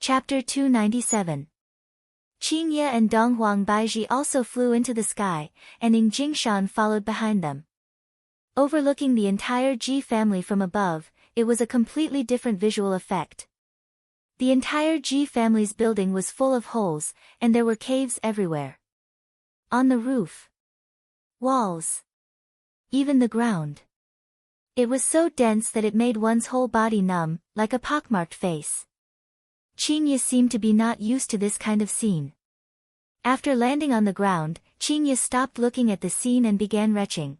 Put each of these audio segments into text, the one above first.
Chapter 297. Qingye and Donghuang Baizhi also flew into the sky, and Ing Jingshan followed behind them. Overlooking the entire Ji family from above, it was a completely different visual effect. The entire Ji family's building was full of holes, and there were caves everywhere. On the roof, walls, even the ground. It was so dense that it made one's whole body numb, like a pockmarked face. Qingye seemed to be not used to this kind of scene. After landing on the ground, Qingye stopped looking at the scene and began retching.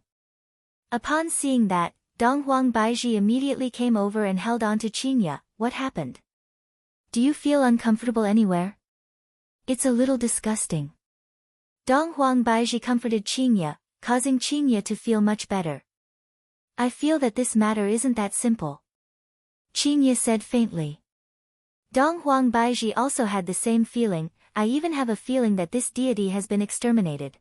Upon seeing that, Donghuang Baizhi immediately came over and held on to Qingye. What happened? Do you feel uncomfortable anywhere? It's a little disgusting. Donghuang Baizhi comforted Qingye, causing Qingye to feel much better. I feel that this matter isn't that simple, Qingye said faintly. Donghuang Baizhi also had the same feeling. I even have a feeling that this deity has been exterminated.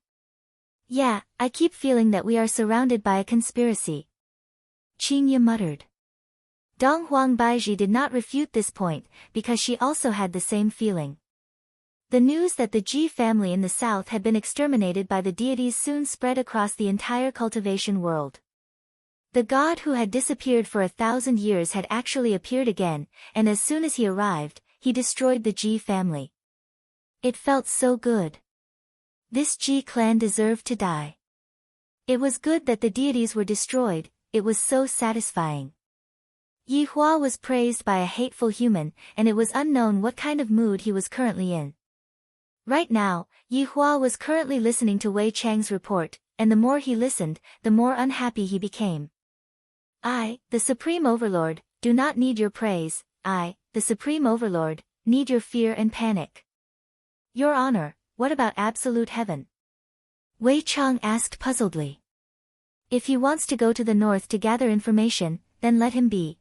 Yeah, I keep feeling that we are surrounded by a conspiracy, Qingye muttered. Donghuang Baizhi did not refute this point, because she also had the same feeling. The news that the Ji family in the south had been exterminated by the deities soon spread across the entire cultivation world. The god who had disappeared for 1,000 years had actually appeared again, and as soon as he arrived, he destroyed the Ji family. It felt so good. This Ji clan deserved to die. It was good that the deities were destroyed, it was so satisfying. Yi Hua was praised by a hateful human, and it was unknown what kind of mood he was currently in. Right now, Yi Hua was currently listening to Wei Chang's report, and the more he listened, the more unhappy he became. I, the Supreme Overlord, do not need your praise. I, the Supreme Overlord, need your fear and panic. Your Honor, what about absolute heaven? Wei Chang asked puzzledly. If he wants to go to the north to gather information, then let him be.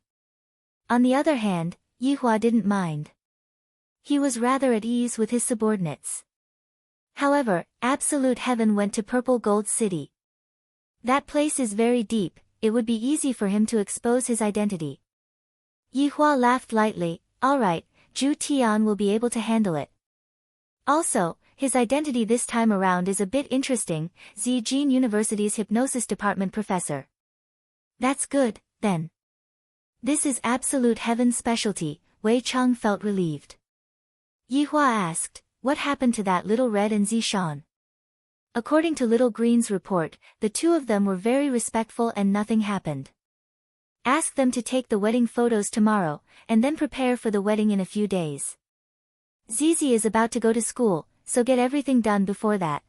On the other hand, Yi Hua didn't mind. He was rather at ease with his subordinates. However, absolute heaven went to Purple Gold City. That place is very deep. It would be easy for him to expose his identity. Yi Hua laughed lightly. All right, Zhu Tian will be able to handle it. Also, his identity this time around is a bit interesting, Zijin University's Hypnosis Department professor. That's good, then. This is absolute heaven's specialty, Wei Chang felt relieved. Yi Hua asked, what happened to that little red and Zishan? According to Little Green's report, the two of them were very respectful and nothing happened. Ask them to take the wedding photos tomorrow, and then prepare for the wedding in a few days. Zizi is about to go to school, so get everything done before that.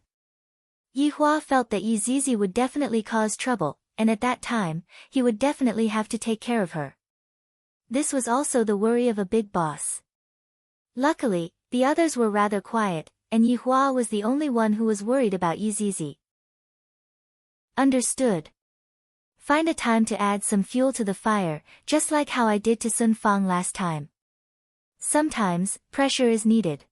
Yi Hua felt that Yi Zizi would definitely cause trouble, and at that time, he would definitely have to take care of her. This was also the worry of a big boss. Luckily, the others were rather quiet, and Yi Hua was the only one who was worried about Yi Zizi. Understood. Find a time to add some fuel to the fire, just like how I did to Sun Fang last time. Sometimes, pressure is needed.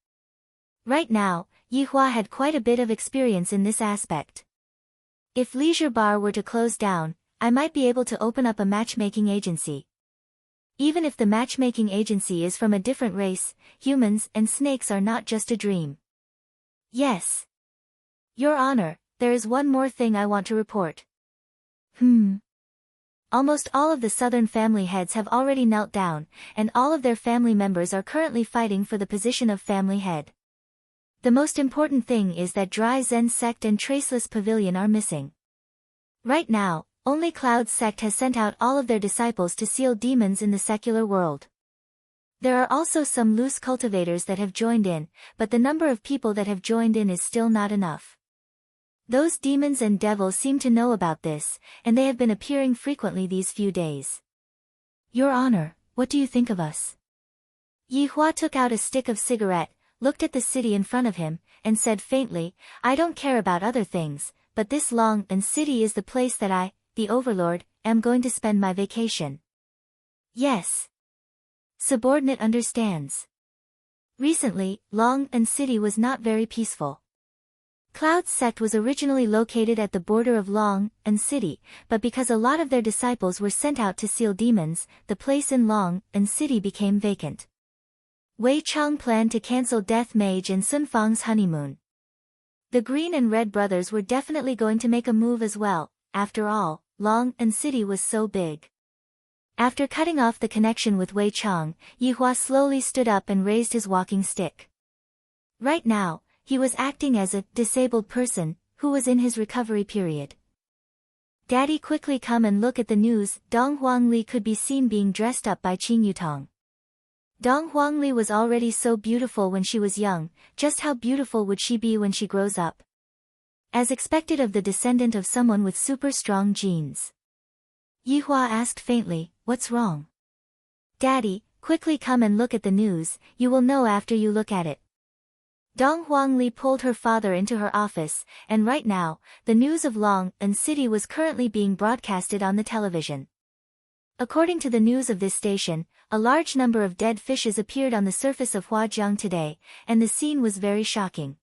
Right now, Yi Hua had quite a bit of experience in this aspect. If Leisure Bar were to close down, I might be able to open up a matchmaking agency. Even if the matchmaking agency is from a different race, humans and snakes are not just a dream. Yes. Your Honor, there is one more thing I want to report. Almost all of the southern family heads have already knelt down, and all of their family members are currently fighting for the position of family head. The most important thing is that Dry Zen Sect and Traceless Pavilion are missing. Right now, only Cloud Sect has sent out all of their disciples to seal demons in the secular world. There are also some loose cultivators that have joined in, but the number of people that have joined in is still not enough. Those demons and devils seem to know about this, and they have been appearing frequently these few days. Your Honor, what do you think of us? Yi Hua took out a stick of cigarette, looked at the city in front of him, and said faintly, I don't care about other things, but this Long and city is the place that I, the Overlord, am going to spend my vacation. Yes. Subordinate understands. Recently, Long and city was not very peaceful. Cloud Sect was originally located at the border of Long and city, but because a lot of their disciples were sent out to seal demons, the place in Long and city became vacant. Wei Chang planned to cancel Death Mage and Sun Fang's honeymoon. The Green and Red brothers were definitely going to make a move as well. After all, Long and City was so big. After cutting off the connection with Wei Chang, Yihua slowly stood up and raised his walking stick. Right now, he was acting as a disabled person who was in his recovery period. Daddy, quickly come and look at the news. Dong Huangli could be seen being dressed up by Qing Yutong. Dong Huangli was already so beautiful when she was young, just how beautiful would she be when she grows up? As expected of the descendant of someone with super strong genes. Yihua asked faintly, "What's wrong?" "Daddy, quickly come and look at the news, you will know after you look at it." Dong Huangli pulled her father into her office, and right now, the news of Long and City was currently being broadcasted on the television. According to the news of this station, a large number of dead fishes appeared on the surface of Huajiang today, and the scene was very shocking.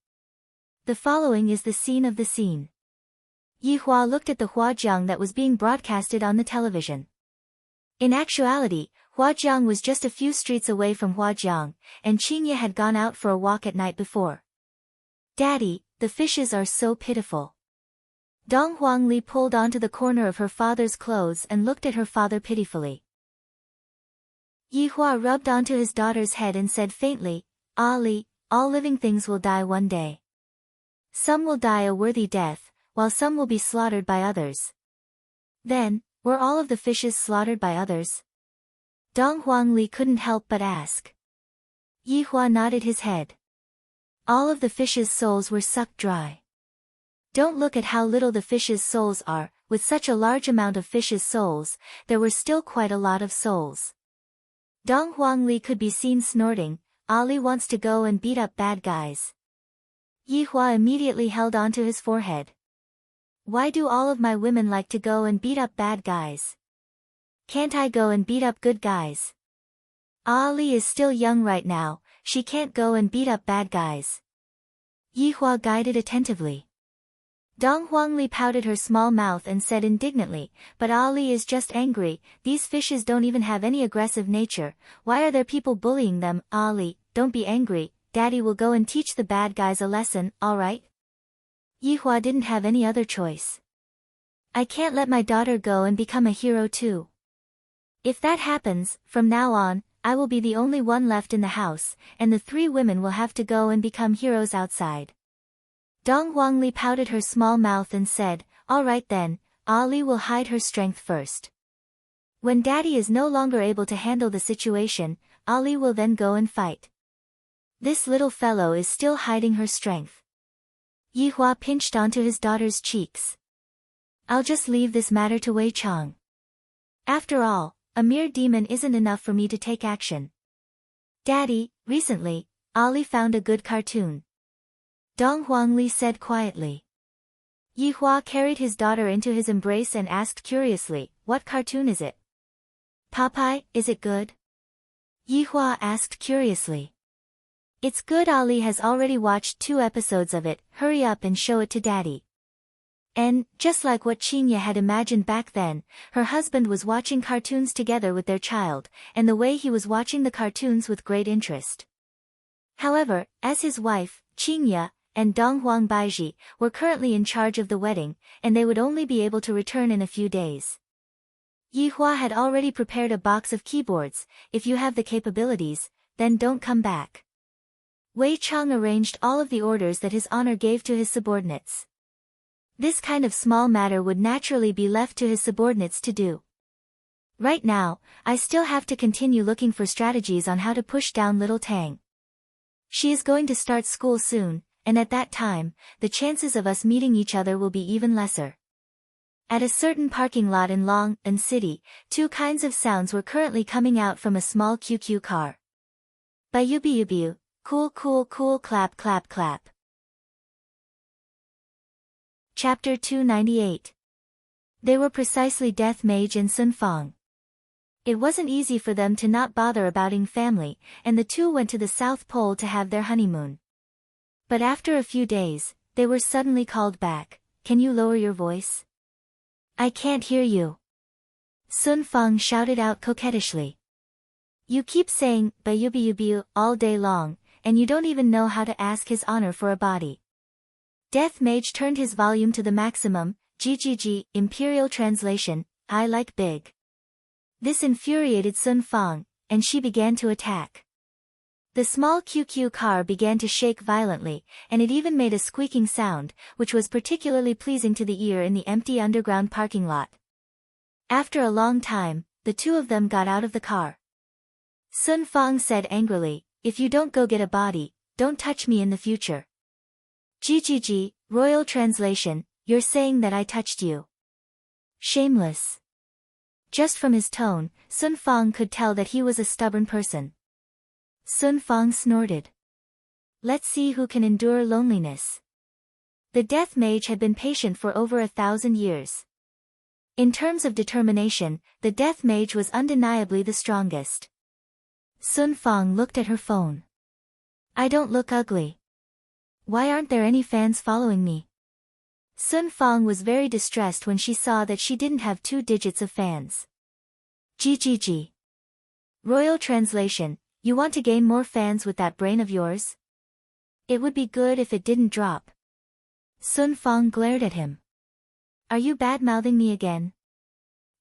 The following is the scene of the scene. Yihua looked at the Huajiang that was being broadcasted on the television. In actuality, Huajiang was just a few streets away from Huajiang, and Qingye had gone out for a walk at night before. "Daddy, the fishes are so pitiful." Dong Huangli pulled onto the corner of her father's clothes and looked at her father pitifully. Yihua rubbed onto his daughter's head and said faintly, "Ali, all living things will die one day. Some will die a worthy death, while some will be slaughtered by others." "Then, were all of the fishes slaughtered by others?" Dong Huangli couldn't help but ask. Yihua nodded his head. All of the fishes' souls were sucked dry. Don't look at how little the fishes' souls are, with such a large amount of fishes' souls, there were still quite a lot of souls. Dong Huangli could be seen snorting, "Ali wants to go and beat up bad guys." Yihua immediately held onto his forehead. "Why do all of my women like to go and beat up bad guys? Can't I go and beat up good guys? Ali is still young right now, she can't go and beat up bad guys." Yihua guided attentively. Dong Huangli pouted her small mouth and said indignantly, "But Ali is just angry, these fishes don't even have any aggressive nature, why are there people bullying them?" "Ali, don't be angry, Daddy will go and teach the bad guys a lesson, alright?" Yihua didn't have any other choice. "I can't let my daughter go and become a hero too. If that happens, from now on, I will be the only one left in the house, and the 3 women will have to go and become heroes outside." Dong Huangli pouted her small mouth and said, "All right then, Ali will hide her strength first. When Daddy is no longer able to handle the situation, Ali will then go and fight. This little fellow is still hiding her strength." Yihua pinched onto his daughter's cheeks. "I'll just leave this matter to Wei Chang. After all, a mere demon isn't enough for me to take action." "Daddy, recently, Ali found a good cartoon," Dong Huangli said quietly. Yihua carried his daughter into his embrace and asked curiously, "What cartoon is it?" "Popeye, is it good?" Yihua asked curiously. "It's good. Ali has already watched 2 episodes of it, hurry up and show it to Daddy." And, just like what Qingye had imagined back then, her husband was watching cartoons together with their child, and the way he was watching the cartoons with great interest. However, as his wife, Qingye, and Dong Huangbaiji, were currently in charge of the wedding, and they would only be able to return in a few days. Yihua had already prepared a box of keyboards. "If you have the capabilities, then don't come back." Wei Chang arranged all of the orders that his honor gave to his subordinates. This kind of small matter would naturally be left to his subordinates to do. Right now, I still have to continue looking for strategies on how to push down little Tang. She is going to start school soon, and at that time, the chances of us meeting each other will be even lesser. At a certain parking lot in Long and City, 2 kinds of sounds were currently coming out from a small QQ car. Bayubiubiu, cool cool cool, clap clap clap. Chapter 298. They were precisely Death Mage and Sun Fang. It wasn't easy for them to not bother abouting family, and the 2 went to the South Pole to have their honeymoon. But after a few days, they were suddenly called back. "Can you lower your voice? I can't hear you," Sun Fang shouted out coquettishly. You keep saying, "Bayubi all day long, and you don't even know how to ask his honor for a body." Death Mage turned his volume to the maximum. GGG, Imperial Translation, I like big. This infuriated Sun Fang, and she began to attack. The small QQ car began to shake violently, and it even made a squeaking sound, which was particularly pleasing to the ear in the empty underground parking lot. After a long time, the two of them got out of the car. Sun Fang said angrily, "If you don't go get a body, don't touch me in the future." GGG, Royal Translation, you're saying that I touched you. Shameless. Just from his tone, Sun Fang could tell that he was a stubborn person. Sun Fang snorted. Let's see who can endure loneliness. The Death Mage had been patient for over 1,000 years. In terms of determination, the Death Mage was undeniably the strongest. Sun Fang looked at her phone. I don't look ugly. Why aren't there any fans following me? Sun Fang was very distressed when she saw that she didn't have 2 digits of fans. GGG. Royal Translation, you want to gain more fans with that brain of yours? It would be good if it didn't drop. Sun Fang glared at him. Are you bad-mouthing me again?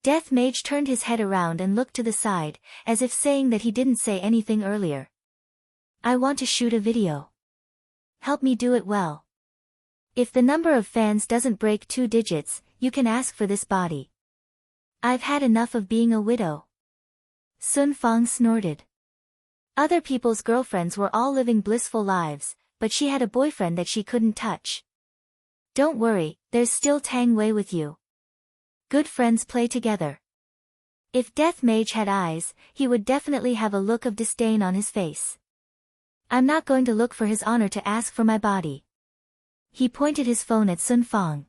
Death Mage turned his head around and looked to the side, as if saying that he didn't say anything earlier. I want to shoot a video. Help me do it well. If the number of fans doesn't break 2 digits, you can ask for this body. I've had enough of being a widow. Sun Fang snorted. Other people's girlfriends were all living blissful lives, but she had a boyfriend that she couldn't touch. Don't worry, there's still Tang Wei with you. Good friends play together. If Death Mage had eyes, he would definitely have a look of disdain on his face. I'm not going to look for his honor to ask for my body. He pointed his phone at Sun Fang.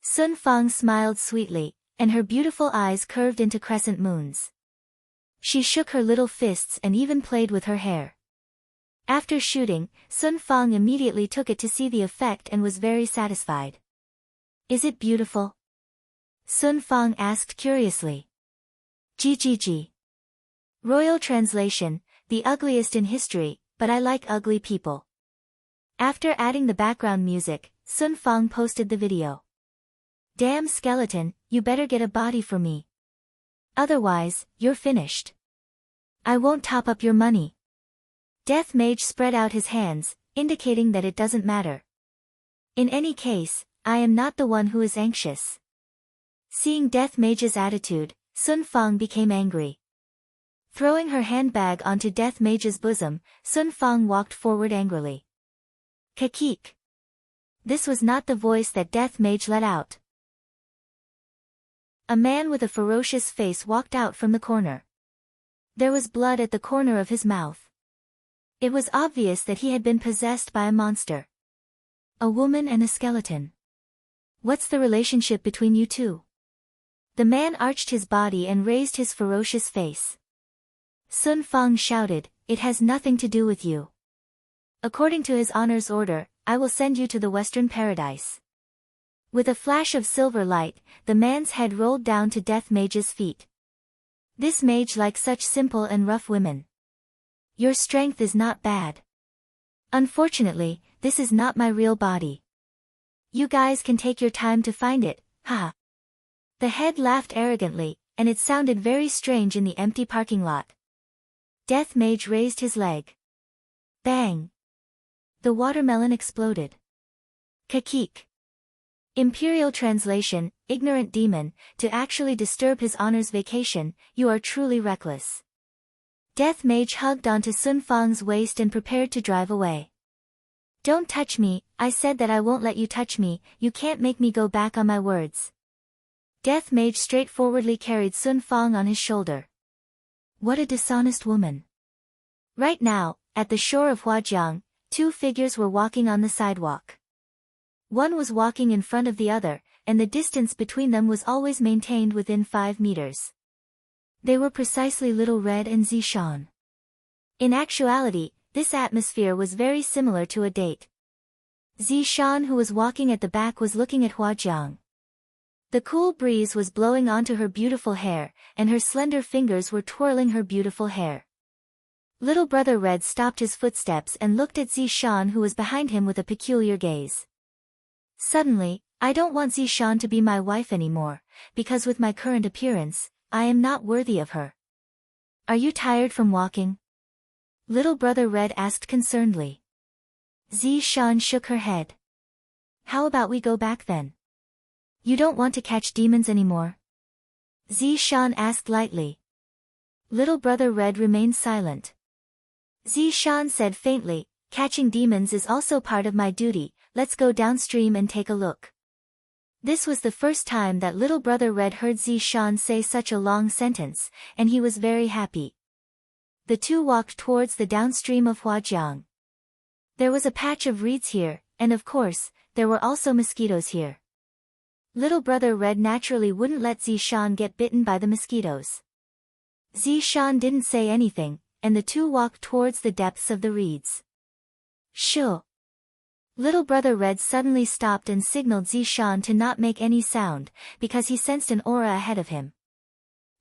Sun Fang smiled sweetly, and her beautiful eyes curved into crescent moons. She shook her little fists and even played with her hair. After shooting, Sun Fang immediately took it to see the effect and was very satisfied. Is it beautiful? Sun Fang asked curiously. GGG. Royal Translation, the ugliest in history, but I like ugly people. After adding the background music, Sun Fang posted the video. Damn skeleton, you better get a body for me. Otherwise, you're finished. I won't top up your money. Death Mage spread out his hands, indicating that it doesn't matter. In any case, I am not the one who is anxious. Seeing Death Mage's attitude, Sun Fang became angry. Throwing her handbag onto Death Mage's bosom, Sun Fang walked forward angrily. Kakik. This was not the voice that Death Mage let out. A man with a ferocious face walked out from the corner. There was blood at the corner of his mouth. It was obvious that he had been possessed by a monster. A woman and a skeleton. What's the relationship between you two? The man arched his body and raised his ferocious face. Sun Fang shouted, it has nothing to do with you. According to his honor's order, I will send you to the Western Paradise. With a flash of silver light, the man's head rolled down to Death Mage's feet. This mage likes such simple and rough women. Your strength is not bad. Unfortunately, this is not my real body. You guys can take your time to find it, haha. The head laughed arrogantly, and it sounded very strange in the empty parking lot. Death Mage raised his leg. Bang! The watermelon exploded. Kakik. Imperial Translation, ignorant demon, to actually disturb his honor's vacation, you are truly reckless. Death Mage hugged onto Sun Fang's waist and prepared to drive away. Don't touch me, I said that I won't let you touch me, you can't make me go back on my words. Death Mage straightforwardly carried Sun Fang on his shoulder. What a dishonest woman. Right now, at the shore of Huajiang, 2 figures were walking on the sidewalk. One was walking in front of the other, and the distance between them was always maintained within 5 meters. They were precisely Little Red and Zishan. In actuality, this atmosphere was very similar to a date. Zishan, who was walking at the back, was looking at Huajiang. The cool breeze was blowing onto her beautiful hair, and her slender fingers were twirling her beautiful hair. Little Brother Red stopped his footsteps and looked at Zishan, who was behind him, with a peculiar gaze. Suddenly, I don't want Zishan to be my wife anymore, because with my current appearance, I am not worthy of her. Are you tired from walking? Little Brother Red asked concernedly. Zishan shook her head. How about we go back then? You don't want to catch demons anymore? Zishan asked lightly. Little Brother Red remained silent. Zishan said faintly, catching demons is also part of my duty, let's go downstream and take a look. This was the first time that Little Brother Red heard Zishan say such a long sentence, and he was very happy. The two walked towards the downstream of Huajiang. There was a patch of reeds here, and of course, there were also mosquitoes here. Little Brother Red naturally wouldn't let Zishan get bitten by the mosquitoes. Zishan didn't say anything, and the two walked towards the depths of the reeds. Shoo! Little Brother Red suddenly stopped and signaled Zishan to not make any sound, because he sensed an aura ahead of him.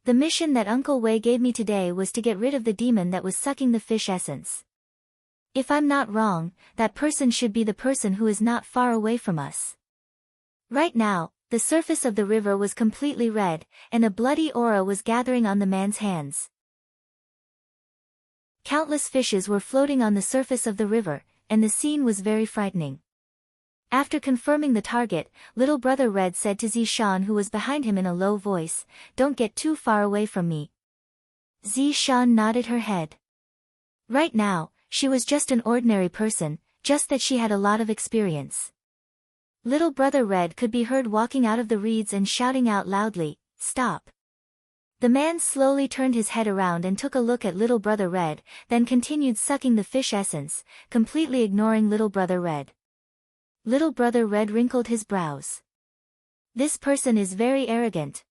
The mission that Uncle Wei gave me today was to get rid of the demon that was sucking the fish essence. If I'm not wrong, that person should be the person who is not far away from us. Right now, the surface of the river was completely red, and a bloody aura was gathering on the man's hands. Countless fishes were floating on the surface of the river, and the scene was very frightening. After confirming the target, Little Brother Red said to Zishan, who was behind him, in a low voice, "Don't get too far away from me." Zishan nodded her head. Right now, she was just an ordinary person, just that she had a lot of experience. Little Brother Red could be heard walking out of the reeds and shouting out loudly, "Stop!" The man slowly turned his head around and took a look at Little Brother Red, then continued sucking the fish essence, completely ignoring Little Brother Red. Little Brother Red wrinkled his brows. This person is very arrogant.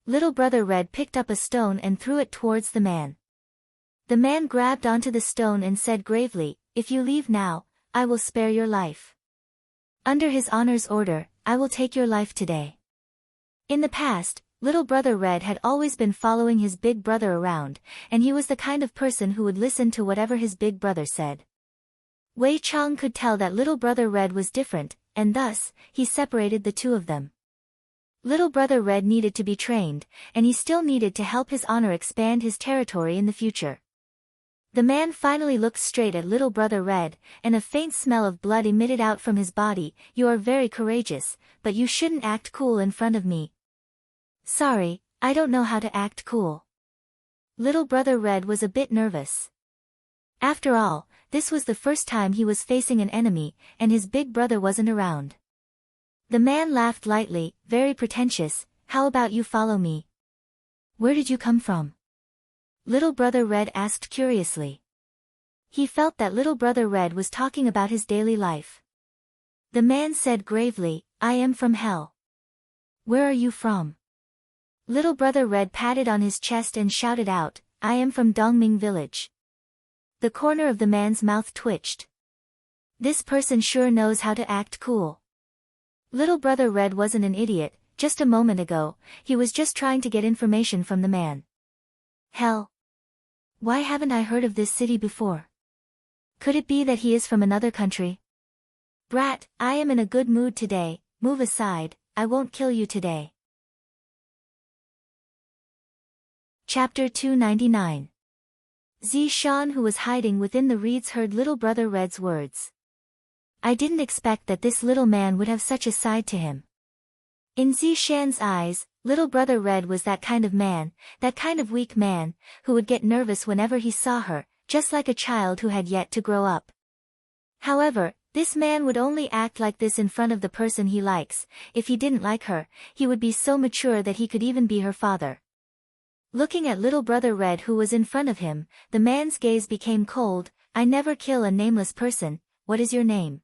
Little Brother Red picked up a stone and threw it towards the man. The man grabbed onto the stone and said gravely, "If you leave now, I will spare your life. Under his honor's order, I will take your life today." In the past, Little Brother Red had always been following his big brother around, and he was the kind of person who would listen to whatever his big brother said. Wei Chang could tell that Little Brother Red was different, and thus, he separated the two of them. Little Brother Red needed to be trained, and he still needed to help his honor expand his territory in the future. The man finally looked straight at Little Brother Red, and a faint smell of blood emitted out from his body. "You are very courageous, but you shouldn't act cool in front of me." "Sorry, I don't know how to act cool." Little Brother Red was a bit nervous. After all, this was the first time he was facing an enemy, and his big brother wasn't around. The man laughed lightly, very pretentious. "How about you follow me?" "Where did you come from?" Little Brother Red asked curiously. He felt that Little Brother Red was talking about his daily life. The man said gravely, "I am from hell." "Where are you from?" Little Brother Red patted on his chest and shouted out, "I am from Dongming village." The corner of the man's mouth twitched. This person sure knows how to act cool. Little Brother Red wasn't an idiot. Just a moment ago, he was just trying to get information from the man. Hell! Why haven't I heard of this city before? Could it be that he is from another country? "Brat, I am in a good mood today, move aside, I won't kill you today." Chapter 299. Zishan, who was hiding within the reeds, heard Little Brother Red's words. I didn't expect that this little man would have such a side to him. In Zishan's eyes, Little Brother Red was that kind of man, that kind of weak man, who would get nervous whenever he saw her, just like a child who had yet to grow up. However, this man would only act like this in front of the person he likes. If he didn't like her, he would be so mature that he could even be her father. Looking at Little Brother Red, who was in front of him, the man's gaze became cold. "I never kill a nameless person. What is your name?"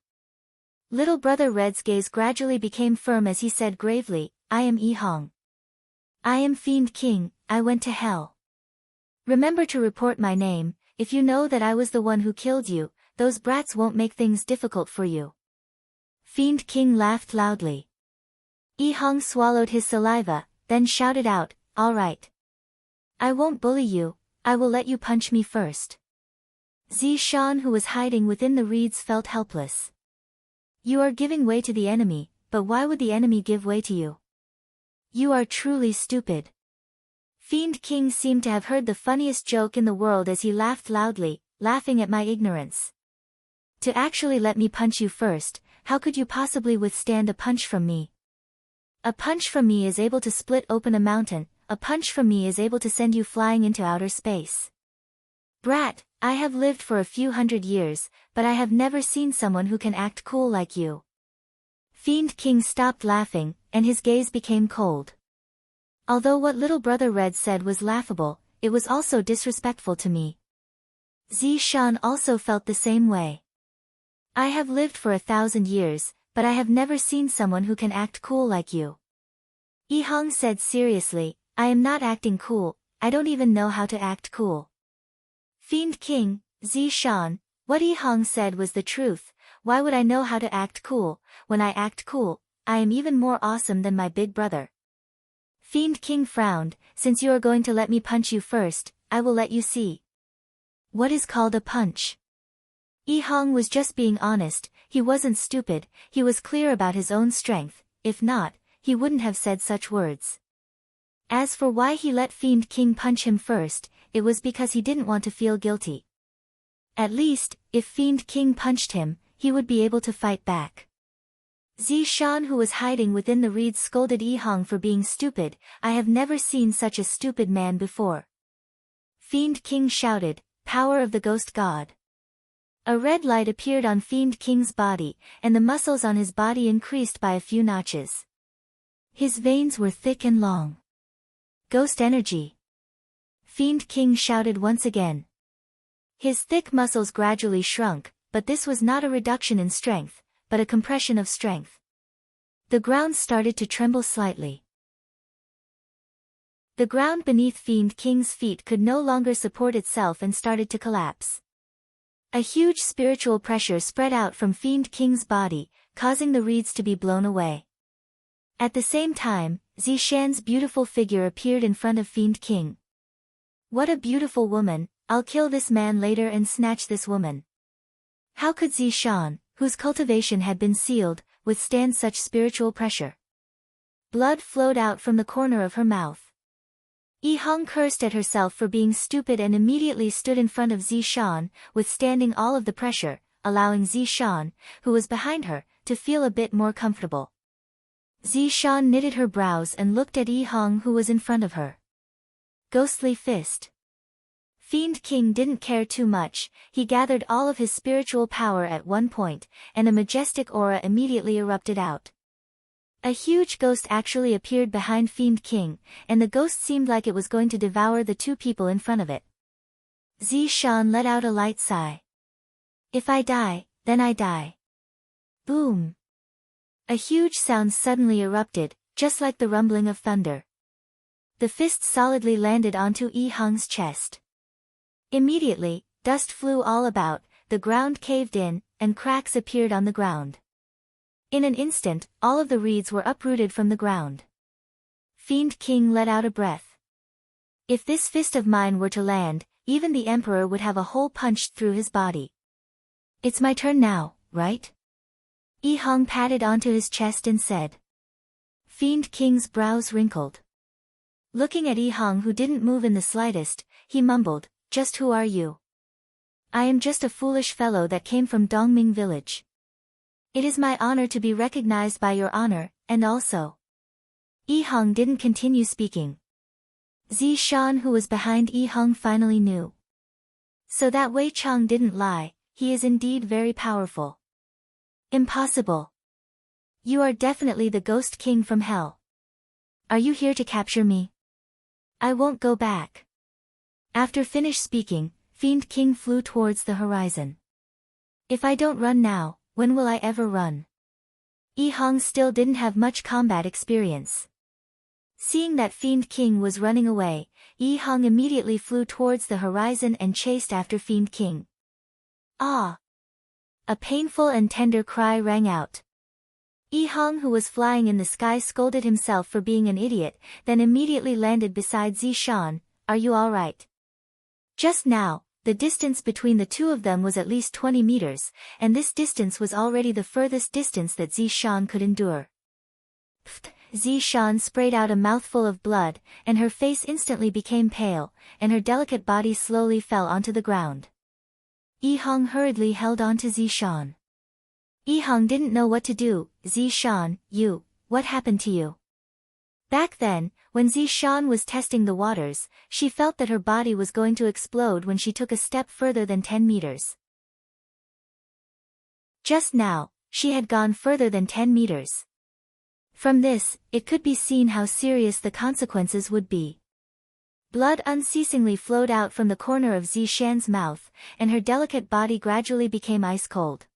Little Brother Red's gaze gradually became firm as he said gravely, "I am Yi Hong. I am Fiend King, I went to hell. Remember to report my name. If you know that I was the one who killed you, those brats won't make things difficult for you." Fiend King laughed loudly. Yi Hong swallowed his saliva, then shouted out, "All right. I won't bully you, I will let you punch me first." Zishan, who was hiding within the reeds, felt helpless. "You are giving way to the enemy, but why would the enemy give way to you? You are truly stupid." Fiend King seemed to have heard the funniest joke in the world as he laughed loudly, laughing at my ignorance. "To actually let me punch you first, how could you possibly withstand a punch from me? A punch from me is able to split open a mountain, a punch from me is able to send you flying into outer space. Brat, I have lived for a few hundred years, but I have never seen someone who can act cool like you." Fiend King stopped laughing, and his gaze became cold. Although what little brother Red said was laughable, it was also disrespectful to me. Zishan also felt the same way. "I have lived for 1,000 years, but I have never seen someone who can act cool like you." Yi Hong said seriously, "I am not acting cool, I don't even know how to act cool." Fiend King, Zishan, what Yi Hong said was the truth. Why would I know how to act cool? When I act cool, I am even more awesome than my big brother. Fiend King frowned, "Since you are going to let me punch you first, I will let you see what is called a punch." Yi Hong was just being honest, he wasn't stupid, he was clear about his own strength, if not, he wouldn't have said such words. As for why he let Fiend King punch him first, it was because he didn't want to feel guilty. At least, if Fiend King punched him, he would be able to fight back. Zishan, who was hiding within the reeds, scolded Yi Hong for being stupid. "I have never seen such a stupid man before." Fiend King shouted, "Power of the Ghost God." A red light appeared on Fiend King's body, and the muscles on his body increased by a few notches. His veins were thick and long. "Ghost energy!" Fiend King shouted once again. His thick muscles gradually shrunk, but this was not a reduction in strength, but a compression of strength. The ground started to tremble slightly. The ground beneath Fiend King's feet could no longer support itself and started to collapse. A huge spiritual pressure spread out from Fiend King's body, causing the reeds to be blown away. At the same time, Zishan's beautiful figure appeared in front of Fiend King. "What a beautiful woman, I'll kill this man later and snatch this woman." How could Zishan, whose cultivation had been sealed, withstand such spiritual pressure? Blood flowed out from the corner of her mouth. Yi Hong cursed at herself for being stupid and immediately stood in front of Zishan, withstanding all of the pressure, allowing Zishan, who was behind her, to feel a bit more comfortable. Zishan knitted her brows and looked at Yi Hong, who was in front of her. Ghostly fist. Fiend King didn't care too much, he gathered all of his spiritual power at one point, and a majestic aura immediately erupted out. A huge ghost actually appeared behind Fiend King, and the ghost seemed like it was going to devour the two people in front of it. Zishan let out a light sigh. "If I die, then I die." Boom! A huge sound suddenly erupted, just like the rumbling of thunder. The fist solidly landed onto Yi Hong's chest. Immediately, dust flew all about, the ground caved in, and cracks appeared on the ground. In an instant, all of the reeds were uprooted from the ground. Fiend King let out a breath. If this fist of mine were to land, even the Emperor would have a hole punched through his body. "It's my turn now, right?" Yi Hong patted onto his chest and said. Fiend King's brows wrinkled. Looking at Yi Hong, who didn't move in the slightest, he mumbled, "Just who are you?" "I am just a foolish fellow that came from Dongming village. It is my honor to be recognized by your honor, and also..." Yi Hong didn't continue speaking. Zishan, who was behind Yi Hong, finally knew. So that Wei Chang didn't lie, he is indeed very powerful. "Impossible. You are definitely the Ghost King from hell. Are you here to capture me? I won't go back." After finished speaking, Fiend King flew towards the horizon. "If I don't run now, when will I ever run?" Yi Hong still didn't have much combat experience. Seeing that Fiend King was running away, Yi Hong immediately flew towards the horizon and chased after Fiend King. "Ah!" A painful and tender cry rang out. Yi Hong, who was flying in the sky, scolded himself for being an idiot, then immediately landed beside Zishan. Are you all right? Just now, the distance between the two of them was at least 20 meters, and this distance was already the furthest distance that Zishan could endure. Pfft! Zishan sprayed out a mouthful of blood, and her face instantly became pale, and her delicate body slowly fell onto the ground. Yi Hong hurriedly held on to Zishan. Yi Hong didn't know what to do. Zishan, what happened to you? Back then, when Zishan was testing the waters, she felt that her body was going to explode when she took a step further than 10 meters. Just now, she had gone further than 10 meters. From this, it could be seen how serious the consequences would be. Blood unceasingly flowed out from the corner of Zishan's mouth, and her delicate body gradually became ice cold.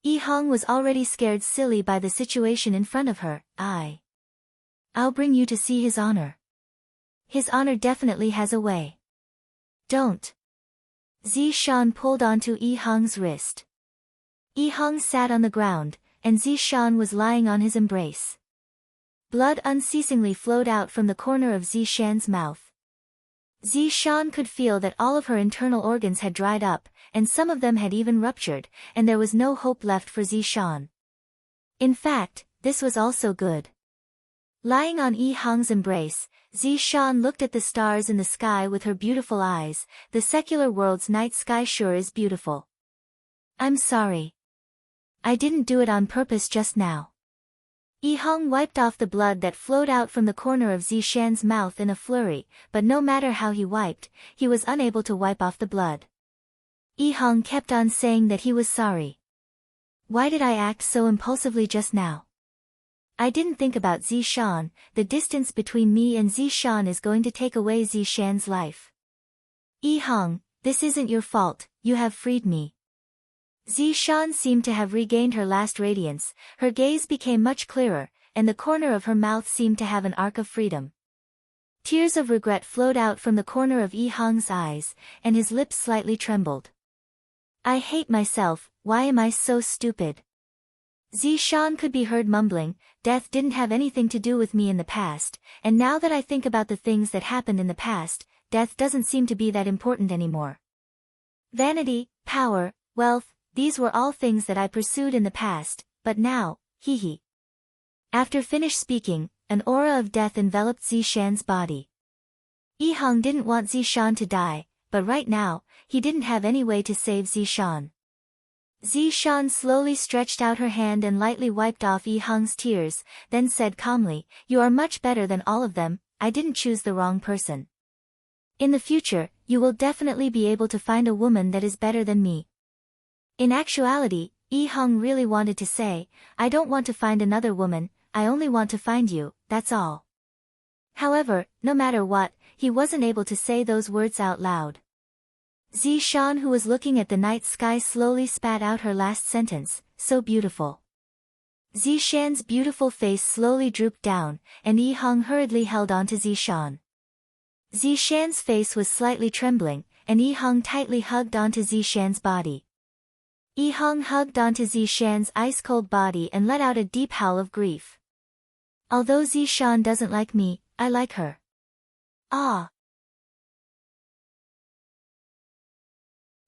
Yi Hong was already scared silly by the situation in front of her. I'll bring you to see his honor. His honor definitely has a way. Don't. Zishan pulled onto Yi Hong's wrist. Yi Hong sat on the ground, and Zishan was lying on his embrace. Blood unceasingly flowed out from the corner of Zishan's mouth. Zishan could feel that all of her internal organs had dried up, and some of them had even ruptured, and there was no hope left for Zishan. In fact, this was also good. Lying on Yi Hong's embrace, Zishan looked at the stars in the sky with her beautiful eyes. The secular world's night sky sure is beautiful. I'm sorry. I didn't do it on purpose just now. Yi Hong wiped off the blood that flowed out from the corner of Zishan's mouth in a flurry, but no matter how he wiped, he was unable to wipe off the blood. Yi Hong kept on saying that he was sorry. Why did I act so impulsively just now? I didn't think about Zishan. The distance between me and Zishan is going to take away Zishan's life. Yi Hong, this isn't your fault, you have freed me. Zishan seemed to have regained her last radiance, her gaze became much clearer, and the corner of her mouth seemed to have an arc of freedom. Tears of regret flowed out from the corner of Yi Hong's eyes, and his lips slightly trembled. I hate myself, why am I so stupid? Zishan could be heard mumbling, death didn't have anything to do with me in the past, and now that I think about the things that happened in the past, death doesn't seem to be that important anymore. Vanity, power, wealth, these were all things that I pursued in the past, but now, hee. After finished speaking, an aura of death enveloped Zishan's body. Yi Hong didn't want Zishan to die, but right now, he didn't have any way to save Zishan. Zishan slowly stretched out her hand and lightly wiped off Yi Hong's tears, then said calmly, You are much better than all of them, I didn't choose the wrong person. In the future, you will definitely be able to find a woman that is better than me. In actuality, Yi Hong really wanted to say, I don't want to find another woman, I only want to find you, that's all. However, no matter what, he wasn't able to say those words out loud. Zishan, who was looking at the night sky, slowly spat out her last sentence, so beautiful. Zishan's beautiful face slowly drooped down, and Yi Hong hurriedly held on to Zishan. Zishan's face was slightly trembling, and Yi Hong tightly hugged onto Zishan's body. Yi Hong hugged onto Zishan's ice-cold body and let out a deep howl of grief. Although Zishan doesn't like me, I like her. Ah!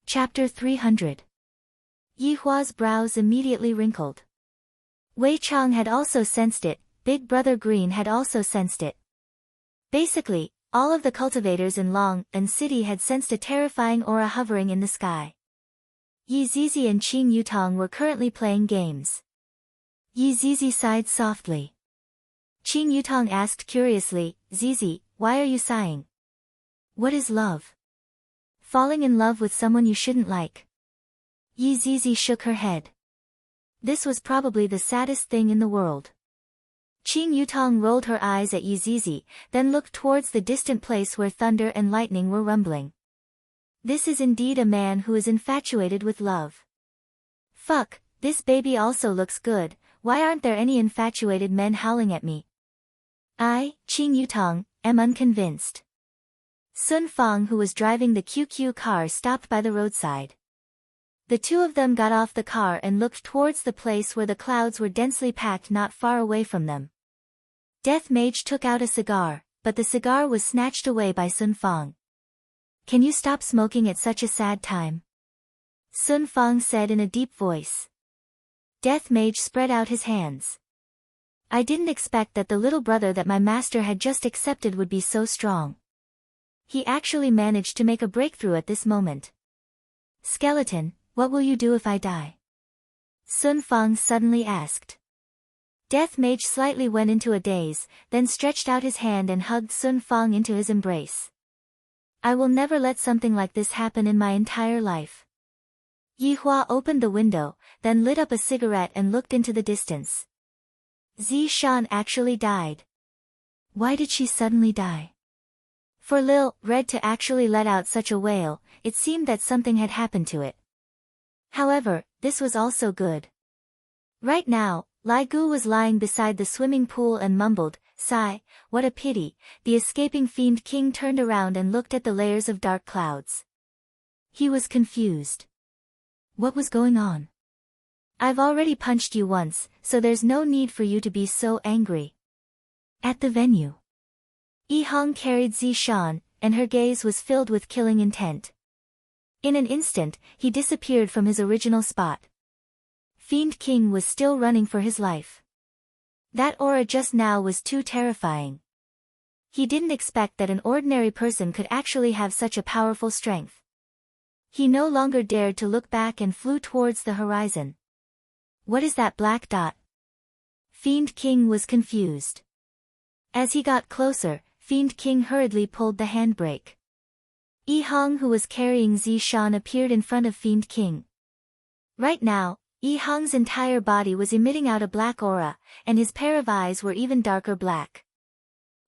Chapter 300. Yi Hua's brows immediately wrinkled. Wei Chang had also sensed it, Big Brother Green had also sensed it. Basically, all of the cultivators in Long and City had sensed a terrifying aura hovering in the sky. Yi Zizi and Qing Yutong were currently playing games. Yi Zizi sighed softly. Qing Yutong asked curiously, Zizi, why are you sighing? What is love? Falling in love with someone you shouldn't like. Yi Zizi shook her head. This was probably the saddest thing in the world. Qing Yutong rolled her eyes at Yi Zizi, then looked towards the distant place where thunder and lightning were rumbling. This is indeed a man who is infatuated with love. Fuck, this baby also looks good, why aren't there any infatuated men howling at me? I, Qing Yutong, am unconvinced. Sun Fang, who was driving the QQ car, stopped by the roadside. The two of them got off the car and looked towards the place where the clouds were densely packed not far away from them. Death Mage took out a cigar, but the cigar was snatched away by Sun Fang. "Can you stop smoking at such a sad time?" Sun Fang said in a deep voice. Death Mage spread out his hands. "I didn't expect that the little brother that my master had just accepted would be so strong. He actually managed to make a breakthrough at this moment." "Skeleton, what will you do if I die?" Sun Fang suddenly asked. Death Mage slightly went into a daze, then stretched out his hand and hugged Sun Fang into his embrace. "I will never let something like this happen in my entire life." Yi Hua opened the window, then lit up a cigarette and looked into the distance. Zishan actually died. Why did she suddenly die? For Lil Red to actually let out such a wail, it seemed that something had happened to it. However, this was also good. Right now, Lai Gu was lying beside the swimming pool and mumbled, "Sigh, what a pity." The escaping Fiend King turned around and looked at the layers of dark clouds. He was confused. What was going on? "I've already punched you once, so there's no need for you to be so angry." At the venue, Yi Hong carried Zishan, and her gaze was filled with killing intent. In an instant, he disappeared from his original spot. Fiend King was still running for his life. That aura just now was too terrifying. He didn't expect that an ordinary person could actually have such a powerful strength. He no longer dared to look back and flew towards the horizon. "What is that black dot?" Fiend King was confused. As he got closer, Fiend King hurriedly pulled the handbrake. Yi Hong, who was carrying Zishan, appeared in front of Fiend King. Right now, Yi Hong's entire body was emitting out a black aura, and his pair of eyes were even darker black.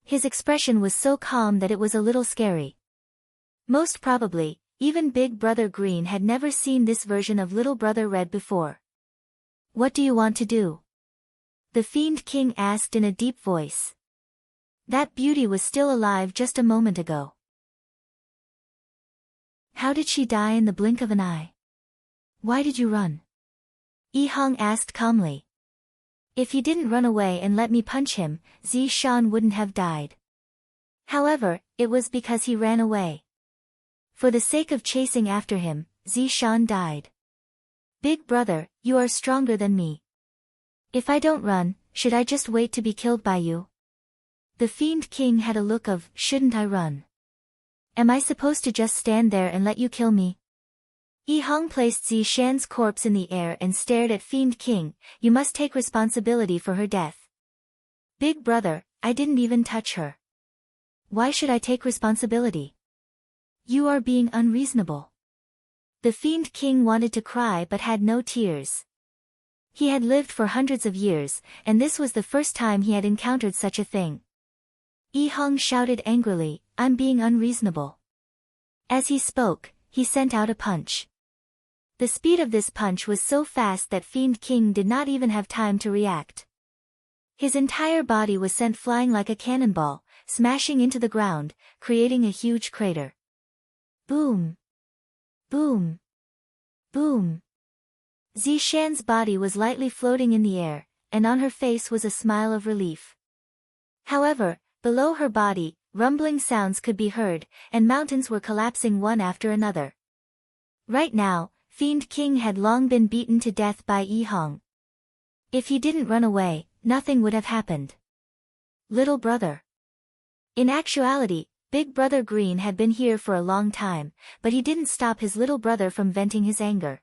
His expression was so calm that it was a little scary. Most probably, even Big Brother Green had never seen this version of Little Brother Red before. "What do you want to do?" the Fiend King asked in a deep voice. That beauty was still alive just a moment ago. "How did she die in the blink of an eye? Why did you run?" Yi Hong asked calmly. "If he didn't run away and let me punch him, Zishan wouldn't have died. However, it was because he ran away. For the sake of chasing after him, Zishan died. Big brother, you are stronger than me. If I don't run, should I just wait to be killed by you?" The Fiend King had a look of, "Shouldn't I run? Am I supposed to just stand there and let you kill me?" Yi Hong placed Zishan's corpse in the air and stared at Fiend King. "You must take responsibility for her death." "Big brother, I didn't even touch her. Why should I take responsibility?" "You are being unreasonable." The Fiend King wanted to cry but had no tears. He had lived for hundreds of years, and this was the first time he had encountered such a thing. Yi Hong shouted angrily, "I'm being unreasonable." As he spoke, he sent out a punch. The speed of this punch was so fast that Fiend King did not even have time to react. His entire body was sent flying like a cannonball, smashing into the ground, creating a huge crater. Boom! Boom! Boom! Zishan's body was lightly floating in the air, and on her face was a smile of relief. However, below her body, rumbling sounds could be heard, and mountains were collapsing one after another. Right now, Fiend King had long been beaten to death by Yi Hong. If he didn't run away, nothing would have happened. Little brother. In actuality, Big Brother Green had been here for a long time, but he didn't stop his little brother from venting his anger.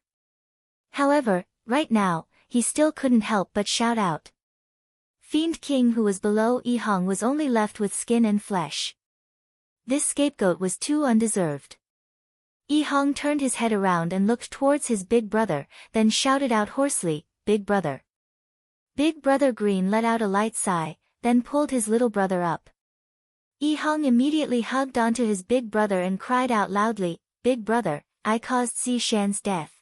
However, right now, he still couldn't help but shout out. Fiend King, who was below Yi Hong, was only left with skin and flesh. This scapegoat was too undeserved. Yi Hong turned his head around and looked towards his big brother, then shouted out hoarsely, "Big brother." Big Brother Green let out a light sigh, then pulled his little brother up. Yi Hong immediately hugged onto his big brother and cried out loudly, "Big brother, I caused Zishan's death."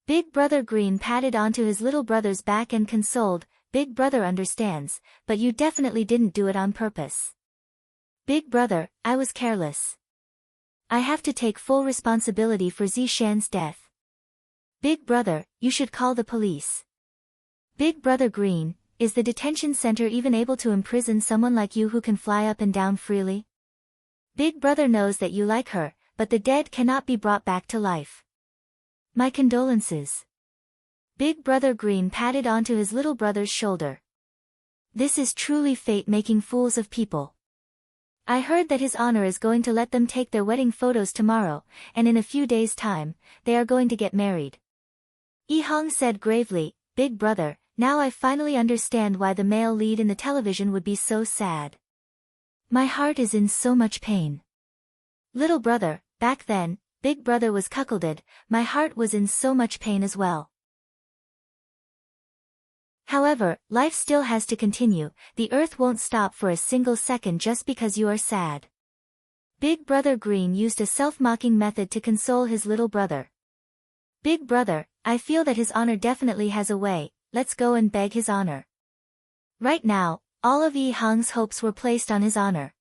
Big Brother Green patted onto his little brother's back and consoled, "Big brother understands, but you definitely didn't do it on purpose. Big brother, I was careless. I have to take full responsibility for Zishan's death." Big brother, you should call the police. Big brother Green, is the detention center even able to imprison someone like you who can fly up and down freely? Big brother knows that you like her, but the dead cannot be brought back to life. My condolences. Big brother Green patted onto his little brother's shoulder. This is truly fate making fools of people. I heard that His Honor is going to let them take their wedding photos tomorrow, and in a few days' time, they are going to get married. Yi Hong said gravely, Big brother, now I finally understand why the male lead in the television would be so sad. My heart is in so much pain. Little brother, back then, Big brother was cuckolded, my heart was in so much pain as well. However, life still has to continue, the earth won't stop for a single second just because you are sad. Big brother Green used a self-mocking method to console his little brother. Big brother, I feel that His Honor definitely has a way, let's go and beg His Honor. Right now, all of Yi Hong's hopes were placed on His Honor.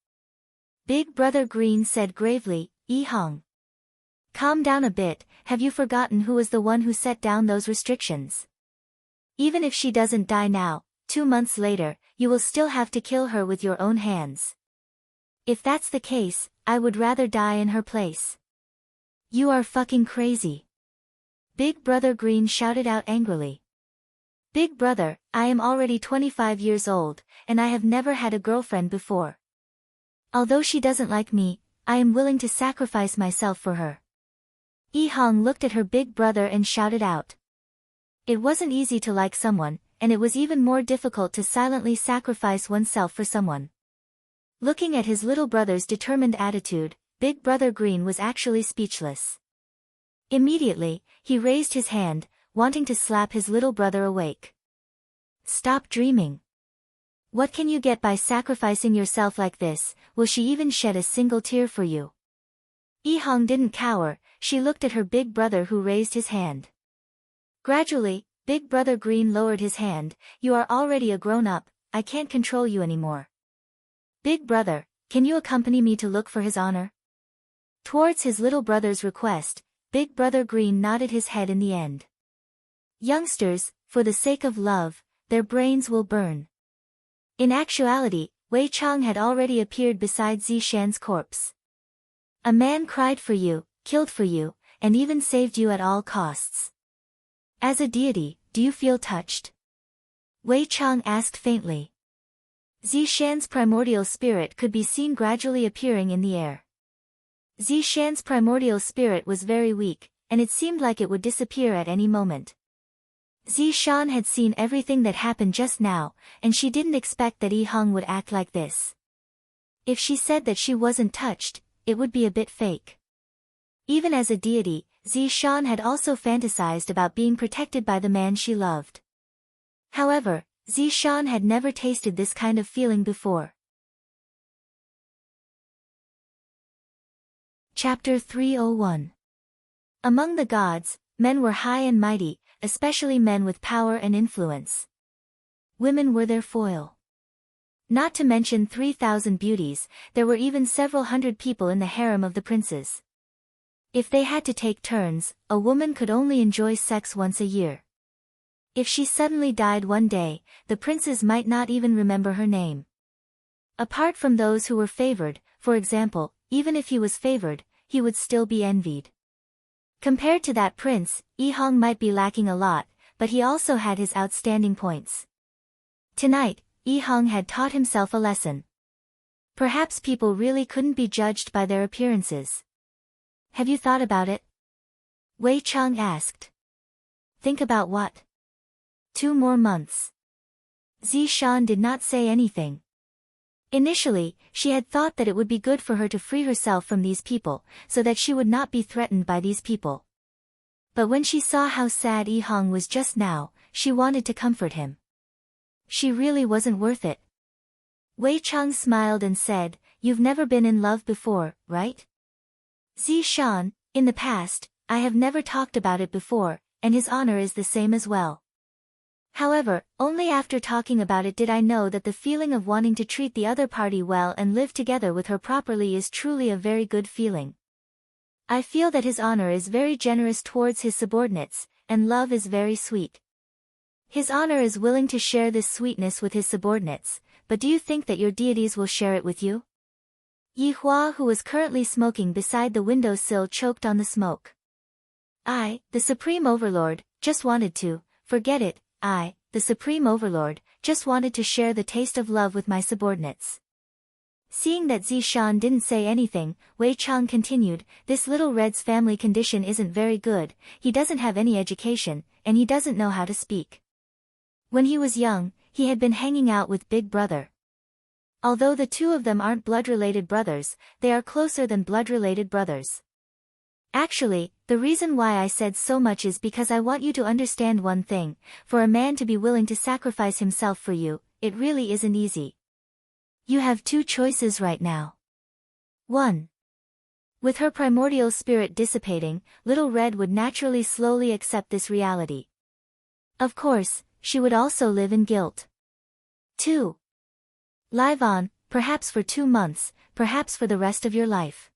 Big brother Green said gravely, Yi Hong. Calm down a bit, have you forgotten who was the one who set down those restrictions? Even if she doesn't die now, 2 months later, you will still have to kill her with your own hands. If that's the case, I would rather die in her place. You are fucking crazy. Big brother Green shouted out angrily. Big brother, I am already 25 years old, and I have never had a girlfriend before. Although she doesn't like me, I am willing to sacrifice myself for her. Yi Hong looked at her big brother and shouted out. It wasn't easy to like someone, and it was even more difficult to silently sacrifice oneself for someone. Looking at his little brother's determined attitude, Big brother Green was actually speechless. Immediately, he raised his hand, wanting to slap his little brother awake. Stop dreaming. What can you get by sacrificing yourself like this? Will she even shed a single tear for you? Yi Hong didn't cower, she looked at her big brother who raised his hand. Gradually, Big brother Green lowered his hand, you are already a grown-up, I can't control you anymore. Big brother, can you accompany me to look for His Honor? Towards his little brother's request, Big brother Green nodded his head in the end. Youngsters, for the sake of love, their brains will burn. In actuality, Wei Chang had already appeared beside Zishan's corpse. A man cried for you, killed for you, and even saved you at all costs. As a deity, do you feel touched? Wei Chang asked faintly. Zishan's primordial spirit could be seen gradually appearing in the air. Zishan's primordial spirit was very weak, and it seemed like it would disappear at any moment. Zishan had seen everything that happened just now, and she didn't expect that Yi Hong would act like this. If she said that she wasn't touched, it would be a bit fake. Even as a deity, Zishan had also fantasized about being protected by the man she loved. However, Zishan had never tasted this kind of feeling before. Chapter 301. Among the gods, men were high and mighty, especially men with power and influence. Women were their foil. Not to mention 3,000 beauties, there were even several hundred people in the harem of the princes. If they had to take turns, a woman could only enjoy sex once a year. If she suddenly died one day, the princes might not even remember her name. Apart from those who were favored, for example, even if he was favored, he would still be envied. Compared to that prince, Yi Hong might be lacking a lot, but he also had his outstanding points. Tonight, Yi Hong had taught himself a lesson. Perhaps people really couldn't be judged by their appearances. Have you thought about it? Wei Chang asked. Think about what? 2 more months. Zishan did not say anything. Initially, she had thought that it would be good for her to free herself from these people, so that she would not be threatened by these people. But when she saw how sad Yi Hong was just now, she wanted to comfort him. She really wasn't worth it. Wei Chang smiled and said, You've never been in love before, right? Zishan, in the past, I have never talked about it before, and His Honor is the same as well. However, only after talking about it did I know that the feeling of wanting to treat the other party well and live together with her properly is truly a very good feeling. I feel that His Honor is very generous towards his subordinates, and love is very sweet. His honor is willing to share this sweetness with his subordinates, but do you think that your deities will share it with you? Yi Hua, who was currently smoking beside the windowsill, choked on the smoke. I, the Supreme Overlord, just wanted to, forget it, I, the Supreme Overlord, just wanted to share the taste of love with my subordinates. Seeing that Zishan didn't say anything, Wei Chang continued, this little Red's family condition isn't very good, he doesn't have any education, and he doesn't know how to speak. When he was young, he had been hanging out with Big Brother. Although the two of them aren't blood-related brothers, they are closer than blood-related brothers. Actually, the reason why I said so much is because I want you to understand one thing, for a man to be willing to sacrifice himself for you, it really isn't easy. You have two choices right now. 1. With her primordial spirit dissipating, Little Red would naturally slowly accept this reality. Of course, she would also live in guilt. 2. Live on, perhaps for 2 months, perhaps for the rest of your life.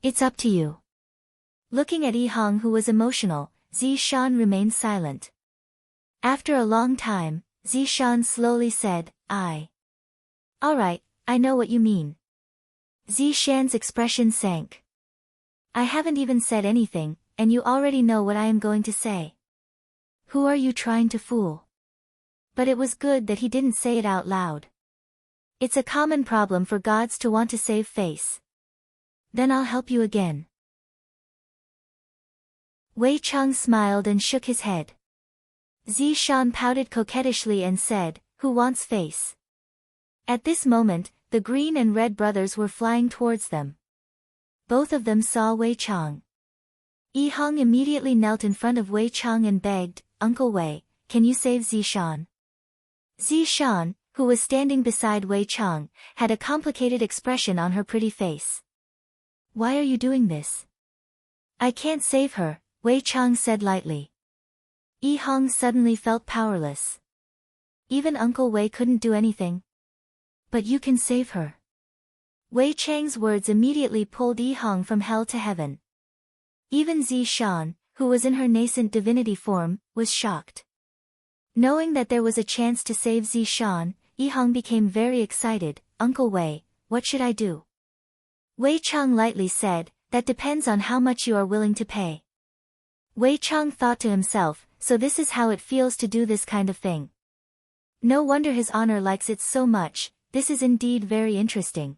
It's up to you. Looking at Yi Hong, who was emotional, Zishan remained silent. After a long time, Zishan slowly said, Alright, I know what you mean. Zishan's expression sank. I haven't even said anything, and you already know what I am going to say. Who are you trying to fool? But it was good that he didn't say it out loud. It's a common problem for gods to want to save face. Then I'll help you again. Wei Chang smiled and shook his head. Zishan pouted coquettishly and said, Who wants face? At this moment, the green and red brothers were flying towards them. Both of them saw Wei Chang. Yi Hong immediately knelt in front of Wei Chang and begged, Uncle Wei, can you save Zishan? Zishan, who was standing beside Wei Chang, had a complicated expression on her pretty face. Why are you doing this? I can't save her, Wei Chang said lightly. Yi Hong suddenly felt powerless. Even Uncle Wei couldn't do anything. But you can save her. Wei Chang's words immediately pulled Yi Hong from hell to heaven. Even Zishan, who was in her nascent divinity form, was shocked. Knowing that there was a chance to save Zishan, Yi Hong became very excited. Uncle Wei, what should I do? Wei Chang lightly said, that depends on how much you are willing to pay. Wei Chang thought to himself, so this is how it feels to do this kind of thing. No wonder his honor likes it so much, this is indeed very interesting.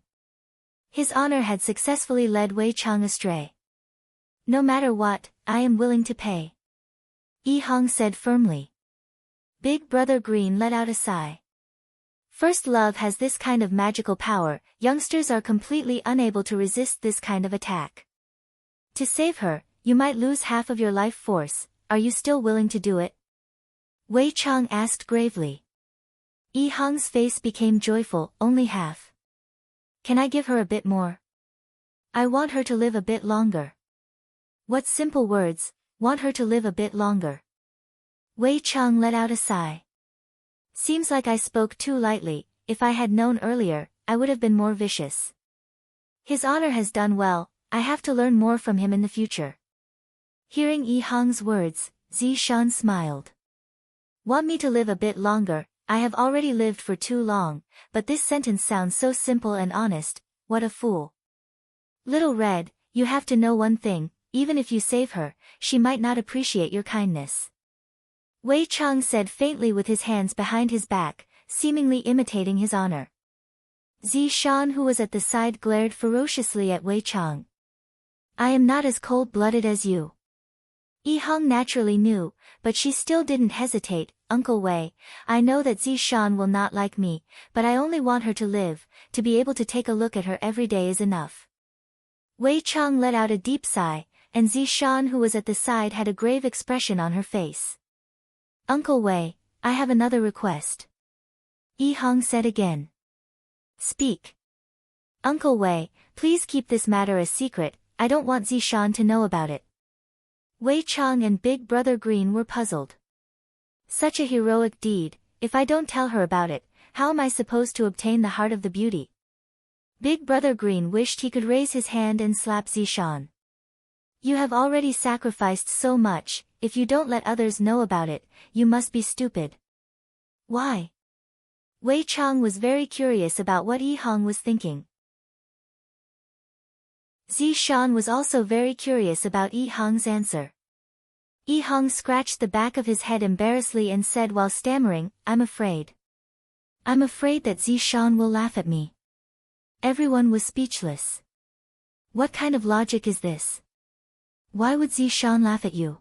His honor had successfully led Wei Chang astray. No matter what, I am willing to pay. Yi Hong said firmly. Big Brother Green let out a sigh. First love has this kind of magical power, youngsters are completely unable to resist this kind of attack. To save her, you might lose half of your life force, are you still willing to do it? Wei Chang asked gravely. Yi Hong's face became joyful, only half. Can I give her a bit more? I want her to live a bit longer. What simple words, want her to live a bit longer. Wei Chang let out a sigh. Seems like I spoke too lightly, if I had known earlier, I would have been more vicious. His honor has done well, I have to learn more from him in the future. Hearing Yi Hong's words, Zishan smiled. Want me to live a bit longer? I have already lived for too long, but this sentence sounds so simple and honest, what a fool. Little Red, you have to know one thing, even if you save her, she might not appreciate your kindness. Wei Chang said faintly with his hands behind his back, seemingly imitating his honor. Zishan, who was at the side, glared ferociously at Wei Chang. I am not as cold-blooded as you. Yi Hong naturally knew, but she still didn't hesitate. Uncle Wei, I know that Zishan will not like me, but I only want her to live, to be able to take a look at her every day is enough. Wei Chang let out a deep sigh, and Zishan, who was at the side, had a grave expression on her face. Uncle Wei, I have another request. Yi Hong said again. Speak. Uncle Wei, please keep this matter a secret, I don't want Zishan to know about it. Wei Chang and Big Brother Green were puzzled. Such a heroic deed, if I don't tell her about it, how am I supposed to obtain the heart of the beauty? Big Brother Green wished he could raise his hand and slap Zishan. You have already sacrificed so much, if you don't let others know about it, you must be stupid. Why? Wei Chang was very curious about what Yi Hong was thinking. Zishan was also very curious about Yi Hong's answer. Yi Hong scratched the back of his head embarrassedly and said while stammering, I'm afraid. I'm afraid that Zishan will laugh at me. Everyone was speechless. What kind of logic is this? Why would Zishan laugh at you?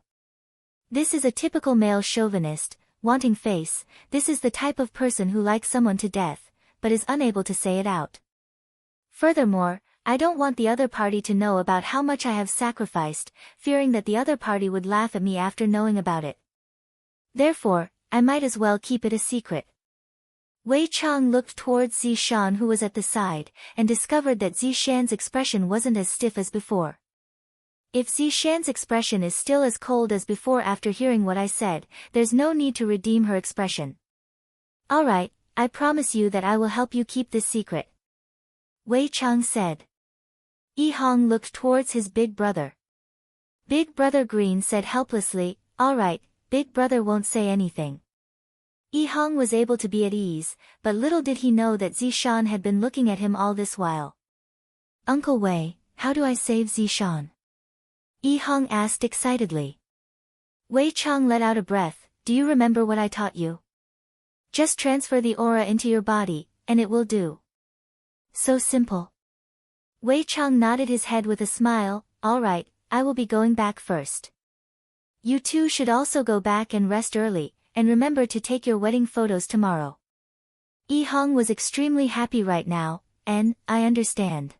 This is a typical male chauvinist, wanting face. This is the type of person who likes someone to death, but is unable to say it out. Furthermore, I don't want the other party to know about how much I have sacrificed, fearing that the other party would laugh at me after knowing about it. Therefore, I might as well keep it a secret. Wei Chang looked towards Zishan who was at the side, and discovered that Zishan's expression wasn't as stiff as before. If Zishan's expression is still as cold as before after hearing what I said, there's no need to redeem her expression. Alright, I promise you that I will help you keep this secret. Wei Chang said. Yi Hong looked towards his big brother. Big brother Green said helplessly, alright, big brother won't say anything. Yi Hong was able to be at ease, but little did he know that Zishan had been looking at him all this while. Uncle Wei, how do I save Zishan? Yi Hong asked excitedly. Wei Chang let out a breath, do you remember what I taught you? Just transfer the aura into your body, and it will do. So simple. Wei Chang nodded his head with a smile, alright, I will be going back first. You two should also go back and rest early, and remember to take your wedding photos tomorrow. Yi Hong was extremely happy right now, and, I understand.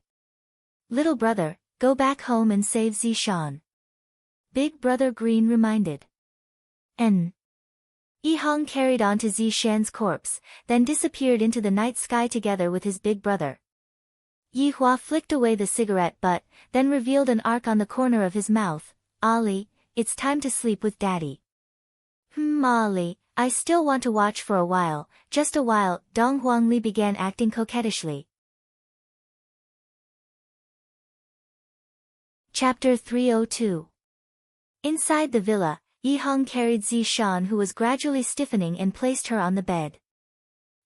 Little brother, go back home and save Zishan. Big brother Green reminded. Yi Hong carried on to Zishan's corpse, then disappeared into the night sky together with his big brother. Yi Hua flicked away the cigarette butt, then revealed an arc on the corner of his mouth. Ali, it's time to sleep with Daddy. Ali, I still want to watch for a while, just a while. Dong Huangli began acting coquettishly. Chapter 302. Inside the villa, Yi Hong carried Zishan who was gradually stiffening and placed her on the bed.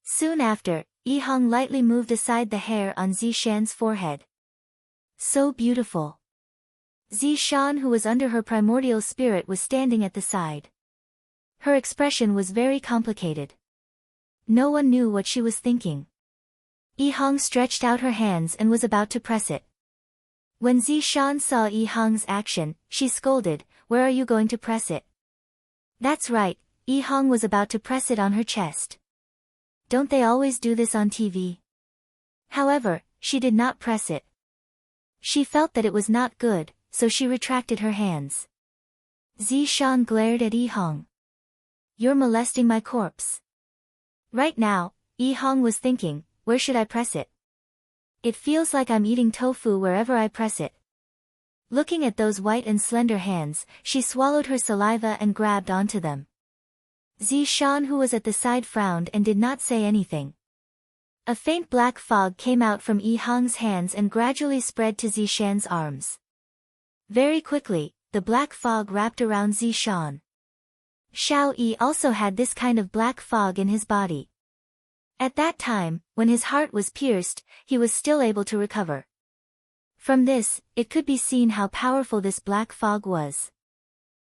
Soon after, Yi Hong lightly moved aside the hair on Zishan's forehead. So beautiful. Zishan who was under her primordial spirit was standing at the side. Her expression was very complicated. No one knew what she was thinking. Yi Hong stretched out her hands and was about to press it. When Zishan saw Yi Hong's action, she scolded, where are you going to press it? That's right, Yi Hong was about to press it on her chest. Don't they always do this on TV? However, she did not press it. She felt that it was not good, so she retracted her hands. Zishan glared at Yi Hong. You're molesting my corpse. Right now, Yi Hong was thinking, where should I press it? It feels like I'm eating tofu wherever I press it. Looking at those white and slender hands, she swallowed her saliva and grabbed onto them. Zishan who was at the side frowned and did not say anything. A faint black fog came out from Yi Hong's hands and gradually spread to Zishan's arms. Very quickly, the black fog wrapped around Zishan. Xiao Yi also had this kind of black fog in his body. At that time, when his heart was pierced, he was still able to recover. From this, it could be seen how powerful this black fog was.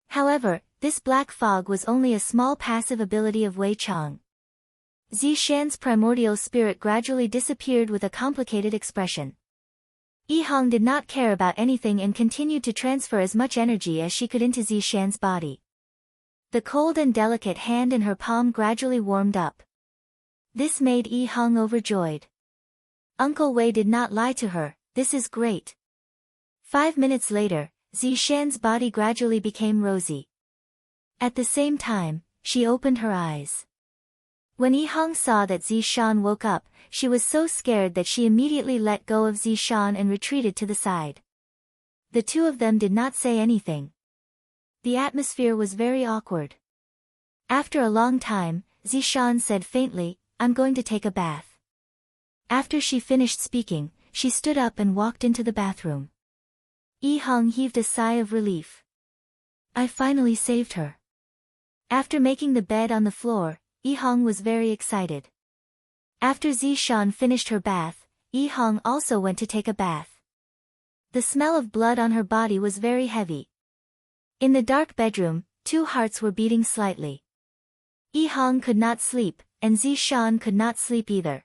However, this black fog was only a small passive ability of Wei Chang. Zishan's primordial spirit gradually disappeared with a complicated expression. Yi Hong did not care about anything and continued to transfer as much energy as she could into Zishan's body. The cold and delicate hand in her palm gradually warmed up. This made Yi Hong overjoyed. Uncle Wei did not lie to her, this is great. 5 minutes later, Zishan's body gradually became rosy. At the same time, she opened her eyes. When Yi Hong saw that Zishan woke up, she was so scared that she immediately let go of Zishan and retreated to the side. The two of them did not say anything. The atmosphere was very awkward. After a long time, Zishan said faintly, I'm going to take a bath. After she finished speaking, she stood up and walked into the bathroom. Yi Hong heaved a sigh of relief. I finally saved her. After making the bed on the floor, Yi-hong was very excited. After Zishan finished her bath, Yi-hong also went to take a bath. The smell of blood on her body was very heavy. In the dark bedroom, two hearts were beating slightly. Yi-hong could not sleep, and Zishan could not sleep either.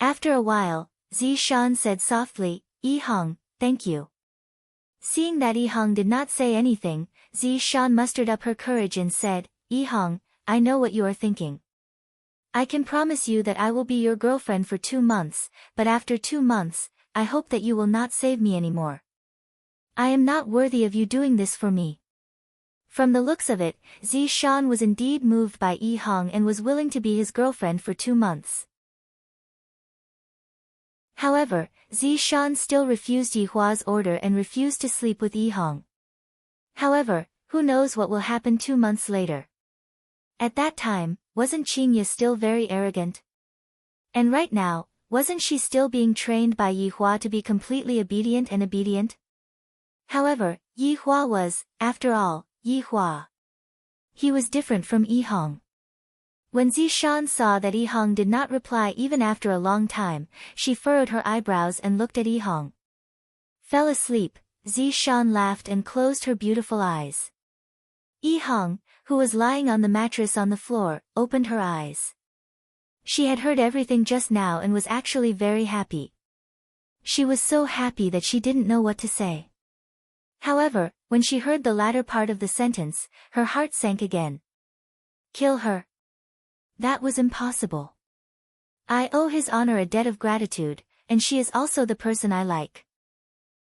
After a while, Zishan said softly, Yi-hong, thank you. Seeing that Yi-hong did not say anything, Zishan mustered up her courage and said, Yi-hong, I know what you are thinking. I can promise you that I will be your girlfriend for 2 months, but after 2 months, I hope that you will not save me anymore. I am not worthy of you doing this for me. From the looks of it, Zishan was indeed moved by Yi-hong and was willing to be his girlfriend for 2 months. However, Zishan still refused Yihua's order and refused to sleep with Yi-hong. However, who knows what will happen 2 months later. At that time, wasn't Qingye still very arrogant? And right now, wasn't she still being trained by Yihua to be completely obedient? However, Yihua was, after all, Yihua. He was different from Yi-hong. When Zishan saw that Yi-hong did not reply even after a long time, she furrowed her eyebrows and looked at Yi-hong. Fell asleep, Zishan laughed and closed her beautiful eyes. Yi-hong, who was lying on the mattress on the floor, opened her eyes. She had heard everything just now and was actually very happy. She was so happy that she didn't know what to say. However, when she heard the latter part of the sentence, her heart sank again. Kill her. That was impossible. I owe his honor a debt of gratitude, and she is also the person I like.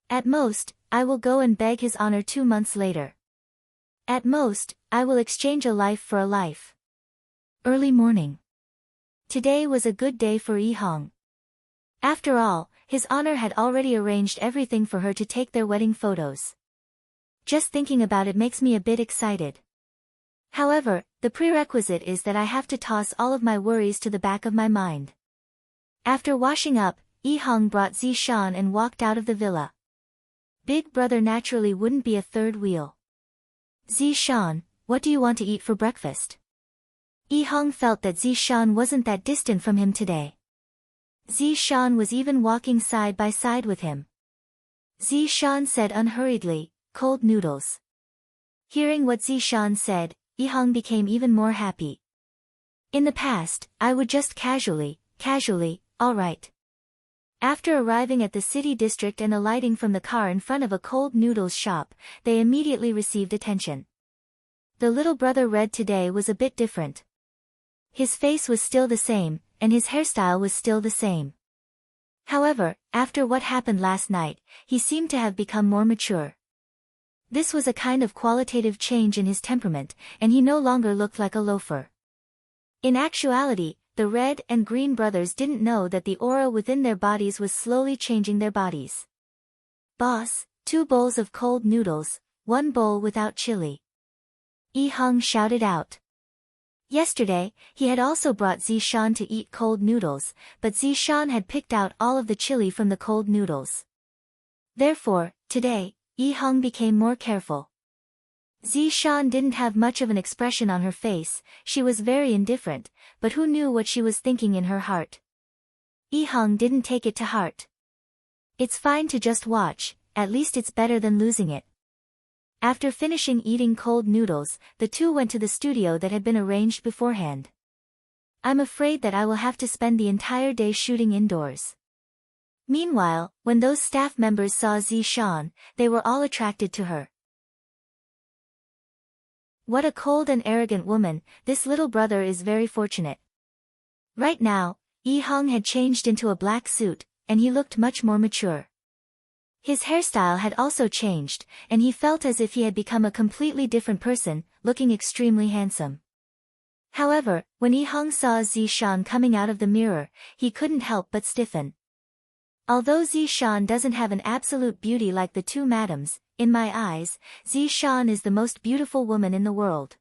At most, I will go and beg his honor 2 months later. At most, I will exchange a life for a life. Early morning. Today was a good day for Yi-hong. After all, his honor had already arranged everything for her to take their wedding photos. Just thinking about it makes me a bit excited. However, the prerequisite is that I have to toss all of my worries to the back of my mind. After washing up, Yi-hong brought Zishan and walked out of the villa. Big brother naturally wouldn't be a third wheel. Zishan, what do you want to eat for breakfast? Yi-hong felt that Zishan wasn't that distant from him today. Zishan was even walking side by side with him. Zishan said unhurriedly, cold noodles. Hearing what Zishan said, Yi-hong became even more happy. In the past, I would just casually, all right. After arriving at the city district and alighting from the car in front of a cold noodles shop, they immediately received attention. The little brother Red today was a bit different. His face was still the same, and his hairstyle was still the same. However, after what happened last night, he seemed to have become more mature. This was a kind of qualitative change in his temperament, and he no longer looked like a loafer. In actuality, the Red and Green brothers didn't know that the aura within their bodies was slowly changing their bodies. Boss, 2 bowls of cold noodles, 1 bowl without chili. Yi-hong shouted out. Yesterday, he had also brought Zishan to eat cold noodles, but Zishan had picked out all of the chili from the cold noodles. Therefore, today, Yi-hong became more careful. Zishan didn't have much of an expression on her face, she was very indifferent, but who knew what she was thinking in her heart? Yi-hong didn't take it to heart. It's fine to just watch, at least it's better than losing it. After finishing eating cold noodles, the two went to the studio that had been arranged beforehand. I'm afraid that I will have to spend the entire day shooting indoors. Meanwhile, when those staff members saw Zishan, they were all attracted to her. What a cold and arrogant woman, this little brother is very fortunate. Right now, Yi-hong had changed into a black suit, and he looked much more mature. His hairstyle had also changed, and he felt as if he had become a completely different person, looking extremely handsome. However, when Yi-hong saw Zishan coming out of the mirror, he couldn't help but stiffen. Although Zishan doesn't have an absolute beauty like the two madams, in my eyes, Zishan is the most beautiful woman in the world.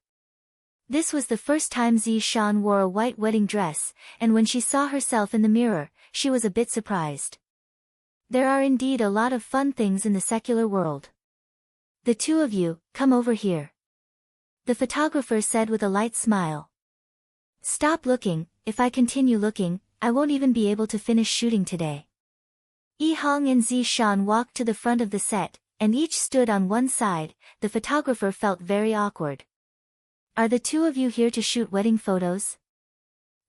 This was the first time Zishan wore a white wedding dress, and when she saw herself in the mirror, she was a bit surprised. There are indeed a lot of fun things in the secular world. The two of you, come over here. The photographer said with a light smile. Stop looking, if I continue looking, I won't even be able to finish shooting today. Yi Hong and Zi Shan walked to the front of the set, and each stood on one side. The photographer felt very awkward. Are the two of you here to shoot wedding photos?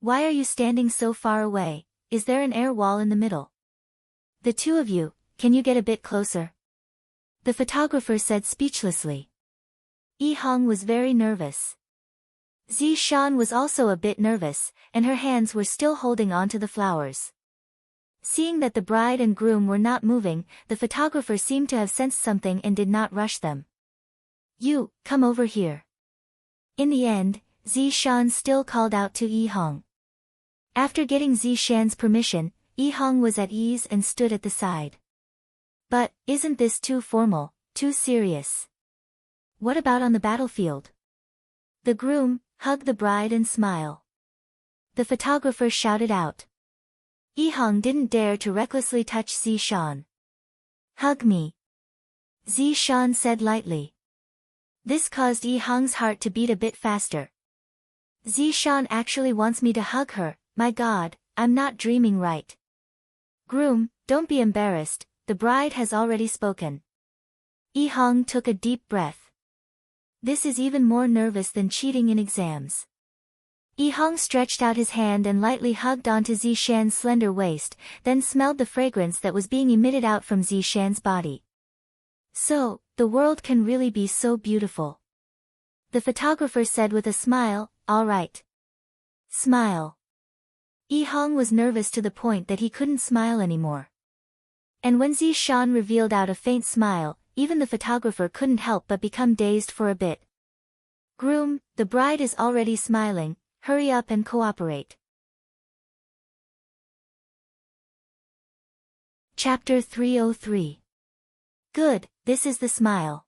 Why are you standing so far away? Is there an air wall in the middle? The two of you, can you get a bit closer? The photographer said speechlessly. Yi Hong was very nervous. Zi Shan was also a bit nervous, and her hands were still holding on to the flowers. Seeing that the bride and groom were not moving, the photographer seemed to have sensed something and did not rush them. You, come over here. In the end, Zi Shan still called out to Yi Hong. After getting Zi Shan's permission, Yi Hong was at ease and stood at the side. But, isn't this too formal, too serious? What about on the battlefield? The groom, hug the bride and smile. The photographer shouted out. Yi Hong didn't dare to recklessly touch Zi Shan. Hug me. Zi Shan said lightly. This caused Yi Hong's heart to beat a bit faster. Zi Shan actually wants me to hug her, my god, I'm not dreaming right. Groom, don't be embarrassed, the bride has already spoken. Yi Hong took a deep breath. This is even more nervous than cheating in exams. Yi Hong stretched out his hand and lightly hugged onto Zi Shan's slender waist, then smelled the fragrance that was being emitted out from Zi Shan's body. So, the world can really be so beautiful. The photographer said with a smile, all right. Smile. Yi Hong was nervous to the point that he couldn't smile anymore. And when Zi Shan revealed out a faint smile, even the photographer couldn't help but become dazed for a bit. Groom, the bride is already smiling. Hurry up and cooperate. Chapter 303. Good, this is the smile.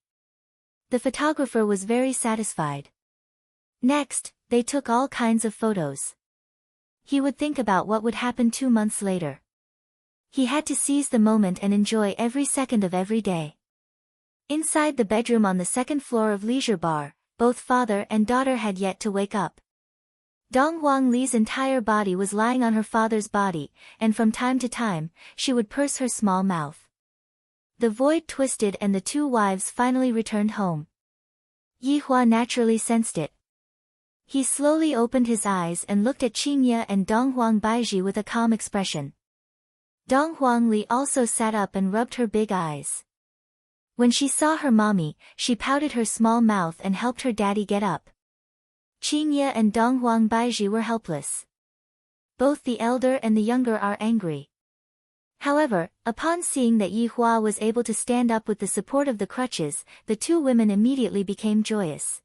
The photographer was very satisfied. Next, they took all kinds of photos. He would think about what would happen 2 months later. He had to seize the moment and enjoy every second of every day. Inside the bedroom on the second floor of Leisure Bar, both father and daughter had yet to wake up. Dong Huang Li's entire body was lying on her father's body, and from time to time, she would purse her small mouth. The void twisted and the two wives finally returned home. Yi Hua naturally sensed it. He slowly opened his eyes and looked at Qingye and Dong Huang Baiji with a calm expression. Dong Huang Li also sat up and rubbed her big eyes. When she saw her mommy, she pouted her small mouth and helped her daddy get up. Qingye and Dong Huang Baiji were helpless. Both the elder and the younger are angry. However, upon seeing that Yi Hua was able to stand up with the support of the crutches, the two women immediately became joyous.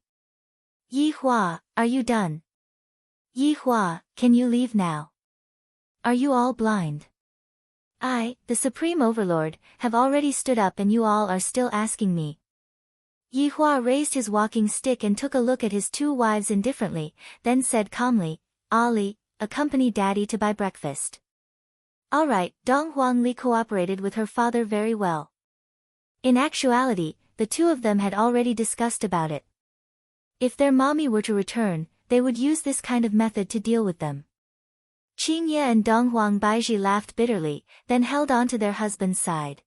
Yi Hua, are you done? Yi Hua, can you leave now? Are you all blind? I, the Supreme Overlord, have already stood up and you all are still asking me. Yi Hua raised his walking stick and took a look at his two wives indifferently, then said calmly, Ali, accompany daddy to buy breakfast. All right, Dong Huang Li cooperated with her father very well. In actuality, the two of them had already discussed about it. If their mommy were to return, they would use this kind of method to deal with them. Qingye and Dong Huang Baiji laughed bitterly, then held on to their husband's side.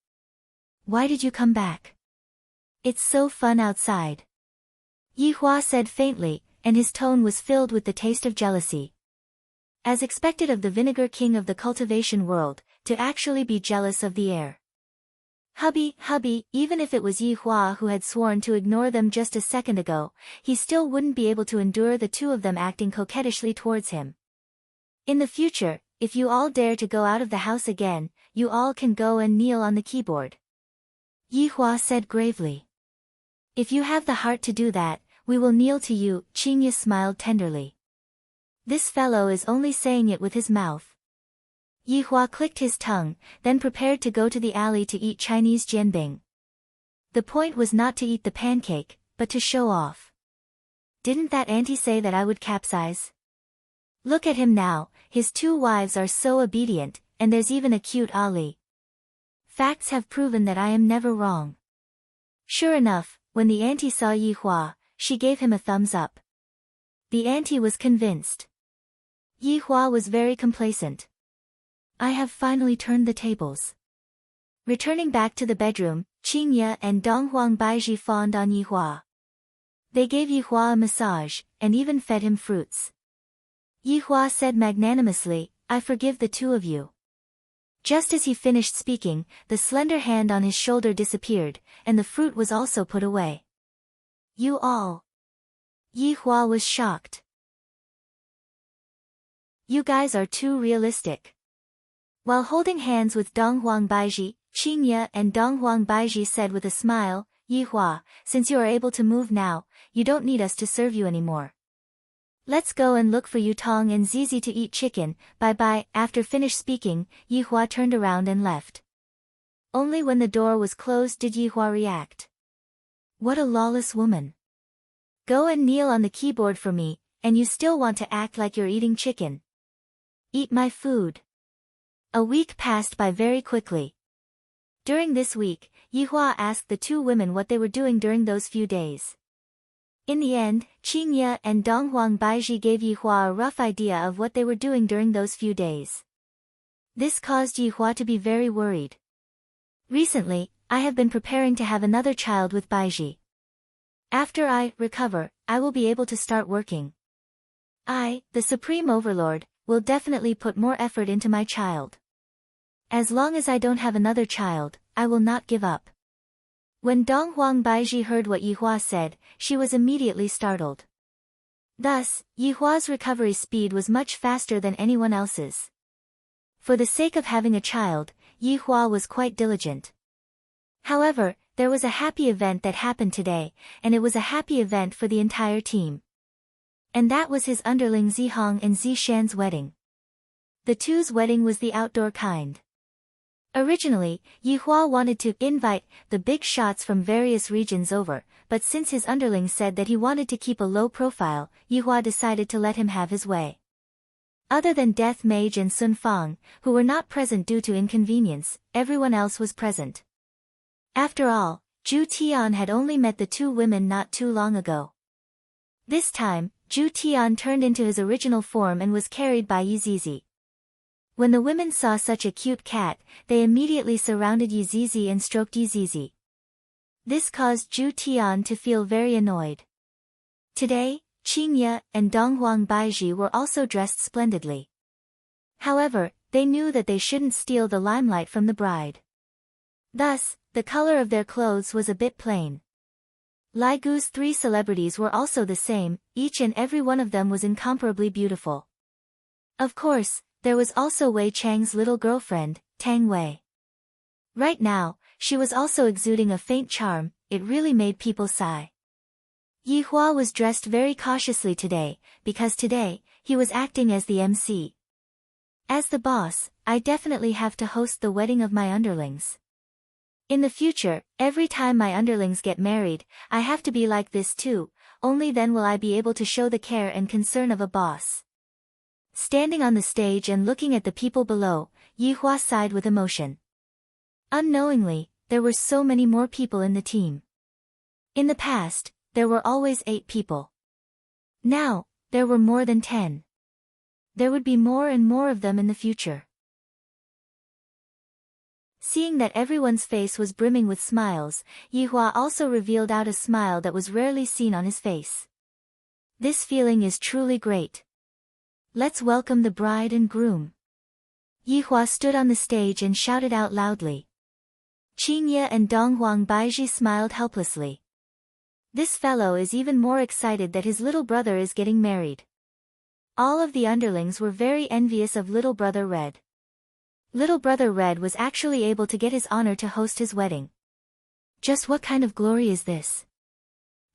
Why did you come back? It's so fun outside. Yi Hua said faintly, and his tone was filled with the taste of jealousy. As expected of the vinegar king of the cultivation world, to actually be jealous of the air. Hubby, even if it was Yi Hua who had sworn to ignore them just a second ago, he still wouldn't be able to endure the two of them acting coquettishly towards him. In the future, if you all dare to go out of the house again, you all can go and kneel on the keyboard. Yi Hua said gravely. If you have the heart to do that, we will kneel to you, Qingye smiled tenderly. This fellow is only saying it with his mouth. Yi Hua clicked his tongue, then prepared to go to the alley to eat Chinese jianbing. The point was not to eat the pancake, but to show off. Didn't that auntie say that I would capsize? Look at him now, his two wives are so obedient, and there's even a cute Ali. Facts have proven that I am never wrong. Sure enough, When the auntie saw Yi Hua, she gave him a thumbs up. The auntie was convinced. Yi Hua was very complacent. I have finally turned the tables. Returning back to the bedroom, Qingye and Donghuang Baizhi fawned on Yi Hua. They gave Yi Hua a massage, and even fed him fruits. Yi Hua said magnanimously, I forgive the two of you. Just as he finished speaking, the slender hand on his shoulder disappeared, and the fruit was also put away. You all. Yi Hua was shocked. You guys are too realistic. While holding hands with Donghuang Baizhi, Qingye and Donghuang Baizhi said with a smile, Yi Hua, since you are able to move now, you don't need us to serve you anymore. Let's go and look for Yutong and Zizi to eat chicken, bye-bye. After finished speaking, Yi Hua turned around and left. Only when the door was closed did Yi Hua react. What a lawless woman. Go and kneel on the keyboard for me, and you still want to act like you're eating chicken. Eat my food. A week passed by very quickly. During this week, Yi Hua asked the two women what they were doing during those few days. In the end, Qingye and Donghuang Baizhi gave Yi Hua a rough idea of what they were doing during those few days. This caused Yi Hua to be very worried. Recently, I have been preparing to have another child with Baizhi. After I recover, I will be able to start working. I, the Supreme Overlord, will definitely put more effort into my child. As long as I don't have another child, I will not give up. When Donghuang Baizhi heard what Yi Hua said, she was immediately startled. Thus, Yi Hua's recovery speed was much faster than anyone else's. For the sake of having a child, Yi Hua was quite diligent. However, there was a happy event that happened today, and it was a happy event for the entire team. And that was his underling Zihong and Zishan's wedding. The two's wedding was the outdoor kind. Originally, Yi Hua wanted to invite the big shots from various regions over, but since his underling said that he wanted to keep a low profile, Yi Hua decided to let him have his way. Other than Death Mage and Sun Fang, who were not present due to inconvenience, everyone else was present. After all, Zhu Tian had only met the two women not too long ago. This time, Zhu Tian turned into his original form and was carried by Yizizi. When the women saw such a cute cat, they immediately surrounded Yizizi and stroked Yizizi. This caused Zhu Tian to feel very annoyed. Today, Qingye and Donghuang Baizhi were also dressed splendidly. However, they knew that they shouldn't steal the limelight from the bride. Thus, the color of their clothes was a bit plain. Lai Gu's three celebrities were also the same, each and every one of them was incomparably beautiful. Of course, there was also Wei Chang's little girlfriend, Tang Wei. Right now, she was also exuding a faint charm, it really made people sigh. Yi Hua was dressed very cautiously today, because today, he was acting as the MC. As the boss, I definitely have to host the wedding of my underlings. In the future, every time my underlings get married, I have to be like this too, only then will I be able to show the care and concern of a boss. Standing on the stage and looking at the people below, Yi Hua sighed with emotion. Unknowingly, there were so many more people in the team. In the past, there were always 8 people. Now, there were more than 10. There would be more and more of them in the future. Seeing that everyone's face was brimming with smiles, Yi Hua also revealed out a smile that was rarely seen on his face. This feeling is truly great. Let's welcome the bride and groom. Yi Hua stood on the stage and shouted out loudly. Qingye and Donghuang Baizhi smiled helplessly. This fellow is even more excited that his little brother is getting married. All of the underlings were very envious of little brother Red. Little brother Red was actually able to get his honor to host his wedding. Just what kind of glory is this?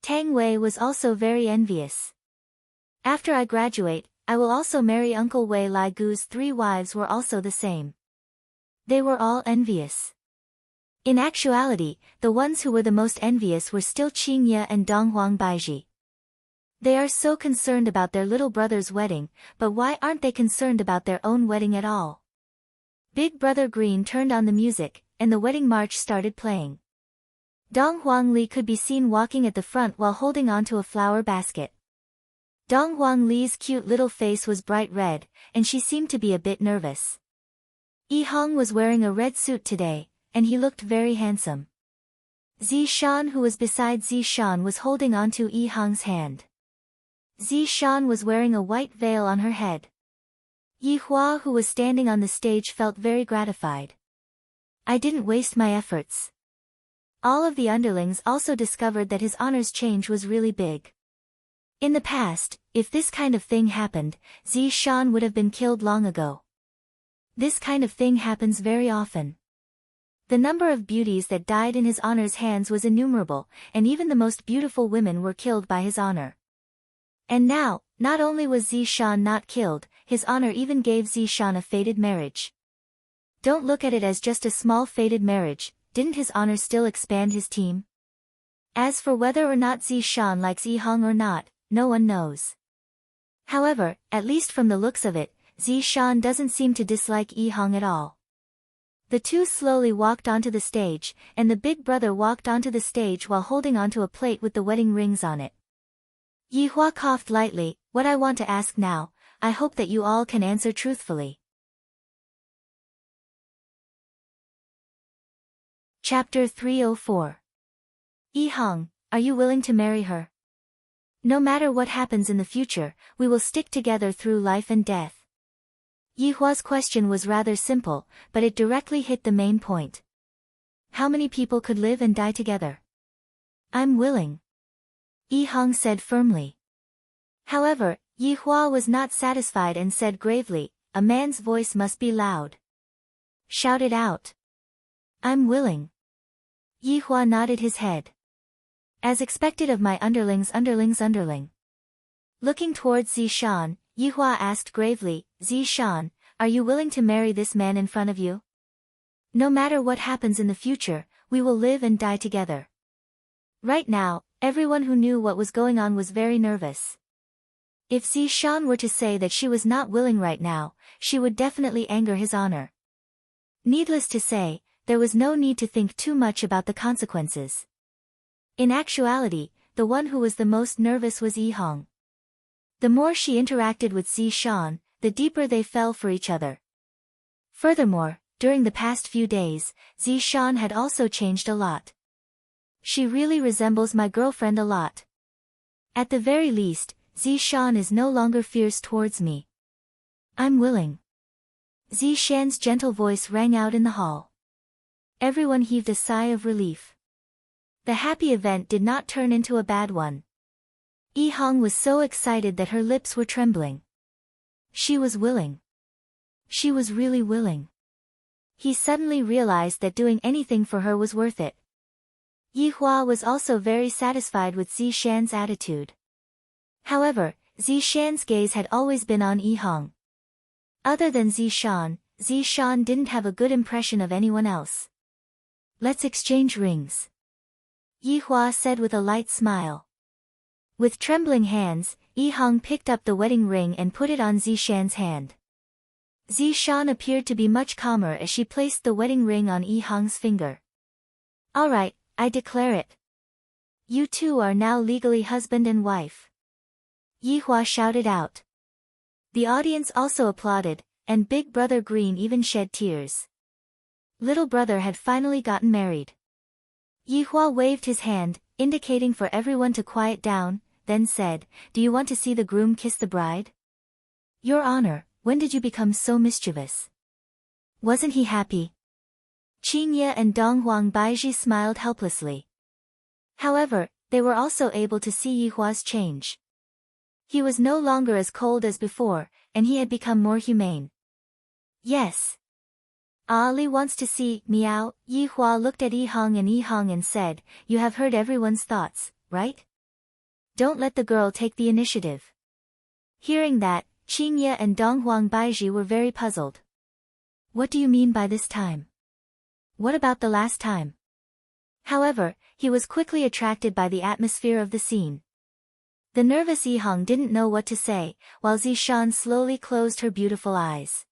Tang Wei was also very envious. After I graduate, I will also marry Uncle Wei. Lai Gu's 3 wives were also the same. They were all envious. In actuality, the ones who were the most envious were still Qingye and Donghuang Baizhi. They are so concerned about their little brother's wedding, but why aren't they concerned about their own wedding at all? Big Brother Green turned on the music, and the wedding march started playing. Dong Huangli could be seen walking at the front while holding onto a flower basket. Dong Huangli's cute little face was bright red, and she seemed to be a bit nervous. Yi Hong was wearing a red suit today, and he looked very handsome. Zishan, who was beside Zishan, was holding onto Yi Hong's hand. Zishan was wearing a white veil on her head. Yi Hua, who was standing on the stage, felt very gratified. I didn't waste my efforts. All of the underlings also discovered that his honor's change was really big. In the past, if this kind of thing happened, Zishan would have been killed long ago. This kind of thing happens very often. The number of beauties that died in his honor's hands was innumerable, and even the most beautiful women were killed by his honor. And now, not only was Zishan not killed, his honor even gave Zishan a fated marriage. Don't look at it as just a small fated marriage. Didn't his honor still expand his team? As for whether or not Zishan likes Yi Hong or not, no one knows. However, at least from the looks of it, Zishan doesn't seem to dislike Yi Hong at all. The two slowly walked onto the stage, and the big brother walked onto the stage while holding onto a plate with the wedding rings on it. Yi Hua coughed lightly. What I want to ask now, I hope that you all can answer truthfully. Chapter 304. Yi Hong, are you willing to marry her? No matter what happens in the future, we will stick together through life and death. Yi Hua's question was rather simple, but it directly hit the main point. How many people could live and die together? I'm willing. Yi Hong said firmly. However, Yi Hua was not satisfied and said gravely, a man's voice must be loud. Shout it out. I'm willing. Yi Hua nodded his head. As expected of my underlings. Looking towards Zishan, Yi Hua asked gravely, Zishan, are you willing to marry this man in front of you? No matter what happens in the future, we will live and die together. Right now, everyone who knew what was going on was very nervous. If Zishan were to say that she was not willing right now, she would definitely anger his honor. Needless to say, there was no need to think too much about the consequences. In actuality, the one who was the most nervous was Yi Hong. The more she interacted with Zishan, the deeper they fell for each other. Furthermore, during the past few days, Zishan had also changed a lot. She really resembles my girlfriend a lot. At the very least, Zishan is no longer fierce towards me. I'm willing. Zishan's gentle voice rang out in the hall. Everyone heaved a sigh of relief. The happy event did not turn into a bad one. Yi Hong was so excited that her lips were trembling. She was willing. She was really willing. He suddenly realized that doing anything for her was worth it. Yi Hua was also very satisfied with Zishan's attitude. However, Zishan's gaze had always been on Yi Hong. Other than Zishan didn't have a good impression of anyone else. Let's exchange rings. Yi Hua said with a light smile. With trembling hands, Yi Hong picked up the wedding ring and put it on Zishan's hand. Zishan appeared to be much calmer as she placed the wedding ring on Yi Hong's finger. All right, I declare it. You two are now legally husband and wife. Yi Hua shouted out. The audience also applauded, and Big Brother Green even shed tears. Little brother had finally gotten married. Yi Hua waved his hand, indicating for everyone to quiet down, then said, Do you want to see the groom kiss the bride? Your Honor, when did you become so mischievous? Wasn't he happy? Qingye and Dong Huangbaiji smiled helplessly. However, they were also able to see Yi Hua's change. He was no longer as cold as before, and he had become more humane. Yes. Ali wants to see, meow. Yi Hua looked at Yi Hong and said, You have heard everyone's thoughts, right? Don't let the girl take the initiative. Hearing that, Qingye and Dong Huangbaiji were very puzzled. What do you mean by this time? What about the last time? However, he was quickly attracted by the atmosphere of the scene. The nervous Yi Hong didn't know what to say, while Zishan slowly closed her beautiful eyes.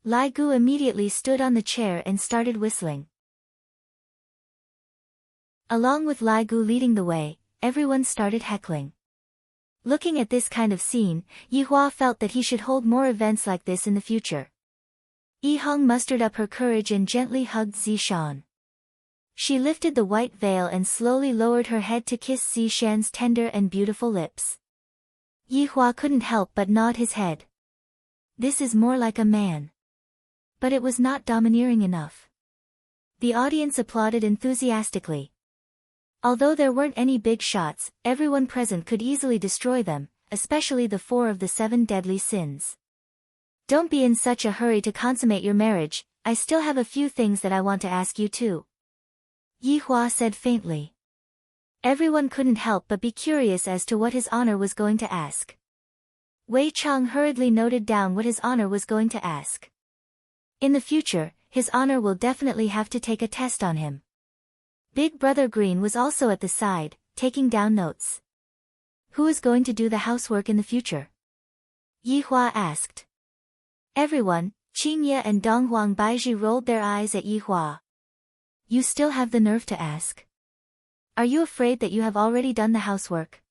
Lai Gu immediately stood on the chair and started whistling. Along with Lai Gu leading the way, everyone started heckling. Looking at this kind of scene, Yi Hua felt that he should hold more events like this in the future. Yi Hong mustered up her courage and gently hugged Zishan. She lifted the white veil and slowly lowered her head to kiss Zishan's tender and beautiful lips. Yi Hua couldn't help but nod his head. This is more like a man. But it was not domineering enough. The audience applauded enthusiastically. Although there weren't any big shots, everyone present could easily destroy them, especially the 4 of the 7 deadly sins. Don't be in such a hurry to consummate your marriage, I still have a few things that I want to ask you too. Yi Hua said faintly. Everyone couldn't help but be curious as to what his honor was going to ask. Wei Chang hurriedly noted down what his honor was going to ask. In the future, his honor will definitely have to take a test on him. Big Brother Green was also at the side, taking down notes. Who is going to do the housework in the future? Yi Hua asked. Everyone, Qingye and Donghuang Baizhi rolled their eyes at Yi Hua. You still have the nerve to ask? Are you afraid that you have already done the housework?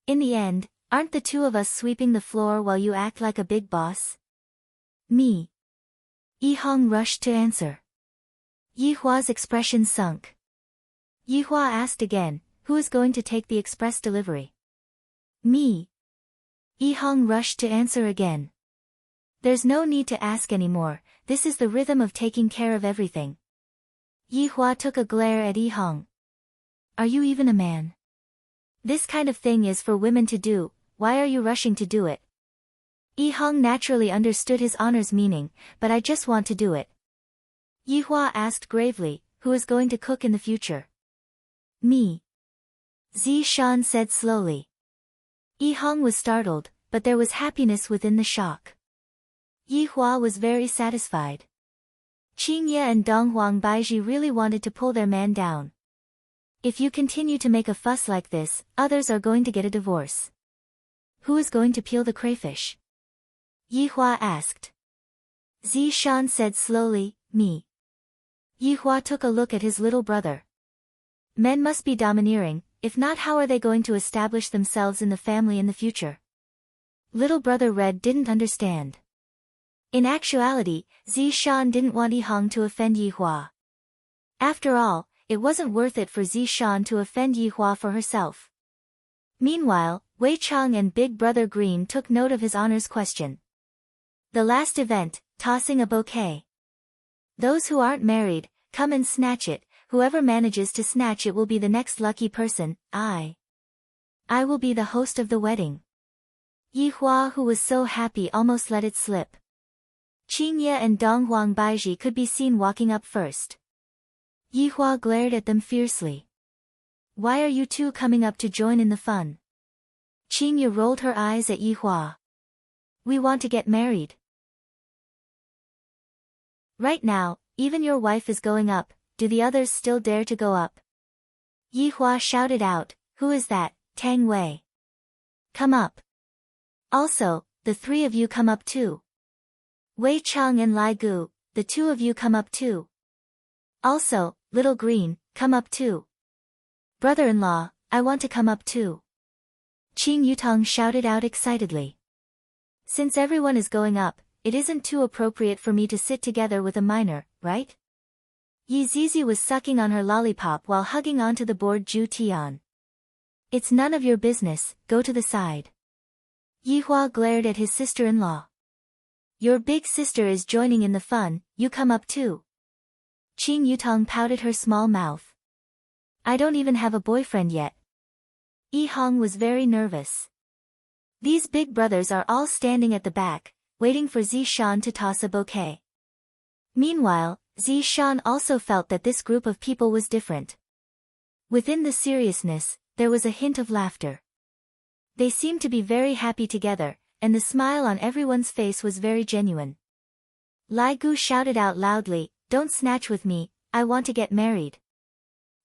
In the end, aren't the 2 of us sweeping the floor while you act like a big boss? Me. Yi Hong rushed to answer. Yi Hua's expression sunk. Yi Hua asked again, who is going to take the express delivery? Me. Yi Hong rushed to answer again. There's no need to ask anymore, this is the rhythm of taking care of everything. Yi Hua took a glare at Yi Hong. Are you even a man? This kind of thing is for women to do, why are you rushing to do it? Yi Hong naturally understood his honor's meaning, but I just want to do it. Yi Hua asked gravely, who is going to cook in the future? Me. Zishan said slowly. Yi Hong was startled, but there was happiness within the shock. Yi Hua was very satisfied. Qingye and Donghuang Baizhi really wanted to pull their man down. If you continue to make a fuss like this, others are going to get a divorce. Who is going to peel the crayfish? Yi Hua asked. Zishan said slowly, me. Yi Hua took a look at his little brother. Men must be domineering, if not how are they going to establish themselves in the family in the future? Little brother Red didn't understand. In actuality, Zishan didn't want Yi Hong to offend Yi Hua. After all, it wasn't worth it for Zishan to offend Yi Hua for herself. Meanwhile, Wei Chang and Big Brother Green took note of his honor's question. The last event, tossing a bouquet. Those who aren't married, come and snatch it, whoever manages to snatch it will be the next lucky person, I will be the host of the wedding. Yi Hua, who was so happy, almost let it slip. Qingye and Donghuang Baizhi could be seen walking up first. Yi Hua glared at them fiercely. Why are you 2 coming up to join in the fun? Qingye rolled her eyes at Yi Hua. We want to get married. Right now, even your wife is going up, do the others still dare to go up? Yi Hua shouted out, who is that, Tang Wei? Come up. Also, the 3 of you come up too. Wei Chang and Lai Gu, the 2 of you come up too. Also, Little Green, come up too. Brother-in-law, I want to come up too. Qing Yutong shouted out excitedly. Since everyone is going up, it isn't too appropriate for me to sit together with a minor, right? Yi Zizi was sucking on her lollipop while hugging onto the board Zhu Tian. It's none of your business, go to the side. Yi Hua glared at his sister-in-law. Your big sister is joining in the fun, you come up too. Qing Yutong pouted her small mouth. I don't even have a boyfriend yet. Yi Hong was very nervous. These big brothers are all standing at the back, waiting for Zishan to toss a bouquet. Meanwhile, Zishan also felt that this group of people was different. Within the seriousness, there was a hint of laughter. They seemed to be very happy together, and the smile on everyone's face was very genuine. Lai Gu shouted out loudly, don't snatch with me, I want to get married.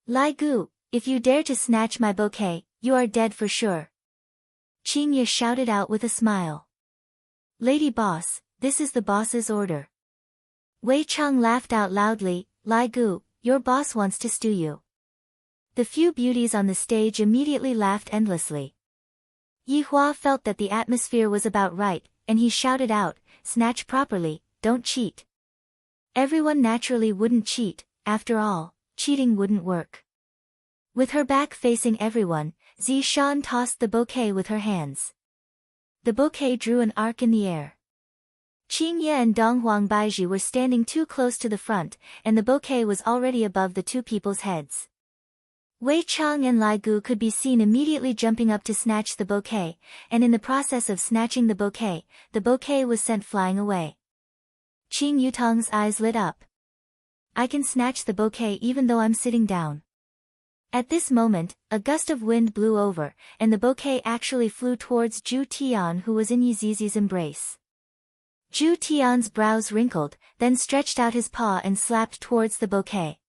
Lai Gu, if you dare to snatch my bouquet, you are dead for sure. Qingye shouted out with a smile. Lady boss, this is the boss's order. Wei Chang laughed out loudly, Lai Gu, your boss wants to stew you. The few beauties on the stage immediately laughed endlessly. Yi Hua felt that the atmosphere was about right, and he shouted out, "Snatch properly, don't cheat." Everyone naturally wouldn't cheat, after all, cheating wouldn't work. With her back facing everyone, Zishan tossed the bouquet with her hands. The bouquet drew an arc in the air. Qingye and Donghuang Baizhi were standing too close to the front, and the bouquet was already above the two people's heads. Wei Chang and Lai Gu could be seen immediately jumping up to snatch the bouquet, and in the process of snatching the bouquet was sent flying away. Qing Yutong's eyes lit up. "I can snatch the bouquet even though I'm sitting down." At this moment, a gust of wind blew over, and the bouquet actually flew towards Zhu Tian, who was in Yizizi's embrace. Zhu Tian's brows wrinkled, then stretched out his paw and slapped towards the bouquet.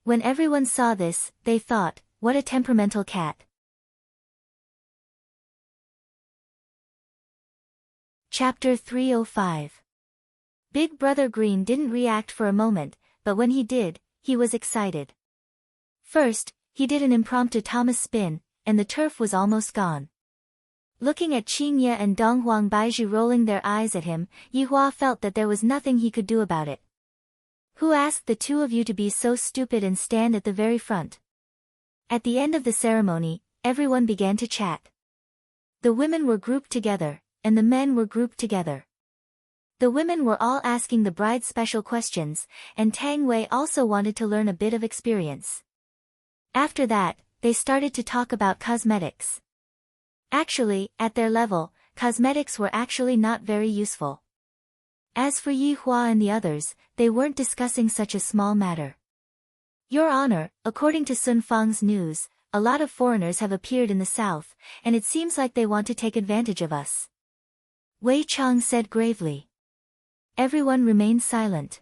When everyone saw this, they thought, "What a temperamental cat." Chapter 305. Big Brother Green didn't react for a moment, but when he did, he was excited. First, he did an impromptu Thomas spin, and the turf was almost gone. Looking at Qingye and Donghuang Baizhi rolling their eyes at him, Yi Hua felt that there was nothing he could do about it. "Who asked the two of you to be so stupid and stand at the very front?" At the end of the ceremony, everyone began to chat. The women were grouped together, and the men were grouped together. The women were all asking the bride special questions, and Tang Wei also wanted to learn a bit of experience. After that, they started to talk about cosmetics. Actually, at their level, cosmetics were actually not very useful. As for Yi Hua and the others, they weren't discussing such a small matter. "Your Honor, according to Sun Fang's news, a lot of foreigners have appeared in the south, and it seems like they want to take advantage of us," Wei Chang said gravely. Everyone remained silent.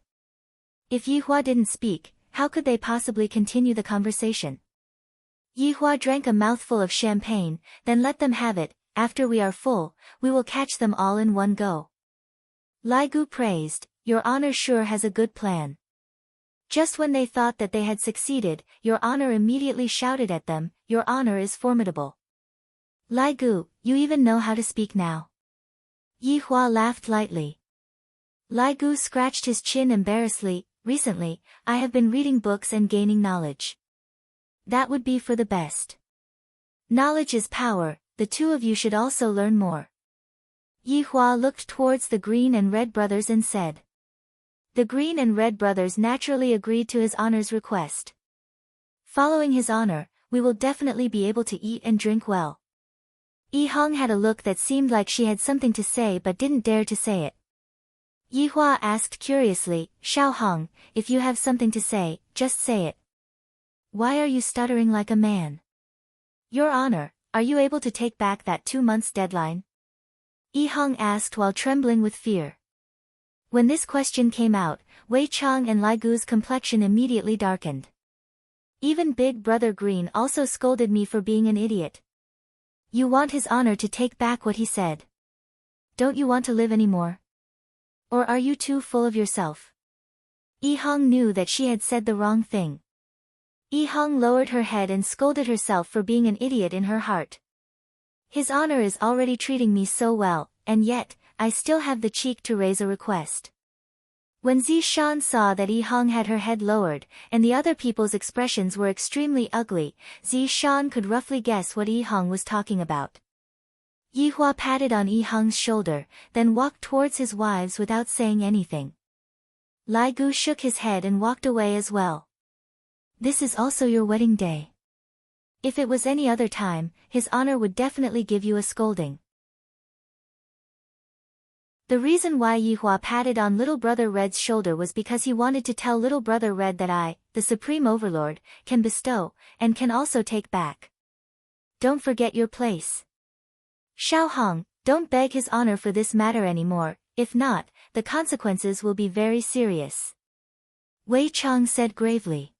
If Yi Hua didn't speak, how could they possibly continue the conversation? Yi Hua drank a mouthful of champagne, "Then let them have it, after we are full, we will catch them all in one go." Lai Gu praised, "Your Honor sure has a good plan." Just when they thought that they had succeeded, Your Honor immediately shouted at them, "Your Honor is formidable." "Lai Gu, you even know how to speak now." Yi Hua laughed lightly. Lai Gu scratched his chin embarrassedly, "Recently, I have been reading books and gaining knowledge. That would be for the best. Knowledge is power, the two of you should also learn more." Yi Hua looked towards the Green and Red brothers and said. The Green and Red brothers naturally agreed to His Honor's request. "Following His Honor, we will definitely be able to eat and drink well." Yi Hong had a look that seemed like she had something to say but didn't dare to say it. Yi Hua asked curiously, "Xiao Hong, if you have something to say, just say it. Why are you stuttering like a man?" "Your Honor, are you able to take back that 2 months deadline?" Yi Hong asked while trembling with fear. When this question came out, Wei Chang and Lai Gu's complexion immediately darkened. Even Big Brother Green also scolded me for being an idiot. You want His Honor to take back what he said? Don't you want to live anymore? Or are you too full of yourself? Yi Hong knew that she had said the wrong thing. Yi Hong lowered her head and scolded herself for being an idiot in her heart. His Honor is already treating me so well, and yet, I still have the cheek to raise a request. When Zishan saw that Yi Hong had her head lowered, and the other people's expressions were extremely ugly, Zishan could roughly guess what Yi Hong was talking about. Yi Hua patted on Yi Hong's shoulder, then walked towards his wives without saying anything. Lai Gu shook his head and walked away as well. This is also your wedding day. If it was any other time, His Honor would definitely give you a scolding. The reason why Yi Hua patted on Little Brother Red's shoulder was because he wanted to tell Little Brother Red that I, the Supreme Overlord, can bestow, and can also take back. Don't forget your place. Xiao Hong, don't beg His Honor for this matter anymore, if not, the consequences will be very serious. Wei Chang said gravely.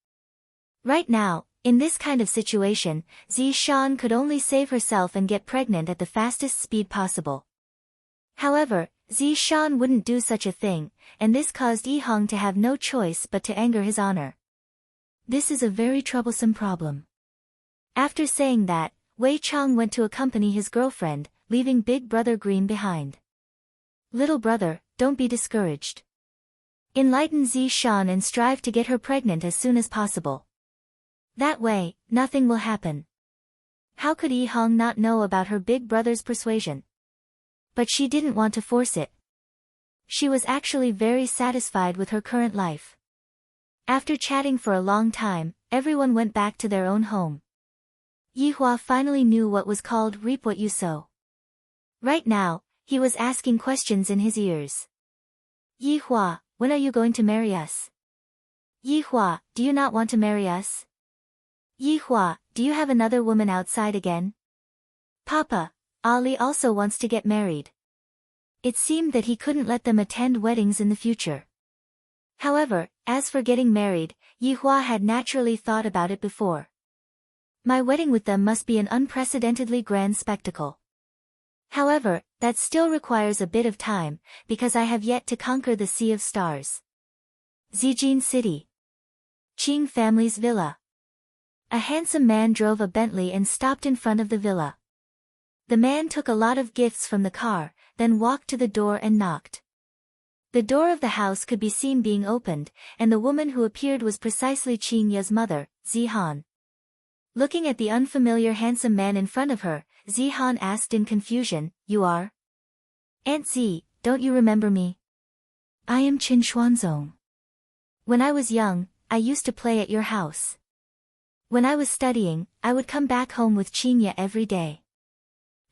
Right now, in this kind of situation, Zishan could only save herself and get pregnant at the fastest speed possible. However, Zishan wouldn't do such a thing, and this caused Yi Hong to have no choice but to anger His Honor. This is a very troublesome problem. After saying that, Wei Chang went to accompany his girlfriend, leaving Big Brother Green behind. Little brother, don't be discouraged. Enlighten Zishan and strive to get her pregnant as soon as possible. That way, nothing will happen. How could Yi Hong not know about her big brother's persuasion? But she didn't want to force it. She was actually very satisfied with her current life. After chatting for a long time, everyone went back to their own home. Yi Hua finally knew what was called reap what you sow. Right now, he was asking questions in his ears. Yi Hua, when are you going to marry us? Yi Hua, do you not want to marry us? Yi Hua, do you have another woman outside again? Papa, Ali also wants to get married. It seemed that he couldn't let them attend weddings in the future. However, as for getting married, Yi Hua had naturally thought about it before. My wedding with them must be an unprecedentedly grand spectacle. However, that still requires a bit of time, because I have yet to conquer the Sea of Stars. Zijin City. Qing family's villa. A handsome man drove a Bentley and stopped in front of the villa. The man took a lot of gifts from the car, then walked to the door and knocked. The door of the house could be seen being opened, and the woman who appeared was precisely Qing Ye's mother, Zihan. Looking at the unfamiliar handsome man in front of her, Zihan asked in confusion, "You are? Aunt Z, don't you remember me? I am Qin Xuanzong. When I was young, I used to play at your house. When I was studying, I would come back home with Qin Ye every day.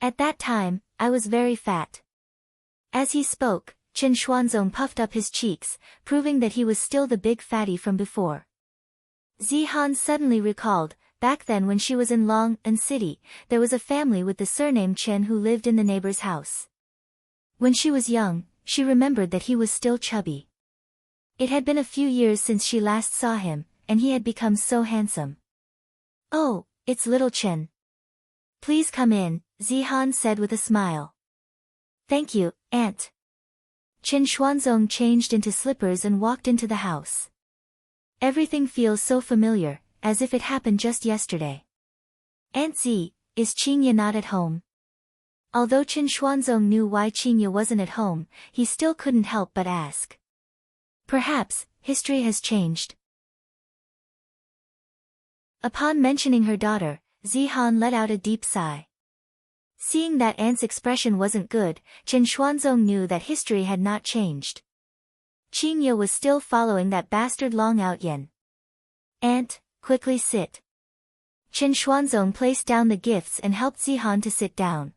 At that time, I was very fat." As he spoke, Qin Xuanzong puffed up his cheeks, proving that he was still the big fatty from before. Zihan suddenly recalled, back then when she was in Long-An City, there was a family with the surname Chen who lived in the neighbor's house. When she was young, she remembered that he was still chubby. It had been a few years since she last saw him, and he had become so handsome. "Oh, it's little Chen. Please come in," Zihan said with a smile. "Thank you, Aunt." Qin Xuanzong changed into slippers and walked into the house. Everything feels so familiar, as if it happened just yesterday. "Aunt Z, is Qing Ye not at home?" Although Qin Xuanzong knew why Qing Ye wasn't at home, he still couldn't help but ask. Perhaps, history has changed. Upon mentioning her daughter, Zihan let out a deep sigh. Seeing that Aunt's expression wasn't good, Qin Xuanzong knew that history had not changed. Qing Ye was still following that bastard Long Out Yen. "Aunt, quickly sit." Qin Xuanzong placed down the gifts and helped Zihan to sit down.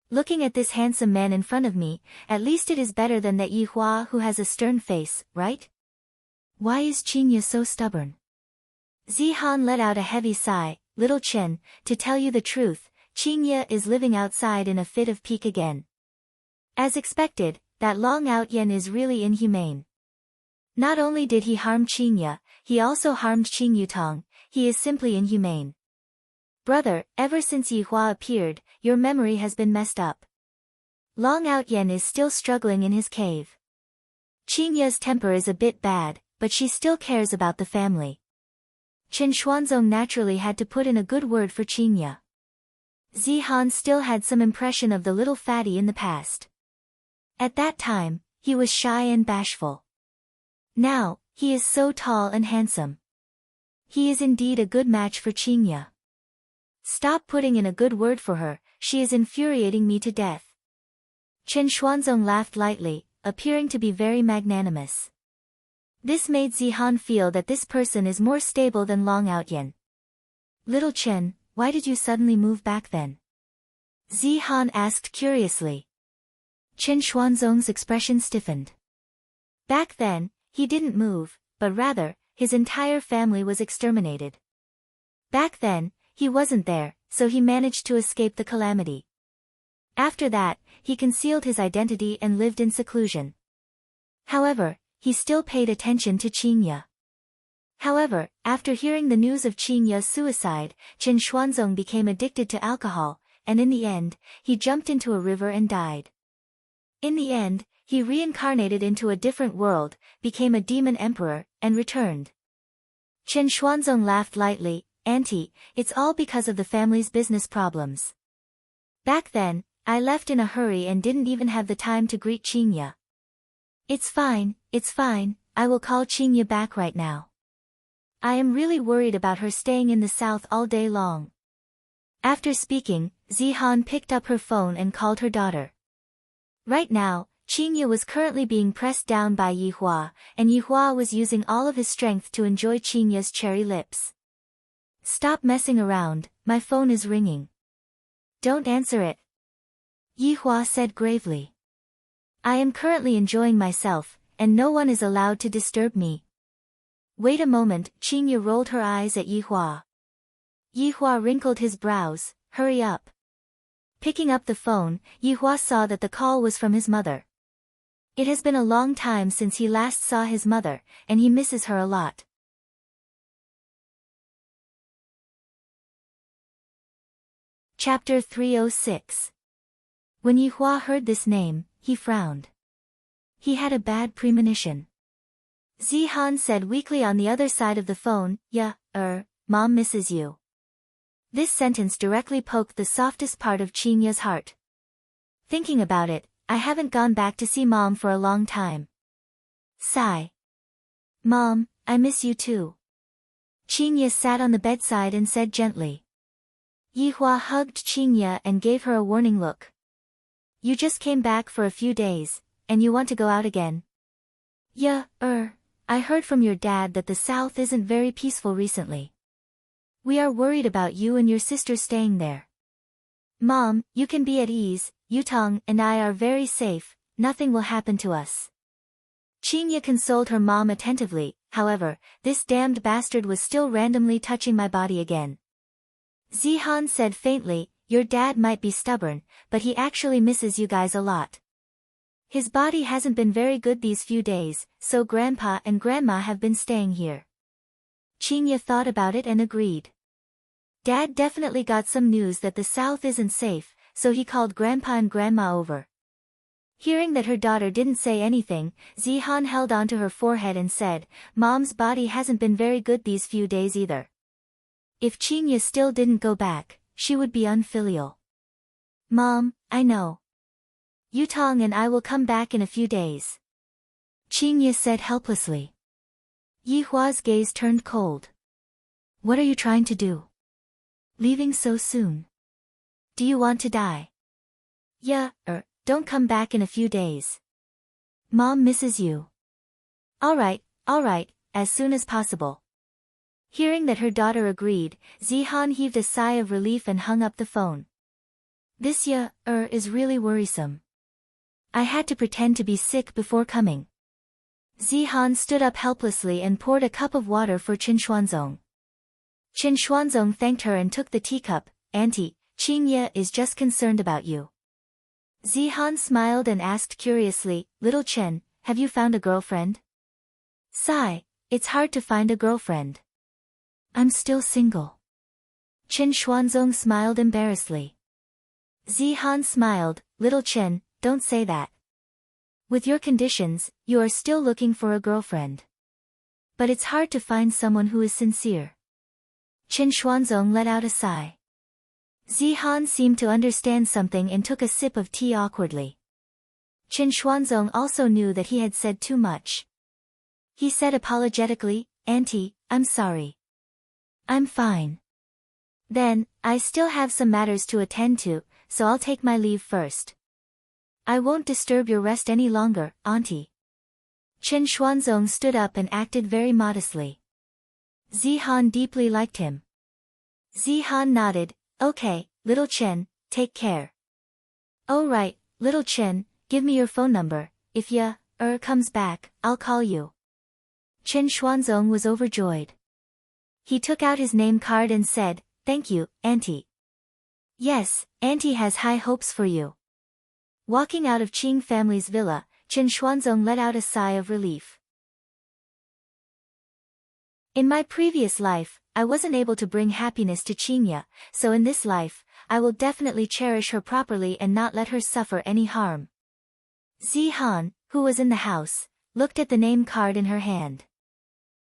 "Looking at this handsome man in front of me, at least it is better than that Yi Hua who has a stern face, right? Why is Qing Ye so stubborn?" Zihan let out a heavy sigh. "Little Chen, to tell you the truth, Qing Ye is living outside in a fit of pique again. As expected, that Long Out Yen is really inhumane. Not only did he harm Qing Ye, he also harmed Qing Yutong. He is simply inhumane. Brother, ever since Yi Hua appeared, your memory has been messed up. Long Out Yen is still struggling in his cave. Qing Ye's temper is a bit bad, but she still cares about the family." Qin Xuanzong naturally had to put in a good word for Qing Ye. Zihan still had some impression of the little fatty in the past. At that time, he was shy and bashful. Now, he is so tall and handsome. He is indeed a good match for Qing Ye. Stop putting in a good word for her, she is infuriating me to death. Qin Xuanzong laughed lightly, appearing to be very magnanimous. This made Zihan feel that this person is more stable than Long Out Yen. "Little Chen, why did you suddenly move back then?" Zihan asked curiously. Qin Xuanzong's expression stiffened. Back then, he didn't move, but rather, his entire family was exterminated. Back then, he wasn't there, so he managed to escape the calamity. After that, he concealed his identity and lived in seclusion. However, he still paid attention to Qing Ye. However, after hearing the news of Qing Ye's suicide, Qin Xuanzong became addicted to alcohol, and in the end, he jumped into a river and died. In the end, he reincarnated into a different world, became a demon emperor, and returned. Qin Xuanzong laughed lightly. Auntie, it's all because of the family's business problems. Back then, I left in a hurry and didn't even have the time to greet Qingye. It's fine, I will call Qingye back right now. I am really worried about her staying in the south all day long. After speaking, Zihan picked up her phone and called her daughter. Right now, Qingye was currently being pressed down by Yihua, and Yihua was using all of his strength to enjoy Qingye's cherry lips. Stop messing around, my phone is ringing. Don't answer it. Yihua said gravely. I am currently enjoying myself, and no one is allowed to disturb me. Wait a moment, Qingye rolled her eyes at Yihua. Yihua wrinkled his brows, hurry up. Picking up the phone, Yihua saw that the call was from his mother. It has been a long time since he last saw his mother, and he misses her a lot. Chapter 306. When Yihua heard this name, he frowned. He had a bad premonition. Zihan said weakly on the other side of the phone, "Yeah, Mom misses you." This sentence directly poked the softest part of Qingye's heart. Thinking about it, I haven't gone back to see Mom for a long time. Sigh. Mom, I miss you too. Qingye sat on the bedside and said gently. Yihua hugged Qingye and gave her a warning look. You just came back for a few days, and you want to go out again? Yeah, I heard from your dad that the south isn't very peaceful recently. We are worried about you and your sister staying there. Mom, you can be at ease, Yutong and I are very safe, nothing will happen to us. Qingye consoled her mom attentively, however, this damned bastard was still randomly touching my body again. Zihan said faintly, your dad might be stubborn, but he actually misses you guys a lot. His body hasn't been very good these few days, so Grandpa and Grandma have been staying here. Qingye thought about it and agreed. Dad definitely got some news that the south isn't safe, so he called Grandpa and Grandma over. Hearing that her daughter didn't say anything, Zihan held onto her forehead and said, Mom's body hasn't been very good these few days either. If Qingye still didn't go back, she would be unfilial. Mom, I know. Yutong and I will come back in a few days. Qingye said helplessly. Yihua's gaze turned cold. What are you trying to do? Leaving so soon? Do you want to die? Yeah, don't come back in a few days. Mom misses you. Alright, as soon as possible. Hearing that her daughter agreed, Zihan heaved a sigh of relief and hung up the phone. This is really worrisome. I had to pretend to be sick before coming. Zihan stood up helplessly and poured a cup of water for Qin Xuanzong. Qin Xuanzong thanked her and took the teacup. Auntie, Qingye is just concerned about you. Zihan smiled and asked curiously, Little Chen, have you found a girlfriend? Sigh, it's hard to find a girlfriend. I'm still single. Qin Xuanzong smiled embarrassedly. Zihan smiled, Little Chen, don't say that. With your conditions, you are still looking for a girlfriend. But it's hard to find someone who is sincere. Qin Xuanzong let out a sigh. Zihan seemed to understand something and took a sip of tea awkwardly. Qin Xuanzong also knew that he had said too much. He said apologetically, Auntie, I'm sorry. I'm fine. Then, I still have some matters to attend to, so I'll take my leave first. I won't disturb your rest any longer, Auntie. Qin Xuanzong stood up and acted very modestly. Zihan deeply liked him. Zihan nodded, Okay, Little Chen, take care. Oh right, Little Chen, give me your phone number, if comes back, I'll call you. Qin Xuanzong was overjoyed. He took out his name card and said, Thank you, Auntie. Yes, Auntie has high hopes for you. Walking out of Qing family's villa, Qin Xuanzong let out a sigh of relief. In my previous life, I wasn't able to bring happiness to Qingye, so in this life, I will definitely cherish her properly and not let her suffer any harm. Zihan, who was in the house, looked at the name card in her hand.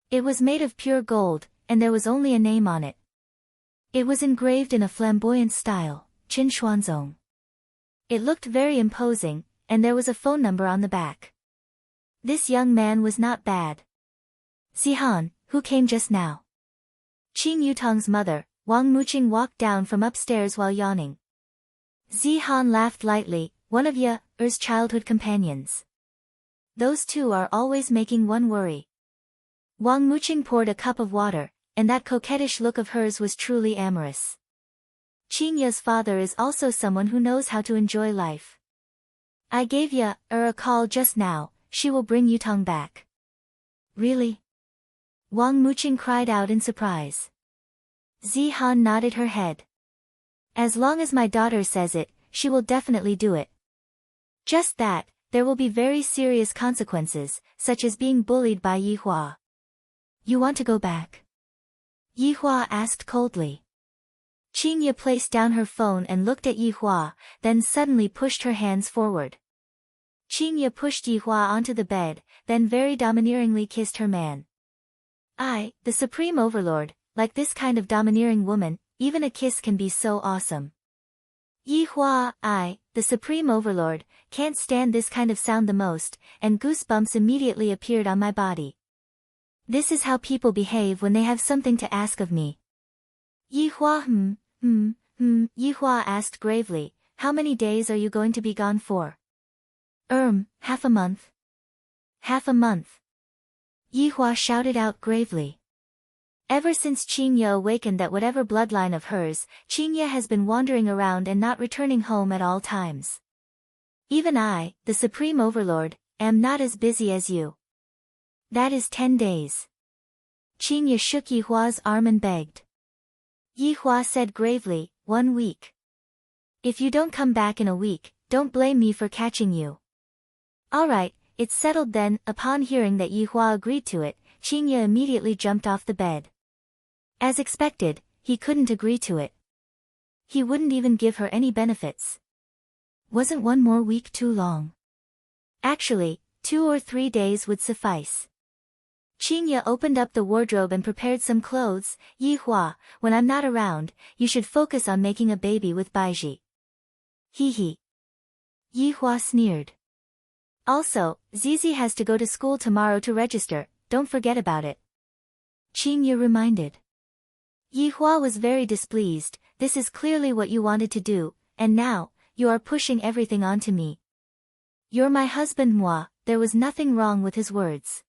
It was made of pure gold, and there was only a name on it. It was engraved in a flamboyant style, Qin Xuanzong. It looked very imposing, and there was a phone number on the back. This young man was not bad. Zihan, who came just now? Qin Yutong's mother, Wang Muqing, walked down from upstairs while yawning. Zihan laughed lightly, one of Ye-er's childhood companions. Those two are always making one worry. Wang Muqing poured a cup of water, and that coquettish look of hers was truly amorous. Qin Ye's father is also someone who knows how to enjoy life. I gave Ye-er a call just now, she will bring Yutong back. Really? Wang Muqing cried out in surprise. Zihan nodded her head. As long as my daughter says it, she will definitely do it. Just that, there will be very serious consequences, such as being bullied by Yihua. You want to go back? Yihua asked coldly. Qin Ye placed down her phone and looked at Yihua, then suddenly pushed her hands forward. Qin Ye pushed Yihua onto the bed, then very domineeringly kissed her man. I, the Supreme Overlord, like this kind of domineering woman, even a kiss can be so awesome. Yihua, I, the Supreme Overlord, can't stand this kind of sound the most, and goosebumps immediately appeared on my body. This is how people behave when they have something to ask of me. Yihua Yihua asked gravely, how many days are you going to be gone for? Half a month. Half a month. Yihua shouted out gravely. Ever since Qin Ye awakened that whatever bloodline of hers, Qin Ye has been wandering around and not returning home at all times. Even I, the Supreme Overlord, am not as busy as you. That is 10 days. Qin Ye shook Yihua's arm and begged. Yihua said gravely, 1 week. If you don't come back in a week, don't blame me for catching you. Alright, it's settled then. Upon hearing that Yihua agreed to it, Qin Ye immediately jumped off the bed. As expected, he couldn't agree to it. He wouldn't even give her any benefits. Wasn't 1 more week too long? Actually, 2 or 3 days would suffice. Qin Ye opened up the wardrobe and prepared some clothes. Yihua, when I'm not around, you should focus on making a baby with Baiji. Hee. Yihua sneered. Also, Zizi has to go to school tomorrow to register, don't forget about it. Qin Ye reminded. Yihua was very displeased. This is clearly what you wanted to do, and now, you are pushing everything onto me. You're my husband moi, there was nothing wrong with his words.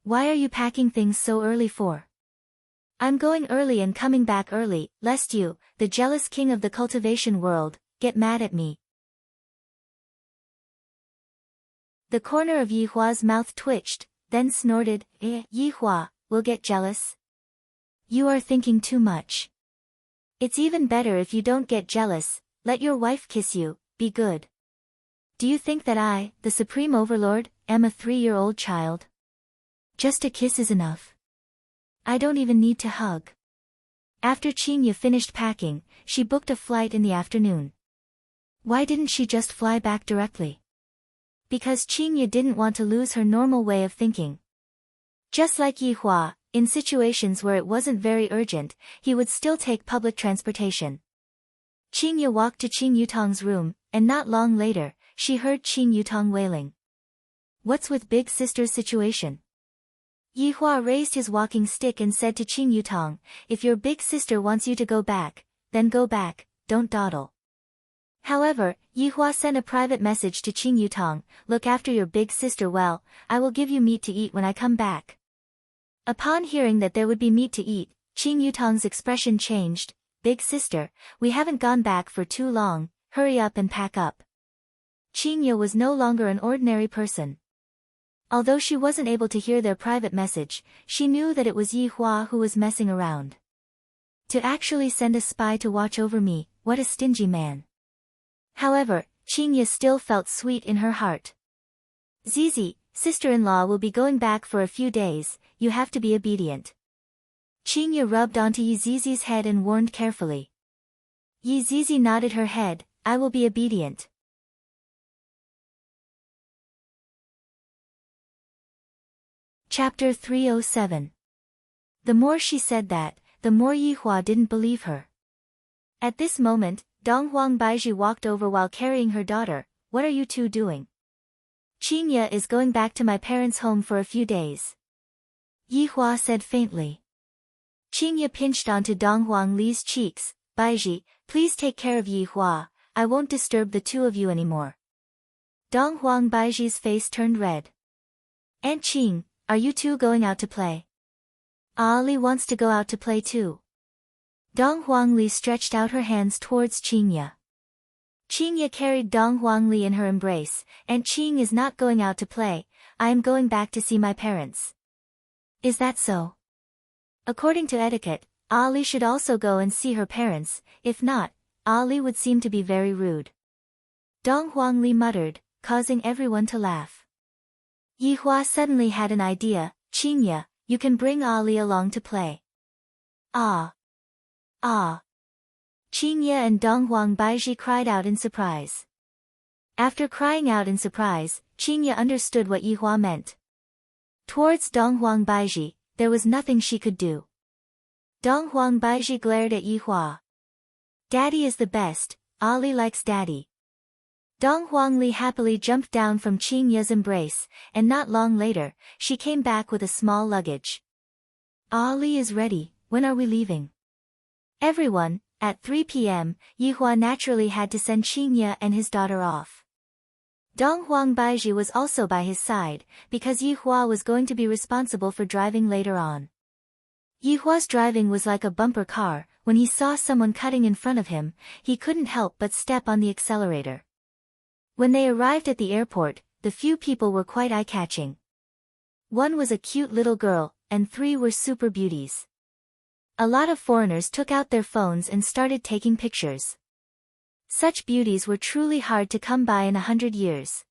Why are you packing things so early for? I'm going early and coming back early, lest you, the jealous king of the cultivation world, get mad at me. The corner of Yihua's mouth twitched, then snorted, Yihua, will get jealous? You are thinking too much. It's even better if you don't get jealous, let your wife kiss you, be good. Do you think that I, the Supreme Overlord, am a 3-year-old child? Just a kiss is enough. I don't even need to hug. After Qin Ye finished packing, she booked a flight in the afternoon. Why didn't she just fly back directly? Because Qin Ye didn't want to lose her normal way of thinking. Just like Yihua, in situations where it wasn't very urgent, he would still take public transportation. Qin Ye walked to Qin Yutong's room, and not long later, she heard Qin Yutong wailing. What's with big sister's situation? Yihua raised his walking stick and said to Qin Yutong, if your big sister wants you to go back, then go back, don't dawdle. However, Yihua sent a private message to Qin Yutong, look after your big sister well, I will give you meat to eat when I come back. Upon hearing that there would be meat to eat, Qin Yutong's expression changed, big sister, we haven't gone back for too long, hurry up and pack up. Qin Ye was no longer an ordinary person. Although she wasn't able to hear their private message, she knew that it was Yihua who was messing around. To actually send a spy to watch over me, what a stingy man. However, Qin Ye still felt sweet in her heart. Zizi, sister-in-law will be going back for a few days, you have to be obedient. Qin Ye rubbed onto Zizi's head and warned carefully. Zizi nodded her head, I will be obedient. Chapter 307. The more she said that, the more Yihua didn't believe her. At this moment, Donghuang Baizhi walked over while carrying her daughter. What are you two doing? Qingye is going back to my parents' home for a few days. Yihua said faintly. Qingye pinched onto Donghuang Li's cheeks. Baizhi, please take care of Yihua, I won't disturb the two of you anymore. Donghuang Baizhi's face turned red. Aunt Qing, are you two going out to play? Ali wants to go out to play too. Donghuang Li stretched out her hands towards Qingye. Qingye carried Donghuang Li in her embrace. Aunt Qing is not going out to play, I am going back to see my parents. Is that so? According to etiquette, Ali should also go and see her parents, if not, Ali would seem to be very rude. Donghuang Li muttered, causing everyone to laugh. Yihua suddenly had an idea. Qingye, you can bring Ali along to play. Ah! Ah! Qingye and Donghuang Baizhi cried out in surprise. After crying out in surprise, Qingye understood what Yihua meant. Towards Donghuang Baizhi, there was nothing she could do. Donghuang Baizhi glared at Yihua. Daddy is the best, Ali likes daddy. Donghuang Li happily jumped down from Qingye's embrace, and not long later, she came back with a small luggage. Ali is ready, when are we leaving? Everyone, at 3 p.m., Yihua naturally had to send Qingye and his daughter off. Donghuang Baizhi was also by his side, because Yihua was going to be responsible for driving later on. Yihua's driving was like a bumper car. When he saw someone cutting in front of him, he couldn't help but step on the accelerator. When they arrived at the airport, the few people were quite eye-catching. One was a cute little girl, and 3 were super beauties. A lot of foreigners took out their phones and started taking pictures. Such beauties were truly hard to come by in 100 years.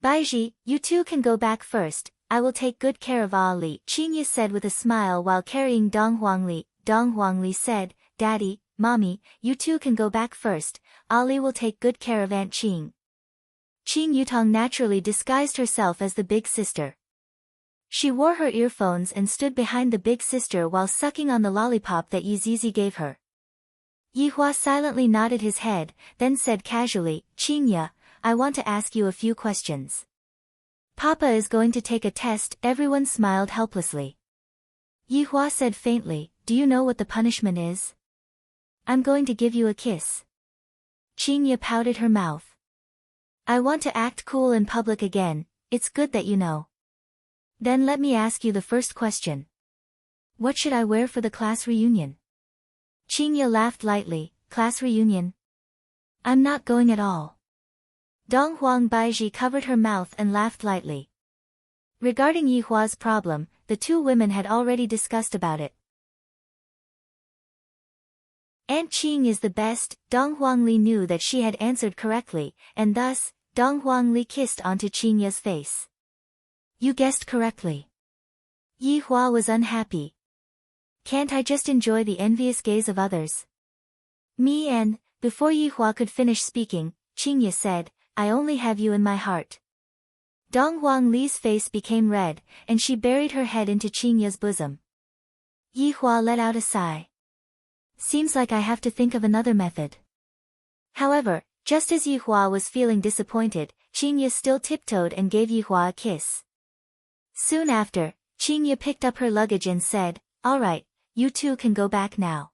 Baizhi, you two can go back first, I will take good care of Ali, Qingye said with a smile while carrying Donghuang Li. Donghuang Li said, Daddy, Mommy, you two can go back first, Ali will take good care of Aunt Qing. Qing Yutong naturally disguised herself as the big sister. She wore her earphones and stood behind the big sister while sucking on the lollipop that Yizizi gave her. Yihua silently nodded his head, then said casually, Qingye, I want to ask you a few questions. Papa is going to take a test. Everyone smiled helplessly. Yihua said faintly, do you know what the punishment is? I'm going to give you a kiss. Qingye pouted her mouth. I want to act cool in public again, it's good that you know. Then let me ask you the first question. What should I wear for the class reunion? Qingye laughed lightly, class reunion? I'm not going at all. Donghuang Baizhi covered her mouth and laughed lightly. Regarding Yihua's problem, the two women had already discussed about it. Aunt Qing is the best. Donghuang Li knew that she had answered correctly, and thus, Donghuang Li kissed onto Qingye's face. You guessed correctly. Yihua was unhappy. Can't I just enjoy the envious gaze of others? Me and, before Yihua could finish speaking, Qingye said, I only have you in my heart. Donghuang Li's face became red, and she buried her head into Qingye's bosom. Yihua let out a sigh. Seems like I have to think of another method. However, just as Yihua was feeling disappointed, Qingye still tiptoed and gave Yihua a kiss. Soon after, Qingye picked up her luggage and said, All right, you two can go back now.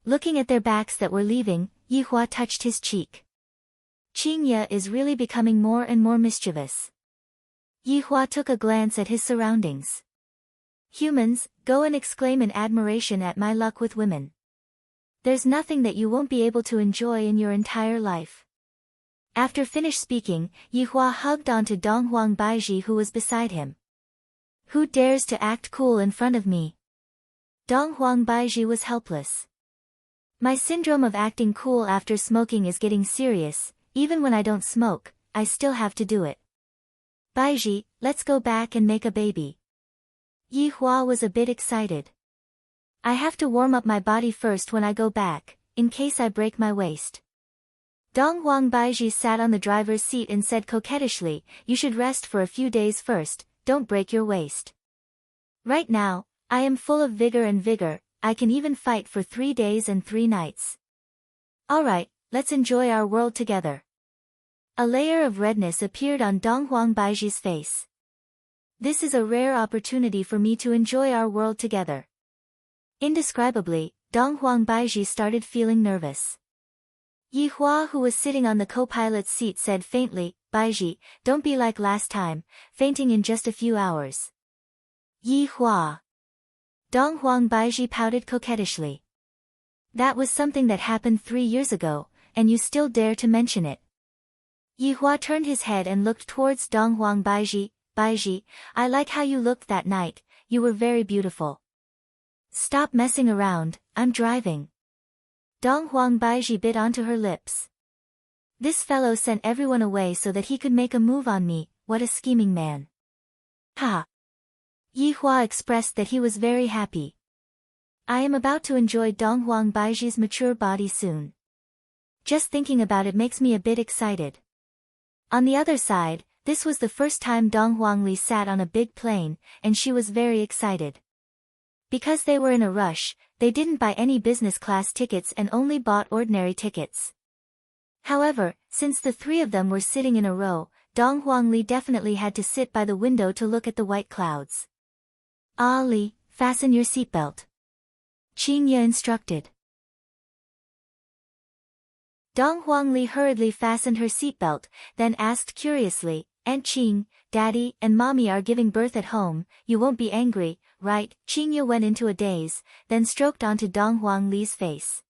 Looking at their backs that were leaving, Yihua touched his cheek. Qingye is really becoming more and more mischievous. Yihua took a glance at his surroundings. Humans, go and exclaim in admiration at my luck with women. There's nothing that you won't be able to enjoy in your entire life. After finished speaking, Yihua hugged onto Donghuang Baizhi who was beside him. Who dares to act cool in front of me? Donghuang Baizhi was helpless. My syndrome of acting cool after smoking is getting serious. Even when I don't smoke, I still have to do it. Baizhi, let's go back and make a baby. Yihua was a bit excited. I have to warm up my body first when I go back, in case I break my waist. Donghuang Baizhi sat on the driver's seat and said coquettishly, you should rest for a few days first, don't break your waist. Right now, I am full of vigor and vigor, I can even fight for 3 days and 3 nights. Alright, let's enjoy our world together. A layer of redness appeared on Dong Huang Baiji's face. This is a rare opportunity for me to enjoy our world together. Indescribably, Dong Huang Baiji started feeling nervous. Yi Hua, who was sitting on the co-pilot's seat, said faintly, Baiji, don't be like last time, fainting in just a few hours. Yi Hua. Dong Huang Baiji pouted coquettishly. That was something that happened 3 years ago, and you still dare to mention it. Yi Hua turned his head and looked towards Dong Huang Baiji. Baiji, I like how you looked that night, you were very beautiful. Stop messing around, I'm driving. Dong Huang Baiji bit onto her lips. This fellow sent everyone away so that he could make a move on me, what a scheming man. Ha! Yi Hua expressed that he was very happy. I am about to enjoy Dong Huang Baiji's mature body soon. Just thinking about it makes me a bit excited. On the other side, this was the first time Dong Huangli sat on a big plane, and she was very excited. Because they were in a rush, they didn't buy any business class tickets and only bought ordinary tickets. However, since the 3 of them were sitting in a row, Dong Huangli definitely had to sit by the window to look at the white clouds. Ali, fasten your seatbelt. Qing Ye instructed. Dong Huangli hurriedly fastened her seatbelt, then asked curiously, Aunt Qing, Daddy and Mommy are giving birth at home, you won't be angry, right? Qing Ye went into a daze, then stroked onto Dong Huangli's face.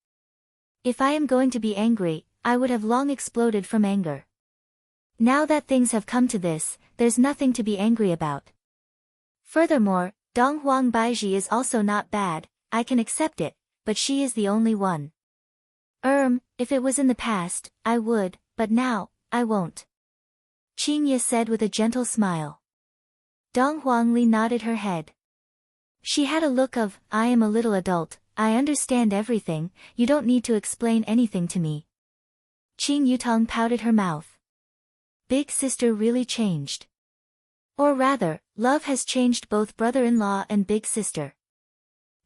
If I am going to be angry, I would have long exploded from anger. Now that things have come to this, there's nothing to be angry about. Furthermore, Dong Huang Baiji is also not bad, I can accept it, but she is the only one. If it was in the past, I would, but now, I won't. Qing Ye said with a gentle smile. Dong Huangli nodded her head. She had a look of, I am a little adult, I understand everything, you don't need to explain anything to me. Qing Yutong pouted her mouth. Big sister really changed. Or rather, love has changed both brother-in-law and big sister.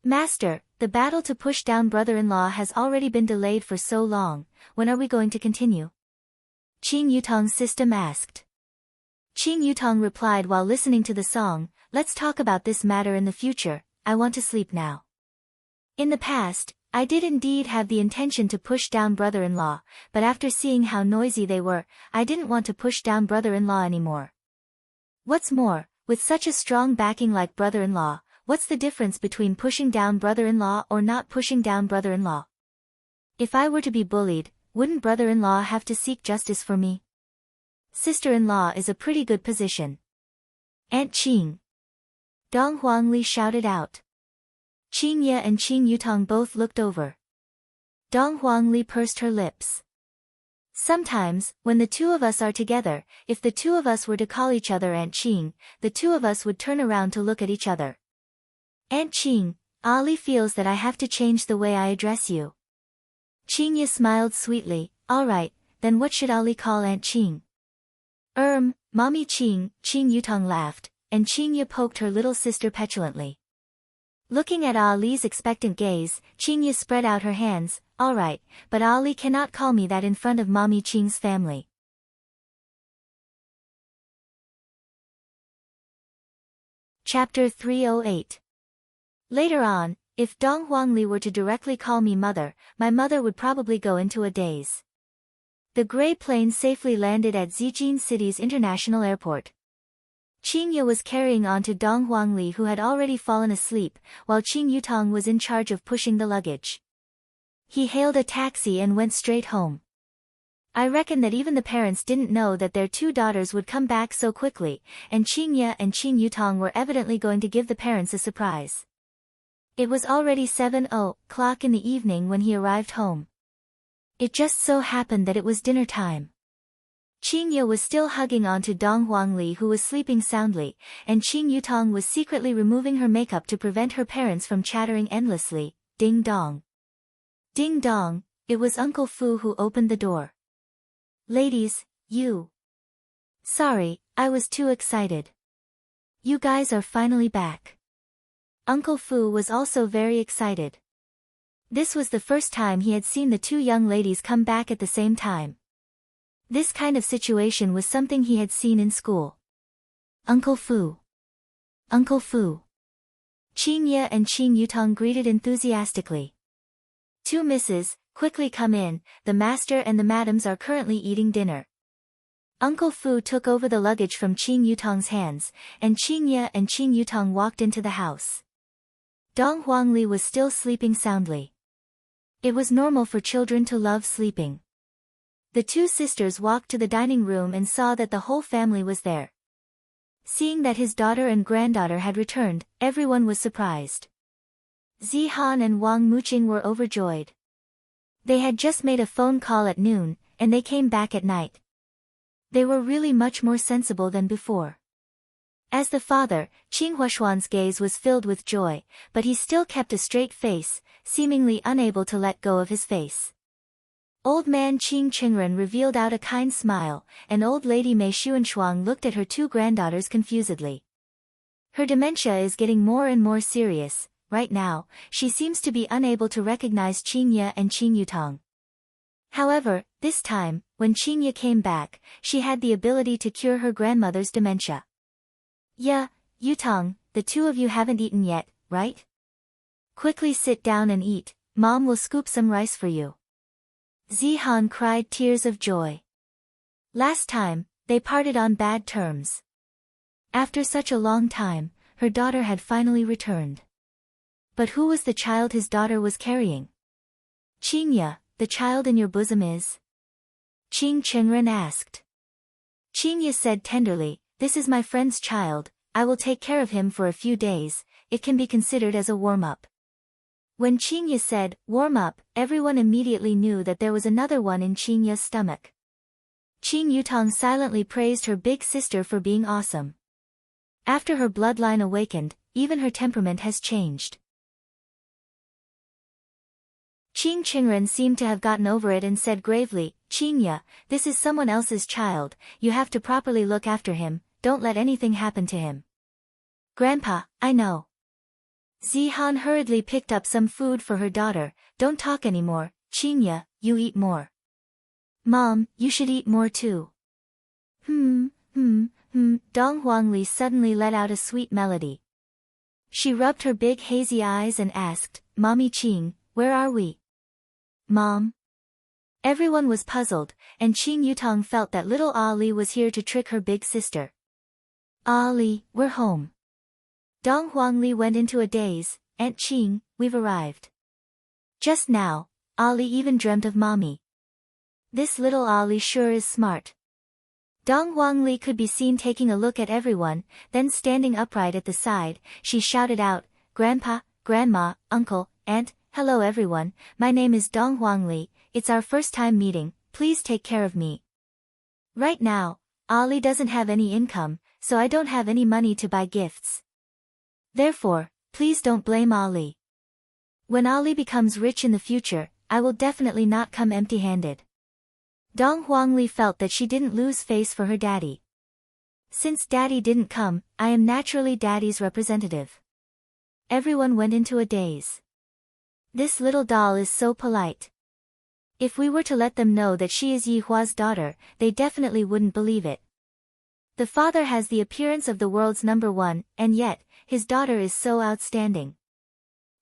Master, the battle to push down brother-in-law has already been delayed for so long, when are we going to continue? Qing Yutong's system asked. Qing Yutong replied while listening to the song, let's talk about this matter in the future, I want to sleep now. In the past, I did indeed have the intention to push down brother-in-law, but after seeing how noisy they were, I didn't want to push down brother-in-law anymore. What's more, with such a strong backing like brother-in-law, what's the difference between pushing down brother-in-law or not pushing down brother-in-law? If I were to be bullied, wouldn't brother-in-law have to seek justice for me? Sister-in-law is a pretty good position. Aunt Qing. Dong Huangli shouted out. Qing Ye and Qing Yutong both looked over. Dong Huangli pursed her lips. Sometimes, when the 2 of us are together, if the 2 of us were to call each other Aunt Qing, the 2 of us would turn around to look at each other. Aunt Qing, Ali feels that I have to change the way I address you. Qing Ye smiled sweetly, alright, then what should Ali call Aunt Qing? Mommy Qing, Qing Yutong laughed, and Qing Ye poked her little sister petulantly. Looking at Ali's expectant gaze, Qing Ye spread out her hands, alright, but Ali cannot call me that in front of Mommy Qing's family. Chapter 308. Later on, if Dong Huangli were to directly call me mother, my mother would probably go into a daze. The gray plane safely landed at Zijin City's international airport. Qing Ye was carrying on to Dong Huangli, who had already fallen asleep, while Qing Yutong was in charge of pushing the luggage. He hailed a taxi and went straight home. I reckon that even the parents didn't know that their 2 daughters would come back so quickly, and Qing Ye and Qing Yutong were evidently going to give the parents a surprise. It was already 7:00 in the evening when he arrived home. It just so happened that it was dinner time. Qing Ye was still hugging onto Dong Huangli, who was sleeping soundly, and Qing Yutong was secretly removing her makeup to prevent her parents from chattering endlessly. Ding dong. Ding dong, it was Uncle Fu who opened the door. Ladies, you. Sorry, I was too excited. You guys are finally back. Uncle Fu was also very excited. This was the first time he had seen the two young ladies come back at the same time. This kind of situation was something he had seen in school. Uncle Fu. Uncle Fu. Qing Ye and Qing Yutong greeted enthusiastically. Two misses, quickly come in, the master and the madams are currently eating dinner. Uncle Fu took over the luggage from Qing Yutong's hands, and Qing Ye and Qing Yutong walked into the house. Dong Huangli was still sleeping soundly. It was normal for children to love sleeping. The two sisters walked to the dining room and saw that the whole family was there. Seeing that his daughter and granddaughter had returned, everyone was surprised. Zihan and Wang Muqing were overjoyed. They had just made a phone call at noon, and they came back at night. They were really much more sensible than before. As the father, Qing Huashuan's gaze was filled with joy, but he still kept a straight face, seemingly unable to let go of his face. Old man Qing Qingren revealed out a kind smile, and old lady Mei Xuanshuang looked at her two granddaughters confusedly. Her dementia is getting more and more serious. Right now, she seems to be unable to recognize Qing Ye and Qing Yutong. However, this time, when Qing Ye came back, she had the ability to cure her grandmother's dementia. Yeah, Yutong, the two of you haven't eaten yet, right? Quickly sit down and eat, Mom will scoop some rice for you. Zihan cried tears of joy. Last time, they parted on bad terms. After such a long time, her daughter had finally returned. But who was the child his daughter was carrying? Qing Ye, the child in your bosom is? Qing Qingren asked. Qing Ye said tenderly, this is my friend's child, I will take care of him for a few days, it can be considered as a warm-up. When Qing Ye said, warm up, everyone immediately knew that there was another one in Qing Ye's stomach. Qing Yutong silently praised her big sister for being awesome. After her bloodline awakened, even her temperament has changed. Qing Qingren seemed to have gotten over it and said gravely, Qing Ye, this is someone else's child, you have to properly look after him, don't let anything happen to him. Grandpa, I know. Zihan hurriedly picked up some food for her daughter, don't talk anymore, Qing Ye, you eat more. Mom, you should eat more too. Dong Huangli suddenly let out a sweet melody. She rubbed her big hazy eyes and asked, Mommy Qing, where are we? Mom? Everyone was puzzled, and Qing Yutong felt that little Ali was here to trick her big sister. Ali, we're home. Dong Huangli went into a daze, Aunt Qing, we've arrived. Just now, Ali even dreamt of Mommy. This little Ali sure is smart. Dong Huangli could be seen taking a look at everyone, then standing upright at the side, she shouted out, Grandpa, Grandma, Uncle, Aunt, hello everyone, my name is Dong Huangli, it's our first time meeting, please take care of me. Right now, Ali doesn't have any income, so I don't have any money to buy gifts. Therefore, please don't blame Ali. When Ali becomes rich in the future, I will definitely not come empty-handed. Dong Huangli felt that she didn't lose face for her daddy. Since daddy didn't come, I am naturally daddy's representative. Everyone went into a daze. This little doll is so polite. If we were to let them know that she is Yi Hua's daughter, they definitely wouldn't believe it. The father has the appearance of the world's number one, and yet, his daughter is so outstanding.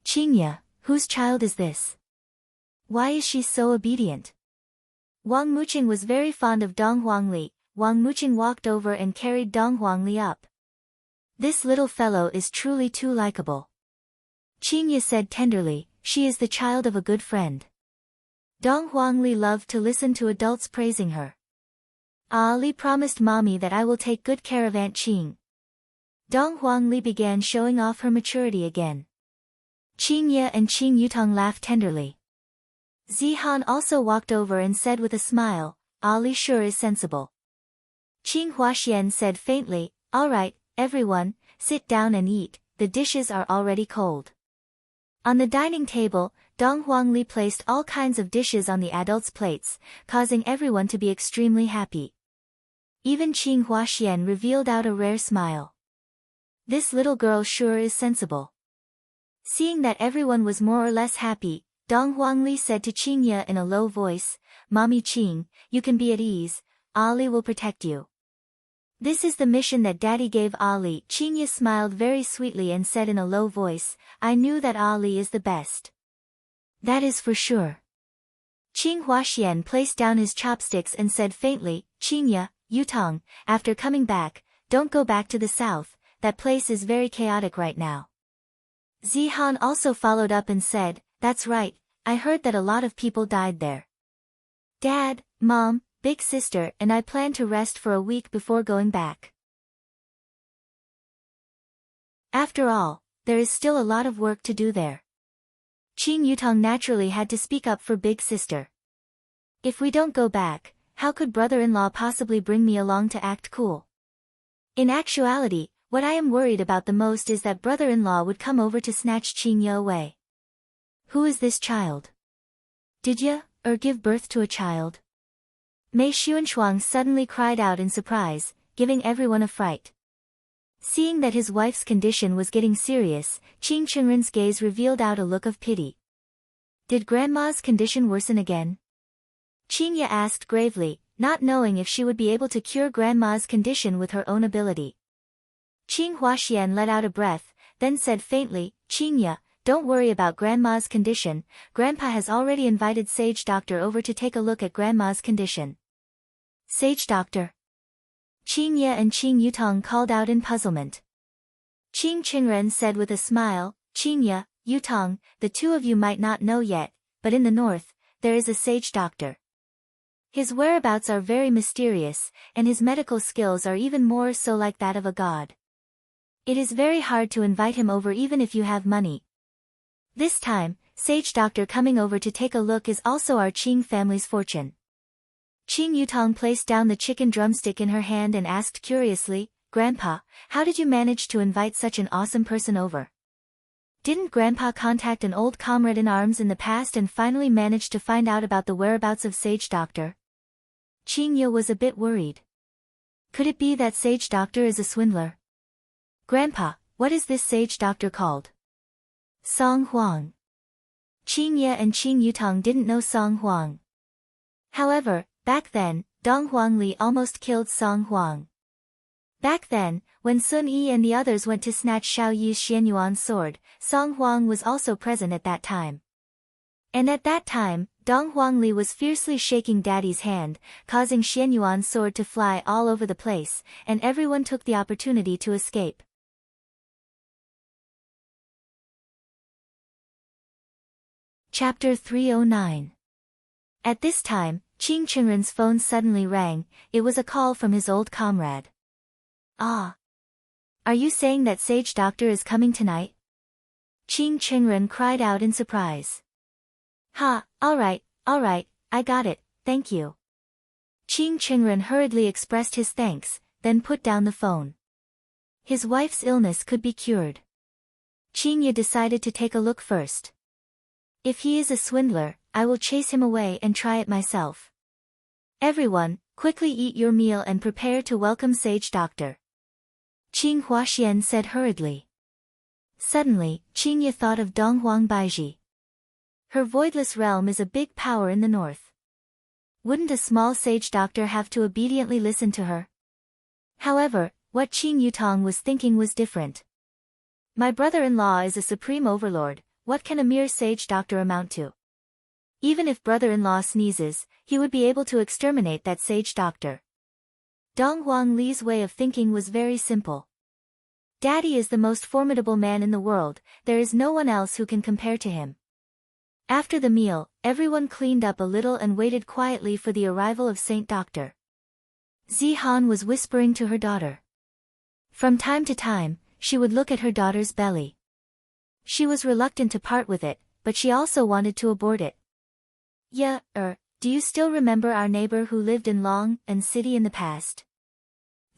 Qing Ye, whose child is this? Why is she so obedient? Wang Muqing was very fond of Dong Huangli. Wang Muqing walked over and carried Dong Huangli up. This little fellow is truly too likable. Qing Ye said tenderly, she is the child of a good friend. Dong Huangli loved to listen to adults praising her. Ali promised Mommy that I will take good care of Aunt Qing. Dong Huangli began showing off her maturity again. Qing Ye and Qing Yutong laughed tenderly. Zihan also walked over and said with a smile, Ali sure is sensible. Qing Huaxian said faintly, all right, everyone, sit down and eat, the dishes are already cold. On the dining table, Dong Huangli placed all kinds of dishes on the adults' plates, causing everyone to be extremely happy. Even Qing Huaxian revealed out a rare smile. This little girl sure is sensible. Seeing that everyone was more or less happy, Dong Huangli said to Qingye in a low voice, "Mommy Qing, you can be at ease, Ali will protect you." "This is the mission that Daddy gave Ali." Qingye smiled very sweetly and said in a low voice, "I knew that Ali is the best." "That is for sure." Qing Huaxian placed down his chopsticks and said faintly, "Qingye, Yutong, after coming back, don't go back to the south, that place is very chaotic right now." Zihan also followed up and said, "That's right, I heard that a lot of people died there. Dad, Mom, big sister and I plan to rest for a week before going back." After all, there is still a lot of work to do there. Qing Yutong naturally had to speak up for big sister. "If we don't go back, how could brother-in-law possibly bring me along to act cool? In actuality, what I am worried about the most is that brother-in-law would come over to snatch Qingye away." "Who is this child? Did you give birth to a child?" Mei Xuanshuang suddenly cried out in surprise, giving everyone a fright. Seeing that his wife's condition was getting serious, Qing Chengren's gaze revealed out a look of pity. "Did grandma's condition worsen again?" Qingye asked gravely, not knowing if she would be able to cure grandma's condition with her own ability. Qing Huaxian let out a breath, then said faintly, "Qingye, don't worry about grandma's condition, grandpa has already invited Sage Doctor over to take a look at grandma's condition." "Sage Doctor?" Qingye and Qing Yutong called out in puzzlement. Qing Qingren said with a smile, "Qingye, Yutong, the two of you might not know yet, but in the north, there is a Sage Doctor. His whereabouts are very mysterious, and his medical skills are even more so like that of a god. It is very hard to invite him over even if you have money. This time, Sage Doctor coming over to take a look is also our Qing family's fortune." Qing Yutong placed down the chicken drumstick in her hand and asked curiously, "Grandpa, how did you manage to invite such an awesome person over? Didn't Grandpa contact an old comrade in arms in the past and finally manage to find out about the whereabouts of Sage Doctor?" Qingye was a bit worried. Could it be that Sage Doctor is a swindler? "Grandpa, what is this Sage Doctor called?" "Song Huang." Qingye and Qing Yutong didn't know Song Huang. However, back then, Dong Huangli almost killed Song Huang. Back then, when Sun Yi and the others went to snatch Xiao Yi's Xianyuan sword, Song Huang was also present at that time. And at that time, Dong Huangli was fiercely shaking Daddy's hand, causing Xianyuan's sword to fly all over the place, and everyone took the opportunity to escape. Chapter 309. At this time, Qing Chengren's phone suddenly rang. It was a call from his old comrade. "Ah. Are you saying that Sage Doctor is coming tonight?" Qing Chengren cried out in surprise. "Ha, alright, I got it, thank you." Qing Chengren hurriedly expressed his thanks, then put down the phone. His wife's illness could be cured. Qingye decided to take a look first. If he is a swindler, I will chase him away and try it myself. Everyone, quickly eat your meal and prepare to welcome Sage Doctor. Qing Huaxian said hurriedly. Suddenly, Qingye thought of Donghuang Baiji. Her voidless realm is a big power in the north. Wouldn't a small Sage Doctor have to obediently listen to her? However, what Qing Yutong was thinking was different. My brother-in-law is a supreme overlord, what can a mere Sage Doctor amount to? Even if brother-in-law sneezes, he would be able to exterminate that Sage Doctor. Dong Huang Li's way of thinking was very simple. Daddy is the most formidable man in the world, there is no one else who can compare to him. After the meal, everyone cleaned up a little and waited quietly for the arrival of Saint Doctor. Zihan was whispering to her daughter. From time to time, she would look at her daughter's belly. She was reluctant to part with it, but she also wanted to abort it. Yeah, do you still remember our neighbor who lived in Long and City in the past?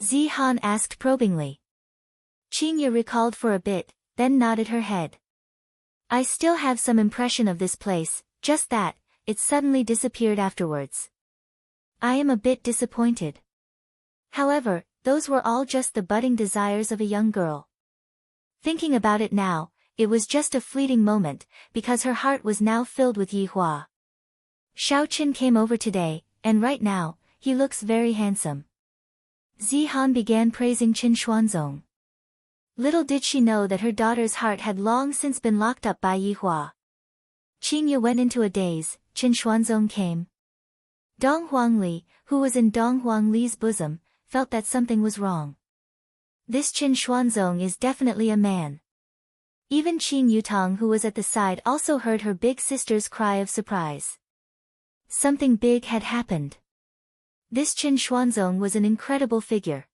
Zihan asked probingly. Qingye recalled for a bit, then nodded her head. I still have some impression of this place, just that, it suddenly disappeared afterwards. I am a bit disappointed. However, those were all just the budding desires of a young girl. Thinking about it now, it was just a fleeting moment, because her heart was now filled with Yi Hua. Xiao Qin came over today, and right now, he looks very handsome. Zihan began praising Qin Xuanzong. Little did she know that her daughter's heart had long since been locked up by Yi Hua. Qingye went into a daze. Qin Xuanzong came. Dong Huangli, who was in Dong Huangli's bosom, felt that something was wrong. This Qin Xuanzong is definitely a man. Even Qin Yutong, who was at the side, also heard her big sister's cry of surprise. Something big had happened. This Qin Xuanzong was an incredible figure.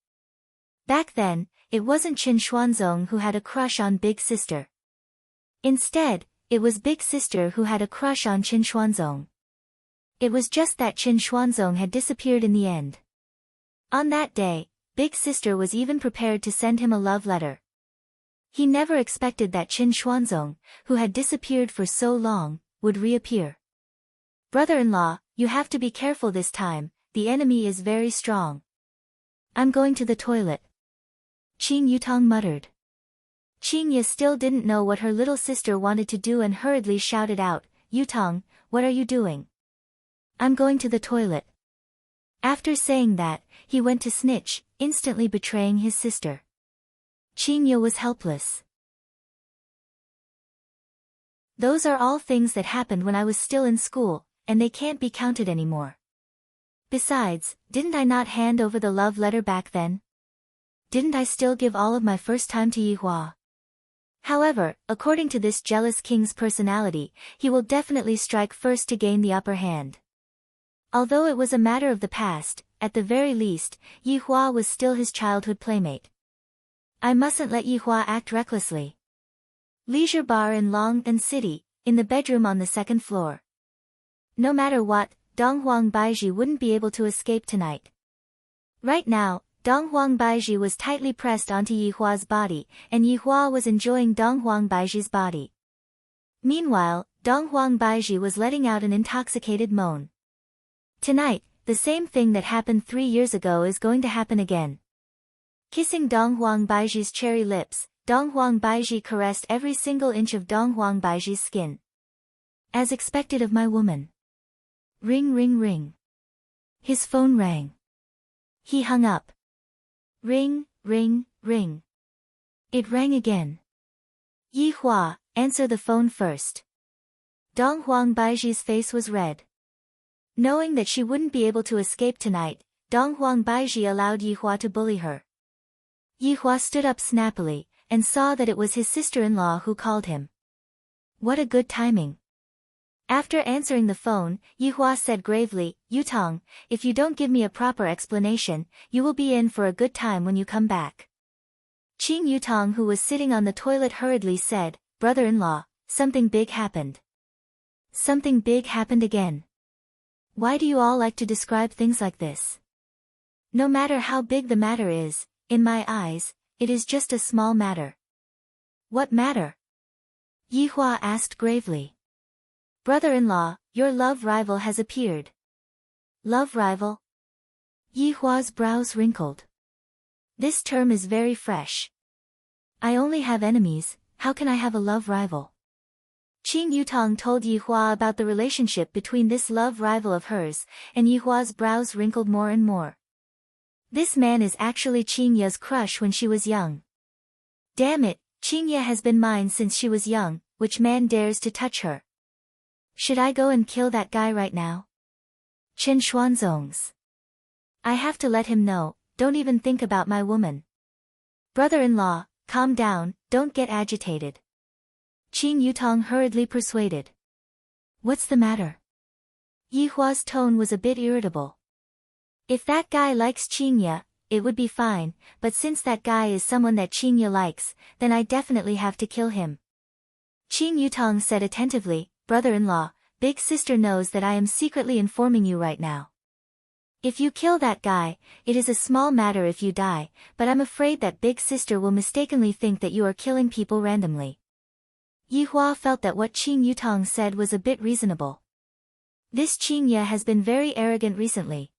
Back then, it wasn't Qin Xuanzong who had a crush on Big Sister. Instead, it was Big Sister who had a crush on Qin Xuanzong. It was just that Qin Xuanzong had disappeared in the end. On that day, Big Sister was even prepared to send him a love letter. He never expected that Qin Xuanzong, who had disappeared for so long, would reappear. Brother-in-law, you have to be careful this time, the enemy is very strong. I'm going to the toilet. Qin Yutong muttered. Qingye still didn't know what her little sister wanted to do and hurriedly shouted out, Yutong, what are you doing? I'm going to the toilet. After saying that, he went to snitch, instantly betraying his sister. Qingye was helpless. Those are all things that happened when I was still in school, and they can't be counted anymore. Besides, didn't I not hand over the love letter back then? Didn't I still give all of my first time to Yi Hua? However, according to this jealous king's personality, he will definitely strike first to gain the upper hand. Although it was a matter of the past, at the very least, Yi Hua was still his childhood playmate. I mustn't let Yi Hua act recklessly. Leisure bar in Long and City, in the bedroom on the second floor. No matter what, Donghuang Baiji wouldn't be able to escape tonight. Right now, Donghuang Baiji was tightly pressed onto Yi Hua's body, and Yi Hua was enjoying Donghuang Baiji's body. Meanwhile, Donghuang Baiji was letting out an intoxicated moan. Tonight, the same thing that happened 3 years ago is going to happen again. Kissing Donghuang Baiji's cherry lips, Donghuang Baiji caressed every single inch of Donghuang Baiji's skin. As expected of my woman. Ring ring ring. His phone rang. He hung up. Ring, ring, ring. It rang again. Yi Hua, answer the phone first. Donghuang Baiji's face was red. Knowing that she wouldn't be able to escape tonight, Donghuang Baiji allowed Yi Hua to bully her. Yi Hua stood up snappily, and saw that it was his sister-in-law who called him. What a good timing. After answering the phone, Yi Hua said gravely, Yutong, if you don't give me a proper explanation, you will be in for a good time when you come back. Qin Yutong, who was sitting on the toilet, hurriedly said, Brother-in-law, something big happened. Something big happened again. Why do you all like to describe things like this? No matter how big the matter is, in my eyes, it is just a small matter. What matter? Yi Hua asked gravely. Brother-in-law, your love rival has appeared. Love rival? Yi Hua's brows wrinkled. This term is very fresh. I only have enemies, how can I have a love rival? Qin Yutong told Yi Hua about the relationship between this love rival of hers, and Yi Hua's brows wrinkled more and more. This man is actually Qingye's crush when she was young. Damn it, Qingye has been mine since she was young, which man dares to touch her? Should I go and kill that guy right now? Qin Xuanzong's. I have to let him know, don't even think about my woman. Brother-in-law, calm down, don't get agitated. Qin Yutong hurriedly persuaded. What's the matter? Yi Hua's tone was a bit irritable. If that guy likes Qingye, it would be fine, but since that guy is someone that Qingye likes, then I definitely have to kill him. Qin Yutong said attentively, Brother-in-law, Big Sister knows that I am secretly informing you right now. If you kill that guy, it is a small matter if you die, but I'm afraid that Big Sister will mistakenly think that you are killing people randomly. Yi Hua felt that what Qin Yutong said was a bit reasonable. This Qingye has been very arrogant recently.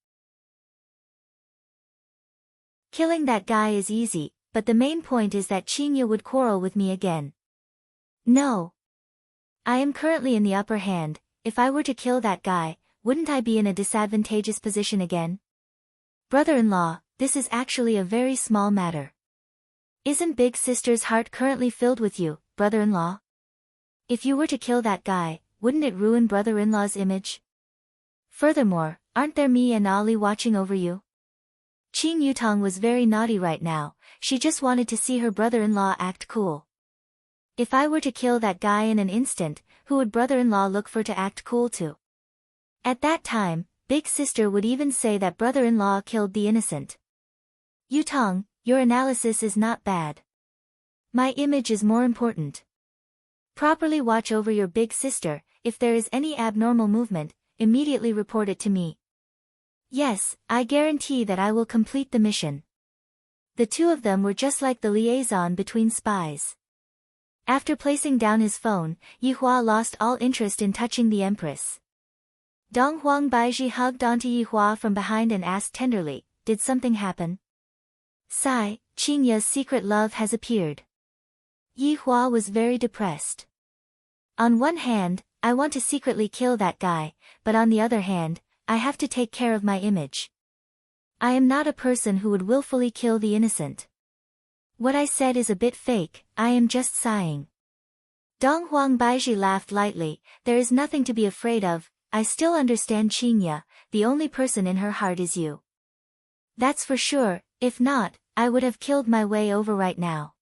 Killing that guy is easy, but the main point is that Qingye would quarrel with me again. No. I am currently in the upper hand. If I were to kill that guy, wouldn't I be in a disadvantageous position again? Brother-in-law, this is actually a very small matter. Isn't big sister's heart currently filled with you, brother-in-law? If you were to kill that guy, wouldn't it ruin brother-in-law's image? Furthermore, aren't there me and Ali watching over you? Qing Yutong was very naughty right now, she just wanted to see her brother-in-law act cool. If I were to kill that guy in an instant, who would brother-in-law look for to act cool to? At that time, big sister would even say that brother-in-law killed the innocent. Yutong, your analysis is not bad. My image is more important. Properly watch over your big sister. If there is any abnormal movement, immediately report it to me. Yes, I guarantee that I will complete the mission. The two of them were just like the liaison between spies. After placing down his phone, Yihua lost all interest in touching the Empress. Dong Huang Baiji hugged onto Yihua from behind and asked tenderly, "Did something happen?" "Sigh, Qingya's secret love has appeared." Yihua was very depressed. On one hand, I want to secretly kill that guy, but on the other hand, I have to take care of my image. I am not a person who would willfully kill the innocent. What I said is a bit fake, I am just sighing. Dong Huang Baiji laughed lightly, there is nothing to be afraid of, I still understand Qingya, the only person in her heart is you. That's for sure, if not, I would have killed my way over right now.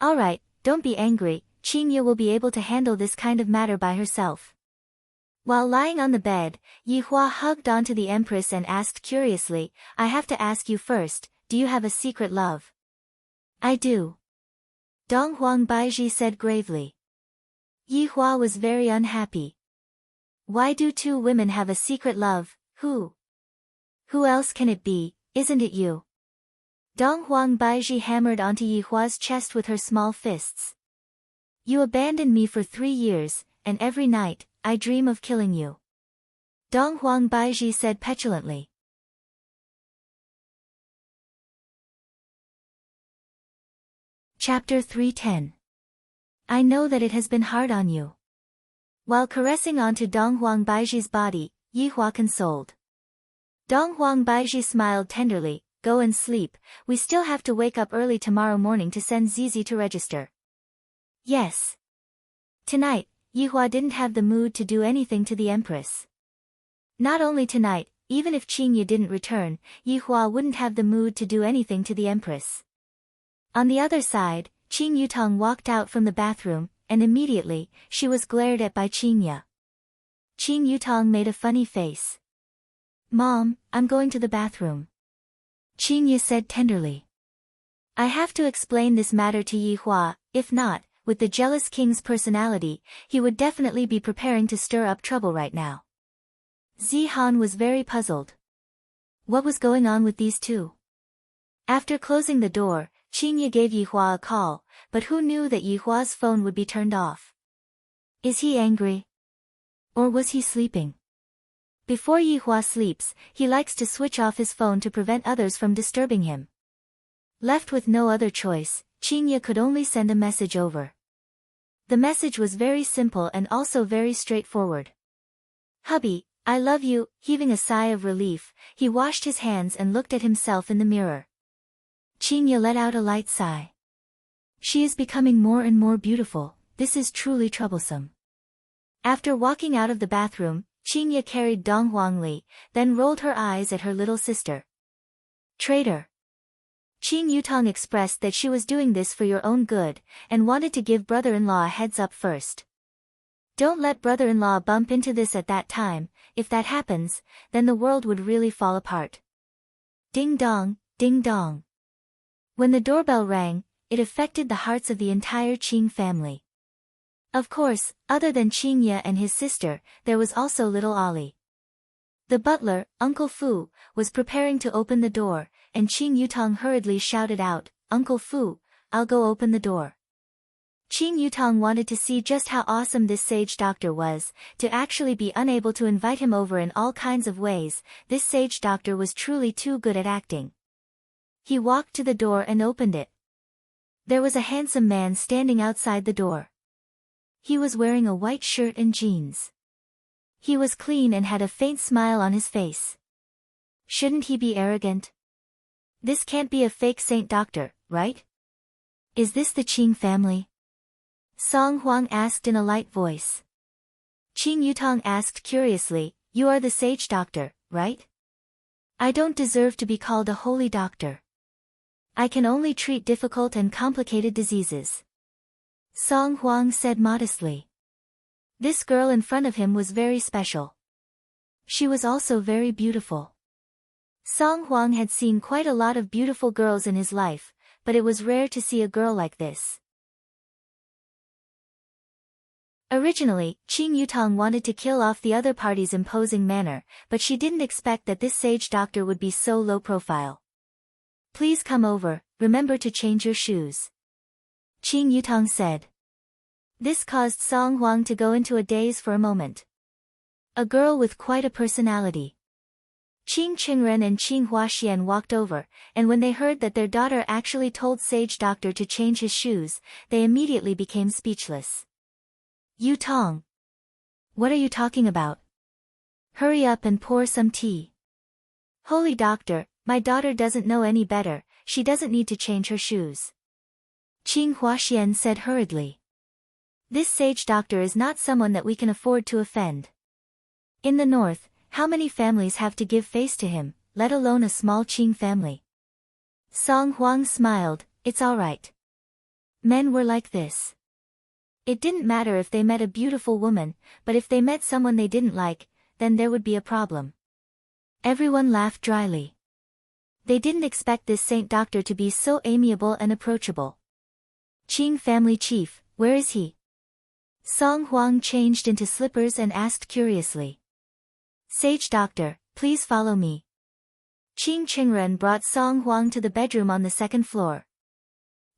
Alright, don't be angry, Qingya will be able to handle this kind of matter by herself. While lying on the bed, Yihua hugged onto the Empress and asked curiously, I have to ask you first, do you have a secret love? I do. Dong Huang Baiji said gravely. Yihua was very unhappy. Why do two women have a secret love, who? Who else can it be, isn't it you? Dong Huang Baiji hammered onto Yihua's chest with her small fists. You abandoned me for 3 years, and every night, I dream of killing you. Dong Huang Baiji said petulantly. Chapter 310. I know that it has been hard on you. While caressing onto Dong Huang Baiji's body, Yihua consoled. Dong Huang Baiji smiled tenderly, go and sleep, we still have to wake up early tomorrow morning to send Zizi to register. Yes. Tonight, Yihua didn't have the mood to do anything to the Empress. Not only tonight, even if Qingya didn't return, Yihua wouldn't have the mood to do anything to the Empress. On the other side, Qing Yutong walked out from the bathroom, and immediately, she was glared at by Qingya. Qing Yutong made a funny face. Mom, I'm going to the bathroom. Qingya said tenderly. I have to explain this matter to Yihua, if not, with the jealous king's personality, he would definitely be preparing to stir up trouble right now. Zihan was very puzzled. What was going on with these two? After closing the door, Qingya gave Yihua a call, but who knew that Yihua's phone would be turned off? Is he angry? Or was he sleeping? Before Yihua sleeps, he likes to switch off his phone to prevent others from disturbing him. Left with no other choice, Qingya could only send a message over. The message was very simple and also very straightforward. Hubby, I love you. Heaving a sigh of relief, he washed his hands and looked at himself in the mirror. Qingya let out a light sigh. She is becoming more and more beautiful, this is truly troublesome. After walking out of the bathroom, Qingya carried Dong Huangli, then rolled her eyes at her little sister. Traitor. Qing Yutong expressed that she was doing this for your own good, and wanted to give brother-in-law a heads up first. Don't let brother-in-law bump into this at that time, if that happens, then the world would really fall apart. Ding dong, ding dong. When the doorbell rang, it affected the hearts of the entire Qing family. Of course, other than Qingya and his sister, there was also little Ali. The butler, Uncle Fu, was preparing to open the door, and Qing Yutong hurriedly shouted out, Uncle Fu, I'll go open the door. Qing Yutong wanted to see just how awesome this sage doctor was, to actually be unable to invite him over in all kinds of ways, this sage doctor was truly too good at acting. He walked to the door and opened it. There was a handsome man standing outside the door. He was wearing a white shirt and jeans. He was clean and had a faint smile on his face. Shouldn't he be arrogant? This can't be a fake saint doctor, right? Is this the Qing family? Song Huang asked in a light voice. Qing Yutong asked curiously, you are the sage doctor, right? I don't deserve to be called a holy doctor. I can only treat difficult and complicated diseases. Song Huang said modestly. This girl in front of him was very special. She was also very beautiful. Song Huang had seen quite a lot of beautiful girls in his life, but it was rare to see a girl like this. Originally, Qing Yutong wanted to kill off the other party's imposing manner, but she didn't expect that this sage doctor would be so low profile. Please come over, remember to change your shoes. Qing Yutong said. This caused Song Huang to go into a daze for a moment. A girl with quite a personality. Qing Qingren and Qing Huaxian walked over, and when they heard that their daughter actually told Sage Doctor to change his shoes, they immediately became speechless. Yutong. What are you talking about? Hurry up and pour some tea. Holy Doctor, my daughter doesn't know any better, she doesn't need to change her shoes. Qing Huaxian said hurriedly. This sage doctor is not someone that we can afford to offend. In the north, how many families have to give face to him, let alone a small Qing family? Song Huang smiled, it's all right. Men were like this. It didn't matter if they met a beautiful woman, but if they met someone they didn't like, then there would be a problem. Everyone laughed dryly. They didn't expect this saint doctor to be so amiable and approachable. Qing family chief, where is he? Song Huang changed into slippers and asked curiously. Sage doctor, please follow me. Qing Qingren brought Song Huang to the bedroom on the second floor.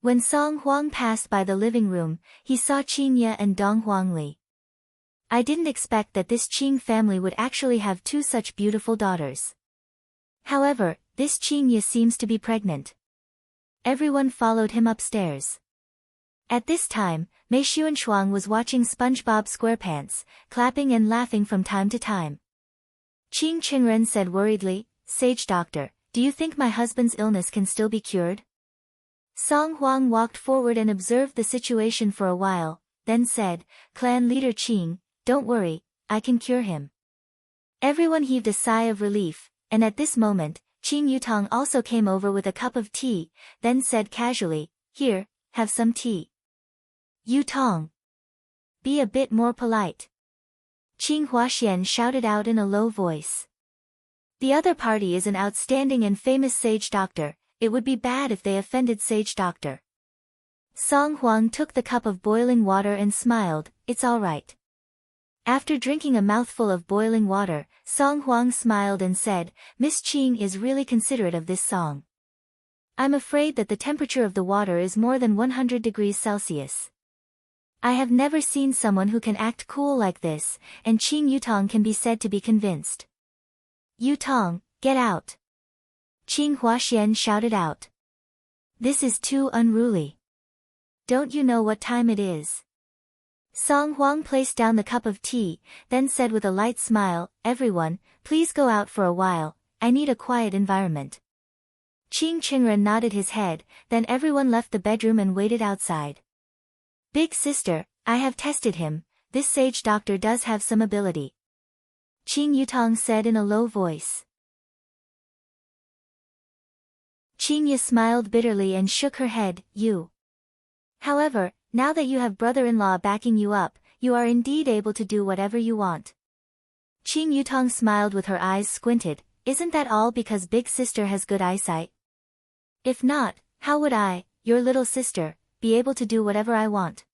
When Song Huang passed by the living room, he saw Qing Ye and Dong Huangli. I didn't expect that this Qing family would actually have two such beautiful daughters. However, this Qing Ye seems to be pregnant. Everyone followed him upstairs. At this time, Mei Xuanshuang was watching SpongeBob SquarePants, clapping and laughing from time to time. Qing Qingren said worriedly, Sage doctor, do you think my husband's illness can still be cured? Song Huang walked forward and observed the situation for a while, then said, Clan leader Qing, don't worry, I can cure him. Everyone heaved a sigh of relief, and at this moment, Qing Yutong also came over with a cup of tea, then said casually, here, have some tea. Yutong. Be a bit more polite. Qing Huaxian shouted out in a low voice. The other party is an outstanding and famous sage doctor, it would be bad if they offended sage doctor. Song Huang took the cup of boiling water and smiled, it's all right. After drinking a mouthful of boiling water, Song Huang smiled and said, Miss Qing is really considerate of this song. I'm afraid that the temperature of the water is more than 100 degrees Celsius. I have never seen someone who can act cool like this, and Qing Yutong can be said to be convinced. Yutong, get out. Qing Huaxian shouted out. This is too unruly. Don't you know what time it is? Song Huang placed down the cup of tea, then said with a light smile, everyone, please go out for a while, I need a quiet environment. Qing Qingren nodded his head, then everyone left the bedroom and waited outside. Big sister, I have tested him, this sage doctor does have some ability. Qing Yutong said in a low voice. Qing Ye smiled bitterly and shook her head, you. However, now that you have brother-in-law backing you up, you are indeed able to do whatever you want. Qing Yutong smiled with her eyes squinted, isn't that all because big sister has good eyesight? If not, how would I, your little sister, be able to do whatever I want?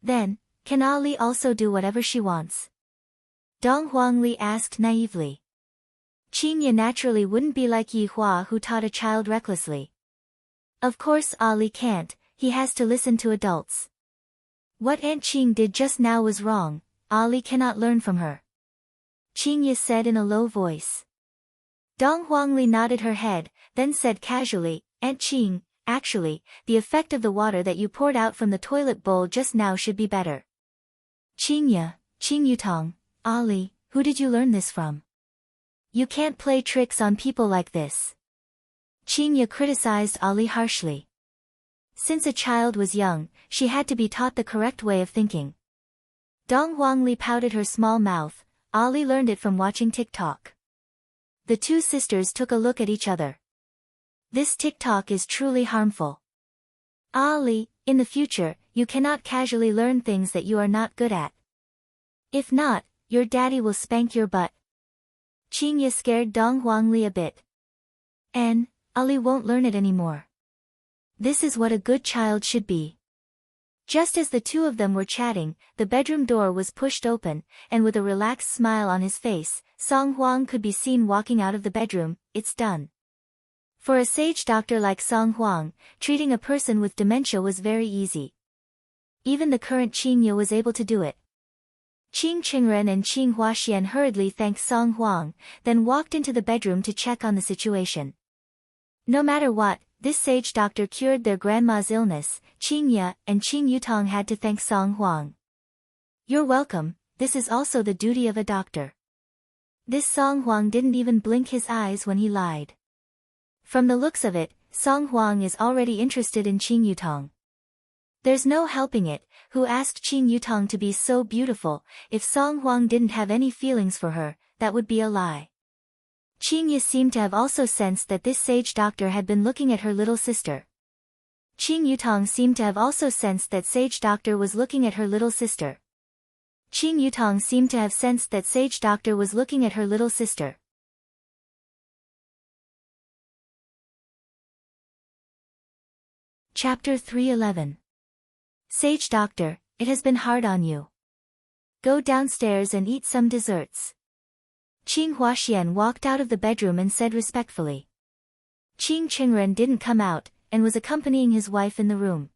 Then, can Ali also do whatever she wants? Dong Huangli asked naively. Qing Ye naturally wouldn't be like Yi Hua who taught a child recklessly. Of course Ali can't, he has to listen to adults. What Aunt Qing did just now was wrong, Ali cannot learn from her. Qing Ye said in a low voice. Dong Huangli nodded her head, then said casually, Aunt Qing, actually, the effect of the water that you poured out from the toilet bowl just now should be better. Qingya, Qing Yutong, Ali, who did you learn this from? You can't play tricks on people like this. Qingya criticized Ali harshly. Since a child was young, she had to be taught the correct way of thinking. Dong Huangli pouted her small mouth. Ali learned it from watching TikTok. The two sisters took a look at each other. This TikTok is truly harmful. Ali, in the future, you cannot casually learn things that you are not good at. If not, your daddy will spank your butt. Qingya scared Dong Huangli a bit. And Ali won't learn it anymore. This is what a good child should be. Just as the two of them were chatting, the bedroom door was pushed open, and with a relaxed smile on his face, Song Huang could be seen walking out of the bedroom. It's done. For a sage doctor like Song Huang, treating a person with dementia was very easy. Even the current Qingya was able to do it. Qing Qingren and Qing Huaxian hurriedly thanked Song Huang, then walked into the bedroom to check on the situation. No matter what, this sage doctor cured their grandma's illness. Qingya and Qing Yutong had to thank Song Huang. You're welcome, this is also the duty of a doctor. This Song Huang didn't even blink his eyes when he lied. From the looks of it, Song Huang is already interested in Qing Yutong. There's no helping it, who asked Qing Yutong to be so beautiful. If Song Huang didn't have any feelings for her, that would be a lie. Qingya seemed to have also sensed that this sage doctor had been looking at her little sister. Qing Yutong seemed to have also sensed that sage doctor was looking at her little sister. Qing Yutong seemed to have sensed that sage doctor was looking at her little sister. Chapter 311. Sage doctor, it has been hard on you. Go downstairs and eat some desserts. Qing Huaxian walked out of the bedroom and said respectfully. Qing Qingren didn't come out, and was accompanying his wife in the room.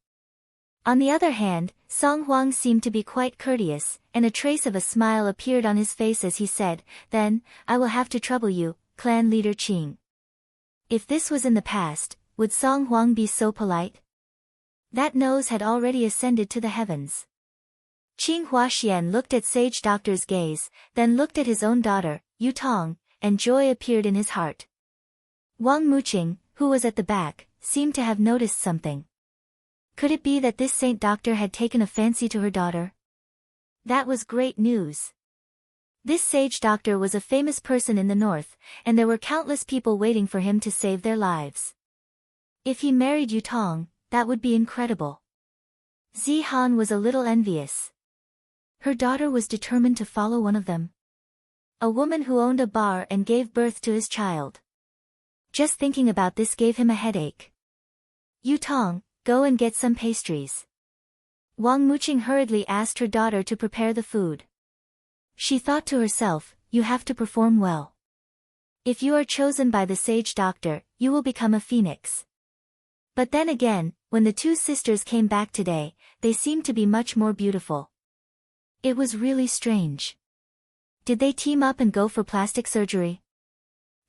On the other hand, Song Huang seemed to be quite courteous, and a trace of a smile appeared on his face as he said, Then, I will have to trouble you, clan leader Qing. If this was in the past, would Song Huang be so polite? That nose had already ascended to the heavens. Qing Huaxian looked at sage doctor's gaze, then looked at his own daughter, Yu Tong, and joy appeared in his heart. Wang Muqing, who was at the back, seemed to have noticed something. Could it be that this saint doctor had taken a fancy to her daughter? That was great news. This sage doctor was a famous person in the north, and there were countless people waiting for him to save their lives. If he married Yu Tong, that would be incredible. Zihan was a little envious. Her daughter was determined to follow one of them. A woman who owned a bar and gave birth to his child. Just thinking about this gave him a headache. Yu Tong, go and get some pastries. Wang Muqing hurriedly asked her daughter to prepare the food. She thought to herself, you have to perform well. If you are chosen by the sage doctor, you will become a phoenix. But then again, when the two sisters came back today, they seemed to be much more beautiful. It was really strange. Did they team up and go for plastic surgery?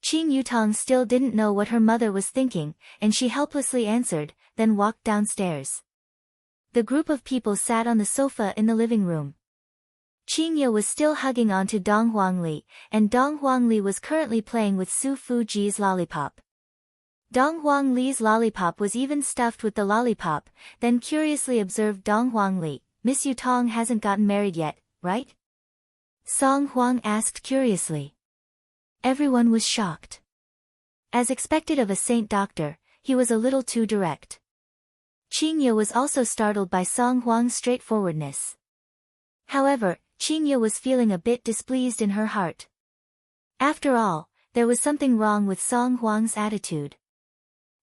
Qing Yutong still didn't know what her mother was thinking, and she helplessly answered, then walked downstairs. The group of people sat on the sofa in the living room. Qingya was still hugging onto Dong Huangli, and Dong Huangli was currently playing with Su Fuji's lollipop. Dong Huangli's lollipop was even stuffed with the lollipop, then curiously observed Dong Huangli, Miss Yu Tong hasn't gotten married yet, right? Song Huang asked curiously. Everyone was shocked. As expected of a saint doctor, he was a little too direct. Qingya was also startled by Song Huang's straightforwardness. However, Qingya was feeling a bit displeased in her heart. After all, there was something wrong with Song Huang's attitude.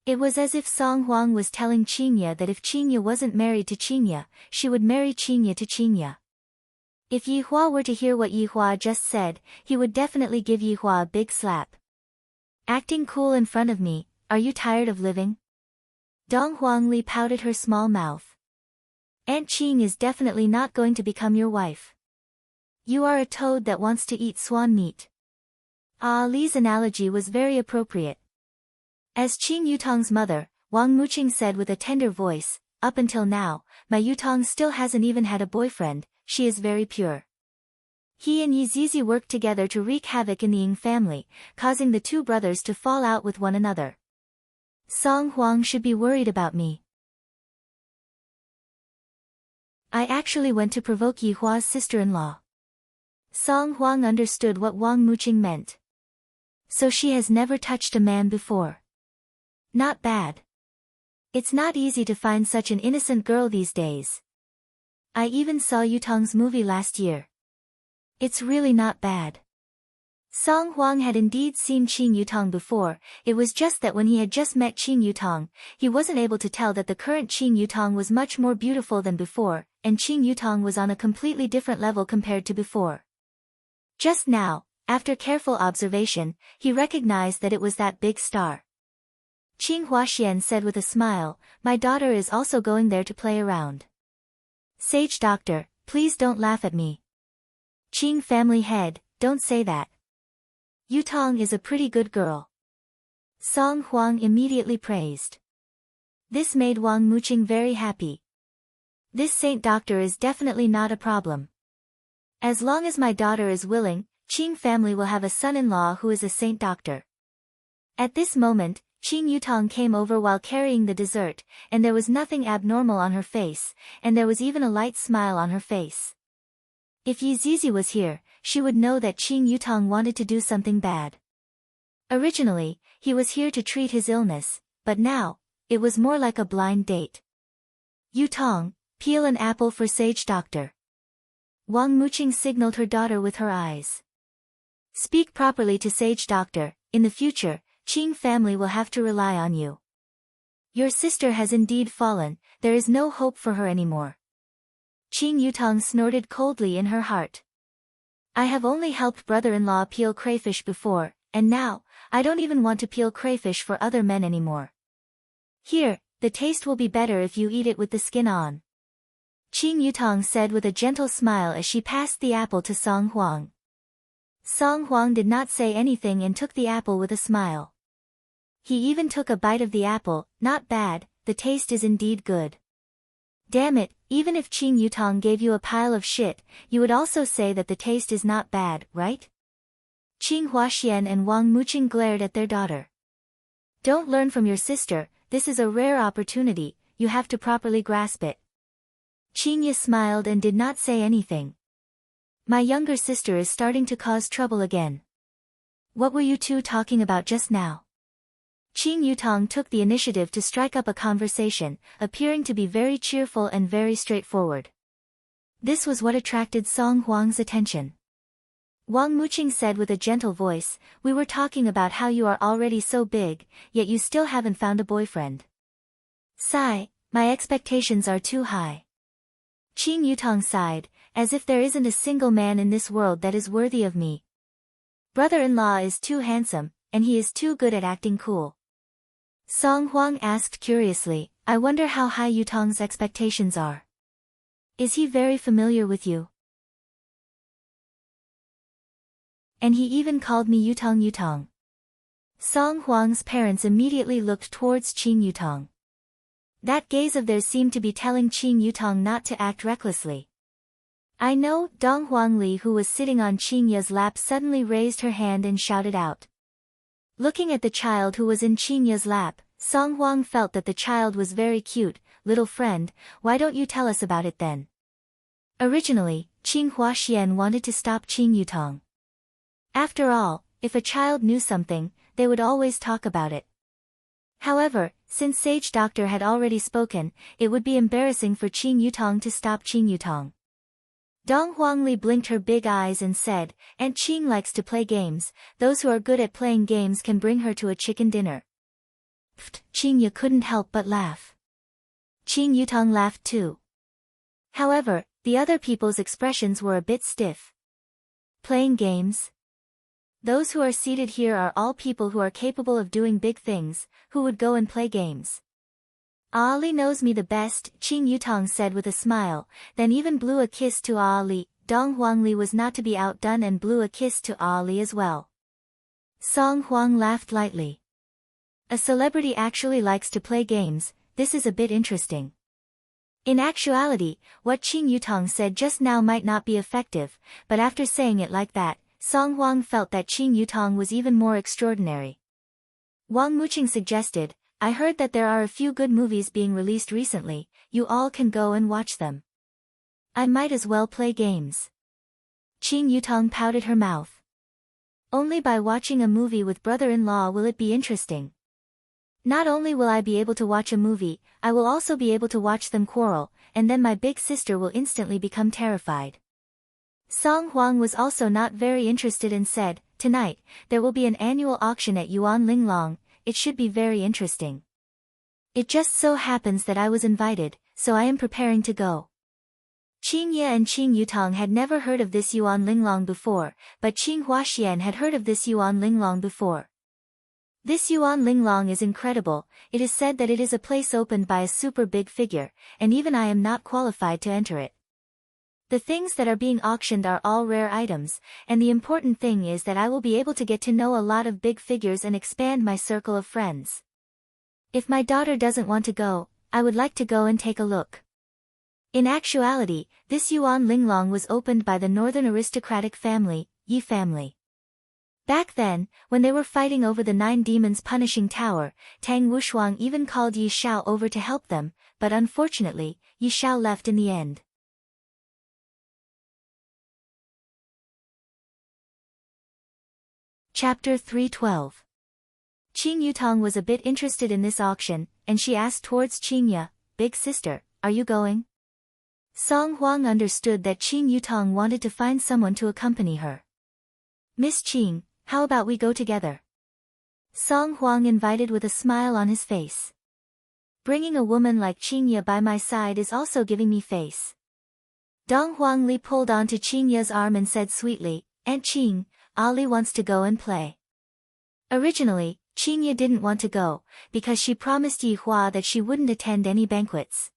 It was as if Song Huang was telling Qingya that if Qingya wasn't married to Qingya, she would marry Qingya to Qingya. If Yihua were to hear what Yihua just said, he would definitely give Yihua a big slap. Acting cool in front of me, are you tired of living? Dong Huangli pouted her small mouth. Aunt Qing is definitely not going to become your wife. You are a toad that wants to eat swan meat. Li's analogy was very appropriate. As Qing Yutong's mother, Wang Muqing said with a tender voice, up until now, my Yutong still hasn't even had a boyfriend, she is very pure. He and Yi Zizi worked together to wreak havoc in the Ying family, causing the two brothers to fall out with one another. Song Huang should be worried about me. I actually went to provoke Yi Hua's sister-in-law. Song Huang understood what Wang Muqing meant. So she has never touched a man before. Not bad. It's not easy to find such an innocent girl these days. I even saw Yutong's movie last year. It's really not bad. Song Huang had indeed seen Qing Yutong before, it was just that when he had just met Qing Yutong, he wasn't able to tell that the current Qing Yutong was much more beautiful than before, and Qing Yutong was on a completely different level compared to before. Just now, after careful observation, he recognized that it was that big star. Qing Huaxian said with a smile, "My daughter is also going there to play around." Sage doctor, please don't laugh at me. Qing family head, don't say that. Yutong is a pretty good girl. Song Huang immediately praised. This made Wang Muqing very happy. This saint doctor is definitely not a problem. As long as my daughter is willing, Qing family will have a son-in-law who is a saint doctor. At this moment, Qing Yutong came over while carrying the dessert, and there was nothing abnormal on her face, and there was even a light smile on her face. If Yi Zizi was here, she would know that Qing Yutong wanted to do something bad. Originally, he was here to treat his illness, but now, it was more like a blind date. Yutong, peel an apple for Sage Doctor. Wang Muqing signaled her daughter with her eyes. Speak properly to Sage Doctor, in the future, Qing family will have to rely on you. Your sister has indeed fallen, there is no hope for her anymore. Qing Yutong snorted coldly in her heart. I have only helped brother-in-law peel crayfish before, and now, I don't even want to peel crayfish for other men anymore. Here, the taste will be better if you eat it with the skin on. Qing Yutong said with a gentle smile as she passed the apple to Song Huang. Song Huang did not say anything and took the apple with a smile. He even took a bite of the apple, not bad, the taste is indeed good. Damn it, even if Qing Yutong gave you a pile of shit, you would also say that the taste is not bad, right? Qing Huaxian and Wang Muqing glared at their daughter. Don't learn from your sister, this is a rare opportunity, you have to properly grasp it. Qing Ye smiled and did not say anything. My younger sister is starting to cause trouble again. What were you two talking about just now? Qing Yutong took the initiative to strike up a conversation, appearing to be very cheerful and very straightforward. This was what attracted Song Huang's attention. Wang Muqing said with a gentle voice, we were talking about how you are already so big, yet you still haven't found a boyfriend. Sigh, my expectations are too high. Qing Yutong sighed, as if there isn't a single man in this world that is worthy of me. Brother-in-law is too handsome, and he is too good at acting cool. Song Huang asked curiously, I wonder how high Yutong's expectations are. Is he very familiar with you? And he even called me Yutong Yutong. Song Huang's parents immediately looked towards Qing Yutong. That gaze of theirs seemed to be telling Qing Yutong not to act recklessly. I know, Dong Huangli who was sitting on Qing Ye's lap suddenly raised her hand and shouted out. Looking at the child who was in Qing Ye's lap, Song Huang felt that the child was very cute. Little friend, why don't you tell us about it then? Originally, Qing Huaxian wanted to stop Qing Yutong. After all, if a child knew something, they would always talk about it. However, since Sage Doctor had already spoken, it would be embarrassing for Qing Yutong to stop Qing Yutong. Dong Huangli blinked her big eyes and said, Aunt Qing likes to play games, those who are good at playing games can bring her to a chicken dinner. Pfft, Qing Ye couldn't help but laugh. Qing Yutong laughed too. However, the other people's expressions were a bit stiff. Playing games? Those who are seated here are all people who are capable of doing big things, who would go and play games. Ali knows me the best, Qing Yutong said with a smile, then even blew a kiss to Ali. Dong Huangli was not to be outdone and blew a kiss to Ali as well. Song Huang laughed lightly. A celebrity actually likes to play games, this is a bit interesting. In actuality, what Qing Yutong said just now might not be effective, but after saying it like that, Song Huang felt that Qing Yutong was even more extraordinary. Wang Muqing suggested, I heard that there are a few good movies being released recently, you all can go and watch them. I might as well play games. Qing Yutong pouted her mouth. Only by watching a movie with brother-in-law will it be interesting. Not only will I be able to watch a movie, I will also be able to watch them quarrel, and then my big sister will instantly become terrified. Song Huang was also not very interested and said, tonight, there will be an annual auction at Yuan Linglong, it should be very interesting. It just so happens that I was invited, so I am preparing to go. Qing Ye and Qing Yutong had never heard of this Yuan Linglong before, but Qing Huaxian had heard of this Yuan Linglong before. This Yuan Linglong is incredible, it is said that it is a place opened by a super big figure, and even I am not qualified to enter it. The things that are being auctioned are all rare items, and the important thing is that I will be able to get to know a lot of big figures and expand my circle of friends. If my daughter doesn't want to go, I would like to go and take a look. In actuality, this Yuan Linglong was opened by the northern aristocratic family, Yi family. Back then, when they were fighting over the 9 demons punishing tower, Tang Wushuang even called Yi Shao over to help them, but unfortunately, Yi Shao left in the end. Chapter 312. Qing Yutong was a bit interested in this auction, and she asked towards Qing Ye, Big sister, are you going? Song Huang understood that Qing Yutong wanted to find someone to accompany her. Miss Qing, how about we go together? Song Huang invited with a smile on his face. Bringing a woman like Qing Ye by my side is also giving me face. Dong Huangli pulled onto Qing Ye's arm and said sweetly, Aunt Qing, Ali wants to go and play. Originally, Qing Ye didn't want to go, because she promised Yi Hua that she wouldn't attend any banquets.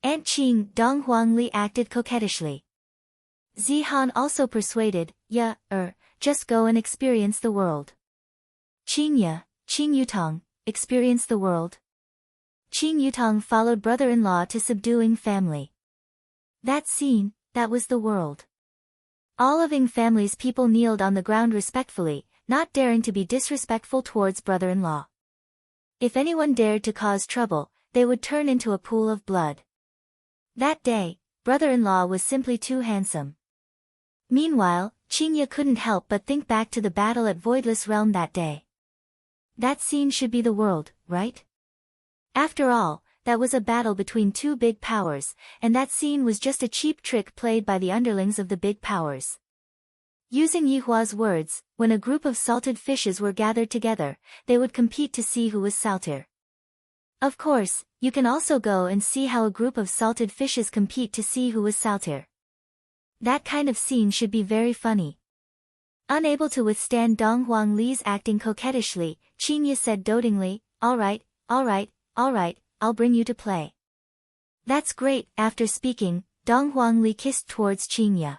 Aunt Qing, Dong Huangli acted coquettishly. Zihan also persuaded, just go and experience the world. Qing Ye, Qing Yutong, experience the world. Qing Yutong followed brother-in-law to subduing family. That scene, that was the world. All of Ying family's people kneeled on the ground respectfully, not daring to be disrespectful towards brother-in-law. If anyone dared to cause trouble, they would turn into a pool of blood. That day, brother-in-law was simply too handsome. Meanwhile, Qing Ye couldn't help but think back to the battle at Voidless Realm that day. That scene should be the world, right? After all, that was a battle between 2 big powers, and that scene was just a cheap trick played by the underlings of the big powers. Using Yi Hua's words, when a group of salted fishes were gathered together, they would compete to see who was saltier. Of course, you can also go and see how a group of salted fishes compete to see who was saltier. That kind of scene should be very funny. Unable to withstand Dong Huangli's acting coquettishly, Qing Ye said dotingly, all right, I'll bring you to play. That's great. After speaking, Dong Huangli kissed towards Qing Ye.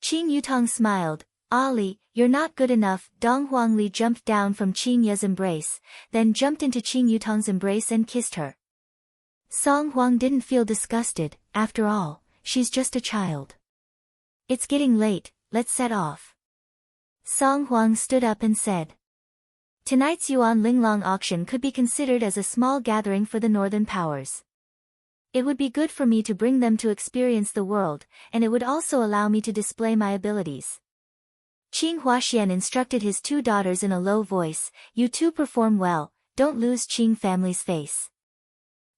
Qing Yutong smiled, Ali, you're not good enough. Dong Huangli jumped down from Qing Ye's embrace, then jumped into Qing Yutong's embrace and kissed her. Song Huang didn't feel disgusted, after all, she's just a child. It's getting late, let's set off. Song Huang stood up and said. Tonight's Yuan Linglong auction could be considered as a small gathering for the northern powers. It would be good for me to bring them to experience the world, and it would also allow me to display my abilities. Qing Huaxian instructed his 2 daughters in a low voice, you 2 perform well, don't lose Qing family's face.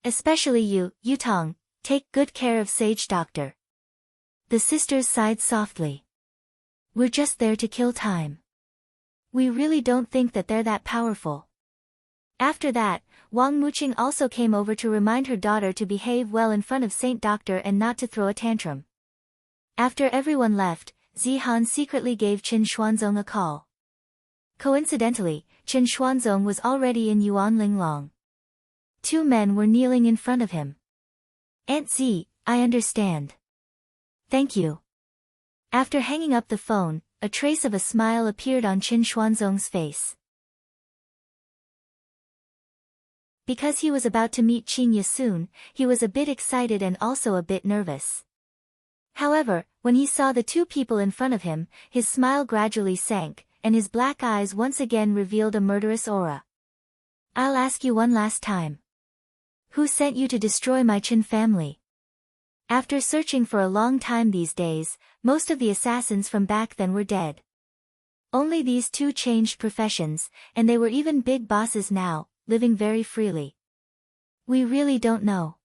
Especially you, Yutong, take good care of Sage Doctor. The sisters sighed softly. We're just there to kill time. We really don't think that they're that powerful. After that, Wang Muqing also came over to remind her daughter to behave well in front of Saint Doctor and not to throw a tantrum. After everyone left, Zihan secretly gave Qin Xuanzong a call. Coincidentally, Qin Xuanzong was already in Yuan Linglong. 2 men were kneeling in front of him. Aunt Z, I understand. Thank you. After hanging up the phone, a trace of a smile appeared on Qin Xuanzong's face. Because he was about to meet Qingye soon, he was a bit excited and also a bit nervous. However, when he saw the two people in front of him, his smile gradually sank, and his black eyes once again revealed a murderous aura. I'll ask you one last time. Who sent you to destroy my Qin family? After searching for a long time these days, most of the assassins from back then were dead. Only these two changed professions, and they were even big bosses now, living very freely. We really don't know.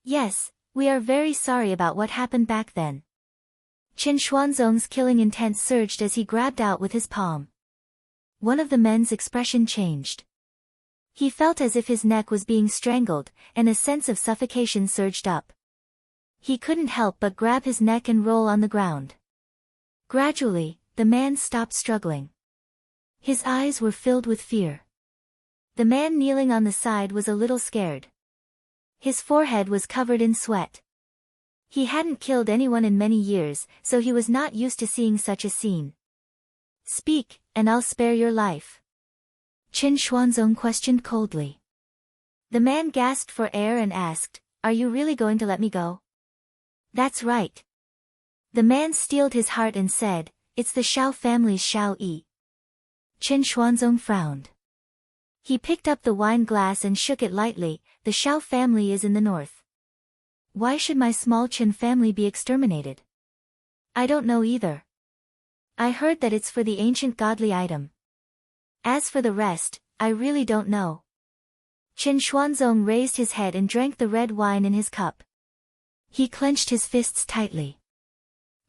Yes, we are very sorry about what happened back then. Qin Xuanzong's killing intent surged as he grabbed out with his palm. One of the men's expression changed. He felt as if his neck was being strangled, and a sense of suffocation surged up. He couldn't help but grab his neck and roll on the ground. Gradually, the man stopped struggling. His eyes were filled with fear. The man kneeling on the side was a little scared. His forehead was covered in sweat. He hadn't killed anyone in many years, so he was not used to seeing such a scene. Speak, and I'll spare your life. Qin Xuanzong questioned coldly. The man gasped for air and asked, Are you really going to let me go? That's right. The man steeled his heart and said, It's the Shao family's Shao Yi. Qin Xuanzong frowned. He picked up the wine glass and shook it lightly. The Shao family is in the north. Why should my small Qin family be exterminated? I don't know either. I heard that it's for the ancient godly item. As for the rest, I really don't know. Qin Xuanzong raised his head and drank the red wine in his cup. He clenched his fists tightly.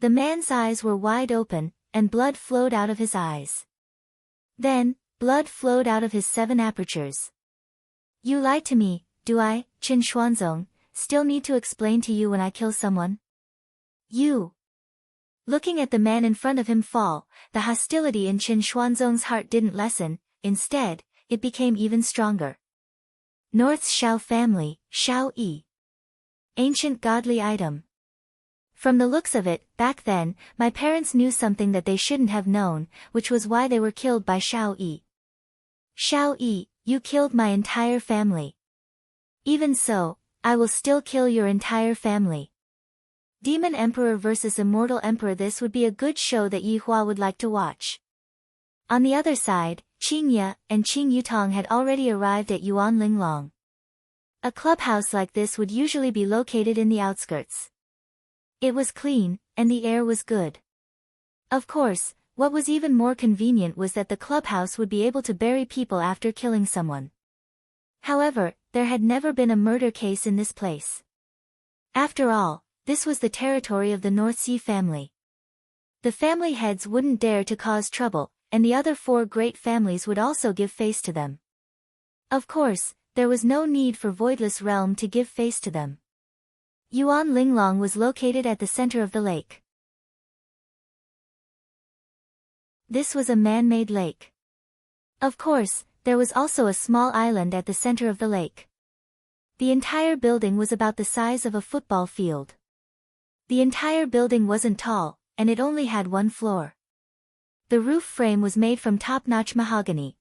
The man's eyes were wide open, and blood flowed out of his eyes. Then, blood flowed out of his 7 apertures. You lied to me, do I, Qin Xuanzong, still need to explain to you when I kill someone? You. Looking at the man in front of him fall, the hostility in Qin Xuanzong's heart didn't lessen, instead, it became even stronger. North's Shao family, Shao Yi. Ancient godly item. From the looks of it, back then, my parents knew something that they shouldn't have known, which was why they were killed by Shao Yi. Shao Yi, you killed my entire family. Even so, I will still kill your entire family. Demon Emperor versus Immortal Emperor. This would be a good show that Yi Hua would like to watch. On the other side, Qingye and Qing Yutong had already arrived at Yuan Linglong. A clubhouse like this would usually be located in the outskirts. It was clean, and the air was good. Of course, what was even more convenient was that the clubhouse would be able to bury people after killing someone. However, there had never been a murder case in this place. After all, this was the territory of the North Sea family. The family heads wouldn't dare to cause trouble, and the other 4 great families would also give face to them. Of course, there was no need for Voidless Realm to give face to them. Yuan Linglong was located at the center of the lake. This was a man-made lake. Of course, there was also a small island at the center of the lake. The entire building was about the size of a football field. The entire building wasn't tall, and it only had 1 floor. The roof frame was made from top-notch mahogany.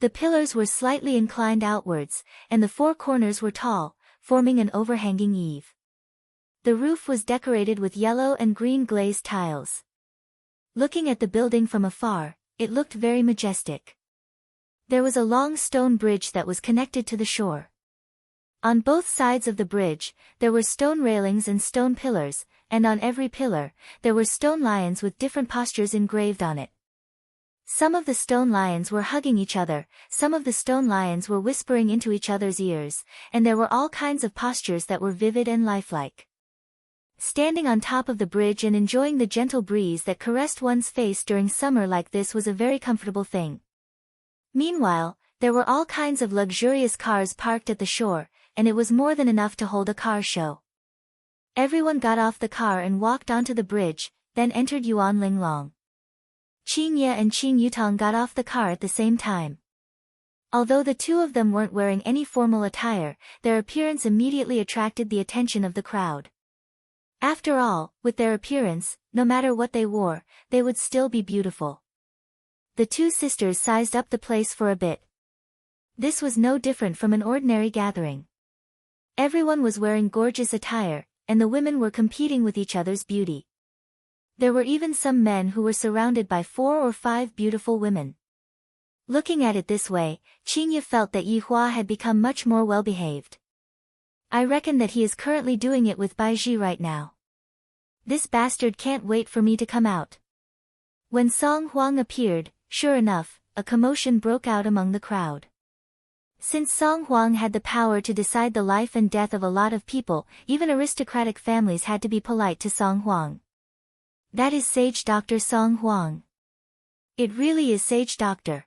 The pillars were slightly inclined outwards, and the 4 corners were tall, forming an overhanging eave. The roof was decorated with yellow and green glazed tiles. Looking at the building from afar, it looked very majestic. There was a long stone bridge that was connected to the shore. On both sides of the bridge, there were stone railings and stone pillars, and on every pillar, there were stone lions with different postures engraved on it. Some of the stone lions were hugging each other, some of the stone lions were whispering into each other's ears, and there were all kinds of postures that were vivid and lifelike. Standing on top of the bridge and enjoying the gentle breeze that caressed one's face during summer like this was a very comfortable thing. Meanwhile, there were all kinds of luxurious cars parked at the shore, and it was more than enough to hold a car show. Everyone got off the car and walked onto the bridge, then entered Yuan Linglong. Qingye and Qing Yutong got off the car at the same time. Although the two of them weren't wearing any formal attire, their appearance immediately attracted the attention of the crowd. After all, with their appearance, no matter what they wore, they would still be beautiful. The 2 sisters sized up the place for a bit. This was no different from an ordinary gathering. Everyone was wearing gorgeous attire, and the women were competing with each other's beauty. There were even some men who were surrounded by 4 or 5 beautiful women. Looking at it this way, Qingye felt that Yi Hua had become much more well-behaved. I reckon that he is currently doing it with Baizhi right now. This bastard can't wait for me to come out. When Song Huang appeared, sure enough, a commotion broke out among the crowd. Since Song Huang had the power to decide the life and death of a lot of people, even aristocratic families had to be polite to Song Huang. That is Sage Dr. Song Huang. It really is Sage Doctor.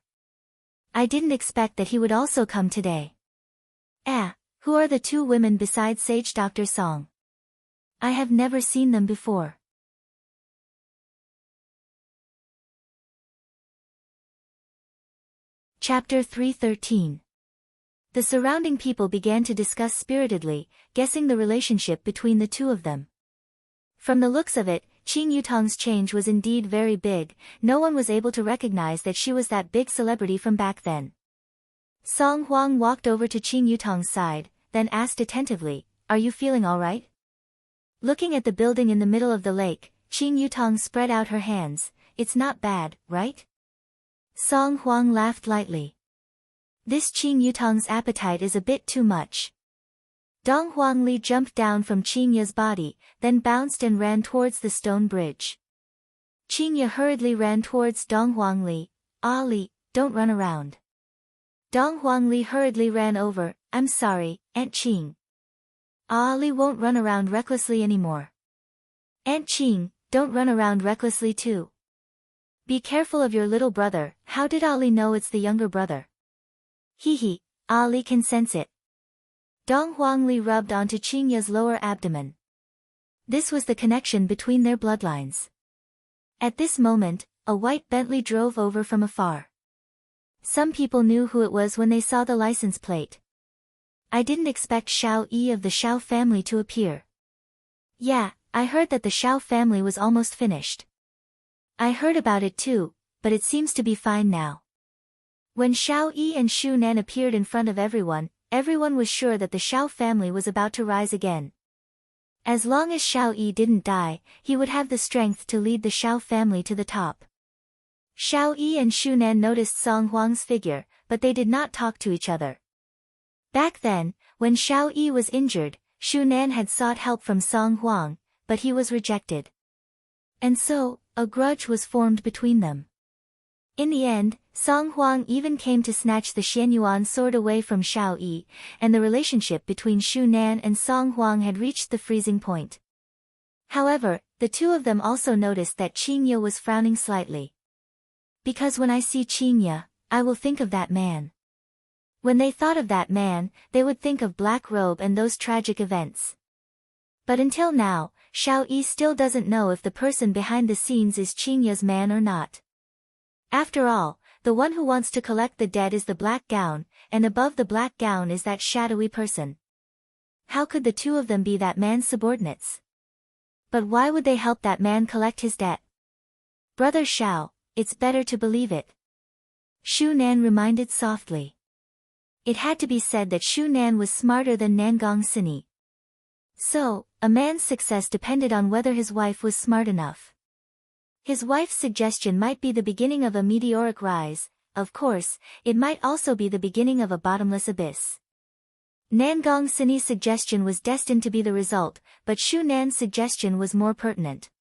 I didn't expect that he would also come today. Who are the 2 women besides Sage Dr. Song? I have never seen them before. Chapter 313. The surrounding people began to discuss spiritedly, guessing the relationship between the 2 of them. From the looks of it, Qing Yutong's change was indeed very big. No one was able to recognize that she was that big celebrity from back then. Song Huang walked over to Qing Yutong's side, then asked attentively, "Are you feeling all right?" Looking at the building in the middle of the lake, Qing Yutong spread out her hands. "It's not bad, right?" Song Huang laughed lightly. This Qing Yutong's appetite is a bit too much. Dong Huangli jumped down from Qingye's body, then bounced and ran towards the stone bridge. Qingye hurriedly ran towards Dong Huangli. "Ali, don't run around." Dong Huangli hurriedly ran over. "I'm sorry, Aunt Qing." Ali won't run around recklessly anymore. "Aunt Qing, don't run around recklessly too. Be careful of your little brother." "How did Ali know it's the younger brother?" "Hee, Ali can sense it." Dong Huangli rubbed onto Qingye's lower abdomen. This was the connection between their bloodlines. At this moment, a white Bentley drove over from afar. Some people knew who it was when they saw the license plate. I didn't expect Xiao Yi of the Xiao family to appear. Yeah, I heard that the Xiao family was almost finished. I heard about it too, but it seems to be fine now. When Xiao Yi and Shu Nan appeared in front of everyone, everyone was sure that the Xiao family was about to rise again. As long as Xiao Yi didn't die, he would have the strength to lead the Xiao family to the top. Xiao Yi and Shu Nan noticed Song Huang's figure, but they did not talk to each other. Back then, when Xiao Yi was injured, Shu Nan had sought help from Song Huang, but he was rejected. And so, a grudge was formed between them. In the end, Song Huang even came to snatch the Xianyuan sword away from Xiao Yi, and the relationship between Shu Nan and Song Huang had reached the freezing point. However, the 2 of them also noticed that Qingye was frowning slightly. Because when I see Qingye, I will think of that man. When they thought of that man, they would think of Black Robe and those tragic events. But until now, Xiao Yi still doesn't know if the person behind the scenes is Qingye's man or not. After all, the one who wants to collect the dead is the black gown, and above the black gown is that shadowy person. How could the 2 of them be that man's subordinates? But why would they help that man collect his debt? "Brother Xiao, it's better to believe it," Shu Nan reminded softly. It had to be said that Shu Nan was smarter than Nangong Sini. So, a man's success depended on whether his wife was smart enough. His wife's suggestion might be the beginning of a meteoric rise. Of course, it might also be the beginning of a bottomless abyss. Nangong Sini's suggestion was destined to be the result, but Shu Nan's suggestion was more pertinent.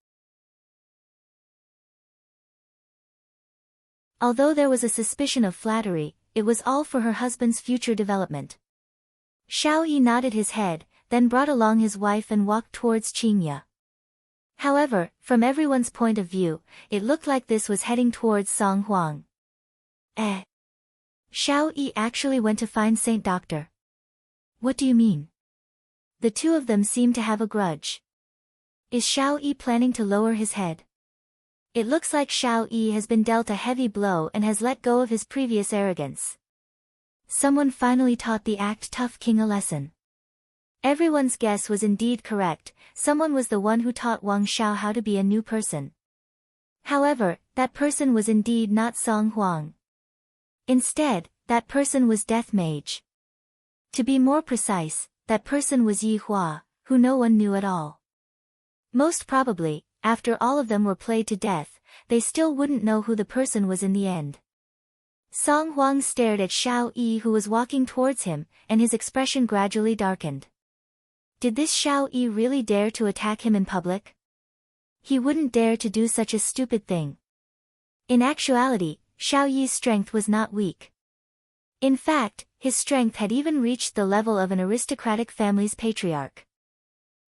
Although there was a suspicion of flattery, it was all for her husband's future development. Xiao Yi nodded his head, then brought along his wife and walked towards Qingye. However, from everyone's point of view, it looked like this was heading towards Song Huang. Xiao Yi actually went to find Saint Doctor. What do you mean? The 2 of them seem to have a grudge. Is Xiao Yi planning to lower his head? It looks like Xiao Yi has been dealt a heavy blow and has let go of his previous arrogance. Someone finally taught the act tough king a lesson. Everyone's guess was indeed correct. Someone was the one who taught Wang Xiao how to be a new person. However, that person was indeed not Song Huang. Instead, that person was Death Mage. To be more precise, that person was Yi Hua, who no one knew at all. Most probably, after all of them were played to death, they still wouldn't know who the person was in the end. Song Huang stared at Xiao Yi, who was walking towards him, and his expression gradually darkened. Did this Xiao Yi really dare to attack him in public? He wouldn't dare to do such a stupid thing. In actuality, Xiao Yi's strength was not weak. In fact, his strength had even reached the level of an aristocratic family's patriarch.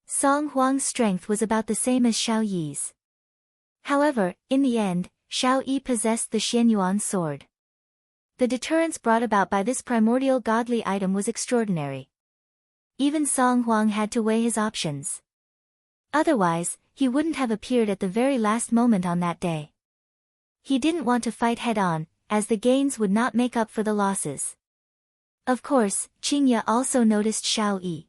Song Huang's strength was about the same as Xiao Yi's. However, in the end, Xiao Yi possessed the Xianyuan sword. The deterrence brought about by this primordial godly item was extraordinary. Even Song Huang had to weigh his options. Otherwise, he wouldn't have appeared at the very last moment on that day. He didn't want to fight head-on, as the gains would not make up for the losses. Of course, Qingye also noticed Xiao Yi.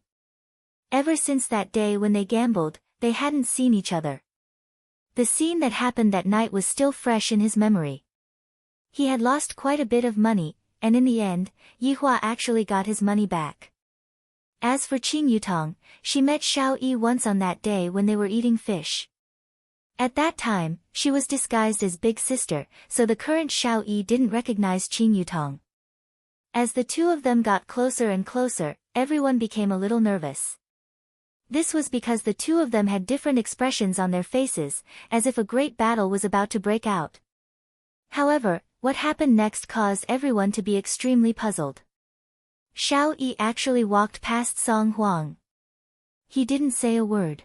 Ever since that day when they gambled, they hadn't seen each other. The scene that happened that night was still fresh in his memory. He had lost quite a bit of money, and in the end, Yi Hua actually got his money back. As for Qing Yutong, she met Xiao Yi once on that day when they were eating fish. At that time, she was disguised as Big Sister, so the current Xiao Yi didn't recognize Qing Yutong. As the two of them got closer and closer, everyone became a little nervous. This was because the two of them had different expressions on their faces, as if a great battle was about to break out. However, what happened next caused everyone to be extremely puzzled. Xiao Yi actually walked past Song Huang. He didn't say a word.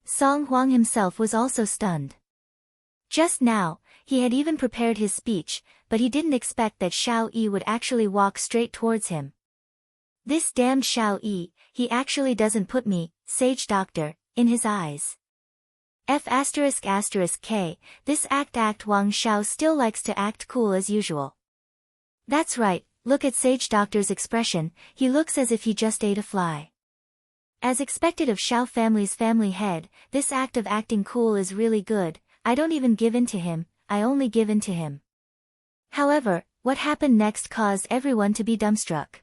Song Huang himself was also stunned. Just now, he had even prepared his speech, but he didn't expect that Xiao Yi would actually walk straight towards him. This damned Xiao Yi, he actually doesn't put me, Sage Doctor, in his eyes. F***K, this act Wang Xiao still likes to act cool as usual. That's right, look at Sage Doctor's expression, he looks as if he just ate a fly. As expected of Xiao family's family head, this act of acting cool is really good. I don't even give in to him, I only give in to him. However, what happened next caused everyone to be dumbstruck.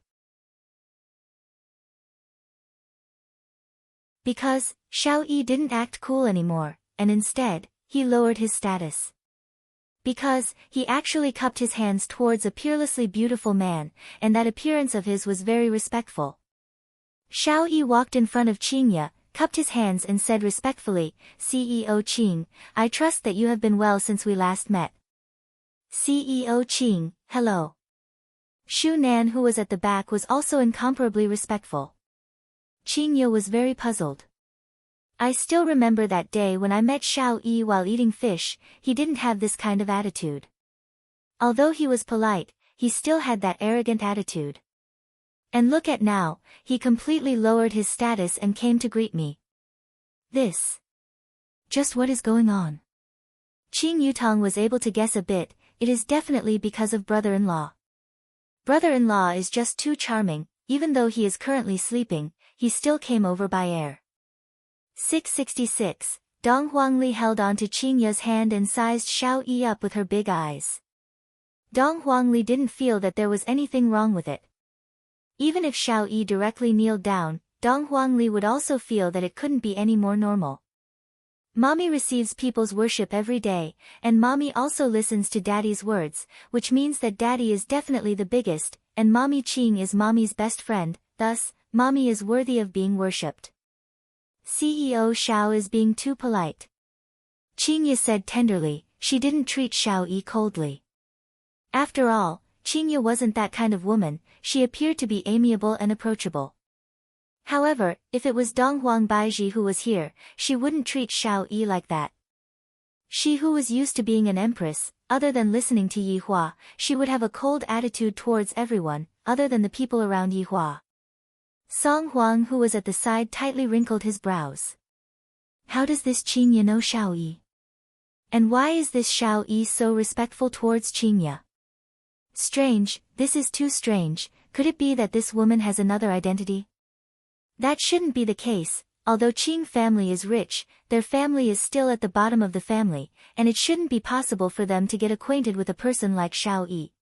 Because, Xiao Yi didn't act cool anymore, and instead, he lowered his status. Because, he actually cupped his hands towards a peerlessly beautiful man, and that appearance of his was very respectful. Xiao Yi walked in front of Qingye, cupped his hands and said respectfully, CEO Qing, I trust that you have been well since we last met. CEO Qing, hello. Shu Nan, who was at the back, was also incomparably respectful. Qingye was very puzzled. I still remember that day when I met Xiao Yi while eating fish, he didn't have this kind of attitude. Although he was polite, he still had that arrogant attitude. And look at now, he completely lowered his status and came to greet me. This. Just what is going on? Qing Yutong was able to guess a bit, it is definitely because of brother-in-law. Brother-in-law is just too charming, even though he is currently sleeping, he still came over by air. 666, Dong Huangli held on to Qingye's hand and sized Xiao Yi up with her big eyes. Dong Huangli didn't feel that there was anything wrong with it. Even if Xiao Yi directly kneeled down, Dong Huangli would also feel that it couldn't be any more normal. Mommy receives people's worship every day, and Mommy also listens to Daddy's words, which means that Daddy is definitely the biggest, and Mommy Qing is Mommy's best friend, thus, Mommy is worthy of being worshipped. CEO Xiao is being too polite. Qingye said tenderly, she didn't treat Xiao Yi coldly. After all, Qingye wasn't that kind of woman, she appeared to be amiable and approachable. However, if it was Dong Huang Baiji who was here, she wouldn't treat Xiao Yi like that. She who was used to being an empress, other than listening to Yi Hua, she would have a cold attitude towards everyone, other than the people around Yi Hua. Song Huang, who was at the side, tightly wrinkled his brows. How does this Qingye know Xiao Yi? And why is this Xiao Yi so respectful towards Qingye? Strange, this is too strange, could it be that this woman has another identity? That shouldn't be the case, although Qing family is rich, their family is still at the bottom of the family, and it shouldn't be possible for them to get acquainted with a person like Xiao Yi.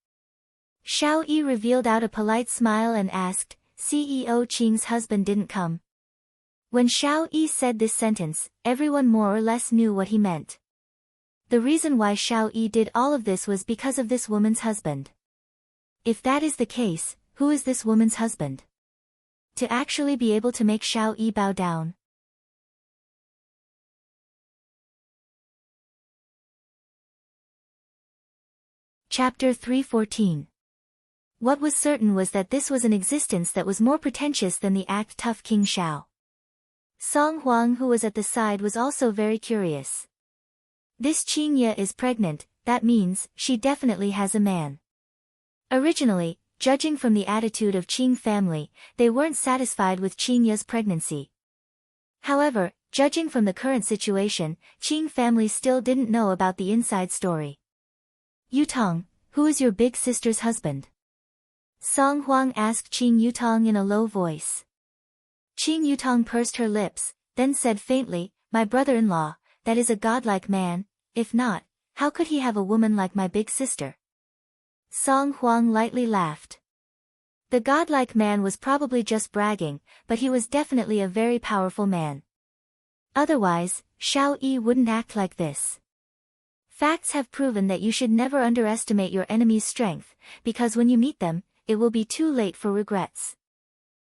Xiao Yi revealed out a polite smile and asked, CEO Qing's husband didn't come. When Xiao Yi said this sentence, everyone more or less knew what he meant. The reason why Xiao Yi did all of this was because of this woman's husband. If that is the case, who is this woman's husband? To actually be able to make Xiao Yi bow down. Chapter 314. What was certain was that this was an existence that was more pretentious than the act-tough King Shao. Song Huang, who was at the side, was also very curious. This Qingye is pregnant, that means she definitely has a man. Originally, judging from the attitude of Qing family, they weren't satisfied with Qingye's pregnancy. However, judging from the current situation, Qing family still didn't know about the inside story. Yutong, who is your big sister's husband? Song Huang asked Qing Yutong in a low voice. Qing Yutong pursed her lips, then said faintly, my brother-in-law, that is a godlike man, if not, how could he have a woman like my big sister? Song Huang lightly laughed. The godlike man was probably just bragging, but he was definitely a very powerful man. Otherwise, Xiao Yi wouldn't act like this. Facts have proven that you should never underestimate your enemy's strength, because when you meet them, it will be too late for regrets.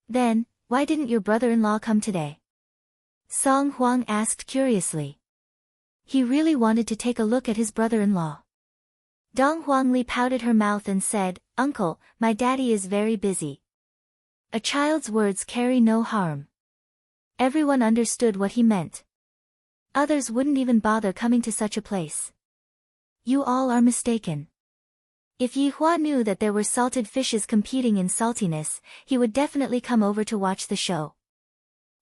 Then, why didn't your brother-in-law come today? Song Huang asked curiously. He really wanted to take a look at his brother-in-law. Dong Huangli pouted her mouth and said, Uncle, my daddy is very busy. A child's words carry no harm. Everyone understood what he meant. Others wouldn't even bother coming to such a place. You all are mistaken. If Yi Hua knew that there were salted fishes competing in saltiness, he would definitely come over to watch the show.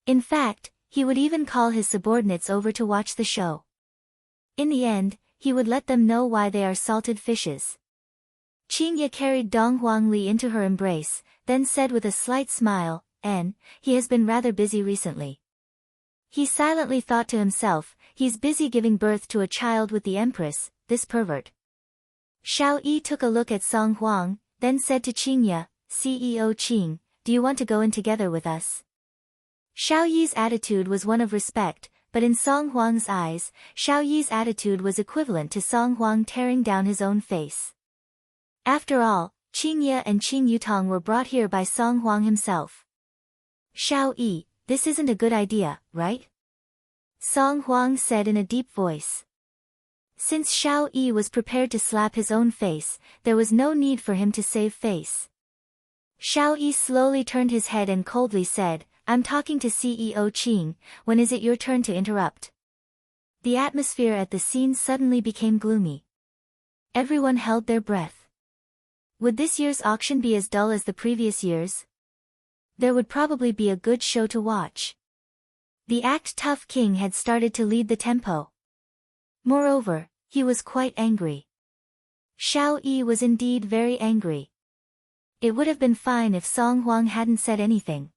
In fact, he would even call his subordinates over to watch the show. In the end, he would let them know why they are salted fishes. Qingye carried Dong Huangli into her embrace, then said with a slight smile, he has been rather busy recently. He silently thought to himself, he's busy giving birth to a child with the Empress, this pervert. Xiao Yi took a look at Song Huang, then said to Qingye, CEO Qing, do you want to go in together with us? Xiao Yi's attitude was one of respect, but in Song Huang's eyes, Xiao Yi's attitude was equivalent to Song Huang tearing down his own face. After all, Qingye and Qing Yutong were brought here by Song Huang himself. Xiao Yi, this isn't a good idea, right? Song Huang said in a deep voice. Since Xiao Yi was prepared to slap his own face, there was no need for him to save face. Xiao Yi slowly turned his head and coldly said, I'm talking to CEO Qing, when is it your turn to interrupt? The atmosphere at the scene suddenly became gloomy. Everyone held their breath. Would this year's auction be as dull as the previous years? There would probably be a good show to watch. The act-tough king had started to lead the tempo. Moreover, he was quite angry. Xiao Yi was indeed very angry. It would have been fine if Song Huang hadn't said anything.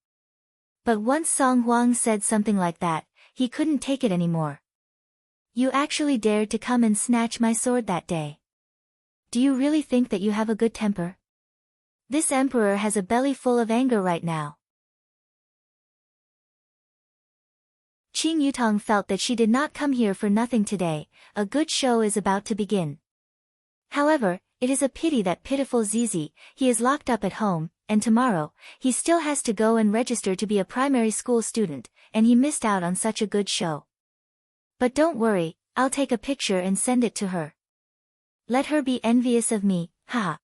But once Song Huang said something like that, he couldn't take it anymore. You actually dared to come and snatch my sword that day. Do you really think that you have a good temper? This emperor has a belly full of anger right now. Qing Yutong felt that she did not come here for nothing today, a good show is about to begin. However, it is a pity that pitiful Zizi, he is locked up at home, and tomorrow, he still has to go and register to be a primary school student, and he missed out on such a good show. But don't worry, I'll take a picture and send it to her. Let her be envious of me, haha.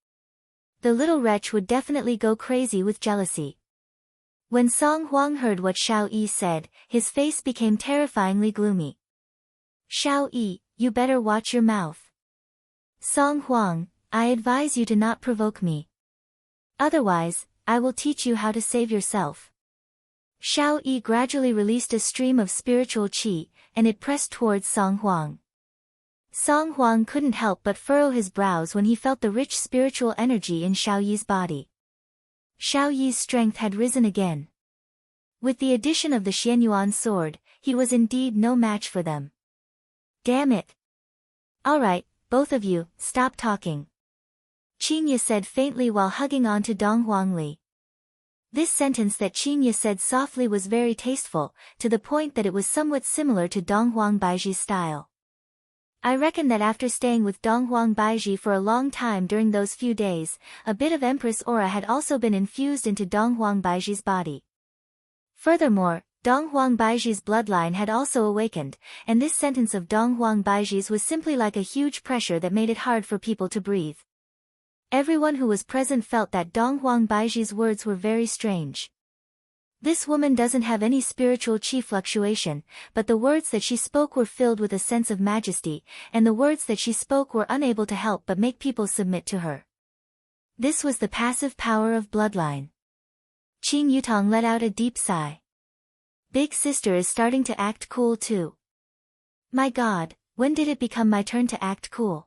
The little wretch would definitely go crazy with jealousy. When Song Huang heard what Xiao Yi said, his face became terrifyingly gloomy. Xiao Yi, you better watch your mouth. Song Huang, I advise you to not provoke me. Otherwise, I will teach you how to save yourself. Xiao Yi gradually released a stream of spiritual qi, and it pressed towards Song Huang. Song Huang couldn't help but furrow his brows when he felt the rich spiritual energy in Xiao Yi's body. Xiao Yi's strength had risen again. With the addition of the Xianyuan sword, he was indeed no match for them. Damn it! Alright, both of you, stop talking. Qingye said faintly while hugging on to Dong Huangli. This sentence that Qingye said softly was very tasteful, to the point that it was somewhat similar to Dong Huang Baiji's style. I reckon that after staying with Dong Huang Baiji for a long time during those few days, a bit of Empress aura had also been infused into Dong Huang Baiji's body. Furthermore, Dong Huang Baiji's bloodline had also awakened, and this sentence of Dong Huang Baiji's was simply like a huge pressure that made it hard for people to breathe. Everyone who was present felt that Dong Huang Baiji's words were very strange. This woman doesn't have any spiritual chi fluctuation, but the words that she spoke were filled with a sense of majesty, and the words that she spoke were unable to help but make people submit to her. This was the passive power of bloodline. Qing Yutong let out a deep sigh. Big sister is starting to act cool too. My God, when did it become my turn to act cool?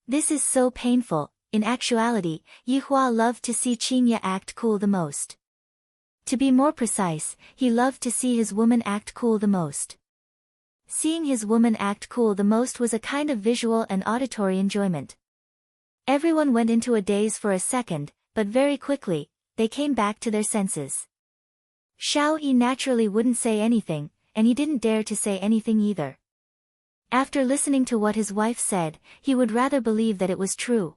This is so painful. In actuality, Yi Hua loved to see Qingye act cool the most. To be more precise, he loved to see his woman act cool the most. Seeing his woman act cool the most was a kind of visual and auditory enjoyment. Everyone went into a daze for a second, but very quickly, they came back to their senses. Xiao Yi naturally wouldn't say anything, and he didn't dare to say anything either. After listening to what his wife said, he would rather believe that it was true.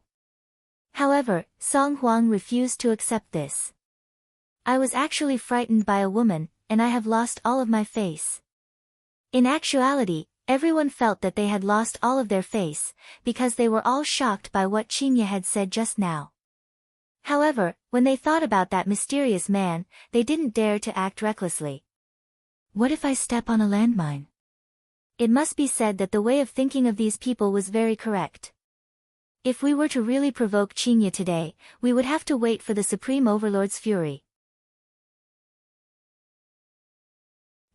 However, Song Huang refused to accept this. I was actually frightened by a woman, and I have lost all of my face. In actuality, everyone felt that they had lost all of their face, because they were all shocked by what Qingye had said just now. However, when they thought about that mysterious man, they didn't dare to act recklessly. What if I step on a landmine? It must be said that the way of thinking of these people was very correct. If we were to really provoke Qingye today, we would have to wait for the Supreme Overlord's fury.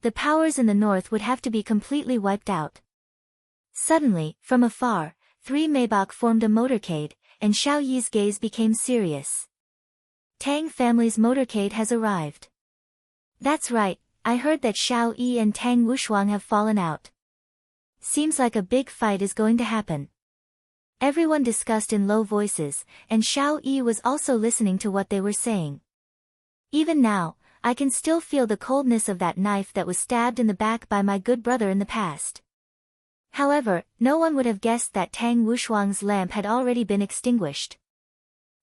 The powers in the north would have to be completely wiped out. Suddenly, from afar, 3 Maybach formed a motorcade, and Xiao Yi's gaze became serious. Tang family's motorcade has arrived. That's right, I heard that Xiao Yi and Tang Wushuang have fallen out. Seems like a big fight is going to happen. Everyone discussed in low voices, and Xiao Yi was also listening to what they were saying. Even now, I can still feel the coldness of that knife that was stabbed in the back by my good brother in the past. However, no one would have guessed that Tang Wushuang's lamp had already been extinguished.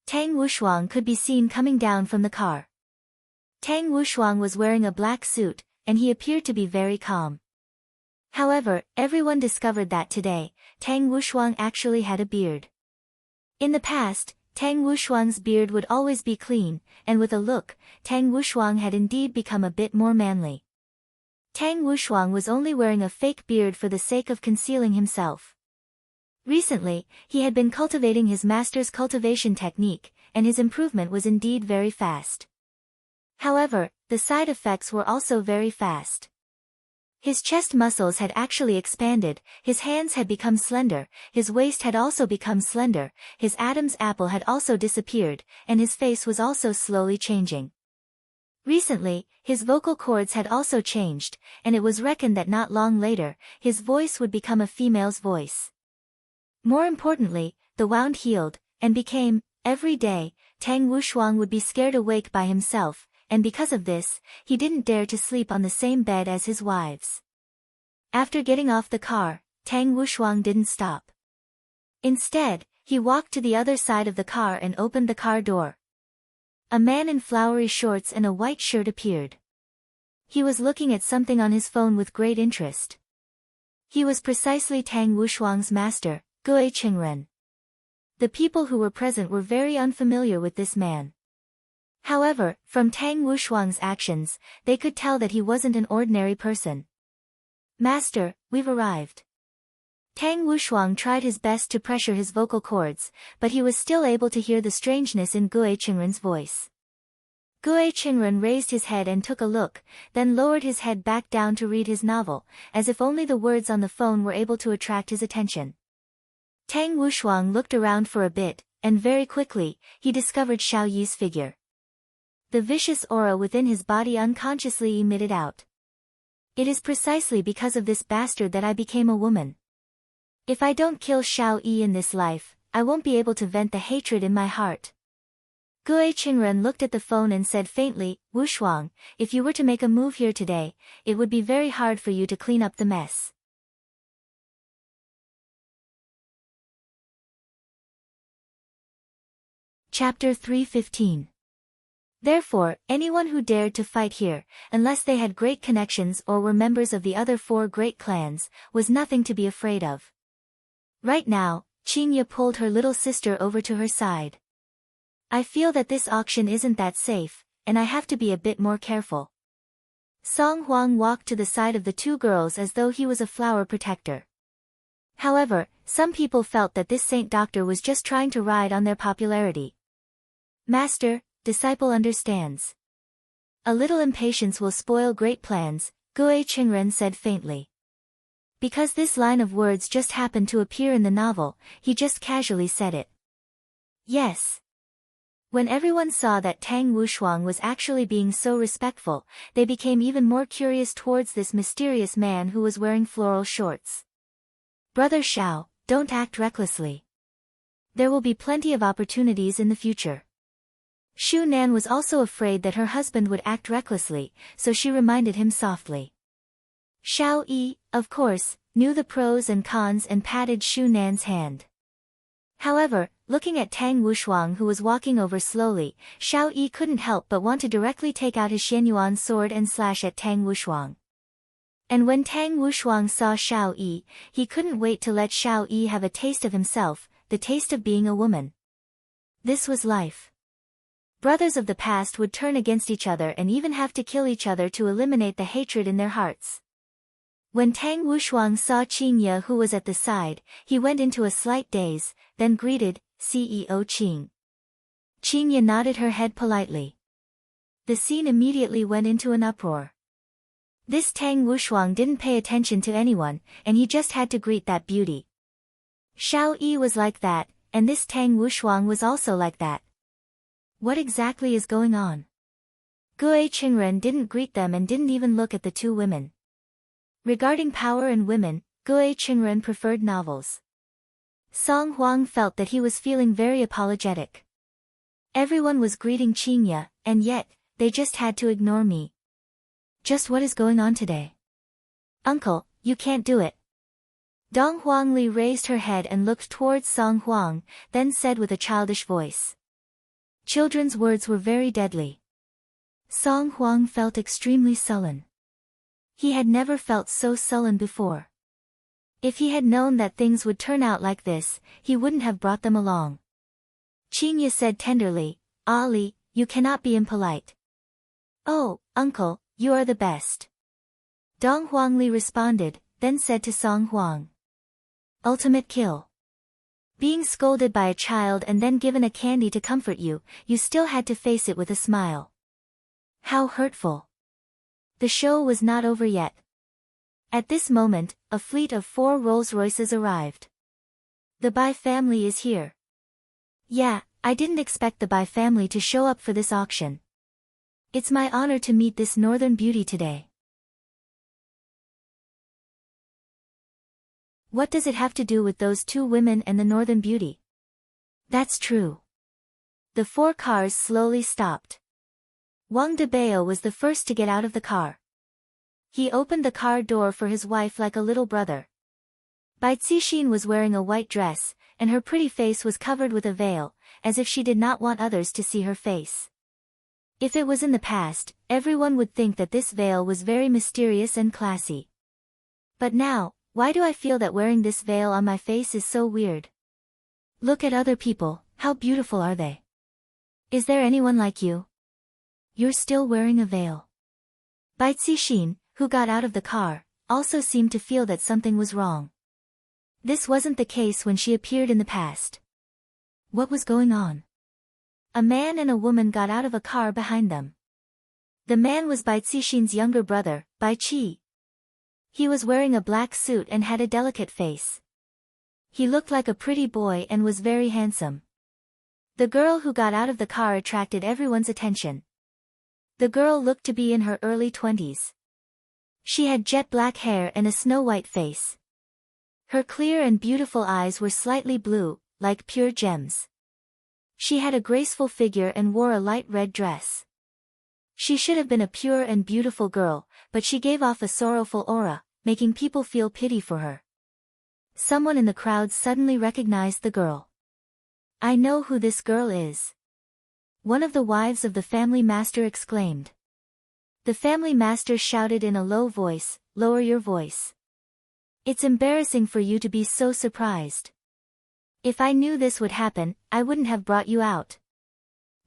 Tang Wushuang could be seen coming down from the car. Tang Wushuang was wearing a black suit, and he appeared to be very calm. However, everyone discovered that today, Tang Wushuang actually had a beard. In the past, Tang Wushuang's beard would always be clean, and with a look, Tang Wushuang had indeed become a bit more manly. Tang Wushuang was only wearing a fake beard for the sake of concealing himself. Recently, he had been cultivating his master's cultivation technique, and his improvement was indeed very fast. However, the side effects were also very fast. His chest muscles had actually expanded, his hands had become slender, his waist had also become slender, his Adam's apple had also disappeared, and his face was also slowly changing. Recently, his vocal cords had also changed, and it was reckoned that not long later, his voice would become a female's voice. More importantly, the wound healed, and became, every day, Tang Wushuang would be scared awake by himself, and because of this, he didn't dare to sleep on the same bed as his wives. After getting off the car, Tang Wushuang didn't stop. Instead, he walked to the other side of the car and opened the car door. A man in flowery shorts and a white shirt appeared. He was looking at something on his phone with great interest. He was precisely Tang Wushuang's master, Gui Qingren. The people who were present were very unfamiliar with this man. However, from Tang Wushuang's actions, they could tell that he wasn't an ordinary person. Master, we've arrived. Tang Wushuang tried his best to pressure his vocal cords, but he was still able to hear the strangeness in Gui Qingren's voice. Gui Qingren raised his head and took a look, then lowered his head back down to read his novel, as if only the words on the phone were able to attract his attention. Tang Wushuang looked around for a bit, and very quickly, he discovered Xiao Yi's figure. The vicious aura within his body unconsciously emitted out. It is precisely because of this bastard that I became a woman. If I don't kill Xiao Yi in this life, I won't be able to vent the hatred in my heart. Gue Qingren looked at the phone and said faintly, Wu Shuang, if you were to make a move here today, it would be very hard for you to clean up the mess. Chapter 315. Therefore, anyone who dared to fight here, unless they had great connections or were members of the other 4 great clans, was nothing to be afraid of. Right now, Qingye pulled her little sister over to her side. I feel that this auction isn't that safe, and I have to be a bit more careful. Song Huang walked to the side of the 2 girls as though he was a flower protector. However, some people felt that this saint doctor was just trying to ride on their popularity. Master, disciple understands. A little impatience will spoil great plans, Gue Qingren said faintly. Because this line of words just happened to appear in the novel, he just casually said it. Yes. When everyone saw that Tang Wushuang was actually being so respectful, they became even more curious towards this mysterious man who was wearing floral shorts. Brother Xiao, don't act recklessly. There will be plenty of opportunities in the future. Shu Nan was also afraid that her husband would act recklessly, so she reminded him softly. Xiao Yi, of course, knew the pros and cons and patted Shu Nan's hand. However, looking at Tang Wushuang who was walking over slowly, Xiao Yi couldn't help but want to directly take out his Xianyuan sword and slash at Tang Wushuang. And when Tang Wushuang saw Xiao Yi, he couldn't wait to let Xiao Yi have a taste of himself, the taste of being a woman. This was life. Brothers of the past would turn against each other and even have to kill each other to eliminate the hatred in their hearts. When Tang Wushuang saw Qingye who was at the side, he went into a slight daze, then greeted, CEO Qing. Qingye nodded her head politely. The scene immediately went into an uproar. This Tang Wushuang didn't pay attention to anyone, and he just had to greet that beauty. Xiao Yi was like that, and this Tang Wushuang was also like that. What exactly is going on? Gue Qingren didn't greet them and didn't even look at the 2 women. Regarding power and women, Gue Qingren preferred novels. Song Huang felt that he was feeling very apologetic. Everyone was greeting Qingye, and yet, they just had to ignore me. Just what is going on today? Uncle, you can't do it. Dong Huangli raised her head and looked towards Song Huang, then said with a childish voice. Children's words were very deadly. Song Huang felt extremely sullen. He had never felt so sullen before. If he had known that things would turn out like this, he wouldn't have brought them along. Qingye said tenderly, Ali, you cannot be impolite. Oh, uncle, you are the best. Dong Huangli responded, then said to Song Huang. Ultimate kill. Being scolded by a child and then given a candy to comfort you, you still had to face it with a smile. How hurtful. The show was not over yet. At this moment, a fleet of 4 Rolls-Royces arrived. The Bai family is here. Yeah, I didn't expect the Bai family to show up for this auction. It's my honor to meet this northern beauty today. What does it have to do with those 2 women and the northern beauty? That's true. The 4 cars slowly stopped. Wang Debao was the first to get out of the car. He opened the car door for his wife like a little brother. Bai Cixin was wearing a white dress, and her pretty face was covered with a veil, as if she did not want others to see her face. If it was in the past, everyone would think that this veil was very mysterious and classy. But now, why do I feel that wearing this veil on my face is so weird? Look at other people, how beautiful are they? Is there anyone like you? You're still wearing a veil. Bai Cixin, who got out of the car, also seemed to feel that something was wrong. This wasn't the case when she appeared in the past. What was going on? A man and a woman got out of a car behind them. The man was Bai Cixin's younger brother, Bai Qi. He was wearing a black suit and had a delicate face. He looked like a pretty boy and was very handsome. The girl who got out of the car attracted everyone's attention. The girl looked to be in her early 20s. She had jet black hair and a snow-white face. Her clear and beautiful eyes were slightly blue, like pure gems. She had a graceful figure and wore a light red dress. She should have been a pure and beautiful girl, but she gave off a sorrowful aura, making people feel pity for her. Someone in the crowd suddenly recognized the girl. "I know who this girl is," one of the wives of the family master exclaimed. The family master shouted in a low voice, "Lower your voice. It's embarrassing for you to be so surprised. If I knew this would happen, I wouldn't have brought you out."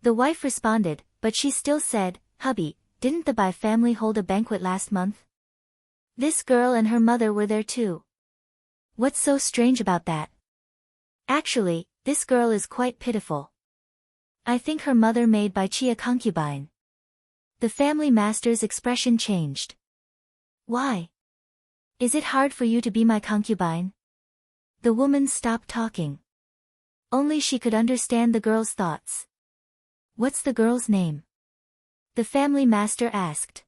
The wife responded, but she still said, "Hubby, didn't the Bai family hold a banquet last month? This girl and her mother were there too. What's so strange about that? Actually, this girl is quite pitiful. I think her mother made Bai Chi a concubine." The family master's expression changed. "Why? Is it hard for you to be my concubine?" The woman stopped talking. Only she could understand the girl's thoughts. "What's the girl's name?" the family master asked.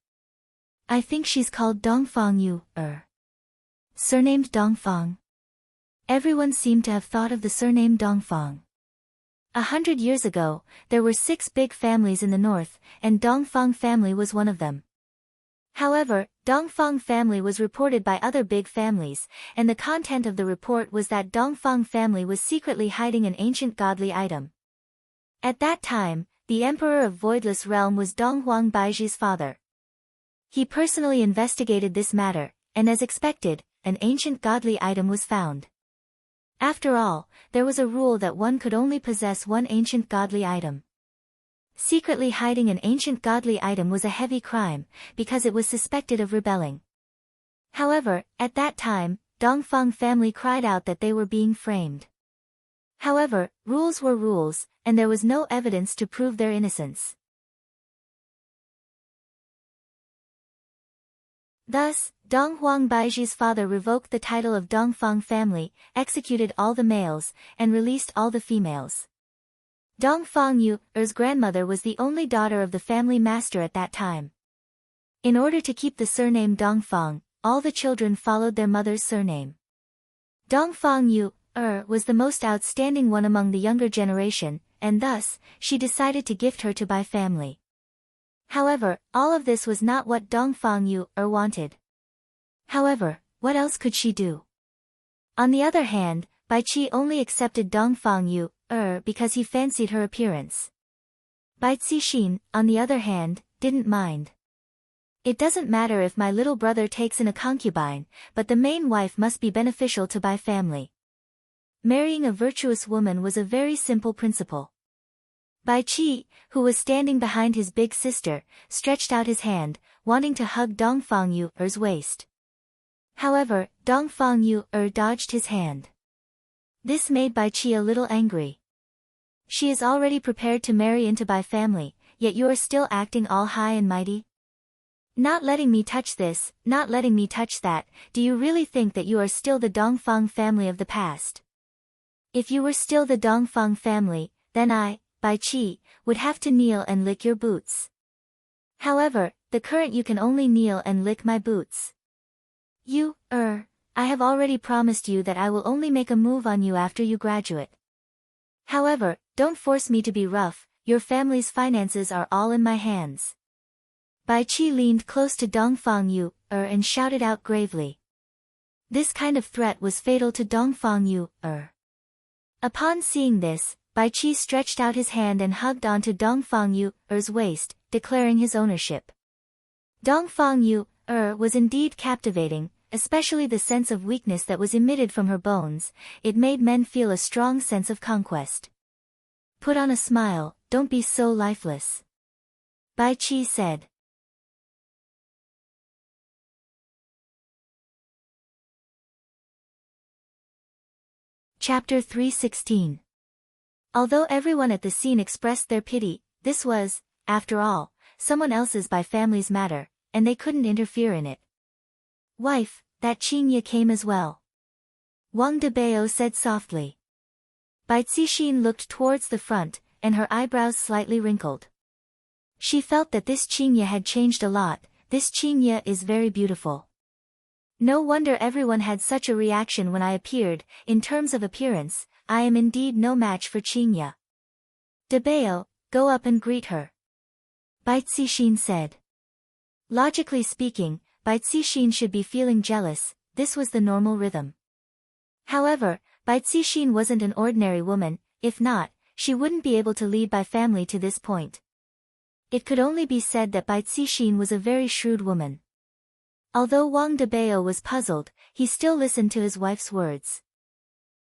"I think she's called Dongfang Yu, surnamed Dongfang." Everyone seemed to have thought of the surname Dongfang. 100 years ago, there were 6 big families in the north, and Dongfang family was one of them. However, Dongfang family was reported by other big families, and the content of the report was that Dongfang family was secretly hiding an ancient godly item. At that time, the emperor of Voidless Realm was Donghuang Baiji's father. He personally investigated this matter, and as expected, an ancient godly item was found. After all, there was a rule that one could only possess one ancient godly item. Secretly hiding an ancient godly item was a heavy crime, because it was suspected of rebelling. However, at that time, Dongfang family cried out that they were being framed. However, rules were rules, and there was no evidence to prove their innocence. Thus, Donghuang Baiji's father revoked the title of Dongfang family, executed all the males, and released all the females. Dongfang Yu's grandmother was the only daughter of the family master at that time. In order to keep the surname Dongfang, all the children followed their mother's surname. Dongfang Yu was the most outstanding one among the younger generation, and thus, she decided to gift her to Bai family. However, all of this was not what Dongfang Yu wanted. However, what else could she do? On the other hand, Bai Qi only accepted Dongfang Yu because he fancied her appearance. Bai Cixin, on the other hand, didn't mind. "It doesn't matter if my little brother takes in a concubine, but the main wife must be beneficial to Bai family." Marrying a virtuous woman was a very simple principle. Bai Qi, who was standing behind his big sister, stretched out his hand, wanting to hug Dongfang Yu's waist. However, Dongfang Yu dodged his hand. This made Bai Qi a little angry. "She is already prepared to marry into Bai family, yet you are still acting all high and mighty? Not letting me touch this, not letting me touch that, do you really think that you are still the Dongfang family of the past? If you were still the Dongfang family, then I, Bai Qi, would have to kneel and lick your boots. However, the current you can only kneel and lick my boots. I have already promised you that I will only make a move on you after you graduate. However, don't force me to be rough, your family's finances are all in my hands." Bai Qi leaned close to Dongfang Yu and shouted out gravely. This kind of threat was fatal to Dongfang Yu. Upon seeing this, Bai Qi stretched out his hand and hugged onto Dongfang Yu's waist, declaring his ownership. Dongfang Yu was indeed captivating, especially the sense of weakness that was emitted from her bones. It made men feel a strong sense of conquest. "Put on a smile, don't be so lifeless," Bai Qi said. Chapter 316. Although everyone at the scene expressed their pity, this was, after all, someone else's Bai family's matter, and they couldn't interfere in it. "Wife, that Qingye came as well," Wang Debao said softly. Bai Cixin looked towards the front, and her eyebrows slightly wrinkled. She felt that this Qingye had changed a lot. "This Qingye is very beautiful. No wonder everyone had such a reaction when I appeared. In terms of appearance, I am indeed no match for Qingye. Debao, go up and greet her. Bai Cixin said. Logically speaking, Bai Cixin should be feeling jealous, this was the normal rhythm. However, Bai Cixin wasn't an ordinary woman, if not, she wouldn't be able to lead Bai family to this point. It could only be said that Bai Cixin was a very shrewd woman. Although Wang Debao was puzzled, he still listened to his wife's words.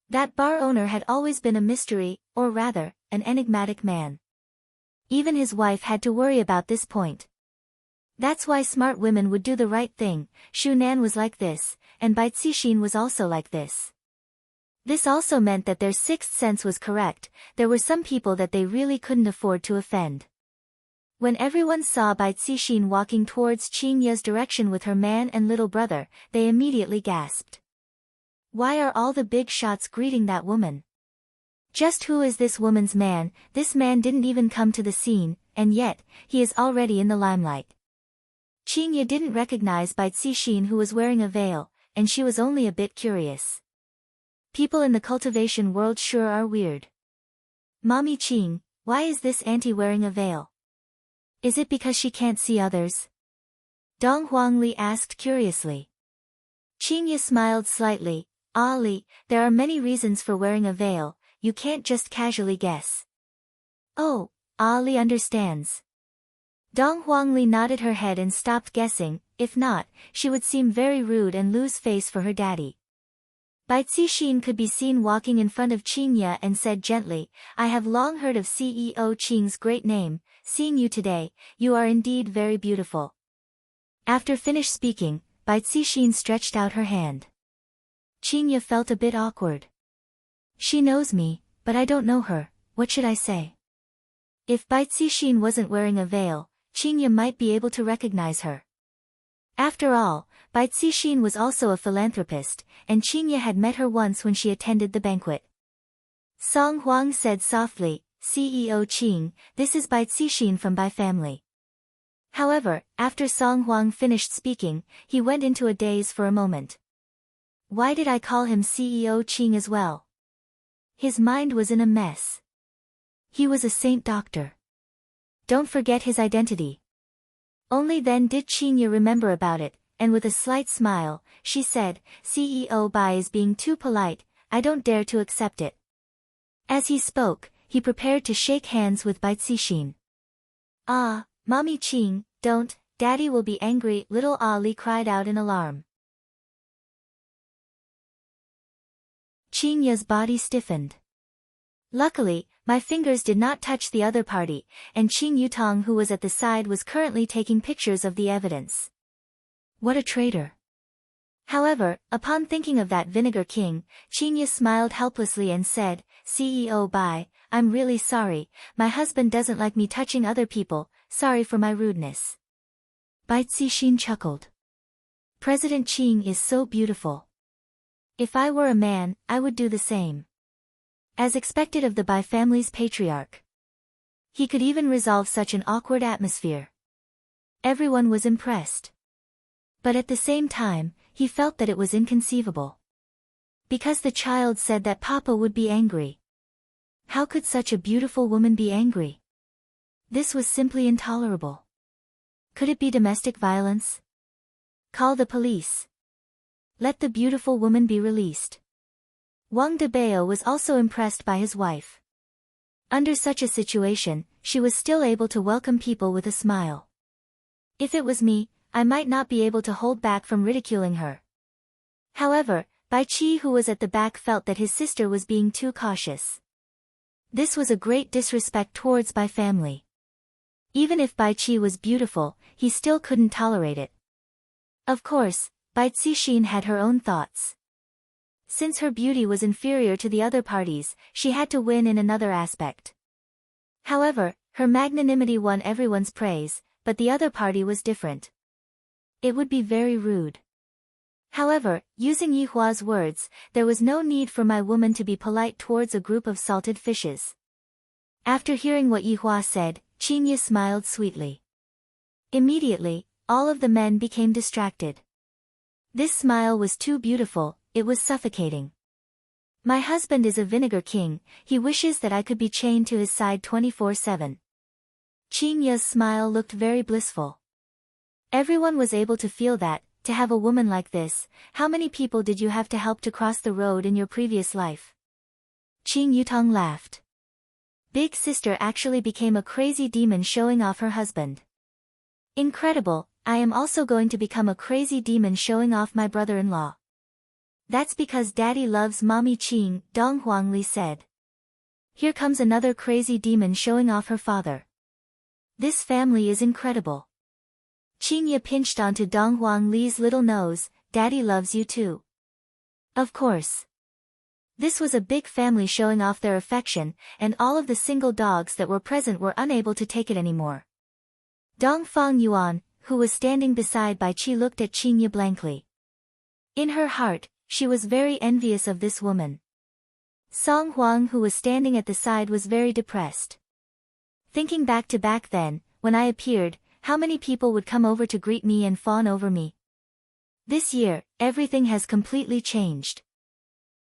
That bar owner had always been a mystery, or rather, an enigmatic man. Even his wife had to worry about this point. That's why smart women would do the right thing. Shu Nan was like this, and Bai Cixin was also like this. This also meant that their sixth sense was correct, there were some people that they really couldn't afford to offend. When everyone saw Bai Cixin walking towards Qingye's direction with her man and little brother, they immediately gasped. Why are all the big shots greeting that woman? Just who is this woman's man? This man didn't even come to the scene, and yet, he is already in the limelight. Qingye didn't recognize Bai Cixin, who was wearing a veil, and she was only a bit curious. People in the cultivation world sure are weird. Mommy Qing, why is this auntie wearing a veil? Is it because she can't see others? Dong Huangli asked curiously. Qingye smiled slightly. Ah Li, there are many reasons for wearing a veil, you can't just casually guess. Oh, Ah Li understands. Dong Huangli nodded her head and stopped guessing, if not, she would seem very rude and lose face for her daddy. Bai Cixin could be seen walking in front of Qingye and said gently, I have long heard of CEO Qing's great name, seeing you today, you are indeed very beautiful. After finished speaking, Bai Cixin stretched out her hand. Qingye felt a bit awkward. She knows me, but I don't know her, what should I say? If Bai Cixin wasn't wearing a veil, Qingye might be able to recognize her. After all, Bai Cixin was also a philanthropist, and Qingye had met her once when she attended the banquet. Song Huang said softly, CEO Qing, this is Bai Cixin from Bai family. However, after Song Huang finished speaking, he went into a daze for a moment. Why did I call him CEO Qing as well? His mind was in a mess. He was a saint doctor. Don't forget his identity. Only then did Qingye remember about it, and with a slight smile, she said, CEO Bai is being too polite, I don't dare to accept it. As he spoke, he prepared to shake hands with Bai Cixin. Ah, Mommy Qing, don't, Daddy will be angry, little Ali cried out in alarm. Qingye's body stiffened. Luckily, my fingers did not touch the other party, and Qing Yutong, who was at the side, was currently taking pictures of the evidence. What a traitor. However, upon thinking of that Vinegar King, Qingye smiled helplessly and said, CEO Bai, I'm really sorry, my husband doesn't like me touching other people, sorry for my rudeness. Bai Cixin chuckled. President Qing is so beautiful. If I were a man, I would do the same. As expected of the Bai family's patriarch. He could even resolve such an awkward atmosphere. Everyone was impressed. But at the same time, he felt that it was inconceivable. Because the child said that Papa would be angry. How could such a beautiful woman be angry? This was simply intolerable. Could it be domestic violence? Call the police. Let the beautiful woman be released. Wang Debao was also impressed by his wife. Under such a situation, she was still able to welcome people with a smile. If it was me, I might not be able to hold back from ridiculing her. However, Bai Qi, who was at the back, felt that his sister was being too cautious. This was a great disrespect towards Bai family. Even if Bai Qi was beautiful, he still couldn't tolerate it. Of course, Bai Cixin had her own thoughts. Since her beauty was inferior to the other parties, she had to win in another aspect. However, her magnanimity won everyone's praise, but the other party was different. It would be very rude. However, using Yihua's words, there was no need for my woman to be polite towards a group of salted fishes. After hearing what Yihua said, Qingye smiled sweetly. Immediately, all of the men became distracted. This smile was too beautiful, it was suffocating. My husband is a vinegar king, he wishes that I could be chained to his side 24/7. Qingya's smile looked very blissful. Everyone was able to feel that, to have a woman like this, how many people did you have to help to cross the road in your previous life? Qing Yutong laughed. Big sister actually became a crazy demon showing off her husband. Incredible, I am also going to become a crazy demon showing off my brother-in-law. That's because daddy loves mommy Qing, Dong Huangli said. Here comes another crazy demon showing off her father. This family is incredible. Qingya pinched onto Dong Huangli's little nose, daddy loves you too. Of course. This was a big family showing off their affection, and all of the single dogs that were present were unable to take it anymore. Dong Fang Yuan, who was standing beside Bai Qi, looked at Qingya blankly. In her heart, she was very envious of this woman. Song Huang, who was standing at the side, was very depressed. Thinking back then, when I appeared, how many people would come over to greet me and fawn over me? This year, everything has completely changed.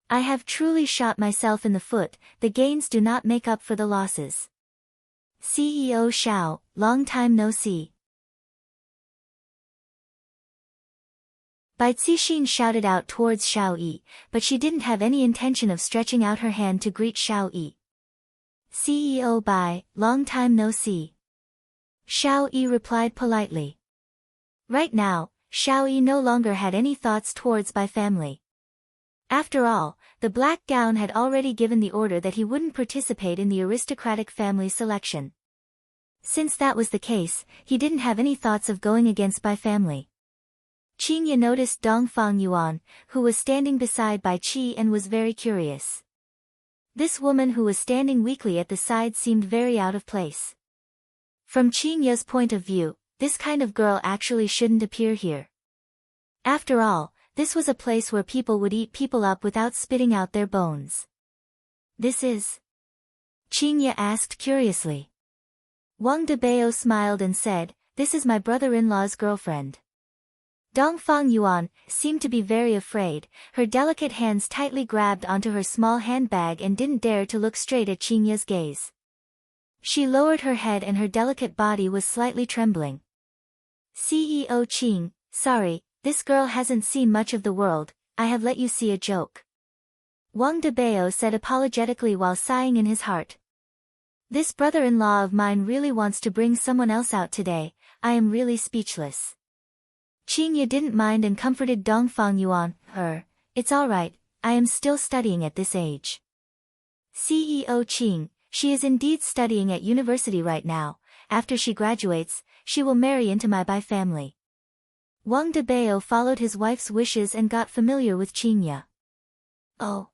I have truly shot myself in the foot, the gains do not make up for the losses. CEO Xiao, long time no see. Bai Cixin shouted out towards Xiao Yi, but she didn't have any intention of stretching out her hand to greet Xiao Yi. CEO Bai, long time no see. Xiao Yi replied politely. Right now, Xiao Yi no longer had any thoughts towards Bai family. After all, the black gown had already given the order that he wouldn't participate in the aristocratic family selection. Since that was the case, he didn't have any thoughts of going against Bai family. Qingya noticed Dong Fang Yuan, who was standing beside Bai Qi, and was very curious. This woman who was standing weakly at the side seemed very out of place. From Qingya's point of view, this kind of girl actually shouldn't appear here. After all, this was a place where people would eat people up without spitting out their bones. This is? Qingya asked curiously. Wang Debao smiled and said, this is my brother-in-law's girlfriend. Dong Fang Yuan seemed to be very afraid, her delicate hands tightly grabbed onto her small handbag and didn't dare to look straight at Qingya's gaze. She lowered her head and her delicate body was slightly trembling. CEO Qing, sorry, this girl hasn't seen much of the world, I have let you see a joke. Wang Debao said apologetically while sighing in his heart. This brother-in-law of mine really wants to bring someone else out today, I am really speechless. Qingya didn't mind and comforted Dong Fang Yuan, it's alright, I am still studying at this age. CEO Qing, she is indeed studying at university right now, after she graduates, she will marry into my Bai family. Wang Debao followed his wife's wishes and got familiar with Qingya. Oh.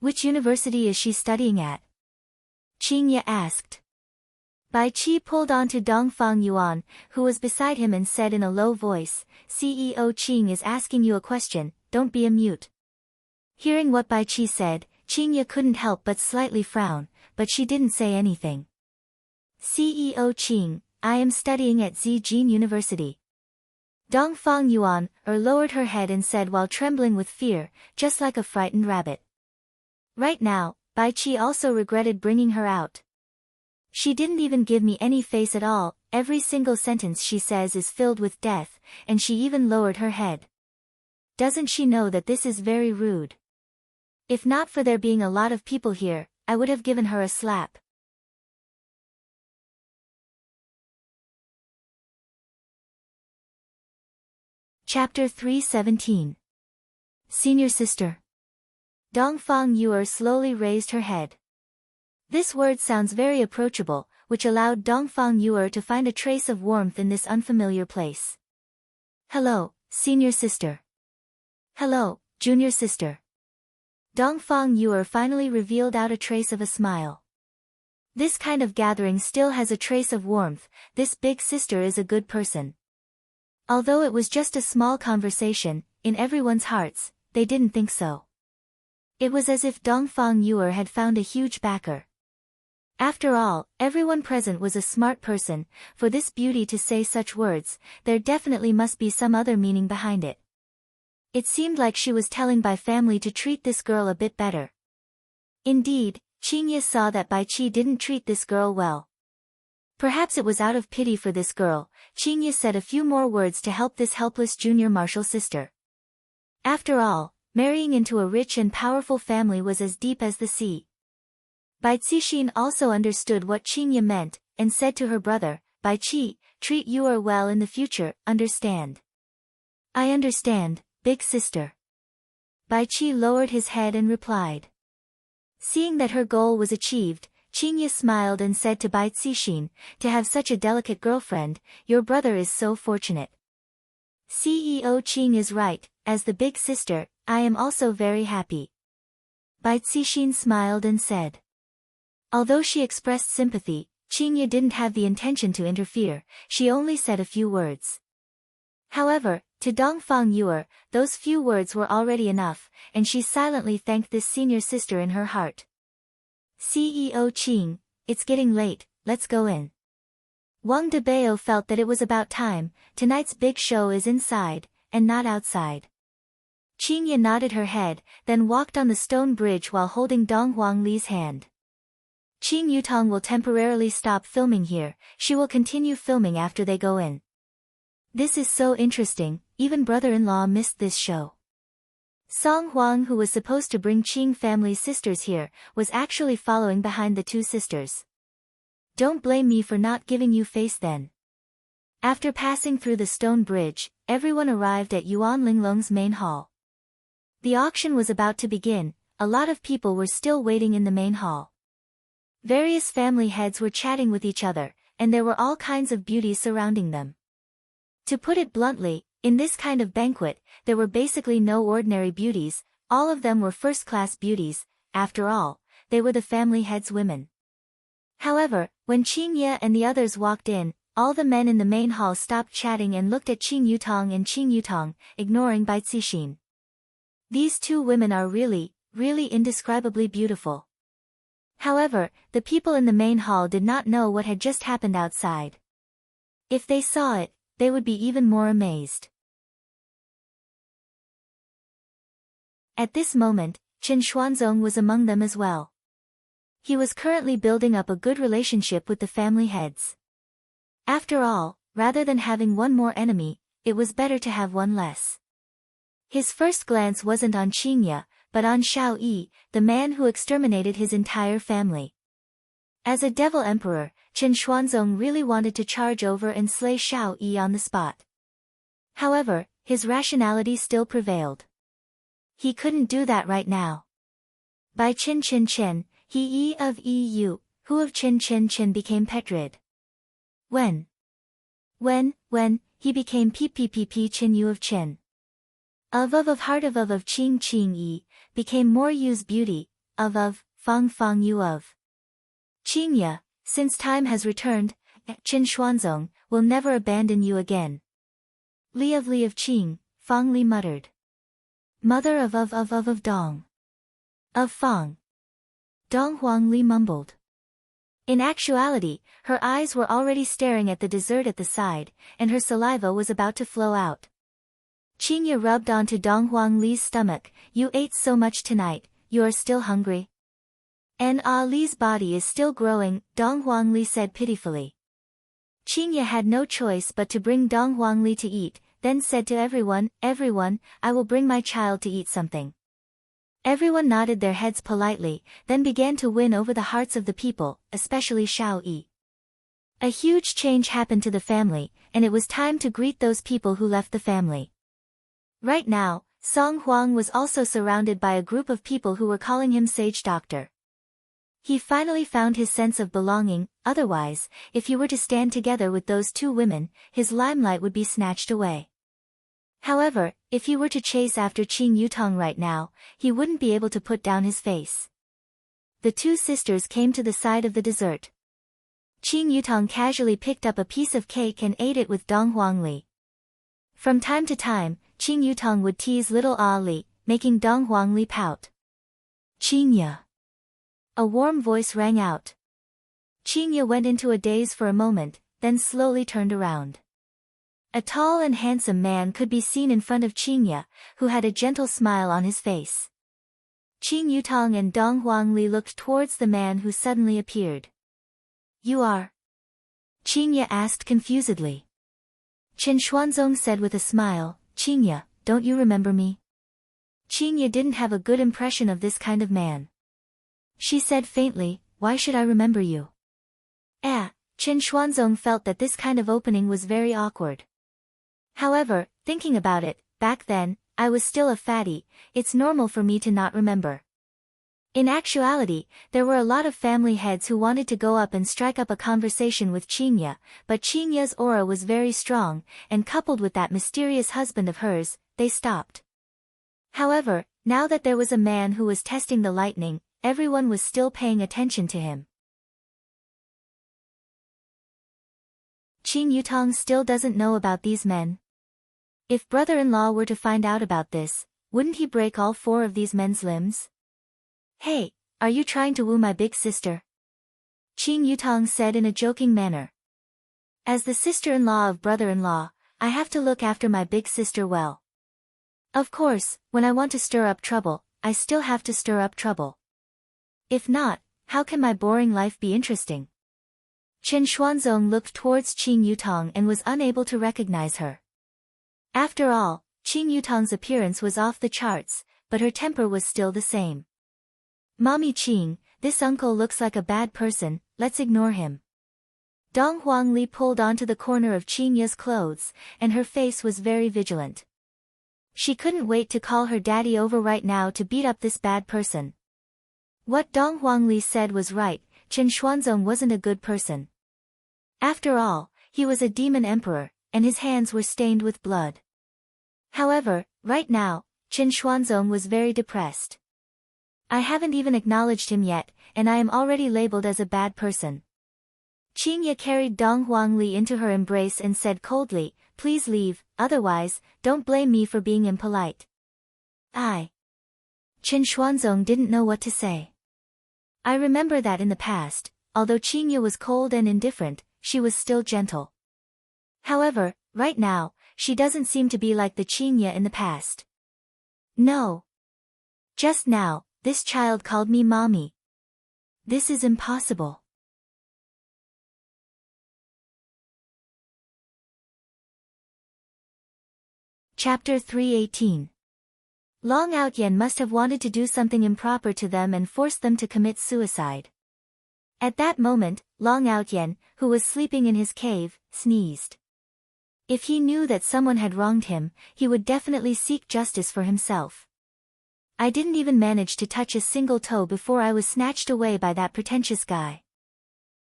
Which university is she studying at? Qingya asked. Bai Qi pulled onto Dong Fang Yuan, who was beside him, and said in a low voice, CEO Qing is asking you a question, don't be a mute. Hearing what Bai Qi said, Qingya couldn't help but slightly frown, but she didn't say anything. CEO Qing, I am studying at Zijin University. Dong Fang Yuan lowered her head and said while trembling with fear, just like a frightened rabbit. Right now, Bai Qi also regretted bringing her out. She didn't even give me any face at all, every single sentence she says is filled with death, and she even lowered her head. Doesn't she know that this is very rude? If not for there being a lot of people here, I would have given her a slap. Chapter 317. Senior sister. Dong Fang Yuer slowly raised her head. This word sounds very approachable, which allowed Dong Fang Yuer to find a trace of warmth in this unfamiliar place. Hello, senior sister. Hello, junior sister. Dong Fang Yuer finally revealed out a trace of a smile. This kind of gathering still has a trace of warmth, this big sister is a good person. Although it was just a small conversation, in everyone's hearts, they didn't think so. It was as if Dong Fang Yuer had found a huge backer. After all, everyone present was a smart person, for this beauty to say such words, there definitely must be some other meaning behind it. It seemed like she was telling Bai family to treat this girl a bit better. Indeed, Qingye saw that Bai Qi didn't treat this girl well. Perhaps it was out of pity for this girl, Qingye said a few more words to help this helpless junior martial sister. After all, marrying into a rich and powerful family was as deep as the sea. Bai Cixin also understood what Qingye meant, and said to her brother, Bai Qi, treat you well in the future, understand? I understand, big sister. Bai Qi lowered his head and replied. Seeing that her goal was achieved, Qingye smiled and said to Bai Cixin, to have such a delicate girlfriend, your brother is so fortunate. CEO Qing is right, as the big sister, I am also very happy. Bai Cixin smiled and said. Although she expressed sympathy, Qingye didn't have the intention to interfere, she only said a few words. However, to Dongfang Yuer, those few words were already enough, and she silently thanked this senior sister in her heart. CEO Qing, it's getting late, let's go in. Wang Debao felt that it was about time, tonight's big show is inside, and not outside. Qingye nodded her head, then walked on the stone bridge while holding Dong Huangli's hand. Qing Yutong will temporarily stop filming here, she will continue filming after they go in. This is so interesting, even brother-in-law missed this show. Song Huang, who was supposed to bring Qing family's sisters here, was actually following behind the two sisters. Don't blame me for not giving you face then. After passing through the stone bridge, everyone arrived at Yuan Linglong's main hall. The auction was about to begin, a lot of people were still waiting in the main hall. Various family heads were chatting with each other, and there were all kinds of beauties surrounding them. To put it bluntly, in this kind of banquet, there were basically no ordinary beauties, all of them were first-class beauties, after all, they were the family heads' women. However, when Qingye and the others walked in, all the men in the main hall stopped chatting and looked at Qing Yutong and Qing Yutong, ignoring Bai Cixin. These two women are really, really indescribably beautiful. However, the people in the main hall did not know what had just happened outside. If they saw it, they would be even more amazed. At this moment, Chen Xuanzong was among them as well. He was currently building up a good relationship with the family heads. After all, rather than having one more enemy, it was better to have one less. His first glance wasn't on Qingye, but on Shao Yi, the man who exterminated his entire family. As a devil emperor, Chen Xuanzong really wanted to charge over and slay Shao Yi on the spot. However, his rationality still prevailed. He couldn't do that right now. By Chen Chen Chen, he Yi of EU, who of Chen Chen Chen became Petrid. When, he became PPPP Chen Yu of Chen. Of heart of Qing Qing Yi, became more Yu's beauty, of Fang Fang Yu of. Qingye, since time has returned, Chen Xuanzong, will never abandon you again. Li of Qing, Fang Li muttered. Mother of Dong. Of Fang. Dong Huang Li mumbled. In actuality, her eyes were already staring at the dessert at the side, and her saliva was about to flow out. Qingye rubbed onto Dong Huang Li's stomach, you ate so much tonight, you are still hungry? And Li's body is still growing, Dong Huang Li said pitifully. Qingye had no choice but to bring Dong Huang Li to eat, then said to everyone, I will bring my child to eat something. Everyone nodded their heads politely, then began to win over the hearts of the people, especially Shao Yi. A huge change happened to the family, and it was time to greet those people who left the family. Right now, Song Huang was also surrounded by a group of people who were calling him Sage Doctor. He finally found his sense of belonging, otherwise, if he were to stand together with those two women, his limelight would be snatched away. However, if he were to chase after Qing Yutong right now, he wouldn't be able to put down his face. The two sisters came to the side of the dessert. Qing Yutong casually picked up a piece of cake and ate it with Dong Huangli. From time to time, Qing Yutong would tease little Ali, making Dong Huangli pout. Qingye. A warm voice rang out. Qingye went into a daze for a moment, then slowly turned around. A tall and handsome man could be seen in front of Qingye, who had a gentle smile on his face. Qing Yutong and Dong Huangli looked towards the man who suddenly appeared. You are? Qingye asked confusedly. Chen Xuanzong said with a smile, Qingye, don't you remember me? Qingye didn't have a good impression of this kind of man. She said faintly, why should I remember you? Chen Xuanzong felt that this kind of opening was very awkward. However, thinking about it, back then, I was still a fatty, it's normal for me to not remember. In actuality, there were a lot of family heads who wanted to go up and strike up a conversation with Qingye, but Qingye's aura was very strong, and coupled with that mysterious husband of hers, they stopped. However, now that there was a man who was testing the lightning, everyone was still paying attention to him. Qing Yutong still doesn't know about these men. If brother-in-law were to find out about this, wouldn't he break all 4 of these men's limbs? Hey, are you trying to woo my big sister? Qing Yutong said in a joking manner. As the sister-in-law of brother-in-law, I have to look after my big sister well. Of course, when I want to stir up trouble, I still have to stir up trouble. If not, how can my boring life be interesting? Chen Xuanzong looked towards Qing Yutong and was unable to recognize her. After all, Qing Yutong's appearance was off the charts, but her temper was still the same. Mommy Qing, this uncle looks like a bad person, let's ignore him. Dong Huangli pulled onto the corner of Qingye's clothes, and her face was very vigilant. She couldn't wait to call her daddy over right now to beat up this bad person. What Dong Huangli said was right, Chen Xuanzong wasn't a good person. After all, he was a demon emperor, and his hands were stained with blood. However, right now, Chen Xuanzong was very depressed. I haven't even acknowledged him yet, and I am already labeled as a bad person. Qingye carried Dong Huangli into her embrace and said coldly, please leave, otherwise, don't blame me for being impolite. Chen Xuanzong didn't know what to say. I remember that in the past, although Qingye was cold and indifferent, she was still gentle. However, right now, she doesn't seem to be like the Qingye in the past. No. Just now, this child called me mommy. This is impossible. Chapter 318. Long Outyen must have wanted to do something improper to them and forced them to commit suicide. At that moment, Long Outyen, who was sleeping in his cave, sneezed. If he knew that someone had wronged him, he would definitely seek justice for himself. I didn't even manage to touch a single toe before I was snatched away by that pretentious guy.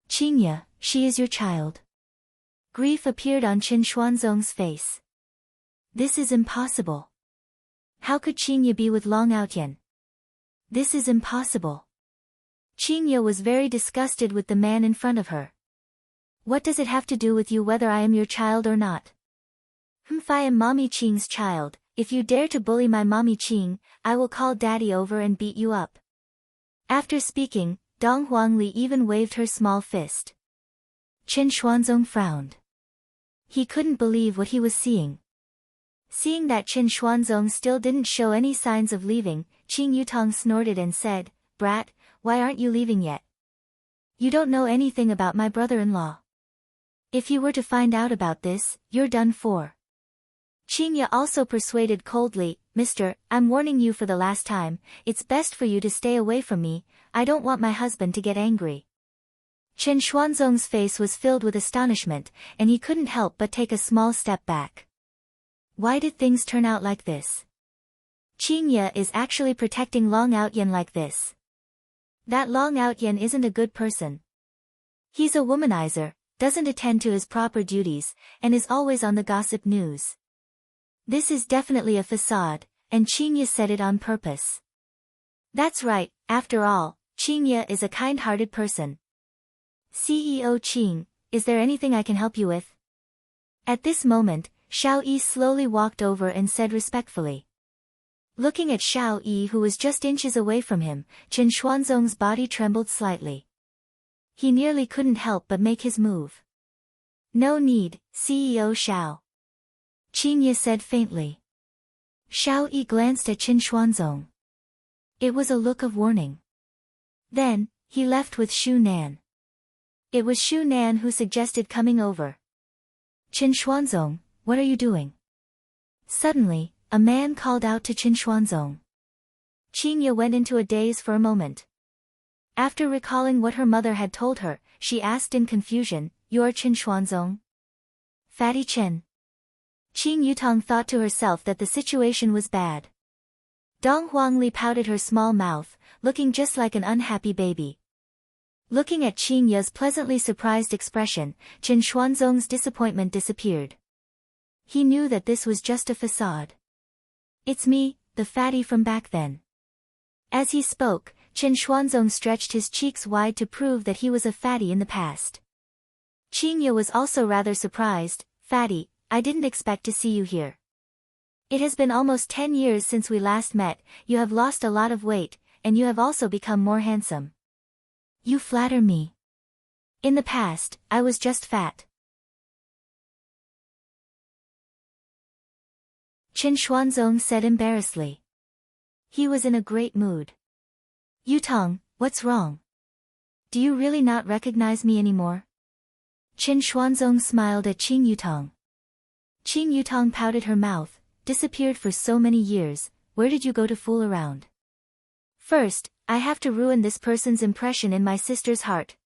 Qingye, she is your child. Grief appeared on Chen Xuanzong's face. This is impossible. How could Qingye be with Long Outyen? This is impossible. Qingye was very disgusted with the man in front of her. What does it have to do with you whether I am your child or not? If I am Mommy Qing's child, if you dare to bully my Mommy Qing, I will call Daddy over and beat you up. After speaking, Dong Huangli even waved her small fist. Chen Xuanzong frowned. He couldn't believe what he was seeing. Seeing that Chen Xuanzong still didn't show any signs of leaving, Qing Yutong snorted and said, Brat, why aren't you leaving yet? You don't know anything about my brother-in-law. If you were to find out about this, you're done for. Qingye also persuaded coldly, Mister, I'm warning you for the last time, it's best for you to stay away from me, I don't want my husband to get angry. Chen Xuanzong's face was filled with astonishment, and he couldn't help but take a small step back. Why did things turn out like this? Qingye is actually protecting Long Outyen like this. That Long Outyen isn't a good person. He's a womanizer, doesn't attend to his proper duties, and is always on the gossip news. This is definitely a facade, and Qingye said it on purpose. That's right, after all, Qingye is a kind-hearted person. CEO Qing, is there anything I can help you with? At this moment, Xiao Yi slowly walked over and said respectfully. Looking at Xiao Yi who was just inches away from him, Chen Xuanzong's body trembled slightly. He nearly couldn't help but make his move. No need, CEO Xiao. Qingye said faintly. Xiao Yi glanced at Qin Xuanzong. It was a look of warning. Then, he left with Shu Nan. It was Shu Nan who suggested coming over. Qin Xuanzong, what are you doing? Suddenly, a man called out to Qin Xuanzong. Qingye went into a daze for a moment. After recalling what her mother had told her, she asked in confusion, You're Qin Xuanzong? Fatty Chen. Qing Yutong thought to herself that the situation was bad. Dong Huangli pouted her small mouth, looking just like an unhappy baby. Looking at Qingye's pleasantly surprised expression, Qin Xuanzong's disappointment disappeared. He knew that this was just a facade. It's me, the fatty from back then. As he spoke, Qin Xuanzong stretched his cheeks wide to prove that he was a fatty in the past. Qingye was also rather surprised. Fatty, I didn't expect to see you here. It has been almost 10 years since we last met, you have lost a lot of weight, and you have also become more handsome. You flatter me. In the past, I was just fat. Qin Xuanzong said embarrassedly. He was in a great mood. Yutong, what's wrong? Do you really not recognize me anymore? Qin Xuanzong smiled at Qing Yutong. Qing Yutong pouted her mouth, disappeared for so many years, where did you go to fool around? First, I have to ruin this person's impression in my sister's heart.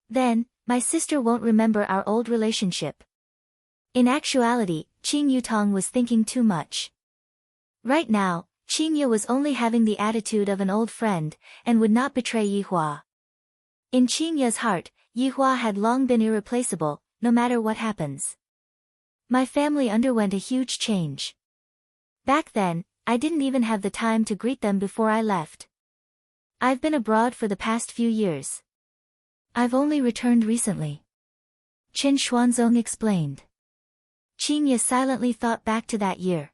Then, my sister won't remember our old relationship. In actuality, Qing Yutong was thinking too much. Right now, Qingye was only having the attitude of an old friend, and would not betray Yihua. In Qingye's heart, Yihua had long been irreplaceable, no matter what happens. My family underwent a huge change. Back then, I didn't even have the time to greet them before I left. I've been abroad for the past few years. I've only returned recently. Qin Xuanzong explained. Qingye silently thought back to that year.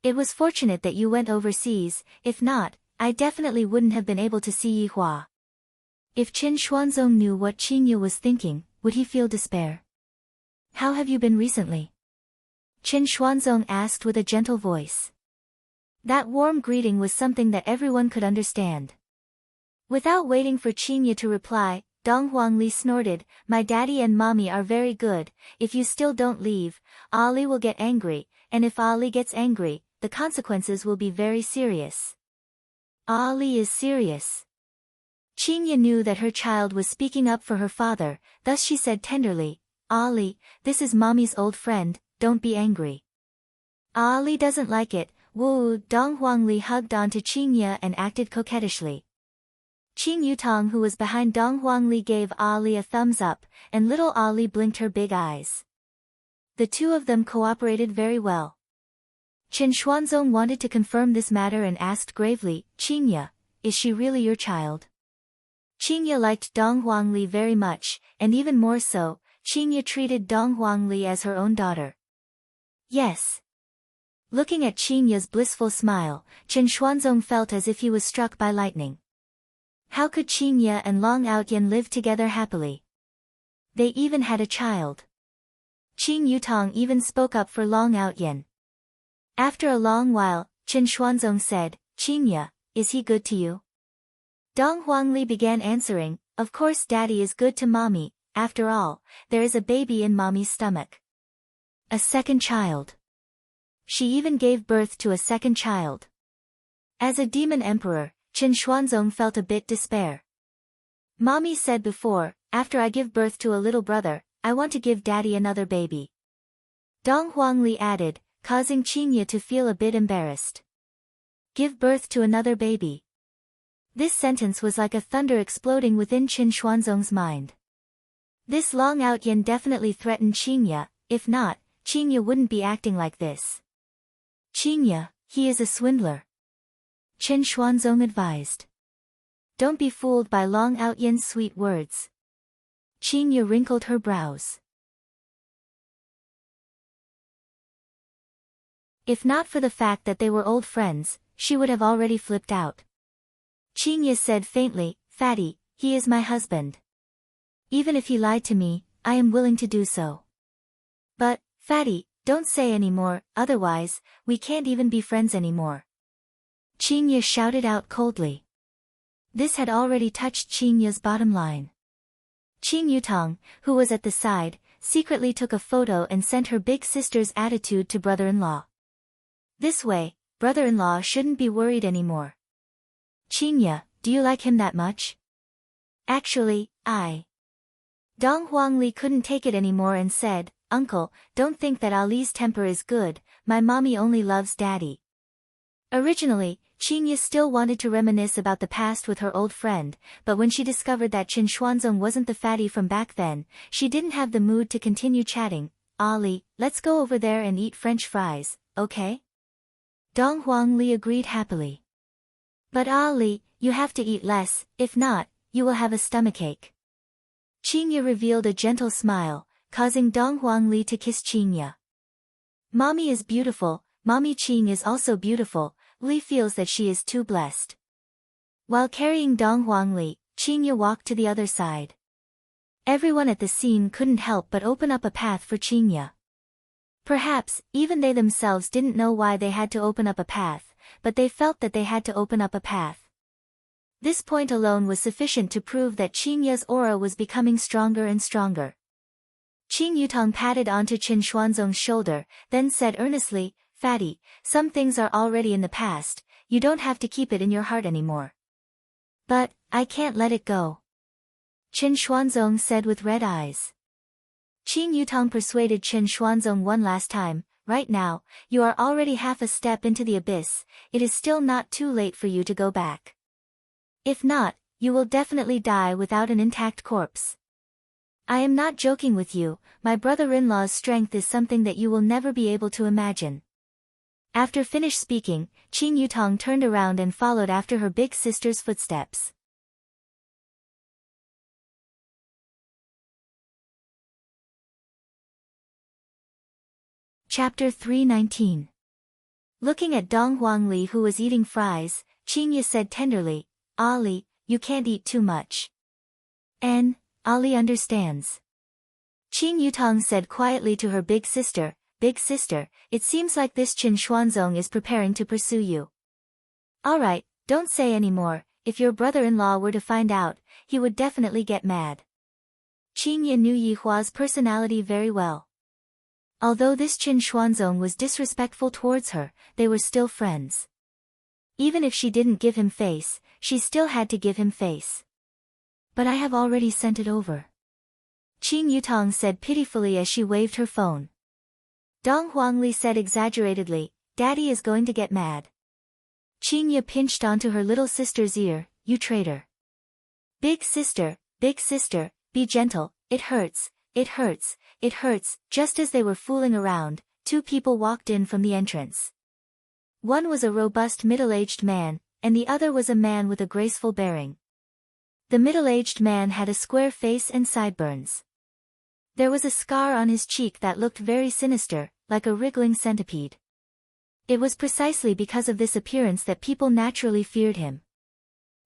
It was fortunate that you went overseas, if not, I definitely wouldn't have been able to see Yihua. If Qin Xuanzong knew what Qingye was thinking, would he feel despair? How have you been recently? Qin Xuanzong asked with a gentle voice. That warm greeting was something that everyone could understand. Without waiting for Qingye to reply, Dong Huangli snorted, My daddy and mommy are very good, if you still don't leave, Ali will get angry, and if Ali gets angry, the consequences will be very serious. Ali is serious. Qingye knew that her child was speaking up for her father, thus she said tenderly, Ali, this is mommy's old friend, don't be angry. Ali doesn't like it, woo. Dong Huangli hugged onto Qingye and acted coquettishly. Qing Yutong who was behind Dong Huangli gave Ali a thumbs up, and little Ali blinked her big eyes. The two of them cooperated very well. Qin Xuanzong wanted to confirm this matter and asked gravely, Qingye, is she really your child? Qingye liked Dong Huangli very much, and even more so, Qingye treated Dong Huangli as her own daughter. Yes. Looking at Qingye's blissful smile, Qin Xuanzong felt as if he was struck by lightning. How could Qingye and Long Outyen live together happily? They even had a child. Qing Yutong even spoke up for Long Outyen. After a long while, Qin Xuanzong said, Qingye, is he good to you? Dong Huangli began answering, Of course daddy is good to mommy, after all, there is a baby in mommy's stomach. A second child. She even gave birth to a second child. As a demon emperor, Qin Xuanzong felt a bit despair. Mommy said before, after I give birth to a little brother, I want to give daddy another baby. Dong Huangli added, causing Qingye to feel a bit embarrassed. Give birth to another baby. This sentence was like a thunder exploding within Qin Xuanzong's mind. This Long Outyen definitely threatened Qingye, if not, Qingye wouldn't be acting like this. Qingye, he is a swindler. Qin Xuanzong advised. Don't be fooled by Long Outyen's sweet words. Qingye wrinkled her brows. If not for the fact that they were old friends, she would have already flipped out. Qingye said faintly, Fatty, he is my husband. Even if he lied to me, I am willing to do so. But, Fatty, don't say anymore, otherwise, we can't even be friends anymore. Qingye shouted out coldly. This had already touched Qingye's bottom line. Qing Yutong, who was at the side, secretly took a photo and sent her big sister's attitude to brother-in-law. This way, brother-in-law shouldn't be worried anymore. Qingye, do you like him that much? Actually, Dong Huangli couldn't take it anymore and said, Uncle, don't think that Ali's temper is good, my mommy only loves daddy. Originally, Qingye still wanted to reminisce about the past with her old friend, but when she discovered that Qin Xuanzong wasn't the fatty from back then, she didn't have the mood to continue chatting. Ali, let's go over there and eat French fries, okay? Dong Huangli agreed happily. But Ali, you have to eat less, if not, you will have a stomachache. Qingye revealed a gentle smile, causing Dong Huangli to kiss Qingye. Mommy is beautiful, Mommy Qing is also beautiful, Li feels that she is too blessed. While carrying Dong Huangli, Qingye walked to the other side. Everyone at the scene couldn't help but open up a path for Qingye. Perhaps, even they themselves didn't know why they had to open up a path, but they felt that they had to open up a path. This point alone was sufficient to prove that Qingye's aura was becoming stronger and stronger. Qing Yutong patted onto Qin Xuanzong's shoulder, then said earnestly, Fatty, some things are already in the past, you don't have to keep it in your heart anymore. But, I can't let it go. Qin Xuanzong said with red eyes. Qing Yutong persuaded Qin Xuanzong one last time, right now, you are already half a step into the abyss, it is still not too late for you to go back. If not, you will definitely die without an intact corpse. I am not joking with you, my brother-in-law's strength is something that you will never be able to imagine. After finished speaking, Qing Yutong turned around and followed after her big sister's footsteps. Chapter 319. Looking at Dong Huangli who was eating fries, Qingye said tenderly, Ali, you can't eat too much. Ali understands. Qing Yutong said quietly to her big sister, Big sister, it seems like this Qin Xuanzong is preparing to pursue you. Alright, don't say anymore, if your brother-in-law were to find out, he would definitely get mad. Qingye knew Yihua's personality very well. Although this Qin Xuanzong was disrespectful towards her, they were still friends. Even if she didn't give him face, she still had to give him face. But I have already sent it over. Qing Yutong said pitifully as she waved her phone. Dong Huangli said exaggeratedly, Daddy is going to get mad. Qingye pinched onto her little sister's ear, you traitor. Big sister, be gentle, it hurts, it hurts, it hurts. Just as they were fooling around, two people walked in from the entrance. One was a robust middle-aged man, and the other was a man with a graceful bearing. The middle-aged man had a square face and sideburns. There was a scar on his cheek that looked very sinister, like a wriggling centipede. It was precisely because of this appearance that people naturally feared him.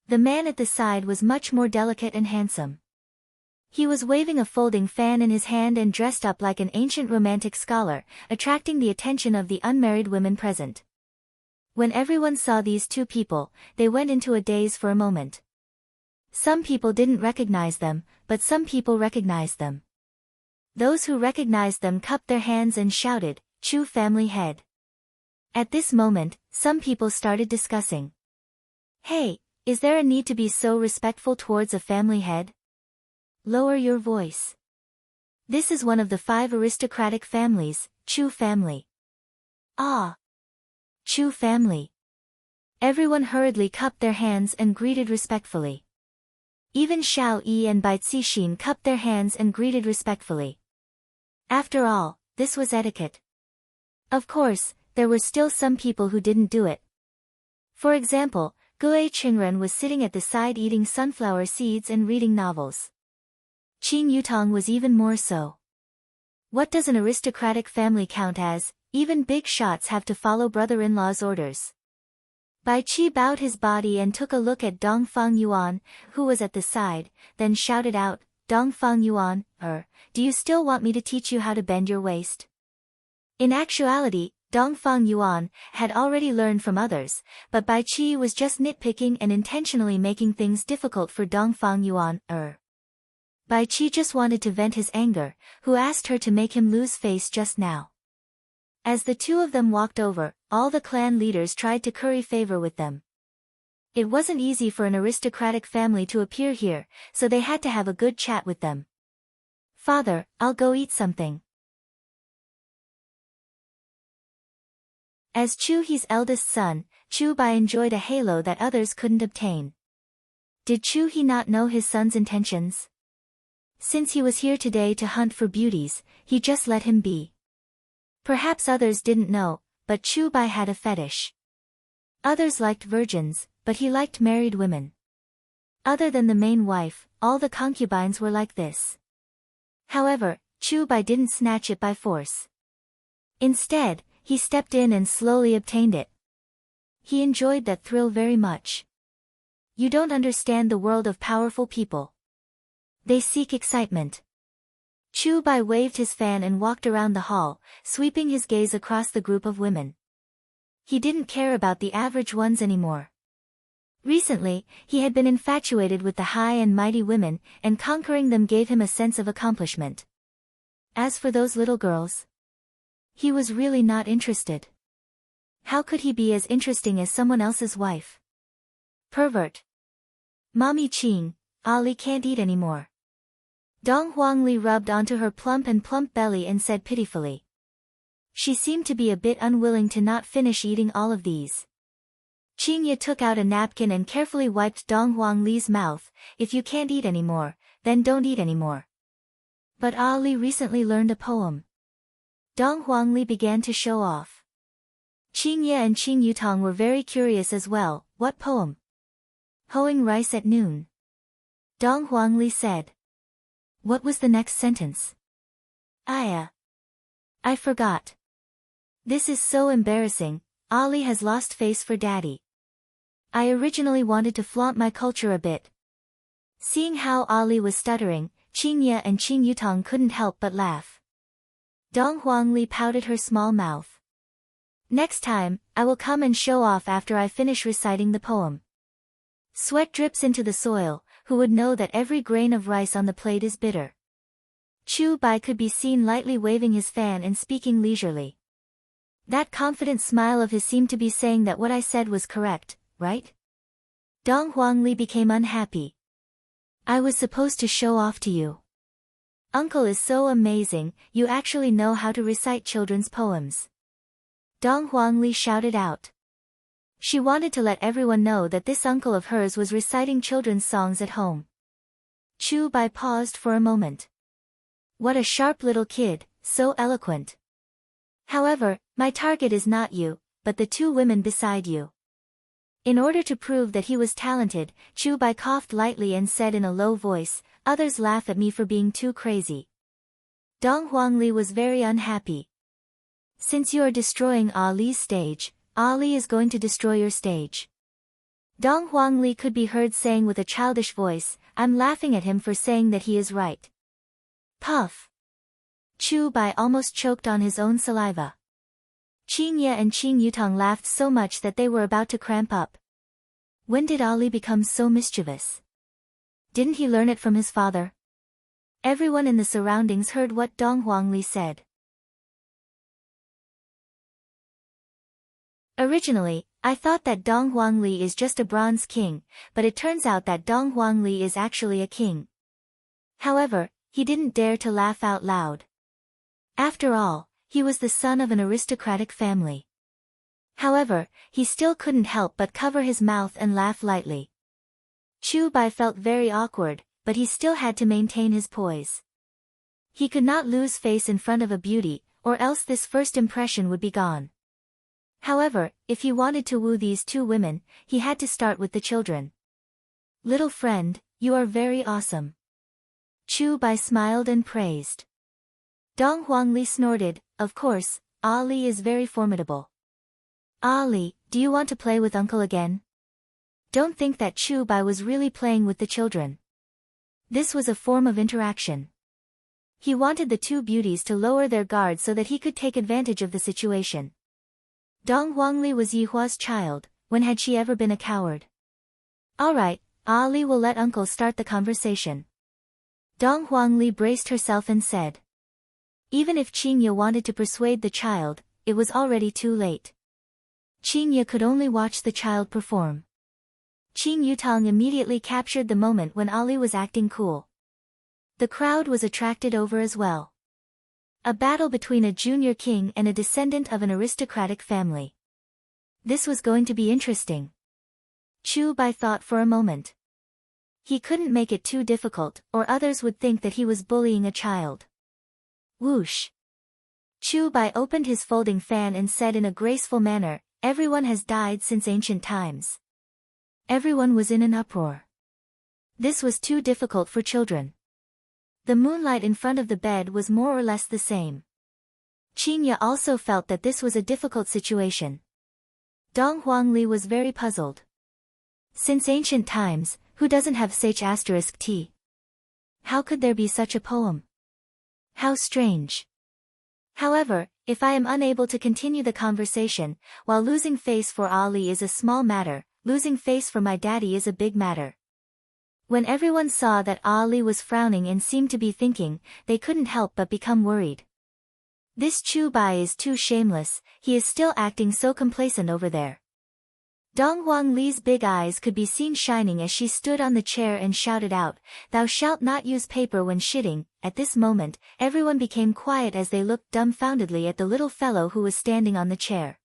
The man at the side was much more delicate and handsome. He was waving a folding fan in his hand and dressed up like an ancient romantic scholar, attracting the attention of the unmarried women present. When everyone saw these two people, they went into a daze for a moment. Some people didn't recognize them, but some people recognized them. Those who recognized them cupped their hands and shouted, Chu family head. At this moment, some people started discussing. Hey, is there a need to be so respectful towards a family head? Lower your voice. This is one of the 5 aristocratic families, Chu family. Ah! Chu family. Everyone hurriedly cupped their hands and greeted respectfully. Even Xiao Yi and Bai Cixin cupped their hands and greeted respectfully. After all, this was etiquette. Of course, there were still some people who didn't do it. For example, Gue Qingren was sitting at the side eating sunflower seeds and reading novels. Qing Yutong was even more so. What does an aristocratic family count as? Even big shots have to follow brother-in-law's orders. Bai Qi bowed his body and took a look at Dong Fang Yuan, who was at the side, then shouted out, Dong Fang Yuan, do you still want me to teach you how to bend your waist? In actuality, Dongfang Yuan had already learned from others, but Bai Qi was just nitpicking and intentionally making things difficult for Dongfang Yuan. Bai Qi just wanted to vent his anger, who asked her to make him lose face just now. As the two of them walked over, all the clan leaders tried to curry favor with them. It wasn't easy for an aristocratic family to appear here, so they had to have a good chat with them. "Father, I'll go eat something." As Chu He's eldest son, Chu Bai enjoyed a halo that others couldn't obtain. Did Chu He not know his son's intentions? Since he was here today to hunt for beauties, he just let him be. Perhaps others didn't know, but Chu Bai had a fetish. Others liked virgins, but he liked married women. Other than the main wife, all the concubines were like this. However, Chu Bai didn't snatch it by force. Instead, he stepped in and slowly obtained it. He enjoyed that thrill very much. You don't understand the world of powerful people. They seek excitement. Chu Bai waved his fan and walked around the hall, sweeping his gaze across the group of women. He didn't care about the average ones anymore. Recently, he had been infatuated with the high and mighty women, and conquering them gave him a sense of accomplishment. As for those little girls, he was really not interested. How could he be as interesting as someone else's wife? Pervert. Mommy Qing, Ali can't eat anymore. Dong Huangli rubbed onto her plump belly and said pitifully. She seemed to be a bit unwilling to not finish eating all of these. Qingye took out a napkin and carefully wiped Dong Huangli's mouth. "If you can't eat anymore, then don't eat anymore." But Ali recently learned a poem. Dong Huangli began to show off. Qingye and Qing Yutong were very curious as well. "What poem?" "Hoeing rice at noon." Dong Huangli said. "What was the next sentence?" I forgot. This is so embarrassing. Ali has lost face for daddy. I originally wanted to flaunt my culture a bit. Seeing how Ali was stuttering, Qingye and Qing Yutong couldn't help but laugh. Dong Huangli pouted her small mouth. "Next time, I will come and show off after I finish reciting the poem." Sweat drips into the soil, who would know that every grain of rice on the plate is bitter. Chu Bai could be seen lightly waving his fan and speaking leisurely. That confident smile of his seemed to be saying that what I said was correct, right? Dong Huangli became unhappy. "I was supposed to show off to you. Uncle is so amazing, you actually know how to recite children's poems." Dong Huangli shouted out. She wanted to let everyone know that this uncle of hers was reciting children's songs at home. Chu Bai paused for a moment. What a sharp little kid, so eloquent. However, my target is not you, but the two women beside you. In order to prove that he was talented, Chu Bai coughed lightly and said in a low voice, "Others laugh at me for being too crazy." Dong Huangli was very unhappy. "Since you are destroying Ali's stage, Ali is going to destroy your stage." Dong Huangli could be heard saying with a childish voice, "I'm laughing at him for saying that he is right." Puff. Chu Bai almost choked on his own saliva. Qingye and Qing Yutong laughed so much that they were about to cramp up. When did Ali become so mischievous? Didn't he learn it from his father? Everyone in the surroundings heard what Dong Huangli said. Originally, I thought that Dong Huangli is just a bronze king, but it turns out that Dong Huangli is actually a king. However, he didn't dare to laugh out loud. After all, he was the son of an aristocratic family. However, he still couldn't help but cover his mouth and laugh lightly. Chu Bai felt very awkward, but he still had to maintain his poise. He could not lose face in front of a beauty, or else this first impression would be gone. However, if he wanted to woo these two women, he had to start with the children. "Little friend, you are very awesome." Chu Bai smiled and praised. Dong Huangli snorted, "Of course, Ali is very formidable." "Ali, do you want to play with Uncle again?" Don't think that Chu Bai was really playing with the children. This was a form of interaction. He wanted the two beauties to lower their guard so that he could take advantage of the situation. Dong Huangli was Yihua's child. When had she ever been a coward? Alright, Ali will let uncle start the conversation. Dong Huangli braced herself and said. Even if Qingye wanted to persuade the child, it was already too late. Qingye could only watch the child perform. Qing Yutang immediately captured the moment when Ali was acting cool. The crowd was attracted over as well. A battle between a junior king and a descendant of an aristocratic family. This was going to be interesting. Chu Bai thought for a moment. He couldn't make it too difficult, or others would think that he was bullying a child. Whoosh! Chu Bai opened his folding fan and said in a graceful manner, "Everyone has died since ancient times." Everyone was in an uproar. This was too difficult for children. The moonlight in front of the bed was more or less the same. Qingye also felt that this was a difficult situation. Dong Huangli was very puzzled. Since ancient times, who doesn't have **t? How could there be such a poem? How strange. However, if I am unable to continue the conversation, while losing face for Ali is a small matter, losing face for my daddy is a big matter. When everyone saw that Ali was frowning and seemed to be thinking, they couldn't help but become worried. This Chu Bai is too shameless, he is still acting so complacent over there. Dong Huangli's big eyes could be seen shining as she stood on the chair and shouted out, "Thou shalt not use paper when shitting." At this moment, everyone became quiet as they looked dumbfoundedly at the little fellow who was standing on the chair.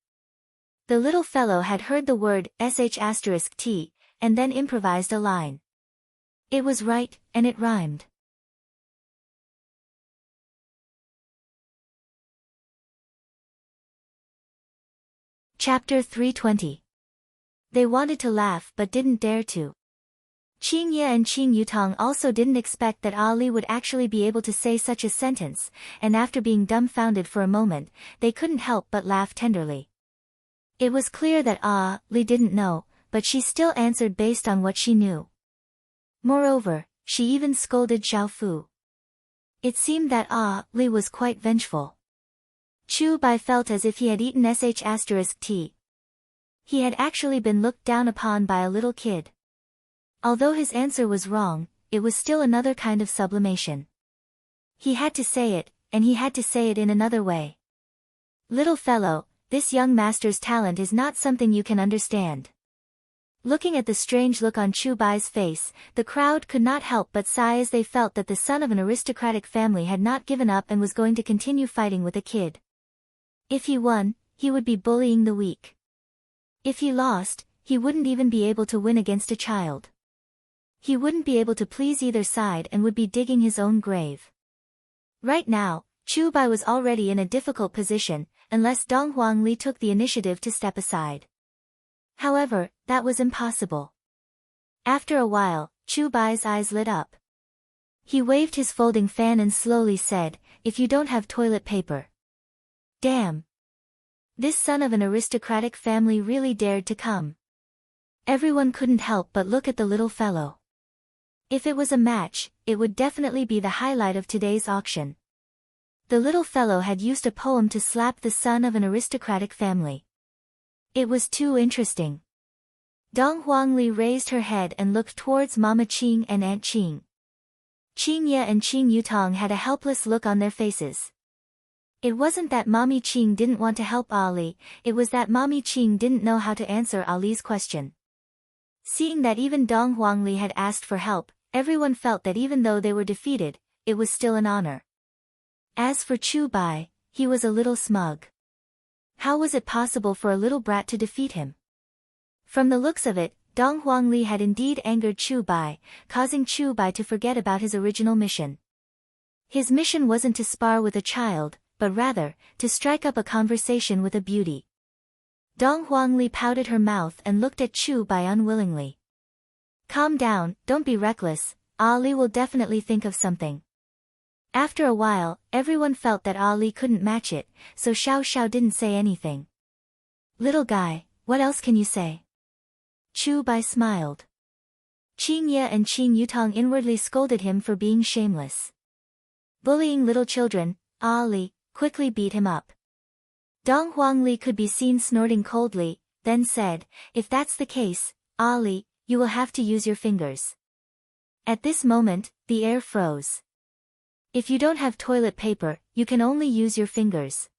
The little fellow had heard the word **t, and then improvised a line. It was right, and it rhymed. Chapter 320. They wanted to laugh but didn't dare to. Qingye and Qing Yutang also didn't expect that Ali would actually be able to say such a sentence, and after being dumbfounded for a moment, they couldn't help but laugh tenderly. It was clear that Ali didn't know, but she still answered based on what she knew. Moreover, she even scolded Xiao Fu. It seemed that Ali was quite vengeful. Chu Bai felt as if he had eaten **t. He had actually been looked down upon by a little kid. Although his answer was wrong, it was still another kind of sublimation. He had to say it, and he had to say it in another way. Little fellow, this young master's talent is not something you can understand. Looking at the strange look on Chu Bai's face, the crowd could not help but sigh as they felt that the son of an aristocratic family had not given up and was going to continue fighting with a kid. If he won, he would be bullying the weak. If he lost, he wouldn't even be able to win against a child. He wouldn't be able to please either side and would be digging his own grave. Right now, Chu Bai was already in a difficult position, unless Dong Huangli took the initiative to step aside. However, that was impossible. After a while, Chu Bai's eyes lit up. He waved his folding fan and slowly said, "If you don't have toilet paper." Damn! This son of an aristocratic family really dared to come. Everyone couldn't help but look at the little fellow. If it was a match, it would definitely be the highlight of today's auction. The little fellow had used a poem to slap the son of an aristocratic family. It was too interesting. Dong Huangli raised her head and looked towards Mama Qing and Aunt Qing. Qingye and Qing Yutang had a helpless look on their faces. It wasn't that Mommy Qing didn't want to help Ali, it was that Mommy Qing didn't know how to answer Ali's question. Seeing that even Dong Huangli had asked for help, everyone felt that even though they were defeated, it was still an honor. As for Chu Bai, he was a little smug. How was it possible for a little brat to defeat him? From the looks of it, Dong Huangli had indeed angered Chu Bai, causing Chu Bai to forget about his original mission. His mission wasn't to spar with a child, but rather, to strike up a conversation with a beauty. Dong Huangli pouted her mouth and looked at Chu Bai unwillingly. Calm down, don't be reckless, Ali will definitely think of something. After a while, everyone felt that Ali couldn't match it, so Xiao Xiao didn't say anything. Little guy, what else can you say? Chu Bai smiled. Qingye and Qing Yutang inwardly scolded him for being shameless. bullying little children, Ali quickly beat him up. Dong Huangli could be seen snorting coldly, then said, "If that's the case, Ali, you will have to use your fingers." At this moment, the air froze. "If you don't have toilet paper, you can only use your fingers."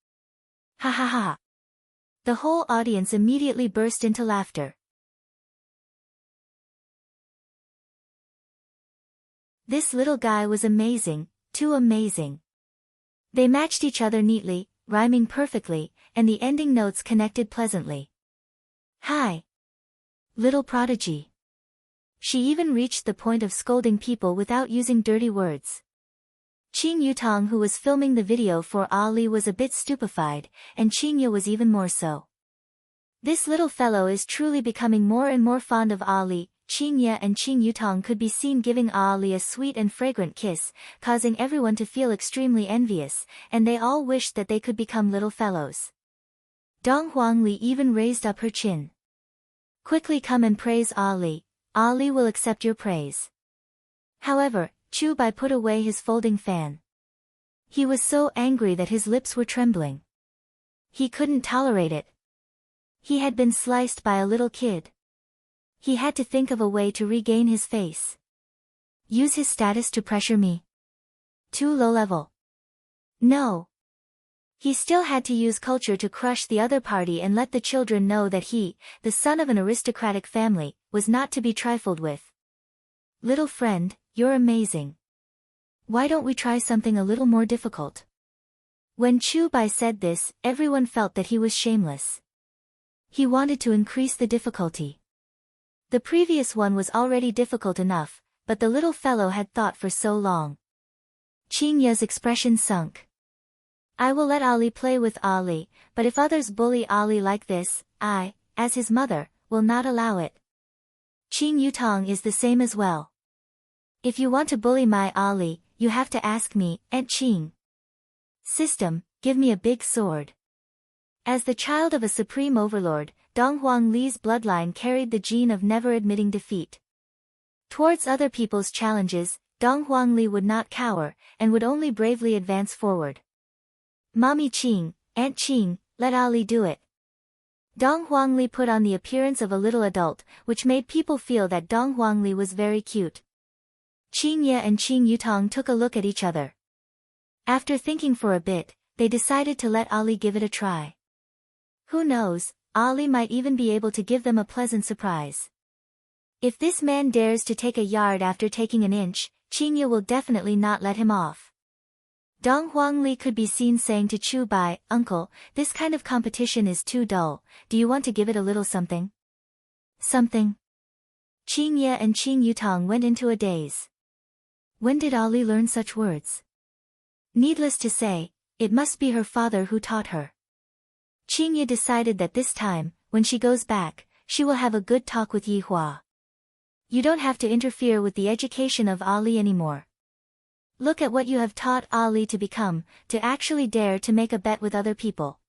Ha ha ha. The whole audience immediately burst into laughter. This little guy was amazing, too amazing. They matched each other neatly, rhyming perfectly, and the ending notes connected pleasantly. Hi, little prodigy. She even reached the point of scolding people without using dirty words. Qing Yutong, who was filming the video for Ali, was a bit stupefied, and Qingya was even more so. This little fellow is truly becoming more and more fond of Ali. Qingya and Qing Yutong could be seen giving Ali a sweet and fragrant kiss, causing everyone to feel extremely envious, and they all wished that they could become little fellows. Dong Huangli even raised up her chin. "Quickly come and praise Ali. Ali will accept your praise." However, Chu Bai put away his folding fan. He was so angry that his lips were trembling. He couldn't tolerate it. He had been sliced by a little kid. He had to think of a way to regain his face. Use his status to pressure me. Too low level. No. He still had to use culture to crush the other party and let the children know that he, the son of an aristocratic family, was not to be trifled with. "Little friend, you're amazing. Why don't we try something a little more difficult?" When Chu Bai said this, everyone felt that he was shameless. He wanted to increase the difficulty. The previous one was already difficult enough, but the little fellow had thought for so long. Qingya's expression sunk. "I will let Ali play with Ali, but if others bully Ali like this, I, as his mother, will not allow it. Qing Yutong is the same as well. If you want to bully my Ali, you have to ask me, Aunt Qing. System, give me a big sword." As the child of a supreme overlord, Dong Huangli's bloodline carried the gene of never admitting defeat. Towards other people's challenges, Dong Huangli would not cower, and would only bravely advance forward. "Mommy Qing, Aunt Qing, let Ali do it." Dong Huangli put on the appearance of a little adult, which made people feel that Dong Huangli was very cute. Qingya and Qing Yutong took a look at each other. After thinking for a bit, they decided to let Ali give it a try. Who knows, Ali might even be able to give them a pleasant surprise. If this man dares to take a yard after taking an inch, Qingya will definitely not let him off. Dong Huangli could be seen saying to Chu Bai, "Uncle, this kind of competition is too dull, do you want to give it a little something?" Something? Qingya and Qing Yutong went into a daze. When did Ali learn such words? Needless to say, it must be her father who taught her. Qingya decided that this time, when she goes back, she will have a good talk with Yi Hua. "You don't have to interfere with the education of Ali anymore. Look at what you have taught Ali to become, to actually dare to make a bet with other people.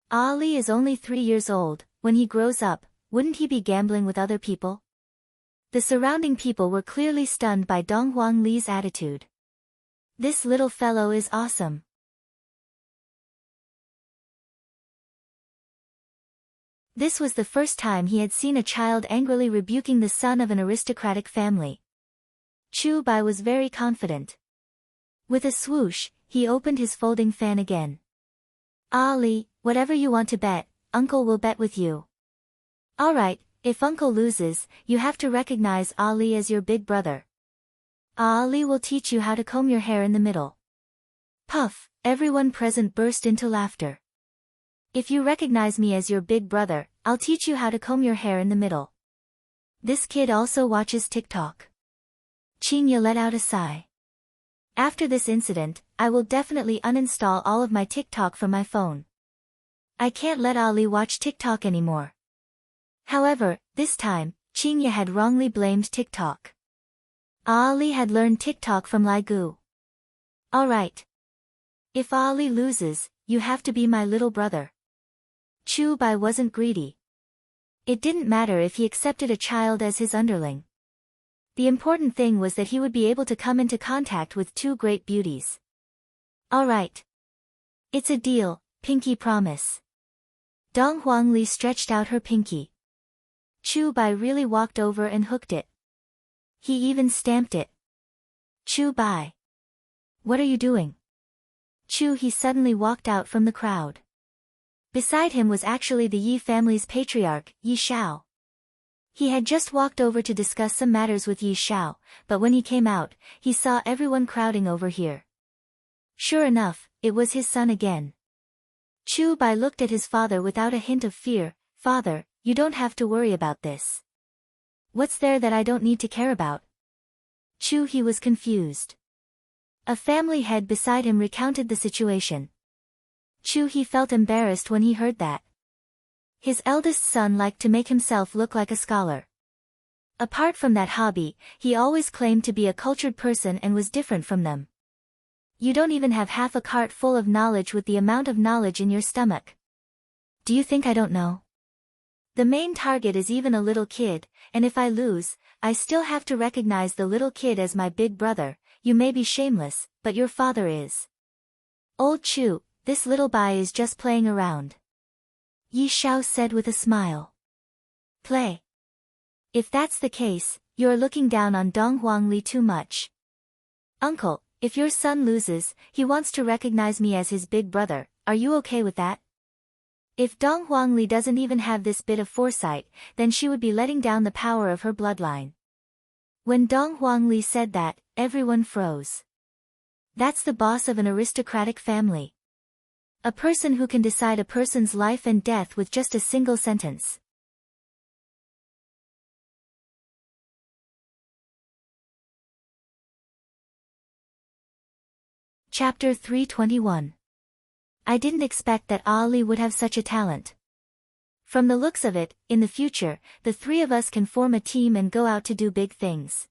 Ali is only 3 years old, when he grows up, wouldn't he be gambling with other people?" The surrounding people were clearly stunned by Dong Huangli's attitude. This little fellow is awesome. This was the first time he had seen a child angrily rebuking the son of an aristocratic family. Chu Bai was very confident. With a swoosh, he opened his folding fan again. "Ali, whatever you want to bet, Uncle will bet with you." "Alright, if Uncle loses, you have to recognize Ali as your big brother. Ali will teach you how to comb your hair in the middle." Puff, everyone present burst into laughter. "If you recognize me as your big brother, I'll teach you how to comb your hair in the middle." This kid also watches TikTok. Qingya let out a sigh. "After this incident, I will definitely uninstall all of my TikTok from my phone. I can't let Ali watch TikTok anymore." However, this time, Qingya had wrongly blamed TikTok. Ali had learned TikTok from Lai Gu. "Alright. If Ali loses, you have to be my little brother." Chu Bai wasn't greedy. It didn't matter if he accepted a child as his underling. The important thing was that he would be able to come into contact with two great beauties. All right. It's a deal, pinky promise. Dong Huangli stretched out her pinky. Chu Bai really walked over and hooked it. He even stamped it. Chu Bai. What are you doing? He suddenly walked out from the crowd. Beside him was actually the Yi family's patriarch, Yi Shao. He had just walked over to discuss some matters with Yi Shao, but when he came out, he saw everyone crowding over here. Sure enough, it was his son again. Chu Bai looked at his father without a hint of fear. Father, you don't have to worry about this. What's there that I don't need to care about? He was confused. A family head beside him recounted the situation. He felt embarrassed when he heard that. His eldest son liked to make himself look like a scholar. Apart from that hobby, he always claimed to be a cultured person and was different from them. You don't even have half a cart full of knowledge with the amount of knowledge in your stomach. Do you think I don't know? The main target is even a little kid, and if I lose, I still have to recognize the little kid as my big brother. You may be shameless, but your father is. Old Chu, this little Bai is just playing around. Yi Shao said with a smile. Play. If that's the case, you're looking down on Dong Huangli too much. Uncle, if your son loses, he wants to recognize me as his big brother, are you okay with that? If Dong Huangli doesn't even have this bit of foresight, then she would be letting down the power of her bloodline. When Dong Huangli said that, everyone froze. That's the boss of an aristocratic family. A person who can decide a person's life and death with just a single sentence. Chapter 321. I didn't expect that Ali would have such a talent. From the looks of it, in the future, the three of us can form a team and go out to do big things.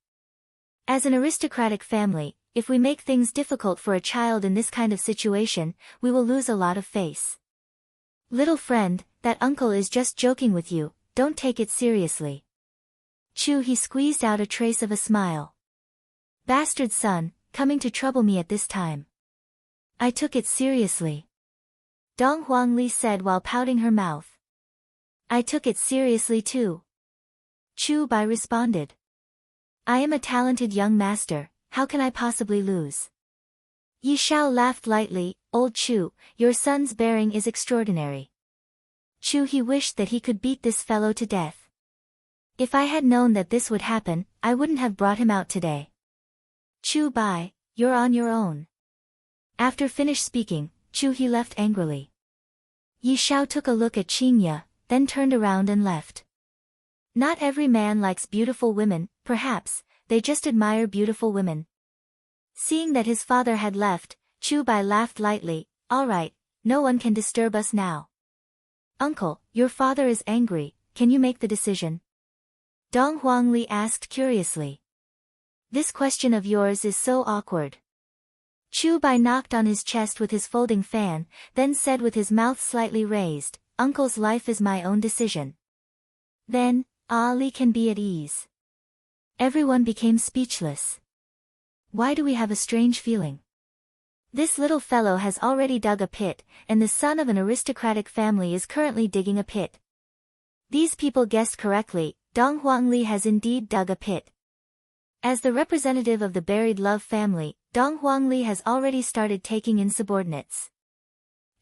As an aristocratic family, if we make things difficult for a child in this kind of situation, we will lose a lot of face. Little friend, that uncle is just joking with you, don't take it seriously. He squeezed out a trace of a smile. Bastard son, coming to trouble me at this time. I took it seriously. Dong Huangli said while pouting her mouth. I took it seriously too. Chu Bai responded. I am a talented young master, how can I possibly lose? Yi Shao laughed lightly. Old Chu, your son's bearing is extraordinary. He wished that he could beat this fellow to death. If I had known that this would happen, I wouldn't have brought him out today. Chu Bai, you're on your own. After finished speaking, he left angrily. Yi Shao took a look at Qingya, then turned around and left. Not every man likes beautiful women, perhaps, they just admire beautiful women. Seeing that his father had left, Chu Bai laughed lightly. All right, no one can disturb us now. Uncle, your father is angry, can you make the decision? Dong Huangli asked curiously. This question of yours is so awkward. Chu Bai knocked on his chest with his folding fan, then said with his mouth slightly raised, Uncle's life is my own decision. Then, Ali can be at ease. Everyone became speechless. Why do we have a strange feeling? This little fellow has already dug a pit, and the son of an aristocratic family is currently digging a pit. These people guessed correctly, Dong Huangli has indeed dug a pit. As the representative of the buried love family, Dong Huangli has already started taking in subordinates.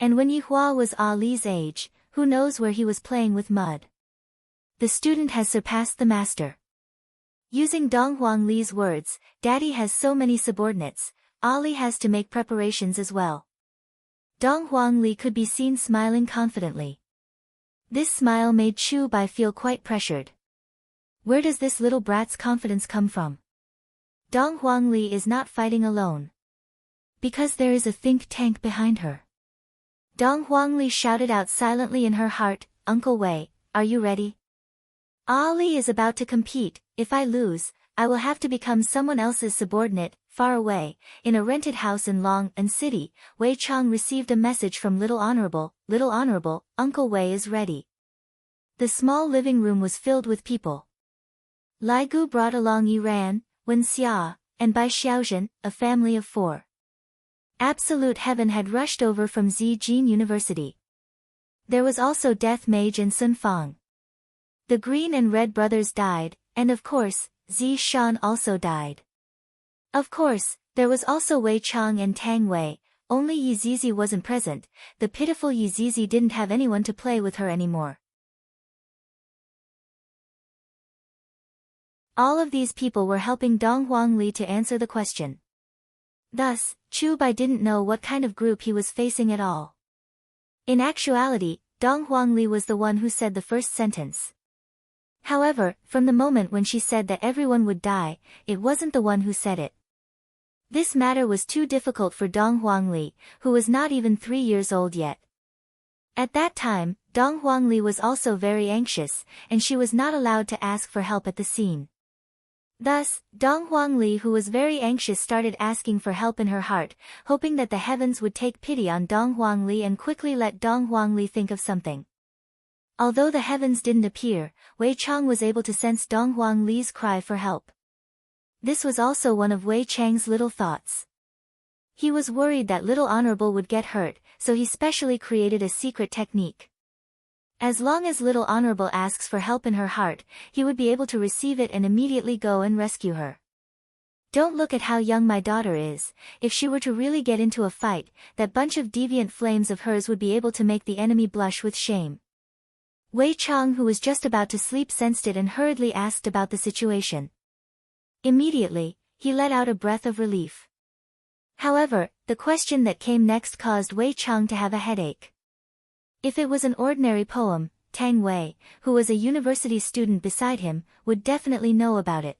And when Yi Hua was Ali's age, who knows where he was playing with mud. The student has surpassed the master. Using Dong Huangli's words, Daddy has so many subordinates, Ali has to make preparations as well. Dong Huangli could be seen smiling confidently. This smile made Chu Bai feel quite pressured. Where does this little brat's confidence come from? Dong Huangli is not fighting alone. Because there is a think tank behind her. Dong Huangli shouted out silently in her heart, Uncle Wei, are you ready? Ali is about to compete. If I lose, I will have to become someone else's subordinate. Far away, in a rented house in Long-An City, Wei Chang received a message from Little Honorable, Uncle Wei is ready. The small living room was filled with people. Lai Gu brought along Yi Ran, Wen Xia, and Bai Xiaozhen, a family of 4. Absolute Heaven had rushed over from Zijin University. There was also Death Mage and Sun Fang. The Green and Red brothers died, and of course, Zi Shan also died. Of course, there was also Wei Chang and Tang Wei, only Yi Zizi wasn't present. The pitiful Yi Zizi didn't have anyone to play with her anymore. All of these people were helping Dong Huangli to answer the question. Thus, Chu Bai didn't know what kind of group he was facing at all. In actuality, Dong Huangli was the one who said the first sentence. However, from the moment when she said that everyone would die, it wasn't the one who said it. This matter was too difficult for Dong Huangli, who was not even 3 years old yet. At that time, Dong Huangli was also very anxious, and she was not allowed to ask for help at the scene. Thus, Dong Huangli, who was very anxious, started asking for help in her heart, hoping that the heavens would take pity on Dong Huangli and quickly let Dong Huangli think of something. Although the heavens didn't appear, Wei Chang was able to sense Dong Huangli's cry for help. This was also one of Wei Chang's little thoughts. He was worried that little Honorable would get hurt, so he specially created a secret technique. As long as little Honorable asks for help in her heart, he would be able to receive it and immediately go and rescue her. Don't look at how young my daughter is. If she were to really get into a fight, that bunch of deviant flames of hers would be able to make the enemy blush with shame. Wei Chang, who was just about to sleep, sensed it and hurriedly asked about the situation. Immediately, he let out a breath of relief. However, the question that came next caused Wei Chang to have a headache. If it was an ordinary poem, Tang Wei, who was a university student beside him, would definitely know about it.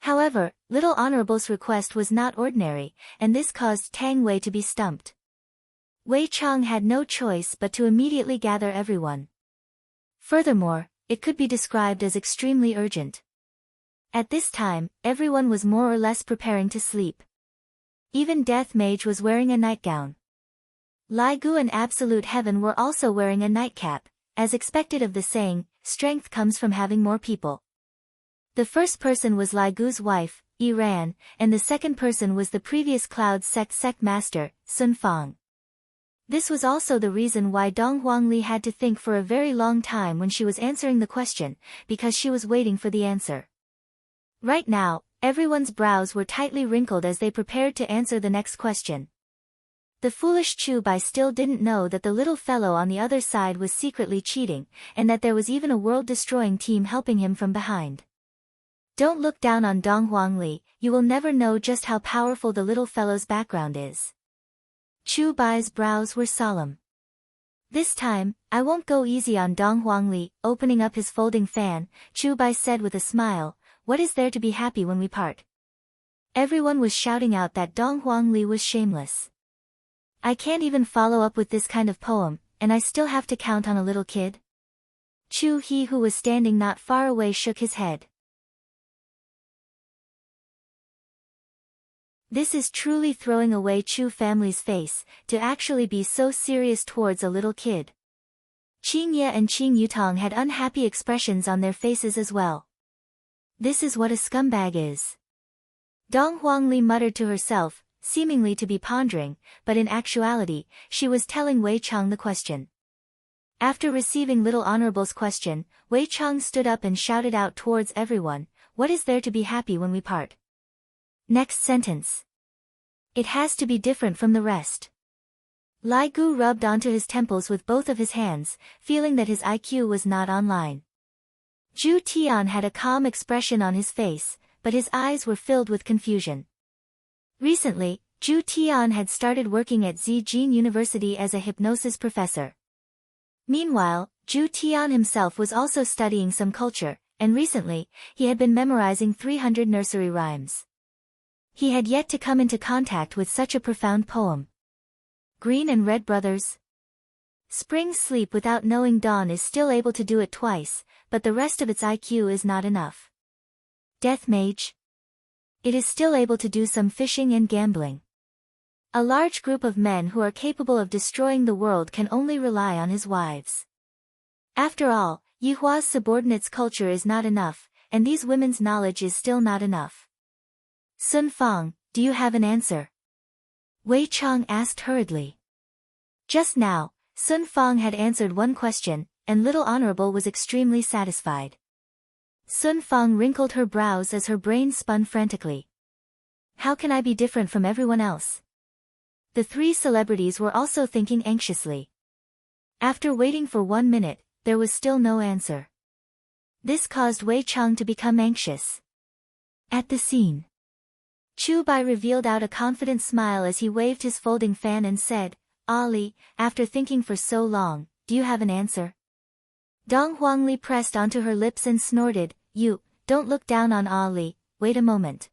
However, Little Honorable's request was not ordinary, and this caused Tang Wei to be stumped. Wei Chang had no choice but to immediately gather everyone. Furthermore, it could be described as extremely urgent. At this time, everyone was more or less preparing to sleep. Even Death Mage was wearing a nightgown. Lai Gu and Absolute Heaven were also wearing a nightcap, as expected of the saying, strength comes from having more people. The first person was Lai Gu's wife, Yi Ran, and the second person was the previous Cloud sect master, Sun Fang. This was also the reason why Dong Huangli had to think for a very long time when she was answering the question, because she was waiting for the answer. Right now, everyone's brows were tightly wrinkled as they prepared to answer the next question. The foolish Chu Bai still didn't know that the little fellow on the other side was secretly cheating, and that there was even a world-destroying team helping him from behind. Don't look down on Dong Huangli, you will never know just how powerful the little fellow's background is. Chu Bai's brows were solemn. This time, I won't go easy on Dong Huangli. Opening up his folding fan, Chu Bai said with a smile, what is there to be happy when we part? Everyone was shouting out that Dong Huangli was shameless. I can't even follow up with this kind of poem, and I still have to count on a little kid? Chu He, who was standing not far away, shook his head. This is truly throwing away Chu family's face, to actually be so serious towards a little kid. Qing Ye and Qing Yutong had unhappy expressions on their faces as well. This is what a scumbag is. Dong Huangli muttered to herself, seemingly to be pondering, but in actuality, she was telling Wei Chang the question. After receiving Little Honorable's question, Wei Chang stood up and shouted out towards everyone, what is there to be happy when we part? Next sentence. It has to be different from the rest. Lai Gu rubbed onto his temples with both of his hands, feeling that his IQ was not online. Zhu Tian had a calm expression on his face, but his eyes were filled with confusion. Recently, Zhu Tian had started working at Zijin University as a hypnosis professor. Meanwhile, Zhu Tian himself was also studying some culture, and recently, he had been memorizing 300 nursery rhymes. He had yet to come into contact with such a profound poem. Green and Red brothers. Spring sleep without knowing dawn is still able to do it twice, but the rest of its IQ is not enough. Death Mage. It is still able to do some fishing and gambling. A large group of men who are capable of destroying the world can only rely on his wives. After all, Yihua's subordinates' culture is not enough, and these women's knowledge is still not enough. Sun Fang, do you have an answer? Wei Chang asked hurriedly. Just now, Sun Fang had answered one question, and Little Honorable was extremely satisfied. Sun Fang wrinkled her brows as her brain spun frantically. How can I be different from everyone else? The three celebrities were also thinking anxiously. After waiting for 1 minute, there was still no answer. This caused Wei Chang to become anxious. At the scene, Chu Bai revealed out a confident smile as he waved his folding fan and said, Ali, after thinking for so long, do you have an answer? Dong Huangli pressed onto her lips and snorted, You, don't look down on Ali, wait a moment.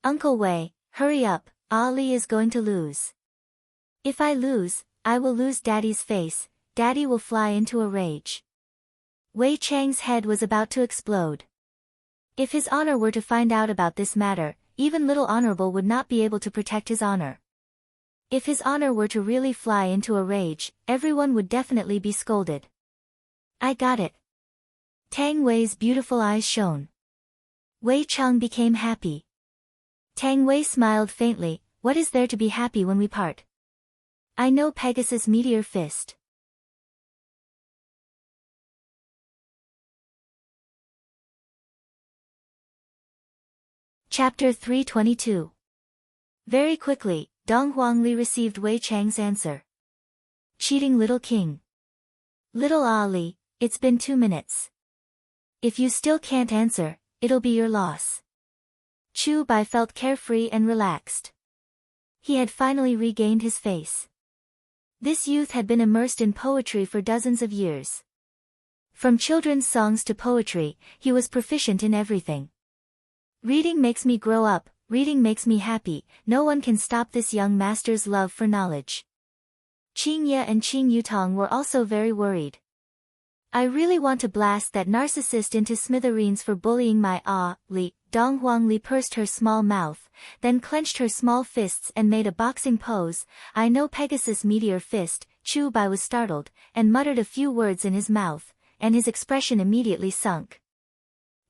Uncle Wei, hurry up, Ali is going to lose. If I lose, I will lose Daddy's face, Daddy will fly into a rage. Wei Chang's head was about to explode. If his honor were to find out about this matter, even Little Honorable would not be able to protect his honor. If his honor were to really fly into a rage, everyone would definitely be scolded. I got it. Tang Wei's beautiful eyes shone. Wei Chang became happy. Tang Wei smiled faintly, what is there to be happy when we part? I know Pegasus Meteor Fist. Chapter 322. Very quickly, Dong Huangli received Wei Chang's answer. Cheating little king. Little Ali, it's been 2 minutes. If you still can't answer, it'll be your loss. Chu Bai felt carefree and relaxed. He had finally regained his face. This youth had been immersed in poetry for dozens of years. From children's songs to poetry, he was proficient in everything. Reading makes me grow up, reading makes me happy, no one can stop this young master's love for knowledge. Qing Ye and Qing Yutong were also very worried. I really want to blast that narcissist into smithereens for bullying my Li. Dong Huangli pursed her small mouth, then clenched her small fists and made a boxing pose. I know Pegasus Meteor Fist. Chu Bai was startled, and muttered a few words in his mouth, and his expression immediately sunk.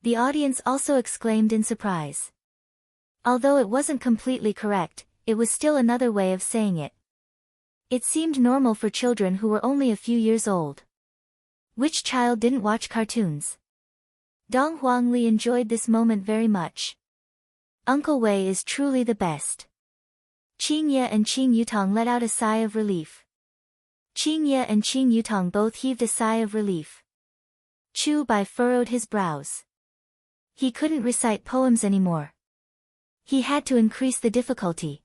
The audience also exclaimed in surprise. Although it wasn't completely correct, it was still another way of saying it. It seemed normal for children who were only a few years old. Which child didn't watch cartoons? Dong Huangli enjoyed this moment very much. Uncle Wei is truly the best. Qing Ye and Qing Yutong let out a sigh of relief. Qing Ye and Qing Yutong both heaved a sigh of relief. Chu Bai furrowed his brows. He couldn't recite poems anymore. He had to increase the difficulty.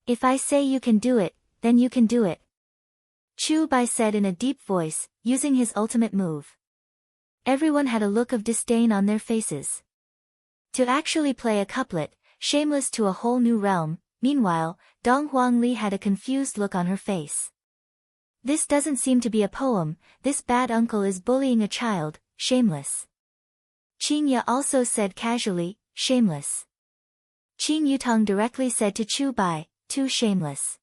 If I say you can do it, then you can do it. Chu Bai said in a deep voice, using his ultimate move. Everyone had a look of disdain on their faces. To actually play a couplet, shameless to a whole new realm. Meanwhile, Dong Huangli had a confused look on her face. This doesn't seem to be a poem, this bad uncle is bullying a child, shameless. Qing Ye also said casually, shameless. Qing Yutong directly said to Chu Bai, too shameless.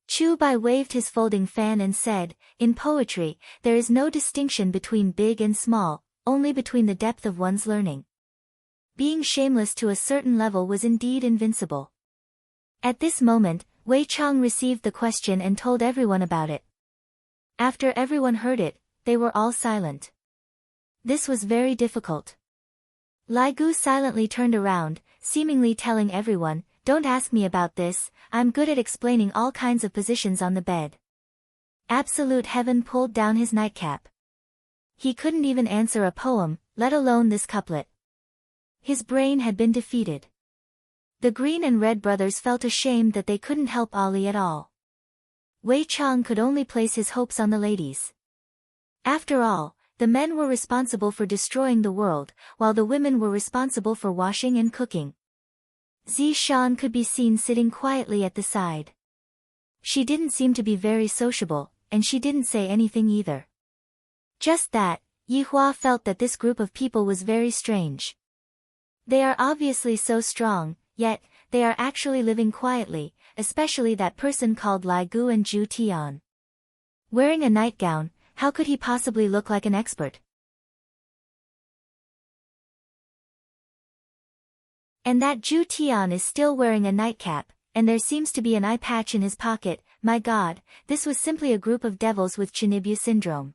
Chu Bai waved his folding fan and said, in poetry, there is no distinction between big and small, only between the depth of one's learning. Being shameless to a certain level was indeed invincible. At this moment, Wei Chang received the question and told everyone about it. After everyone heard it, they were all silent. This was very difficult. Lai Gu silently turned around, seemingly telling everyone, don't ask me about this, I'm good at explaining all kinds of positions on the bed. Absolute Heaven pulled down his nightcap. He couldn't even answer a poem, let alone this couplet. His brain had been defeated. The Green and Red brothers felt ashamed that they couldn't help Ali at all. Wei Chang could only place his hopes on the ladies. After all, the men were responsible for destroying the world, while the women were responsible for washing and cooking. Zi Shan could be seen sitting quietly at the side. She didn't seem to be very sociable, and she didn't say anything either. Just that, Yi Hua felt that this group of people was very strange. They are obviously so strong, yet, they are actually living quietly, especially that person called Lai Gu and Zhu Tian. Wearing a nightgown, how could he possibly look like an expert? And that Zhu Tian is still wearing a nightcap, and there seems to be an eye patch in his pocket. My God, this was simply a group of devils with Chinibu syndrome.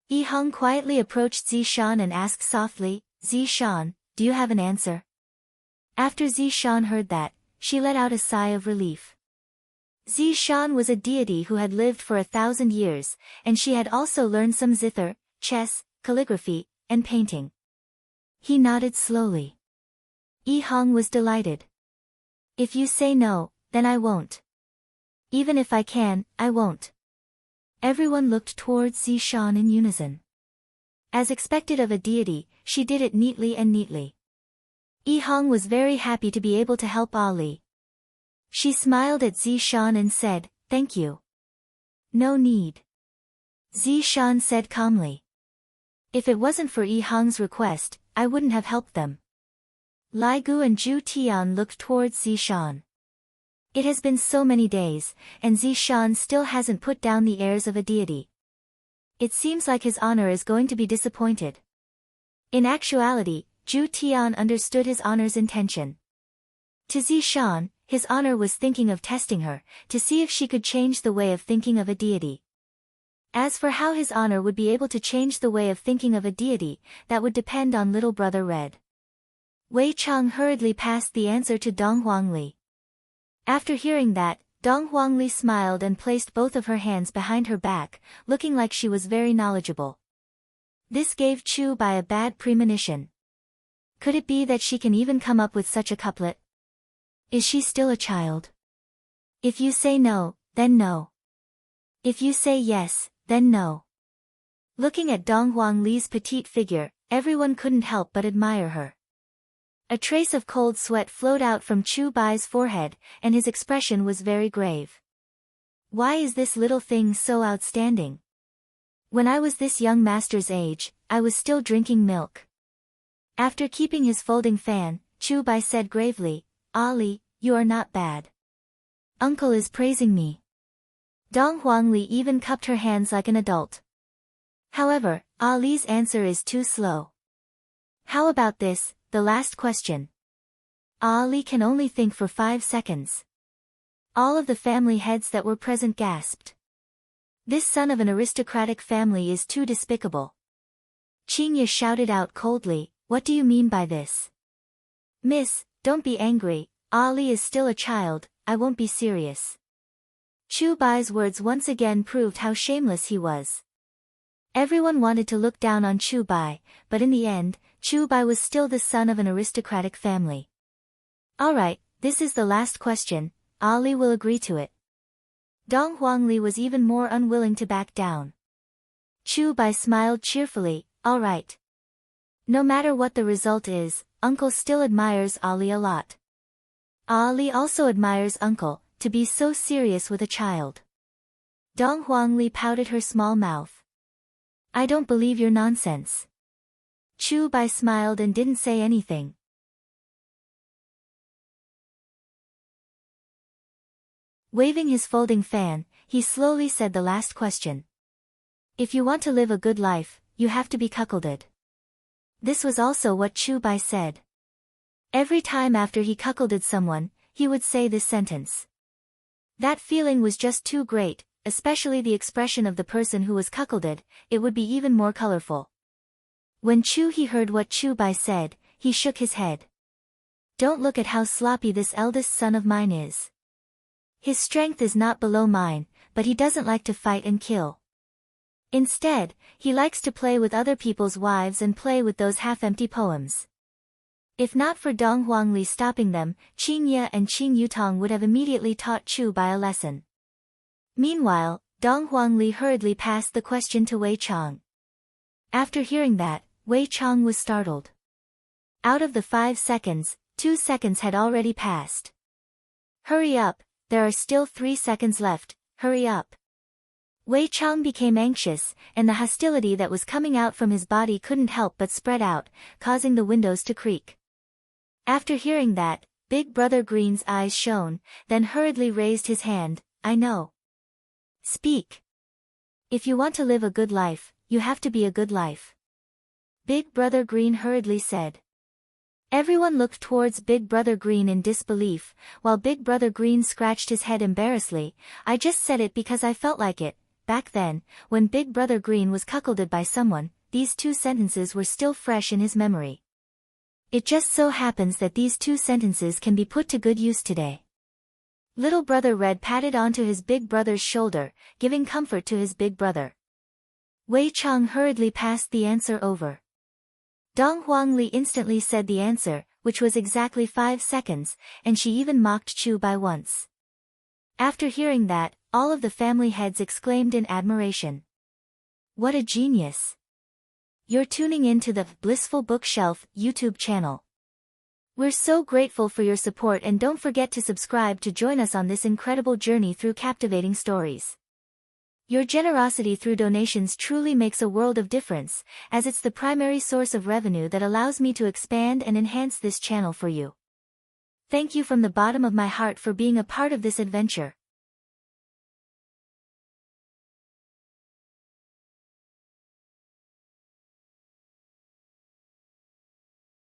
Yi Hong quietly approached Zishan and asked softly, Zishan, do you have an answer? After Zishan heard that, she let out a sigh of relief. Zishan was a deity who had lived for 1,000 years, and she had also learned some zither, chess, calligraphy, and painting. He nodded slowly. Yi Hong was delighted. If you say no, then I won't. Even if I can, I won't. Everyone looked towards Zishan in unison. As expected of a deity, she did it neatly and neatly. Yi Hong was very happy to be able to help Ali. She smiled at Zishan and said, thank you. No need. Zishan said calmly. If it wasn't for Yi Hong's request, I wouldn't have helped them. Lai Gu and Zhu Tian looked towards Zishan. It has been so many days, and Zishan still hasn't put down the airs of a deity. It seems like his honor is going to be disappointed. In actuality, Zhu Tian understood his honor's intention. To Zishan, his honor was thinking of testing her, to see if she could change the way of thinking of a deity. As for how his honor would be able to change the way of thinking of a deity, that would depend on little brother Red. Wei Chang hurriedly passed the answer to Dong Huangli. After hearing that, Dong Huangli smiled and placed both of her hands behind her back, looking like she was very knowledgeable. This gave Chu Bai a bad premonition. Could it be that she can even come up with such a couplet? Is she still a child? If you say no, then no. If you say yes, then no. Looking at Dong Huangli's petite figure, everyone couldn't help but admire her. A trace of cold sweat flowed out from Chu Bai's forehead, and his expression was very grave. Why is this little thing so outstanding? When I was this young master's age, I was still drinking milk. After keeping his folding fan, Chu Bai said gravely, Ali, you are not bad. Uncle is praising me. Dong Huangli even cupped her hands like an adult. However, Ali's answer is too slow. How about this, the last question? Ali can only think for 5 seconds. All of the family heads that were present gasped. This son of an aristocratic family is too despicable. Qingye shouted out coldly, what do you mean by this? Miss, don't be angry, Ali is still a child, I won't be serious. Chu Bai's words once again proved how shameless he was. Everyone wanted to look down on Chu Bai, but in the end, Chu Bai was still the son of an aristocratic family. Alright, this is the last question, Ali will agree to it. Dong Huangli was even more unwilling to back down. Chu Bai smiled cheerfully, alright. No matter what the result is, Uncle still admires Ali a lot. Ali also admires Uncle, to be so serious with a child. Dong Huangli pouted her small mouth. I don't believe your nonsense. Chu Bai smiled and didn't say anything. Waving his folding fan, he slowly said the last question. If you want to live a good life, you have to be cuckolded. This was also what Chu Bai said. Every time after he cuckolded someone, he would say this sentence. That feeling was just too great, especially the expression of the person who was cuckolded, it would be even more colorful. When Chu He heard what Chu Bai said, he shook his head. Don't look at how sloppy this eldest son of mine is. His strength is not below mine, but he doesn't like to fight and kill. Instead, he likes to play with other people's wives and play with those half-empty poems. If not for Dong Huangli stopping them, Qing Ye and Qing Yutong would have immediately taught Chu Bai a lesson. Meanwhile, Dong Huangli hurriedly passed the question to Wei Chang. After hearing that, Wei Chang was startled. Out of the 5 seconds, 2 seconds had already passed. Hurry up, there are still 3 seconds left, hurry up. Wei Chang became anxious, and the hostility that was coming out from his body couldn't help but spread out, causing the windows to creak. After hearing that, Big Brother Green's eyes shone, then hurriedly raised his hand, I know. Speak. If you want to live a good life, you have to be a good life. Big Brother Green hurriedly said. Everyone looked towards Big Brother Green in disbelief, while Big Brother Green scratched his head embarrassedly. I just said it because I felt like it. Back then, when Big Brother Green was cuckolded by someone, these 2 sentences were still fresh in his memory. It just so happens that these 2 sentences can be put to good use today. Little Brother Red patted onto his big brother's shoulder, giving comfort to his big brother. Wei Chang hurriedly passed the answer over. Dong Huangli instantly said the answer, which was exactly 5 seconds, and she even mocked Chu by once. After hearing that, all of the family heads exclaimed in admiration. What a genius! You're tuning in to the Blissful Bookshelf YouTube channel. We're so grateful for your support, and don't forget to subscribe to join us on this incredible journey through captivating stories. Your generosity through donations truly makes a world of difference, as it's the primary source of revenue that allows me to expand and enhance this channel for you. Thank you from the bottom of my heart for being a part of this adventure.